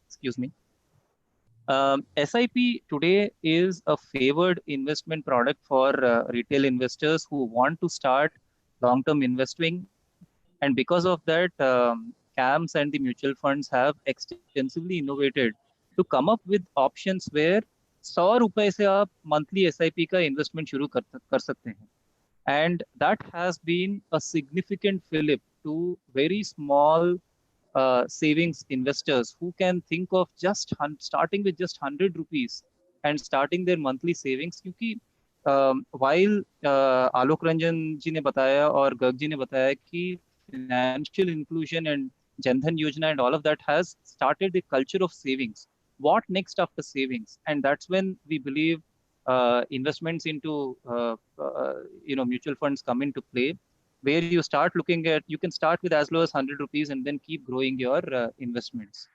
Excuse me. SIP today is a favored investment product for retail investors who want to start long-term investing. And because of that, CAMS and the mutual funds have extensively innovated to come up with options where 100 रुपए से आप monthly SIP का investment शुरू कर सकते हैं. And that has been a significant fillip to very small savings investors who can think of just starting with just 100 rupees and starting their monthly savings. क्योंकि while Alok Ranjan जी ने बताया और गर्ग जी ने बताया कि financial inclusion and Jan-Dhan Yojana and all of that has started the culture of savings. What next after savings? And that's when we believe investments into mutual funds come into play, where you start looking at, you can start with as low as 100 rupees and then keep growing your investments.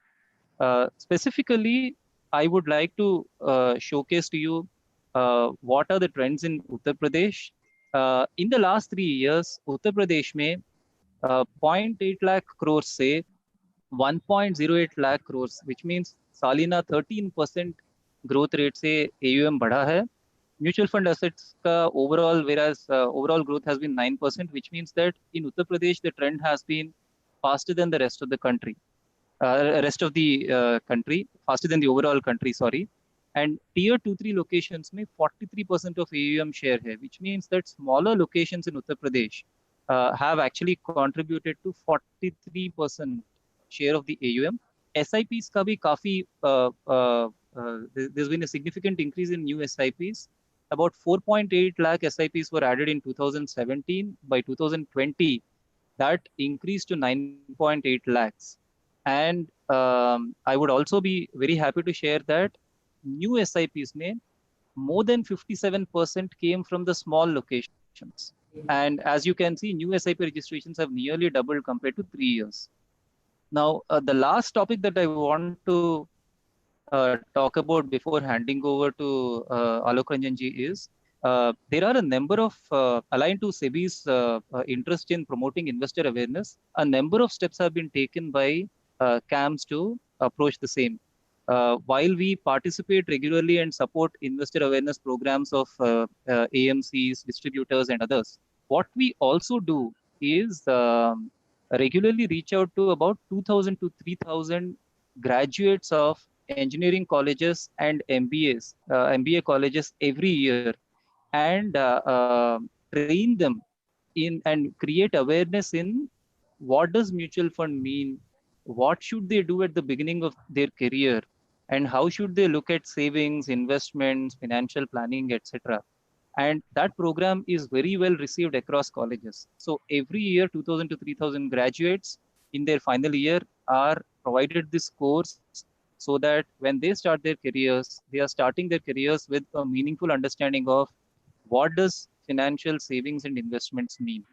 Specifically, I would like to showcase to you what are the trends in Uttar Pradesh. In the last 3 years, Uttar Pradesh में 0.8 lakh crores से 1.08 lakh crores, which means सालिना 13% growth rate से AUM बढ़ा है. Mutual fund assets ka overall, whereas overall growth has been 9%, which means that in Uttar Pradesh the trend has been faster than the rest of the country, faster than the overall country, sorry. And tier 2-3 locations में 43% of AUM share hai, which means that smaller locations in Uttar Pradesh have actually contributed to 43% share of the AUM. SIPs का भी काफी there's been a significant increase in new SIPs. About 4.8 lakh SIPs were added in 2017. By 2020, that increased to 9.8 lakhs. And I would also be very happy to share that new SIPs में more than 57% came from the small locations. And as you can see, new SIP registrations have nearly doubled compared to 3 years. Now, the last topic that I want to talk about before handing over to Alok Ranjan ji is there are a number of aligned to SEBI's interest in promoting investor awareness. A number of steps have been taken by CAMS to approach the same. While we participate regularly and support investor awareness programs of AMCs, distributors, and others, what we also do is regularly reach out to about 2,000 to 3,000 graduates of engineering colleges and MBA colleges every year, and train them in and create awareness in what does mutual fund mean, what should they do at the beginning of their career, and how should they look at savings, investments, financial planning, etc. And that program is very well received across colleges. So every year 2000 to 3000 graduates in their final year are provided this course, so that when they start their careers, they are starting their careers with a meaningful understanding of what does financial savings and investments mean.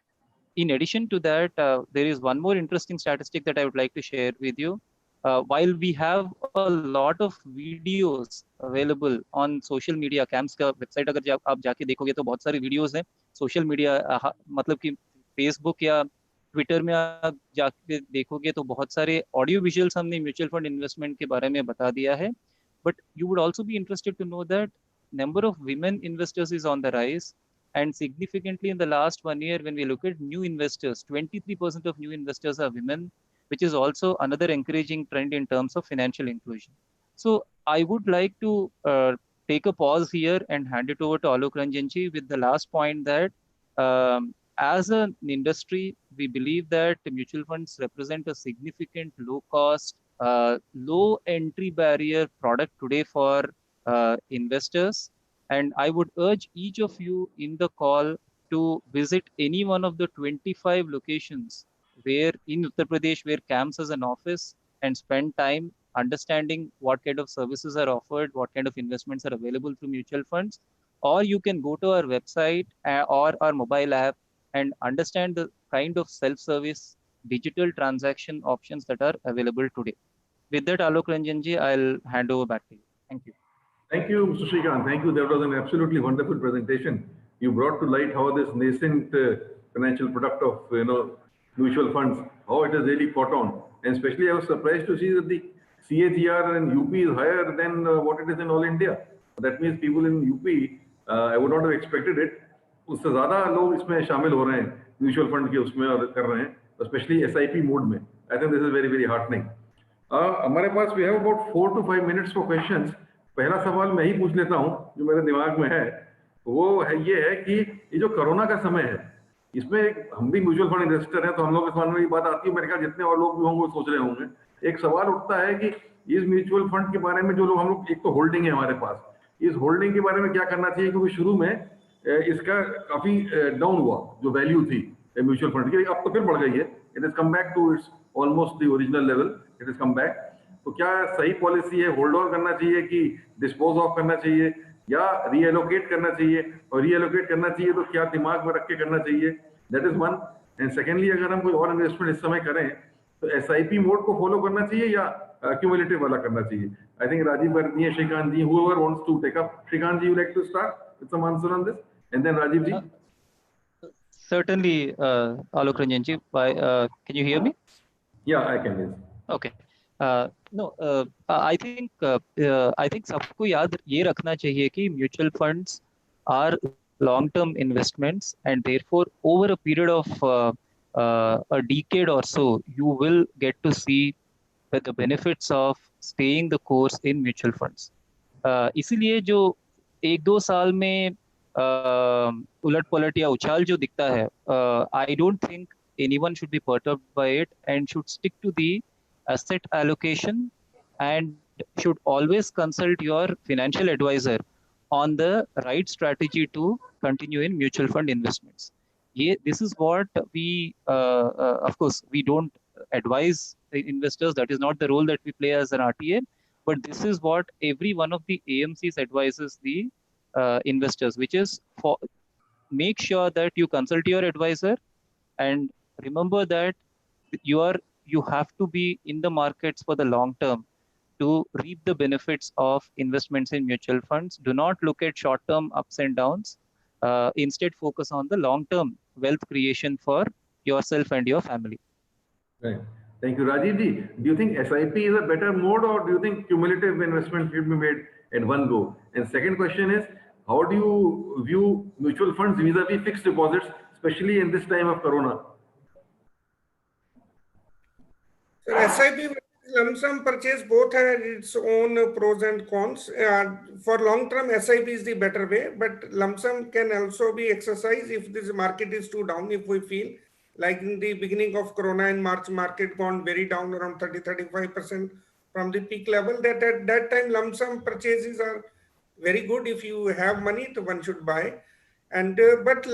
In addition to that, there is one more interesting statistic that I would like to share with you. While we have a lot of videos available on social media, CAMS का website अगर आप जाके देखोगे तो बहुत सारे videos हैं. Social media मतलब कि Facebook या Twitter में आप जाके देखोगे तो बहुत सारे audio visuals हमने mutual fund investment के बारे में बता दिया है. But you would also be interested to know that number of women investors is on the rise. And significantly in the last 1 year, when we look at new investors, 23% of new investors are women, which is also another encouraging trend in terms of financial inclusion. So I would like to take a pause here and hand it over to Alok Ranjanji with the last point that as an industry, we believe that mutual funds represent a significant low cost, low entry barrier product today for investors. And I would urge each of you in the call to visit any one of the 25 locations where in Uttar Pradesh, where CAMS has an office, and spend time understanding what kind of services are offered, what kind of investments are available through mutual funds. Or you can go to our website or our mobile app and understand the kind of self-service digital transaction options that are available today. With that, Alok Ranjanji, I'll hand over back to you. Thank you. Thank you, Mr. Srikanth. Thank you. That was an absolutely wonderful presentation. You brought to light how this nascent financial product of mutual funds, how it has really caught on. And especially, I was surprised to see that the CAGR in UP is higher than what it is in all India. That means people in UP, I would not have expected it. उससे ज़्यादा लोग इसमें शामिल हो रहे हैं mutual fund के उसमें और कर रहे हैं, especially SIP मोड में. I think this is very, very heartening. हमारे पास we have about 4 to 5 minutes for questions. पहला सवाल मैं ही पूछ लेता हूं जो मेरे दिमाग में है, वो है ये है कि ये जो कोरोना का समय है, इसमें हम भी म्यूचुअल फंड इन्वेस्टर हैं, तो हम लोग के सामने ये बात आती है, मेरे ख्याल जितने और लोग भी होंगे सोच रहे होंगे. एक सवाल उठता है कि इस म्यूचुअल फंड के बारे में जो लोग हम लोग, एक तो होल्डिंग है हमारे पास, इस होल्डिंग के बारे में क्या करना चाहिए, क्योंकि शुरू में इसका काफी डाउन हुआ जो वैल्यू थी म्यूचुअल फंड की, अब तो फिर बढ़ गई है. It is come back to its almost the original level. It is come back. तो क्या सही पॉलिसी है, होल्ड ऑन करना चाहिए कि डिस्पोज ऑफ करना चाहिए या रीएलोकेट करना चाहिए, और रीएलोकेट करना चाहिए तो क्या दिमाग में रख के करना चाहिए? That is one. And secondly, अगर हम कोई और इन्वेस्टमेंट इस समय करें तो SIP मोड को फॉलो करना चाहिए या क्यूमुलेटिव वाला करना चाहिए? आई थिंक राजीव गांधी है, श्रीकांत जी, whoever wants to take up. Shrikant ji, you like to start with some answer on this, and then Rajiv ji. Certainly, Alok Ranjanji. Can you hear me? Yeah, I can. Yes. Okay. I think सबको याद ये रखना चाहिए कि mutual funds are long-term investments, and therefore over a period of a decade or so, you will get to see the benefits of staying the course in mutual funds. इसीलिए जो 1-2 साल में उलट पलट या उछाल जो दिखता है, I don't think anyone should be perturbed by it and should stick to the asset allocation and should always consult your financial advisor on the right strategy to continue in mutual fund investments. This is what we, of course, we don't advise investors. That is not the role that we play as an RTA, but this is what every one of the AMCs advises the investors, which is for make sure that you consult your advisor and remember that you have to be in the markets for the long term to reap the benefits of investments in mutual funds. Do not look at short-term ups and downs. Instead, focus on the long-term wealth creation for yourself and your family. Right. Thank you. Rajiv ji, do you think SIP is a better mode, or do you think cumulative investment should be made at one go? And second question is, how do you view mutual funds vis-a-vis fixed deposits, especially in this time of Corona? So SIP lump sum purchase both have its own pros and cons. For long term, SIP is the better way, but lump sum can also be exercised if this market is too down. If we feel like in the beginning of Corona in March, market gone very down around 30-35% from the peak level. That at that time, lump sum purchases are very good. If you have money, so one should buy. And but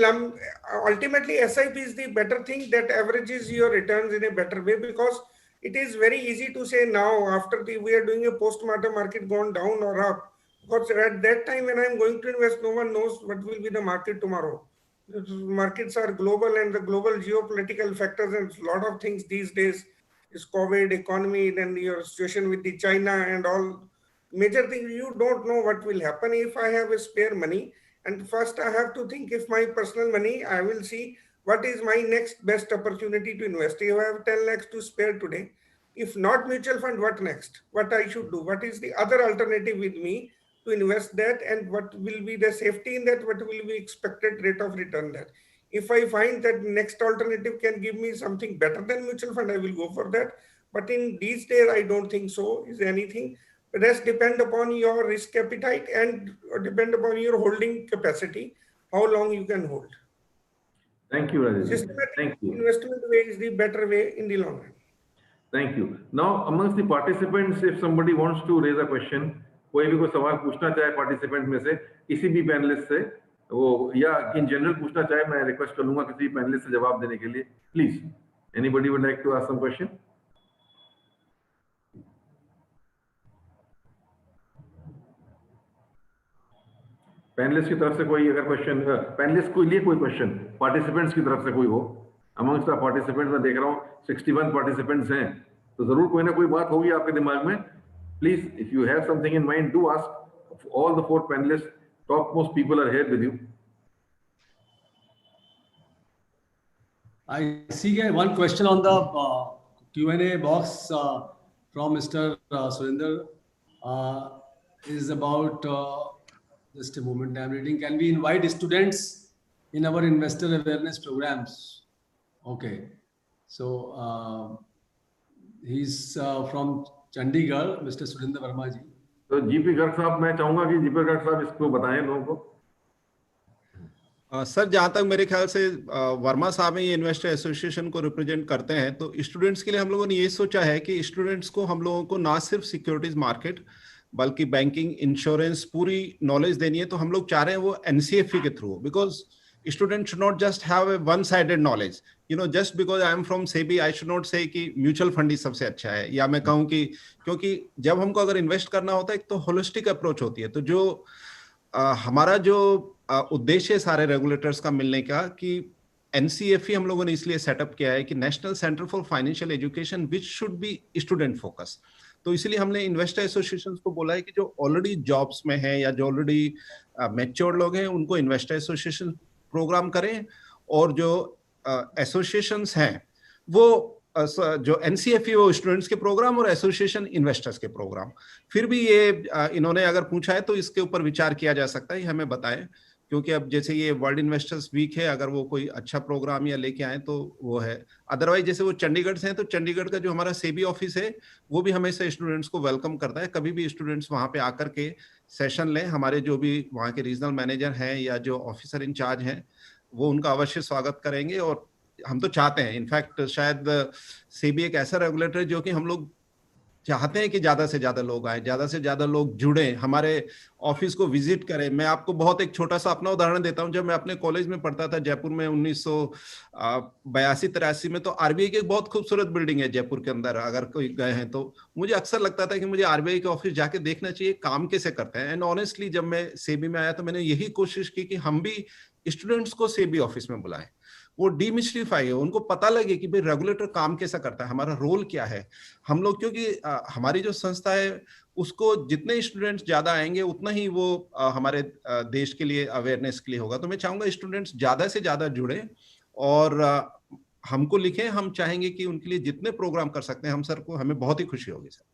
ultimately, SIP is the better thing that averages your returns in a better way, because it is very easy to say now after we are doing a post-mortem market gone down or up, because at that time when I'm going to invest, no one knows what will be the market tomorrow. Markets are global, and the global geopolitical factors and a lot of things these days is COVID, economy, then your situation with the China and all major things. You don't know what will happen. If I have a spare money, and first I have to think, if my personal money, I will see what is my next best opportunity to invest. If I have 10 lakhs to spare today, if not mutual fund, what next? What I should do? What is the other alternative with me to invest that? And what will be the safety in that? What will be expected rate of return that? If I find that next alternative can give me something better than mutual fund, I will go for that. But in these days, I don't think so is anything. Rest depend upon your risk appetite and depend upon your holding capacity, how long you can hold. Thank you, Rajesh. Systematic Thank you. investment way is the better way in the long run. Thank you. Now, amongst the participants, if somebody wants to raise a question, कोई भी कोई सवाल पूछना चाहे participant में से, किसी भी पैनलिस्ट से, वो या इन जनरल पूछना चाहे, मैं रिक्वेस्ट करूंगा किसी पैनलिस्ट से जवाब देने के लिए. Please, anybody would like to ask some question? Panelist की तरफ से कोई अगर क्वेश्चन, पैनलिस्ट के लिए कोई क्वेश्चन पार्टिसिपेंट्स की तरफ से कोई हो, अमंगस्ट द पार्टिसिपेंट्स मैं देख रहा हूँ 61 पार्टिसिपेंट्स हैं, तो जरूर कोई ना कोई बात होगी आपके दिमाग में. Please, if you have something in mind, do ask. All the 4 panellists, top most people are here with you. I see one question on the Q&A box from Mr. Surinder is about just a moment, I'm reading. Can we invite students in our investor awareness programs? Okay. So he's from Chandigarh, Mr. Surinder Verma ji. तो GP Garg साहब, मैं चाहूंगा कि GP Garg साहब इसको बताएं लोगों को. सर, जहाँ तक मेरे ख्याल से वर्मा साहब ये इन्वेस्टर एसोसिएशन को रिप्रेजेंट करते हैं, तो स्टूडेंट्स के लिए हम लोगों ने ये सोचा है कि स्टूडेंट्स को हम लोगों को ना सिर्फ सिक्योरिटीज मार्केट बल्कि बैंकिंग, इंश्योरेंस पूरी नॉलेज देनी है. तो हम लोग चाह रहे हैं वो एनसीएफई के through, because student should not just have a one sided knowledge. Just because I am from SEBI, I should not से कि म्यूचुअल फंड ही सबसे अच्छा है, या मैं कहूँ कि क्योंकि जब हमको अगर इन्वेस्ट करना होता है, एक तो होलिस्टिक अप्रोच होती है. तो जो हमारा जो उद्देश्य सारे रेगुलेटर्स का मिलने का, कि एनसीएफई हम लोगों ने इसलिए सेटअप किया है कि national centre for financial education which should be student focus. तो इसलिए हमने इन्वेस्टर एसोसिएशन को बोला है कि जो ऑलरेडी जॉब्स में है या जो ऑलरेडी मैच्योर लोग हैं, उनको इन्वेस्टर एसोसिएशन प्रोग्राम करें, और जो एसोसिएशंस हैं वो जो एनसीएफई वो स्टूडेंट्स के प्रोग्राम और एसोसिएशन इन्वेस्टर्स के प्रोग्राम. फिर भी ये इन्होंने अगर पूछा है तो इसके ऊपर विचार किया जा सकता है, हमें बताएं, क्योंकि अब जैसे ये वर्ल्ड इन्वेस्टर्स वीक है, अगर वो कोई अच्छा प्रोग्राम या लेके आए तो वो है. अदरवाइज जैसे वो चंडीगढ़ से हैं, तो चंडीगढ़ का जो हमारा सेबी ऑफिस है वो भी हमेशा स्टूडेंट्स को वेलकम करता है. कभी भी स्टूडेंट्स वहाँ पे आकर के सेशन लें, हमारे जो भी वहाँ के रीजनल मैनेजर हैं या जो ऑफिसर इंचार्ज हैं वो उनका अवश्य स्वागत करेंगे. और हम तो चाहते हैं, इनफैक्ट शायद सेबी एक ऐसा रेगुलेटर है जो कि हम लोग चाहते हैं कि ज्यादा से ज्यादा लोग आए, ज्यादा से ज्यादा लोग जुड़े, हमारे ऑफिस को विजिट करें. मैं आपको बहुत एक छोटा सा अपना उदाहरण देता हूं. जब मैं अपने कॉलेज में पढ़ता था जयपुर में 1982-83 में, तो आरबीआई की एक बहुत खूबसूरत बिल्डिंग है जयपुर के अंदर. अगर कोई गए हैं तो मुझे अक्सर लगता था कि मुझे आरबीआई के ऑफिस जाके देखना चाहिए काम कैसे करते हैं. एंड ऑनेस्टली जब मैं सेबी में आया तो मैंने यही कोशिश की कि हम भी स्टूडेंट्स को सेबी ऑफिस में बुलाएं, वो डीमिस्टिफाई हो, उनको पता लगे कि भाई रेगुलेटर काम कैसा करता है, हमारा रोल क्या है. हम लोग, क्योंकि हमारी जो संस्था है उसको जितने स्टूडेंट्स ज्यादा आएंगे उतना ही वो हमारे देश के लिए अवेयरनेस के लिए होगा. तो मैं चाहूंगा स्टूडेंट्स ज्यादा से ज्यादा जुड़े और हमको लिखें. हम चाहेंगे कि उनके लिए जितने प्रोग्राम कर सकते हैं हम सर को, हमें बहुत ही खुशी होगी सर.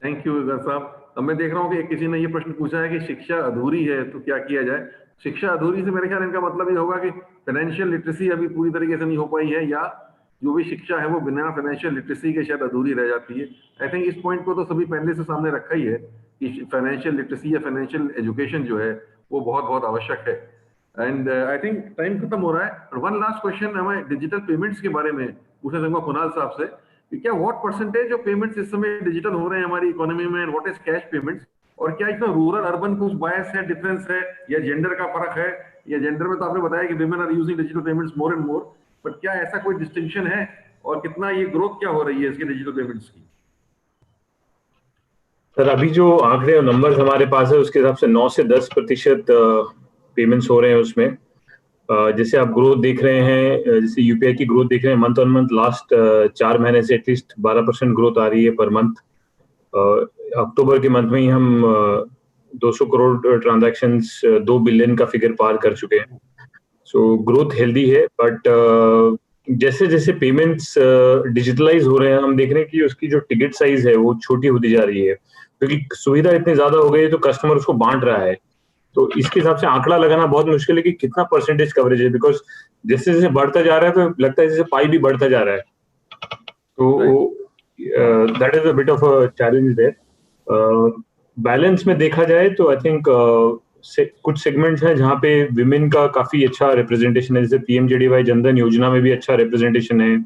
थैंक यू गर्ग साहब. अब मैं देख रहा हूँ कि किसी ने ये प्रश्न पूछा है कि शिक्षा अधूरी है तो क्या किया जाए. शिक्षा अधूरी से मेरे ख्याल इनका मतलब ये होगा कि फाइनेंशियल लिटरेसी अभी पूरी तरीके से नहीं हो पाई है, या जो भी शिक्षा है वो बिना फाइनेंशियल लिटरेसी के शायद अधूरी रह जाती है। आई थिंक इस पॉइंट को तो सभी पैनलिस्ट के सामने रखा ही है कि फाइनेंशियल लिटरेसी या फाइनेंशियल एजुकेशन जो है वो बहुत बहुत आवश्यक है। एंड आई थिंक टाइम खत्म हो रहा है, और वन लास्ट क्वेश्चन हमें डिजिटल पेमेंट्स के बारे में पूछना चाहूंगा कुणाल साहब से कि क्या व्हाट परसेंटेज ऑफ पेमेंट्स इस समय डिजिटल हो रहे हैं हमारी इकोनॉमी में, and what is cash payments, और क्या इसमें रूरल अर्बन कुछ बायस है, डिफरेंस है, या जेंडर का फर्क है? या जेंडर में तो आपने बताया कि women are using digital payments more and more, but क्या ऐसा कोई डिस्टिंक्शन है, और कितना ये ग्रोथ क्या हो रही है इसके डिजिटल पेमेंट्स की? सर अभी जो आंकड़े और नंबर्स हमारे पास है उसके हिसाब से 9 से 10% पेमेंट्स हो रहे हैं उसमें। जैसे आप ग्रोथ देख रहे हैं, जैसे यूपीआई की ग्रोथ देख रहे हैं, मंथ ऑन मंथ लास्ट 4 महीने से एटलीस्ट 12% ग्रोथ आ रही है पर मंथ। अक्टूबर के मंथ में ही हम 200 करोड़ ट्रांजैक्शंस 2 बिलियन का फिगर पार कर चुके हैं। सो ग्रोथ हेल्दी है, बट जैसे जैसे पेमेंट्स डिजिटलाइज हो रहे हैं हम देख रहे हैं कि उसकी जो टिकट साइज है वो छोटी होती जा रही है, क्योंकि सुविधा इतनी ज्यादा हो गई है तो कस्टमर उसको बांट रहा है। तो इसके हिसाब से आंकड़ा लगाना बहुत मुश्किल है कि कितना परसेंटेज कवरेज है, बिकॉज जैसे जैसे बढ़ता जा रहा है तो लगता है जैसे पाई भी बढ़ता जा रहा है। तो that is a bit of a challenge there. Balance में देखा जाए तो आई थिंक कुछ सेगमेंट्स हैं जहाँ पे विमेन का काफी अच्छा रिप्रेजेंटेशन है, जैसे पीएमजेडीवाई जनधन योजना में भी अच्छा रिप्रेजेंटेशन है।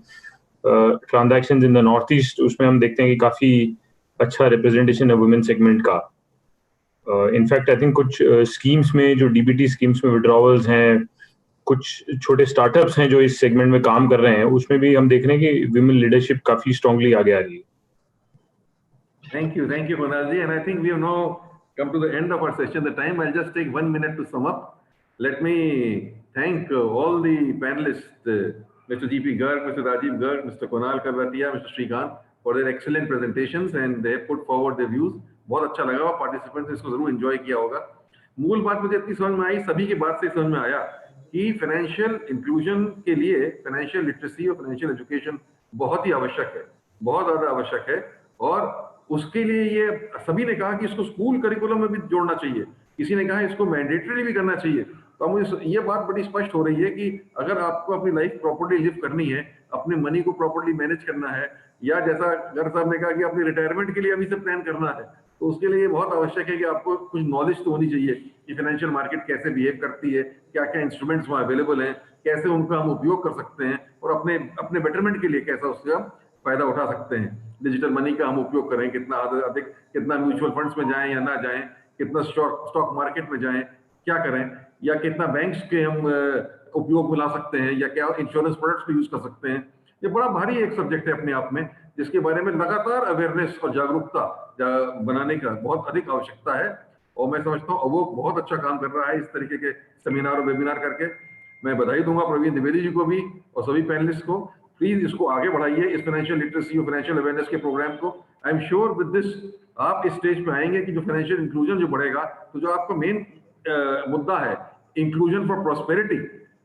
Transactions in the north east उसमें हम देखते हैं कि काफी अच्छा रिप्रेजेंटेशन है वुमेन सेगमेंट का। इनफैक्ट आई थिंक कुछ स्कीम्स में, जो डीबीटी स्कीम्स में विड्रॉवल्स हैं, कुछ छोटे स्टार्टअप्स हैं जो इस सेगमेंट में काम कर रहे हैं, उसमें भी हम देख रहे हैं कि विमेन लीडरशिप काफी स्ट्रांगली आगे आ रही है। Thank you, Kunalji. And I think we have now come to the end of our session. The time, I'll just take 1 minute to sum up. Let me thank all the panelists, Mr. G.P. Garg, Mr. Rajiv Garg, Mr. Kunal Kalwatia, Mr. Srikanth, for their excellent presentations, and they have put forward their views. बहुत अच्छा लगा, participants ने इसको जरूर enjoy किया होगा। मूल बात मुझे इतनी समझ में आई, सभी की बात से समझ में आया कि फाइनेंशियल इंक्लूजन के लिए फाइनेंशियल लिटरेसी और फाइनेंशियल एजुकेशन बहुत ही आवश्यक है, बहुत ज्यादा आवश्यक है। और उसके लिए ये सभी ने कहा कि इसको स्कूल करिकुलम में भी जोड़ना चाहिए, किसी ने कहा इसको मैंडेटरी भी करना चाहिए। तो मुझे ये बात बड़ी स्पष्ट हो रही है कि अगर आपको अपनी लाइफ प्रॉपर्ली लिव करनी है, अपने मनी को प्रॉपर्ली मैनेज करना है, या जैसा गर्ग साहब ने कहा कि अपनी रिटायरमेंट के लिए अभी से प्लान करना है, तो उसके लिए बहुत आवश्यक है कि आपको कुछ नॉलेज तो होनी चाहिए कि फाइनेंशियल मार्केट कैसे बिहेव करती है, क्या क्या इंस्ट्रूमेंट्स वहाँ अवेलेबल हैं, कैसे उनका हम उपयोग कर सकते हैं, और अपने अपने बेटरमेंट के लिए कैसा उसका फायदा उठा सकते हैं। डिजिटल मनी का हम उपयोग करें, कितना अधिक, कितना म्यूचुअल फंड्स में जाएं या ना जाएं, कितना स्टॉक मार्केट में जाएं, क्या करें, या कितना बैंक्स के हम उपयोग में ला सकते हैं, या क्या इंश्योरेंस प्रोडक्ट्स को यूज कर सकते हैं। ये बड़ा भारी एक सब्जेक्ट है अपने आप में, जिसके बारे में लगातार अवेयरनेस और जागरूकता बनाने का बहुत अधिक आवश्यकता है। और मैं समझता हूँ वो बहुत अच्छा काम कर रहा है इस तरीके के सेमिनार और वेबिनार करके। मैं बधाई दूंगा प्रवीण द्विवेदी जी को भी और सभी पैनलिस्ट को। प्लीज इसको आगे बढ़ाइए, इस फाइनेंशियल लिटरेसी और फाइनेंशियल अवेयरनेस के प्रोग्राम को। I am sure with this आप इस स्टेज पे आएंगे कि जो फाइनेंशियल इंक्लूजन जो बढ़ेगा, तो जो आपका मेन मुद्दा है inclusion for prosperity,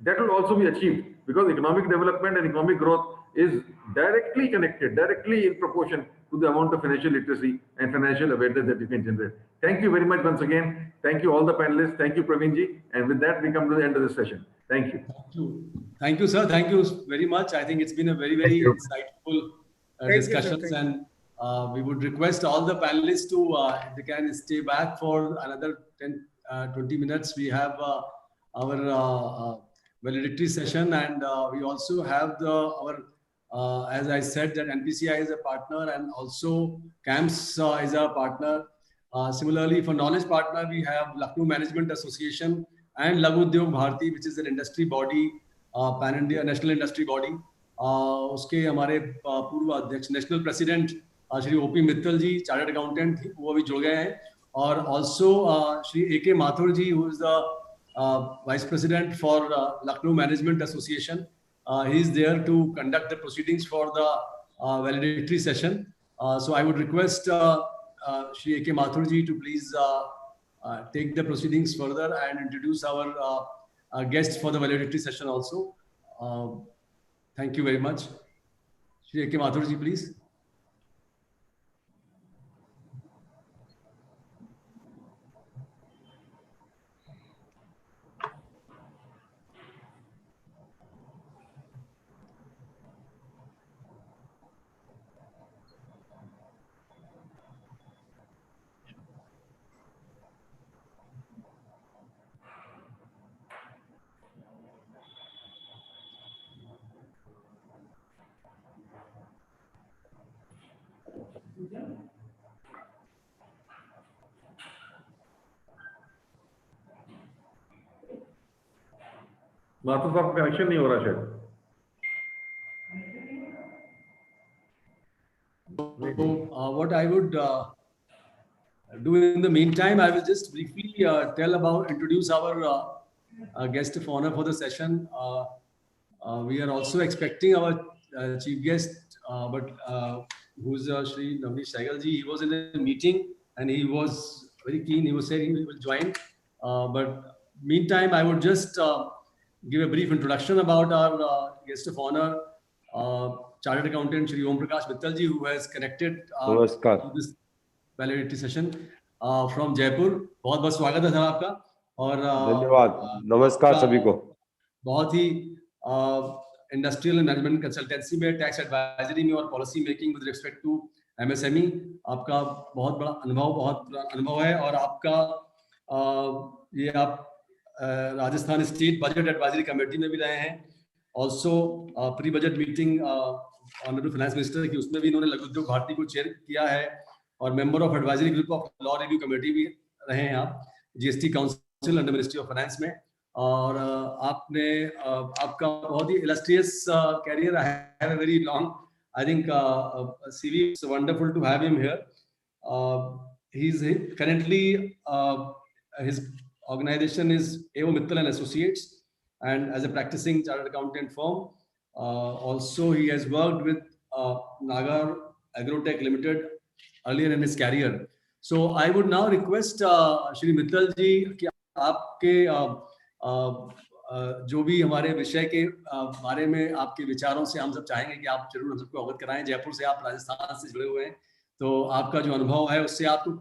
that will also be achieved, because economic development and economic growth is directly connected, directly in proportion to the amount of financial literacy and financial awareness that you can generate. Thank you very much once again. Thank you all the panelists. Thank you, Praveen ji. And with that, we come to the end of this session. Thank you. Thank you, sir. Thank you very much. I think it's been a very, very insightful discussions, and we would request all the panelists to, if they can stay back for another 10-20 minutes. We have our validity session, and we also have as I said, that NPCI is a partner, and also CAMPS is a partner. Similarly, for knowledge partner, we have Lucknow Management Association and Laghu Udyog Bharati, which is an industry body, pan India national industry body. उसके हमारे पूर्व अध्यक्ष national president Shri OP Mittal ji, chartered accountant, वो भी जुड़ गए हैं। और also Shri AK Mathur ji, who is the Vice President for Lucknow Management Association. He is there to conduct the proceedings for the validatory session. So I would request Shri AK Mathur ji to please take the proceedings further and introduce our guests for the validatory session also. Thank you very much. Shri AK Mathur ji, please. Mathur साहब का connection नहीं हो रहा शायद. What I would do in the meantime, I will just briefly introduce our guest of honor for the session. We are also expecting our chief guest, who's Shri Navneet Saigal ji. He was in a meeting and he was very keen. He was saying he will join. But meantime, I would just give a brief introduction about our guest of honor, Chartered Accountant Shri Om Prakash Mittal ji, who has connected to this valedictory session from Jaipur. बहुत बहुत स्वागत है sir आपका. और धन्यवाद. नमस्कार सभी को. बहुत ही इंडस्ट्रियल मैनेजमेंट कंसल्टेंसी में, टैक्स एडवाइजरी में और policy making with respect to MSME आपका बहुत बड़ा अनुभव है. और आपका ये आप Rajasthan state budget advisory committee में भी रहे हैं. Also pre budget meeting honourable finance minister की, उसमें भी इन्होंने लघु उद्योग भारती को चेयर किया है. और member of advisory group of law review committee भी रहे हैं आप GST council under ministry of finance में. और आपने आपका बहुत ही इलस्ट्रियस कैरियर है, very long. I think CV is wonderful to have him here. He is currently his organization is AO Mittal and Associates, and as a practicing chartered accountant firm. Also, he has worked with Nagar Agrotech Limited earlier in his career. So, I would now request Shri Mittal ji कि आपके जो भी हमारे विषय के बारे में आपके विचारों से हम सब चाहेंगे कि आप जरूर हम सबको अवगत कराएं. जयपुर से आप राजस्थान से जुड़े हुए हैं, तो आपका जो अनुभव है उससे आपको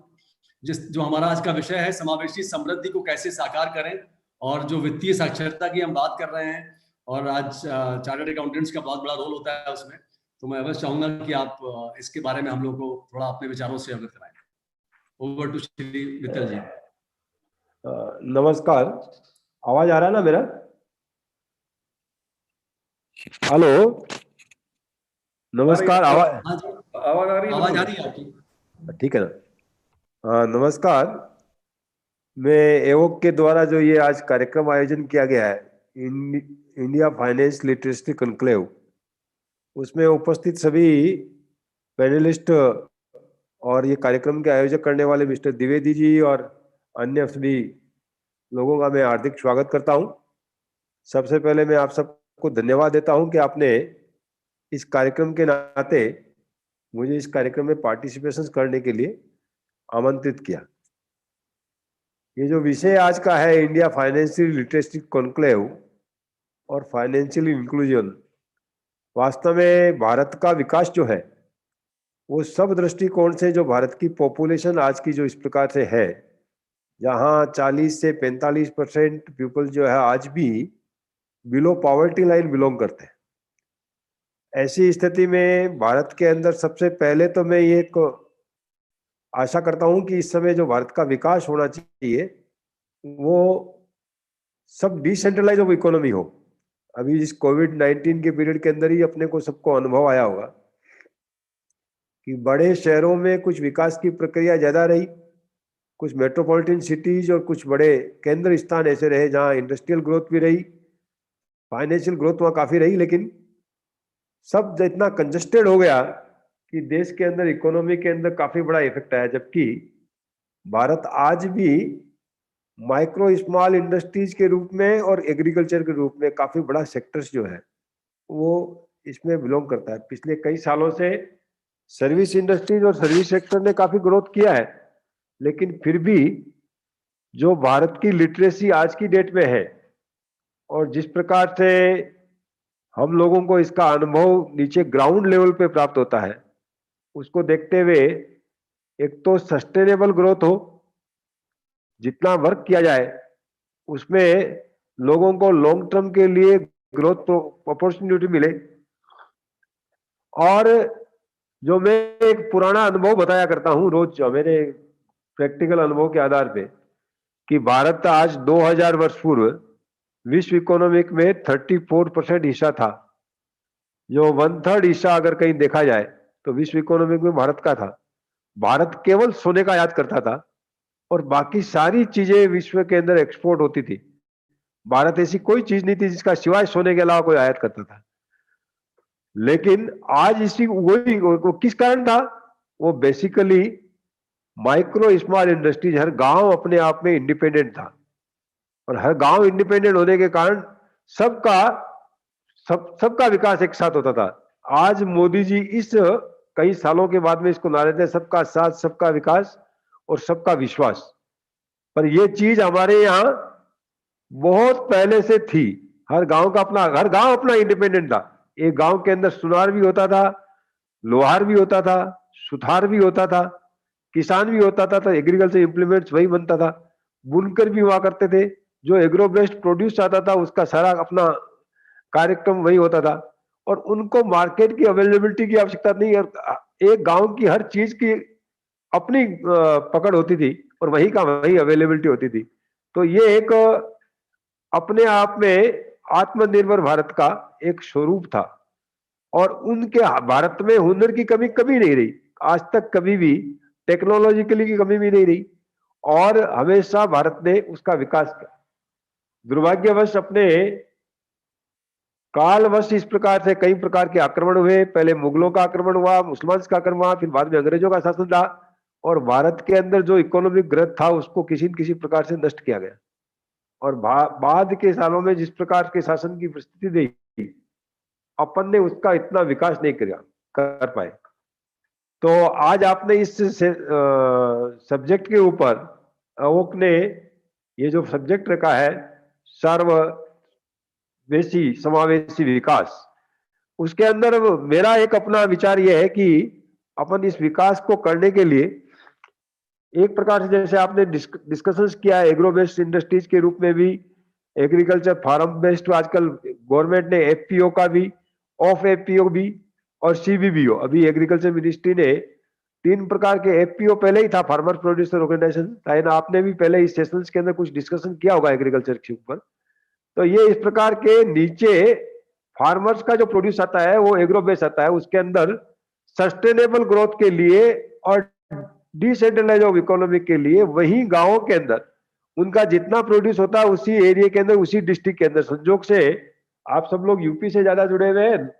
जो हमारा आज का विषय है, समावेशी समृद्धि को कैसे साकार करें, और जो वित्तीय साक्षरता की हम बात कर रहे हैं, और आज चार्टर्ड अकाउंटेंट्स का बहुत बड़ा रोल होता है उसमें, तो मैं अवश्य चाहूंगा कि आप इसके बारे में हम लोग को थोड़ा अपने विचारों से अवगत कराएं. ओवर टू श्री मित्तल जी. नमस्कार. आवाज आ रहा है ना मेरा? हेलो, नमस्कार. आवाज आ रही है आपकी? ठीक है ना. नमस्कार. मैं एवोक के द्वारा जो ये आज कार्यक्रम आयोजन किया गया है, इंडिया फाइनेंस लिटरेसी कॉन्क्लेव, उसमें उपस्थित सभी पैनलिस्ट और ये कार्यक्रम के आयोजक करने वाले मिस्टर द्विवेदी जी और अन्य सभी लोगों का मैं हार्दिक स्वागत करता हूं. सबसे पहले मैं आप सबको धन्यवाद देता हूं कि आपने इस कार्यक्रम के नाते मुझे इस कार्यक्रम में पार्टिसिपेशन करने के लिए आमंत्रित किया. ये जो विषय आज का है, इंडिया फाइनेंशियल लिटरेसी कॉन्क्लेव और फाइनेंशियल इंक्लूजन, वास्तव में भारत का विकास जो है वो सब दृष्टिकोण से, जो भारत की पॉपुलेशन आज की जो इस प्रकार से है, जहां 40 से 45% पीपल जो है आज भी बिलो पॉवर्टी लाइन बिलोंग करते हैं. ऐसी स्थिति में भारत के अंदर सबसे पहले तो मैं ये आशा करता हूं कि इस समय जो भारत का विकास होना चाहिए वो सब डिसेंट्रलाइज ऑफ इकोनॉमी हो. अभी इस कोविड-19 के पीरियड के अंदर ही अपने को सबको अनुभव आया होगा कि बड़े शहरों में कुछ विकास की प्रक्रिया ज्यादा रही, कुछ मेट्रोपॉलिटन सिटीज और कुछ बड़े केंद्र स्थान ऐसे रहे जहां इंडस्ट्रियल ग्रोथ भी रही, फाइनेंशियल ग्रोथ वहां काफी रही, लेकिन सब इतना कंजस्टेड हो गया कि देश के अंदर इकोनॉमी के अंदर काफी बड़ा इफेक्ट आया. जबकि भारत आज भी माइक्रो स्मॉल इंडस्ट्रीज के रूप में और एग्रीकल्चर के रूप में काफी बड़ा सेक्टर्स जो है वो इसमें बिलोंग करता है. पिछले कई सालों से सर्विस इंडस्ट्रीज और सर्विस सेक्टर ने काफी ग्रोथ किया है, लेकिन फिर भी जो भारत की लिटरेसी आज की डेट में है और जिस प्रकार से हम लोगों को इसका अनुभव नीचे ग्राउंड लेवल पे प्राप्त होता है, उसको देखते हुए एक तो सस्टेनेबल ग्रोथ हो, जितना वर्क किया जाए उसमें लोगों को लॉन्ग टर्म के लिए ग्रोथ अपॉर्चुनिटी मिले. और जो मैं एक पुराना अनुभव बताया करता हूं रोज मेरे प्रैक्टिकल अनुभव के आधार पे, कि भारत आज 2000 वर्ष पूर्व विश्व इकोनॉमिक में 34% हिस्सा था. जो 1/3 हिस्सा अगर कहीं देखा जाए तो विश्व इकोनॉमिक में भारत का था. भारत केवल सोने का आयात करता था और बाकी सारी चीजें विश्व के अंदर एक्सपोर्ट होती थी. भारत ऐसी कोई चीज नहीं थी जिसका सिवाय सोने के अलावा कोई आयात करता था। लेकिन आज इसी वही वो किस कारण था? वो बेसिकली माइक्रो स्मॉल इंडस्ट्रीज, हर गांव अपने आप में इंडिपेंडेंट था, और हर गांव इंडिपेंडेंट होने के कारण सबका विकास एक साथ होता था। आज मोदी जी इस कई सालों के बाद में इसको ला रहे थे, सबका साथ, सबका विकास और सबका विश्वास। पर यह चीज हमारे यहाँ बहुत पहले से थी। हर गांव अपना इंडिपेंडेंट था। एक गांव के अंदर सुनार भी होता था, लोहार भी होता था, सुथार भी होता था, किसान भी होता था, तो एग्रीकल्चर इंप्लीमेंट्स वही बनता था, बुनकर भी हुआ करते थे, जो एग्रो बेस्ड प्रोड्यूस आता था उसका सारा अपना कार्यक्रम वही होता था, और उनको मार्केट की अवेलेबिलिटी की आवश्यकता नहीं है। एक गांव की हर चीज की अपनी पकड़ होती थी और वही का वही अवेलेबिलिटी होती थी। तो ये एक अपने आप में आत्मनिर्भर भारत का एक स्वरूप था, और उनके भारत में हुनर की कमी कभी नहीं रही, आज तक कभी भी टेक्नोलॉजिकली की कमी भी नहीं रही, और हमेशा भारत ने उसका विकास किया। दुर्भाग्यवश अपने कालवश इस प्रकार से कई प्रकार के आक्रमण हुए। पहले मुगलों का आक्रमण हुआ, मुसलमान का आक्रमण हुआ, फिर बाद में अंग्रेजों का शासन था, और भारत के अंदर जो इकोनॉमिक ग्रोथ था उसको किसी न किसी प्रकार से नष्ट किया गया। और बाद के सालों में जिस प्रकार के शासन की परिस्थिति देखी, अपन ने उसका इतना विकास नहीं कर पाए। तो आज आपने इस सब्जेक्ट के ऊपर अवोक ने ये जो सब्जेक्ट रखा है, सर्ववेशी समावेशी विकास, उसके अंदर मेरा एक अपना विचार यह है कि अपन इस विकास को करने के लिए एक प्रकार से जैसे आपने डिस्कशंस किया है, एग्रो बेस्ड इंडस्ट्रीज के रूप में भी, एग्रीकल्चर फार्म बेस्ड, आजकल गवर्नमेंट ने एफपीओ का भी, ऑफ एफपीओ भी और सीबीबीओ, अभी एग्रीकल्चर मिनिस्ट्री ने 3 प्रकार के एफपीओ पहले ही था, फार्मर प्रोड्यूसर ऑर्गेनाइजेशन, आपने भी पहले इस सेशंस के अंदर कुछ डिस्कशन किया होगा एग्रीकल्चर के ऊपर। तो ये इस प्रकार के नीचे फार्मर्स का जो प्रोड्यूस आता है वो एग्रो बेस्ड आता है, उसके अंदर सस्टेनेबल ग्रोथ के लिए और डिसेंट्रलाइज ऑफ इकोनॉमी के लिए वही गांवों के अंदर उनका जितना प्रोड्यूस होता है उसी एरिया के अंदर, उसी डिस्ट्रिक्ट के अंदर, संजोग से आप सब लोग यूपी से ज्यादा जुड़े हुए हैं,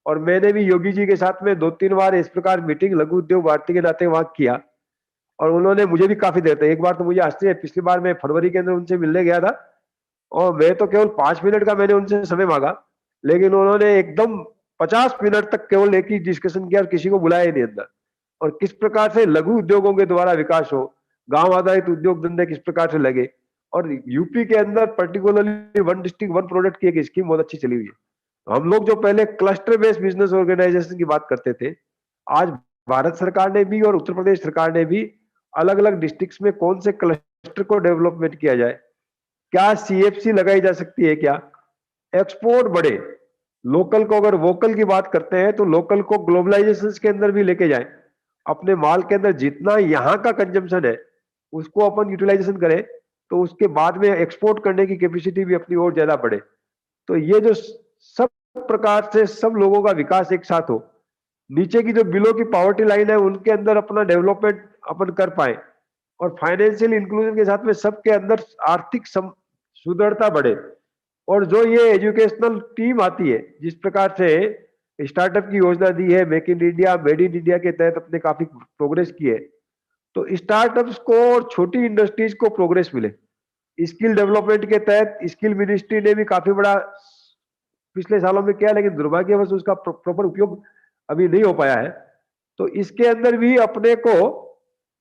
और मैंने भी योगी जी के साथ में 2-3 बार इस प्रकार मीटिंग लघु उद्योग भारती के नाते वहां किया, और उन्होंने मुझे भी काफी देर तक, एक बार तो मुझे आश्चर्य, पिछली बार मैं फरवरी के अंदर उनसे मिलने गया था और मैं तो केवल 5 मिनट का मैंने उनसे समय मांगा, लेकिन उन्होंने एकदम 50 मिनट तक केवल एक ही डिस्कशन किया और किसी को बुलाया ही नहीं अंदर। और किस प्रकार से लघु उद्योगों के द्वारा विकास हो, गांव आधारित उद्योग धंधे किस प्रकार से लगे, और यूपी के अंदर पर्टिकुलरली 1 डिस्ट्रिक्ट 1 प्रोडक्ट की एक स्कीम बहुत अच्छी चली हुई है। हम लोग जो पहले क्लस्टर बेस्ड बिजनेस ऑर्गेनाइजेशन की बात करते थे, आज भारत सरकार ने भी और उत्तर प्रदेश सरकार ने भी अलग अलग डिस्ट्रिक्ट्स में कौन से क्लस्टर को डेवलपमेंट किया जाए, क्या सीएफसी लगाई जा सकती है, क्या एक्सपोर्ट बढ़े, लोकल को, अगर वोकल की बात करते हैं तो लोकल को ग्लोबलाइजेशन के अंदर भी लेके जाए, अपने माल के अंदर जितना यहाँ का कंजम्पशन है उसको अपन यूटिलाइजेशन करें, तो उसके बाद में एक्सपोर्ट करने की कैपेसिटी भी अपनी और ज्यादा बढ़े। तो ये जो सब प्रकार से सब लोगों का विकास एक साथ हो, नीचे की जो बिलो की पॉवर्टी लाइन है उनके अंदर अपना डेवलपमेंट अपन कर पाए, और फाइनेंशियल इंक्लूजन के साथ में सबके अंदर आर्थिक सुदृढ़ता बढ़े, और जो ये एजुकेशनल टीम आती है, जिस प्रकार से स्टार्टअप की योजना दी है, make in India, made in India के तहत अपने काफी प्रोग्रेस की है, तो स्टार्टअप्स को और छोटी इंडस्ट्रीज को प्रोग्रेस मिले। स्किल डेवलपमेंट के तहत स्किल मिनिस्ट्री ने भी काफी बड़ा पिछले सालों में किया, लेकिन दुर्भाग्यवश उसका प्रॉपर उपयोग अभी नहीं हो पाया है। तो इसके अंदर भी अपने को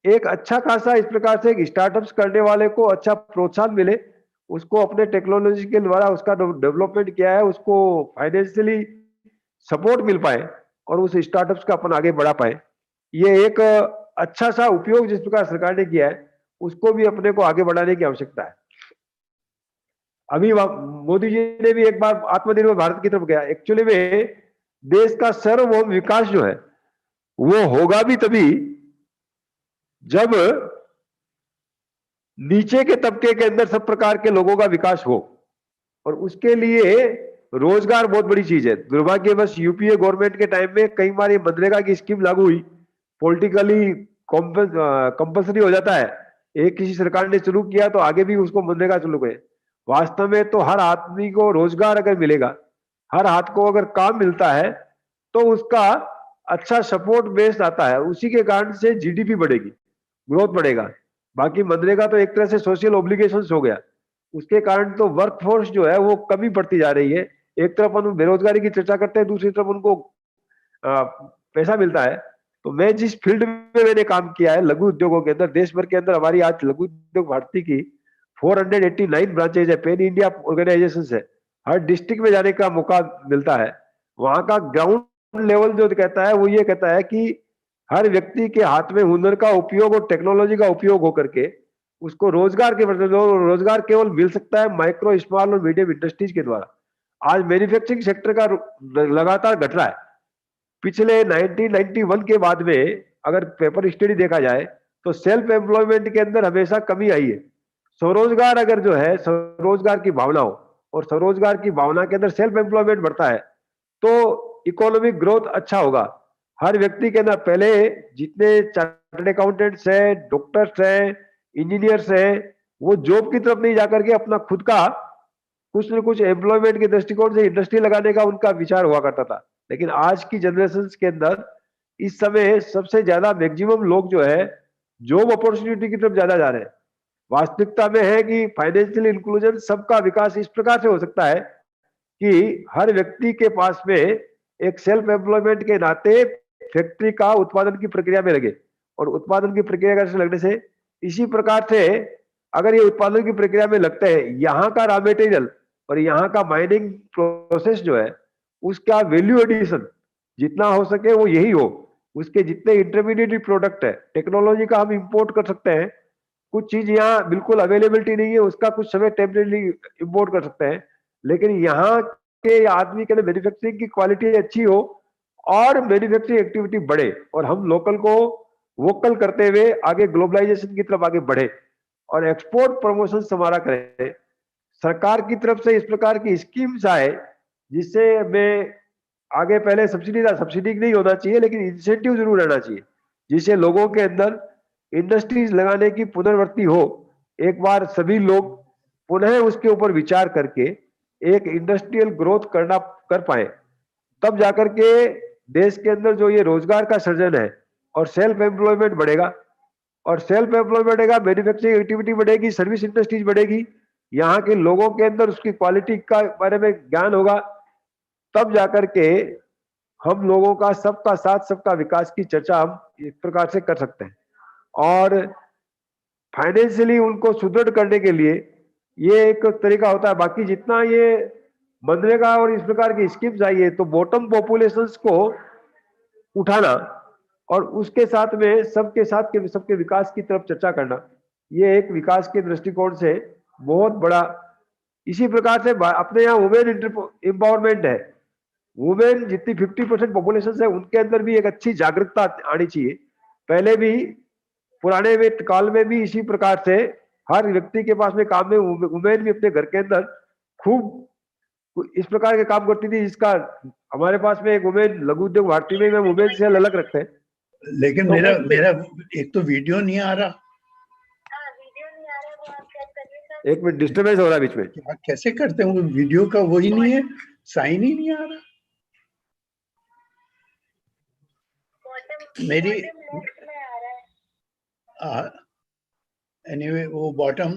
एक अच्छा खासा इस प्रकार से स्टार्टअप्स करने वाले को अच्छा प्रोत्साहन मिले, उसको अपने टेक्नोलॉजी के द्वारा उसका डेवलपमेंट किया है, उसको फाइनेंशियली सपोर्ट मिल पाए और उस स्टार्टअप्स का अपन आगे बढ़ा पाए। ये एक अच्छा सा उपयोग जिस प्रकार सरकार ने किया है उसको भी अपने को आगे बढ़ाने की आवश्यकता है। अभी मोदी जी ने भी एक बार आत्मनिर्भर भारत की तरफ गया। एक्चुअली में देश का सर्वभौम विकास जो है वो होगा भी तभी जब नीचे के तबके के अंदर सब प्रकार के लोगों का विकास हो, और उसके लिए रोजगार बहुत बड़ी चीज है। दुर्भाग्यवश यूपीए गवर्नमेंट के टाइम में कई बार ये मनरेगा की स्कीम लागू हुई, पॉलिटिकली कंपल्सरी हो जाता है, एक किसी सरकार ने शुरू किया तो आगे भी उसको मनरेगा चालू गए, वास्तव में तो हर आदमी को रोजगार अगर मिलेगा, हर हाथ को अगर काम मिलता है, तो उसका अच्छा सपोर्ट बेस आता है, उसी के कारण से जीडीपी बढ़ेगी, ग्रोथ बढ़ेगा। बाकी मनरेगा तो एक तरह से सोशल ऑब्लिगेशंस हो गया, उसके कारण तो वर्कफोर्स जो है वो कमी पड़ती जा रही है। एक तरफ हम बेरोजगारी की चर्चा करते हैं, दूसरी तरफ उनको पैसा मिलता है। तो मैं जिस फील्ड में मैंने काम किया है लघु उद्योगों के अंदर, देश भर के अंदर हमारी आज लघु उद्योग भारती की 489 ब्रांचेज है, पेन इंडिया ऑर्गेनाइजेशन है, हर डिस्ट्रिक्ट में जाने का मौका मिलता है। वहां का ग्राउंड लेवल जो कहता है वो ये कहता है कि हर व्यक्ति के हाथ में हुनर का उपयोग और टेक्नोलॉजी का उपयोग होकर के उसको रोजगार के रोजगार केवल मिल सकता है माइक्रो स्मॉल और मीडियम इंडस्ट्रीज के द्वारा। आज मैन्युफैक्चरिंग सेक्टर का लगातार घट रहा है। पिछले 1991 के बाद में अगर पेपर स्टडी देखा जाए तो सेल्फ एम्प्लॉयमेंट के अंदर हमेशा कमी आई है। स्वरोजगार अगर जो है स्वरोजगार की भावना हो और स्वरोजगार की भावना के अंदर सेल्फ एम्प्लॉयमेंट बढ़ता है तो इकोनॉमिक ग्रोथ अच्छा होगा। हर व्यक्ति के अंदर पहले जितने चार्टर्ड अकाउंटेंट्स हैं, डॉक्टर्स हैं, इंजीनियर्स हैं, वो जॉब की तरफ नहीं जाकर के अपना खुद का कुछ न कुछ एम्प्लॉयमेंट के दृष्टिकोण से इंडस्ट्री लगाने का उनका विचार हुआ करता था। लेकिन आज की जनरेशन के अंदर इस समय सबसे ज्यादा मैक्सिमम लोग जो है जॉब अपॉर्चुनिटी की तरफ ज्यादा जा रहे हैं। वास्तविकता में है कि फाइनेंशियल इंक्लूजन सबका विकास इस प्रकार से हो सकता है कि हर व्यक्ति के पास में एक सेल्फ एम्प्लॉयमेंट के नाते फैक्ट्री का उत्पादन की प्रक्रिया में लगे, और उत्पादन की प्रक्रिया से लगने से इसी प्रकार से अगर ये उत्पादन की प्रक्रिया में लगते हैं, यहाँ का रॉ मटेरियल और यहाँ का माइनिंग प्रोसेस जो है उसका वैल्यू एडिशन जितना हो सके वो यही हो। उसके जितने इंटरमीडिएट प्रोडक्ट है, टेक्नोलॉजी का हम इंपोर्ट कर सकते हैं, कुछ चीज यहाँ बिल्कुल अवेलेबिलिटी नहीं है उसका कुछ समय टेम्परेरी इंपोर्ट कर सकते हैं, लेकिन यहाँ के आदमी के मैन्युफैक्चरिंग की क्वालिटी अच्छी हो और मैन्युफैक्चरिंग एक्टिविटी बढ़े और हम लोकल को वोकल करते हुए आगे ग्लोबलाइजेशन की तरफ आगे बढ़े और एक्सपोर्ट प्रमोशन हमारा करें। सरकार की तरफ से इस प्रकार की स्कीम्स आए जिससे हमें आगे पहले सब्सिडी नहीं होना चाहिए लेकिन इंसेंटिव जरूर रहना चाहिए, जिससे लोगों के अंदर इंडस्ट्रीज लगाने की पुनर्वृत्ति हो। एक बार सभी लोग पुनः उसके ऊपर विचार करके एक इंडस्ट्रियल ग्रोथ कर पाए, तब जाकर के देश के अंदर जो ये रोजगार का सृजन है और सेल्फ एम्प्लॉयमेंट बढ़ेगा, और सेल्फ एम्प्लॉयमेंट बढ़ेगा, मैन्युफैक्चरिंग एक्टिविटी बढ़ेगी, सर्विस इंडस्ट्रीज बढ़ेगी, यहाँ के लोगों के अंदर उसकी क्वालिटी का बारे में ज्ञान होगा, तब जाकर के हम लोगों का सबका साथ सबका विकास की चर्चा हम इस प्रकार से कर सकते हैं। और फाइनेंशियली उनको सुदृढ़ करने के लिए ये एक तरीका होता है। बाकी जितना ये मनरेगा और इस प्रकार की स्कीम्स आई है तो बॉटम पॉपुलेशंस को उठाना और उसके साथ में सबके विकास की तरफ चर्चा करना, ये एक विकास के दृष्टिकोण से बहुत बड़ा। इसी प्रकार से अपने यहाँ वुमेन एम्पावरमेंट है, वुमेन जितनी 50% पॉपुलेशन है उनके अंदर भी एक अच्छी जागरूकता आनी चाहिए। पहले भी पुराने काल में भी इसी प्रकार से हर व्यक्ति के पास में काम में वुमेन भी अपने घर के अंदर खूब इस प्रकार के काम करती थी, जिसका हमारे पास में एक वुमेन लघु उद्योग भारती में वुमेन सेल अलग रखते हैं। लेकिन तो मेरा एक तो वीडियो नहीं आ रहा। एक मिनट डिस्टर्बेंस हो रहा है बीच में। कैसे करते हैं वीडियो का वही नहीं है, साइन ही नहीं आ रहा। मेरी एनीवे वो बॉटम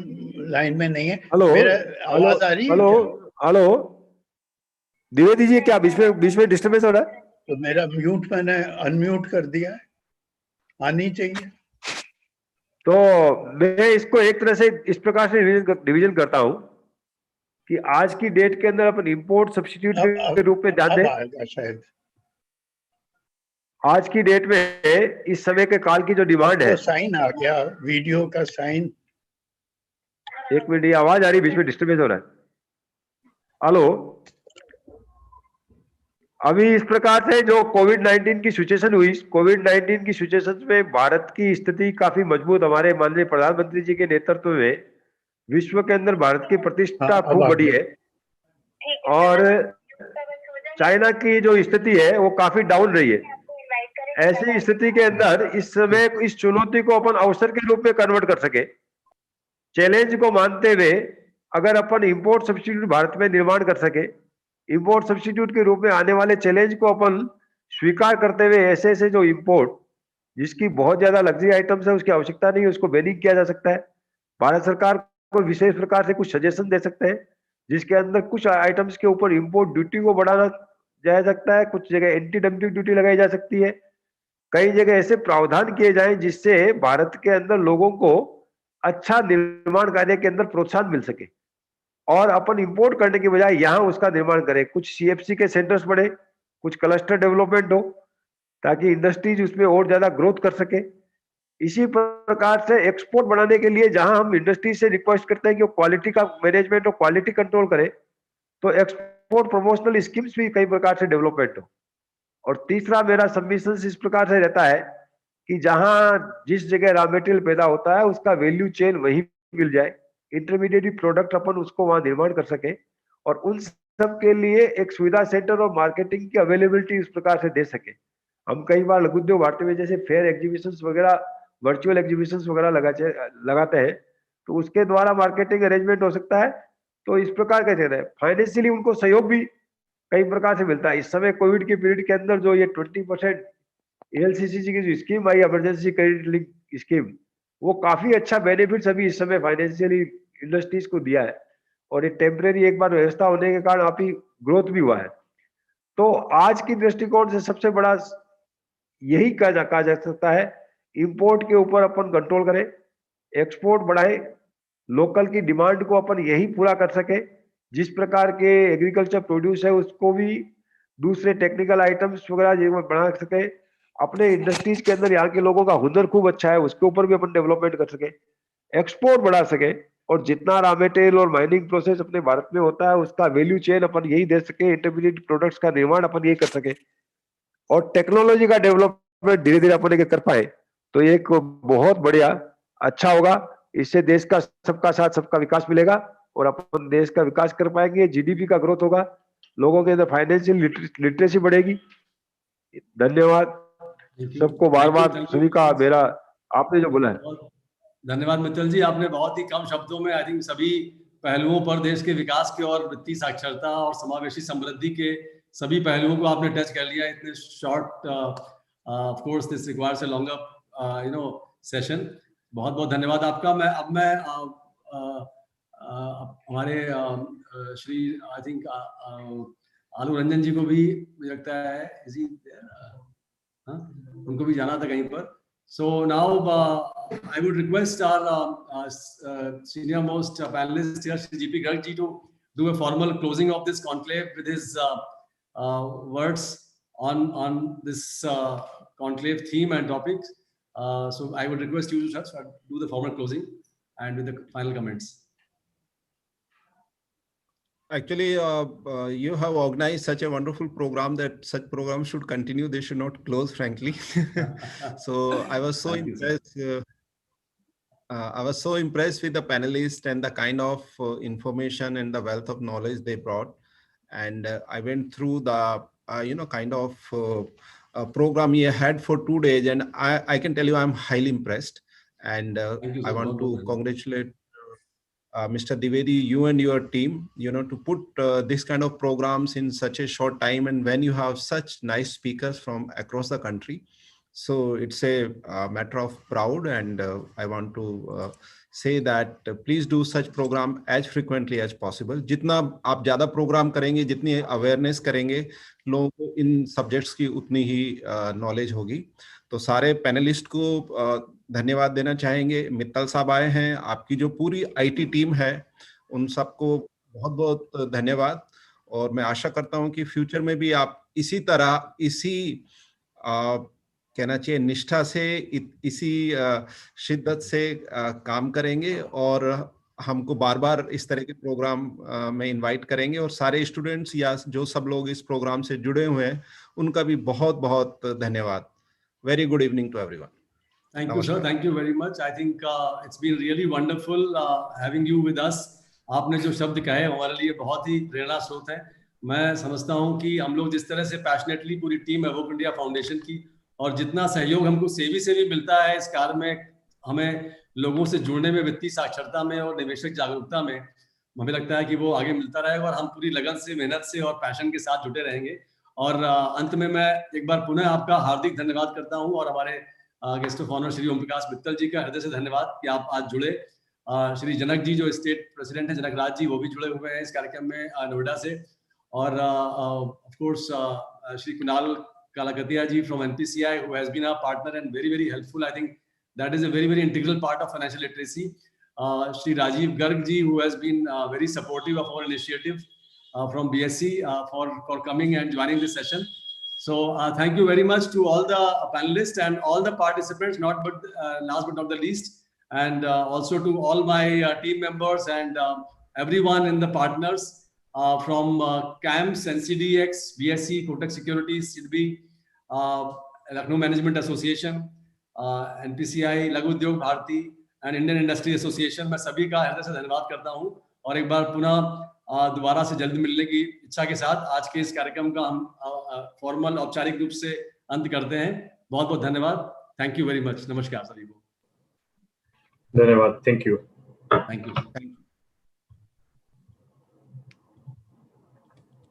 लाइन में नहीं है। हेलो मेरा आवाज आ रही है? हेलो दिवे दीजिए, क्या बीच में डिस्टर्बेंस हो रहा है? तो मेरा म्यूट मैंने अनम्यूट कर दिया है, आनी चाहिए। तो मैं इसको एक तरह से इस प्रकार से डिवीजन करता हूं कि आज की डेट के अंदर अपन इंपोर्ट सब्स्टिट्यूट के रूप में ध्यान दें। शायद आज की डेट में इस समय के काल की जो डिमांड है, साइन आ गया वीडियो का साइन। एक मिनट, ये आवाज आ रही, बीच में डिस्टर्बेंस हो रहा है। हेलो, अभी इस प्रकार से जो कोविड-19 की सिचुएशन हुई, कोविड-19 की सिचुएशन में भारत की स्थिति काफी मजबूत, हमारे माननीय प्रधानमंत्री जी के नेतृत्व में विश्व के अंदर भारत की प्रतिष्ठा खूब बढ़ी है और चाइना की जो स्थिति है वो काफी डाउन रही है। ऐसी स्थिति के अंदर इस समय इस चुनौती को अपन अवसर के रूप में कन्वर्ट कर सके, चैलेंज को मानते हुए अगर अपन इंपोर्ट सब्स्टिट्यूट भारत में निर्माण कर सके, इंपोर्ट सब्स्टिट्यूट के रूप में आने वाले चैलेंज को अपन स्वीकार करते हुए ऐसे ऐसे जो इंपोर्ट जिसकी बहुत ज्यादा लग्जरी आइटम्स है, उसकी आवश्यकता नहीं है, उसको बैनिंग किया जा सकता है। भारत सरकार को विशेष प्रकार से कुछ सजेशन दे सकते हैं, जिसके अंदर कुछ आइटम्स के ऊपर इंपोर्ट ड्यूटी को बढ़ाना जा सकता है, कुछ जगह एंटी डंपिंग ड्यूटी लगाई जा सकती है, कई जगह ऐसे प्रावधान किए जाएं जिससे भारत के अंदर लोगों को अच्छा निर्माण कार्य के अंदर प्रोत्साहन मिल सके और अपन इंपोर्ट करने के बजाय यहाँ उसका निर्माण करें। कुछ सीएफसी के सेंटर्स बने, कुछ क्लस्टर डेवलपमेंट हो, ताकि इंडस्ट्रीज उसमें और ज्यादा ग्रोथ कर सके। इसी प्रकार से एक्सपोर्ट बढ़ाने के लिए जहां हम इंडस्ट्री से रिक्वेस्ट करते हैं कि वो क्वालिटी का मैनेजमेंट और क्वालिटी कंट्रोल करे, तो एक्सपोर्ट प्रमोशनल स्कीम्स भी कई प्रकार से डेवलपमेंट हो। और तीसरा मेरा सबमिशन इस प्रकार से रहता है कि जहां जिस जगह रॉ मेटेरियल पैदा होता है उसका वैल्यू चेन वहीं मिल जाए, इंटरमीडिएट प्रोडक्ट अपन उसको वहां निर्माण कर सके और उन सब के लिए एक सुविधा सेंटर और मार्केटिंग की अवेलेबिलिटी इस प्रकार से दे सके। हम कई बार लघु उद्योग भारती में जैसे फेयर एग्जीबिशंस वगैरह, वर्चुअल एग्जीबिशंस वगैरह लगाते हैं, तो उसके द्वारा मार्केटिंग अरेंजमेंट हो सकता है। तो इस प्रकार का रहता है। फाइनेंशियली उनको सहयोग भी कई प्रकार से मिलता है। इस समय कोविड के पीरियड के अंदर जो ये 20% एलसीसी की जो स्कीम आई, इमरजेंसी क्रेडिट लिंक स्कीम, वो काफी अच्छा बेनिफिट्स अभी इस समय फाइनेंशियली इंडस्ट्रीज को दिया है और ये टेम्परेरी एक बार व्यवस्था होने के कारण आप ही ग्रोथ भी हुआ है। तो आज की दृष्टिकोण से सबसे बड़ा यही कहा जा सकता है, इंपोर्ट के ऊपर अपन कंट्रोल करें, एक्सपोर्ट बढ़ाएं, लोकल की डिमांड को अपन यही पूरा कर सके। जिस प्रकार के एग्रीकल्चर प्रोड्यूस है उसको भी दूसरे टेक्निकल आइटम्स वगैरह बढ़ा सके। अपने इंडस्ट्रीज के अंदर यहाँ के लोगों का हुनर खूब अच्छा है, उसके ऊपर भी अपन डेवलपमेंट कर सके, एक्सपोर्ट बढ़ा सके और जितना रॉ मटेरियल और माइनिंग प्रोसेस अपने भारत में होता है उसका वैल्यू चेन अपन यही दे सके, इंटरमीडिएट प्रोडक्ट्स का निर्माण अपन यही कर सके और टेक्नोलॉजी का डेवलपमेंट धीरे धीरे अपन कर पाए, तो एक बहुत बढ़िया अच्छा होगा। इससे देश का सबका साथ सबका विकास मिलेगा और अपन देश का विकास कर पाएंगे, जीडीपी का ग्रोथ होगा, लोगों के अंदर फाइनेंशियल लिटरेसी बढ़ेगी। धन्यवाद सबको, बार बार सभी का मेरा आपने जो बोला है। धन्यवाद मित्तल जी, आपने बहुत ही कम शब्दों में आई थिंक सभी पहलुओं पर देश के विकास के और वित्तीय साक्षरता और समावेशी समृद्धि के सभी पहलुओं को आपने टच कर लिया इतने short. Of course this requires a longer session. बहुत बहुत धन्यवाद आपका। अब मैं हमारे श्री आई थिंक आलू रंजन जी को भी मुझे लगता है उनको भी जाना था कहीं पर। So now I would request our senior most panelist here, Shri GP Garg ji, to do a formal closing of this conclave with his words on this conclave theme and topics. So I would request you to do the formal closing and with the final comments. Actually, you have organized such a wonderful program that such programs should continue. They should not close, frankly. So I was so impressed. I was so impressed with the panelists and the kind of information and the wealth of knowledge they brought. And I went through the kind of program you had for 2 days, and I can tell you I'm highly impressed. And I want to congratulate Mr. Dwivedi, you and your team, to put this kind of programs in such a short time, and when you have such nice speakers from across the country. So it's a matter of proud, and I want to say that please do such program as frequently as possible. जितना आप ज़्यादा programme करेंगे, जितनी awareness करेंगे, लोगों को इन subjects की उतनी ही नॉलेज होगी। तो सारे पैनलिस्ट को धन्यवाद देना चाहेंगे। मित्तल साहब आए हैं, आपकी जो पूरी आईटी टीम है उन सबको बहुत बहुत धन्यवाद। और मैं आशा करता हूं कि फ्यूचर में भी आप इसी तरह, इसी कहना चाहिए निष्ठा से, इसी शिद्दत से काम करेंगे और हमको बार बार इस तरह के प्रोग्राम में इनवाइट करेंगे। और सारे स्टूडेंट्स या जो सब लोग इस प्रोग्राम से जुड़े हुए हैं उनका भी बहुत बहुत धन्यवाद। Very good evening to everyone. Thank you, sir. Thank you very much. I think it's been really wonderful having you with us. आपने जो शब्द कहे हमारे लिए बहुत ही प्रेरणा स्रोत है। मैं समझता हूँ कि हम लोग जिस तरह से पैशनेटली पूरी टीम एवोक इंडिया फाउंडेशन की, और जितना सहयोग हमको सेवी से भी मिलता है इस कार्य में, हमें लोगों से जुड़ने में, वित्तीय साक्षरता में और निवेशक जागरूकता में, हमें लगता है कि वो आगे मिलता रहेगा और हम पूरी लगन से, मेहनत से और पैशन के साथ जुटे रहेंगे। और अंत में मैं एक बार पुनः आपका हार्दिक धन्यवाद करता हूं और हमारे guest of honour Shri Om Prakash Mittal जी का हृदय से धन्यवाद कि आप आज जुड़े। श्री जनक जी जो स्टेट प्रेसिडेंट है, जनक राज जी, वो भी जुड़े हुए हैं इस कार्यक्रम में नोएडा से। और of course Shri Kunal Kalawatia ji from NPCI, who has been our partner and very, very helpful. I think that is a very, very integral part of financial literacy. Shri Rajiv Garg ji, who has been very supportive of our initiative from BSc for coming and joining this session. So thank you very much to all the panelists and all the participants, last but not the least, and also to all my team members and everyone in the partners. From CAMS, NCDX, BSc, Kotak Securities, SIDBI, Lucknow Management Association, NPCI, Laghu Udyog Bharati and Indian Industry Association, मैं सभी का हृदय से धन्यवाद करता हूँ। और एक बार पुनः दोबारा से जल्द मिलने की इच्छा के साथ आज के इस कार्यक्रम का हम फॉर्मल औपचारिक रूप से अंत करते हैं। बहुत बहुत धन्यवाद। Thank you very much. नमस्कार सभी को। धन्यवाद। Thank you. Thank you.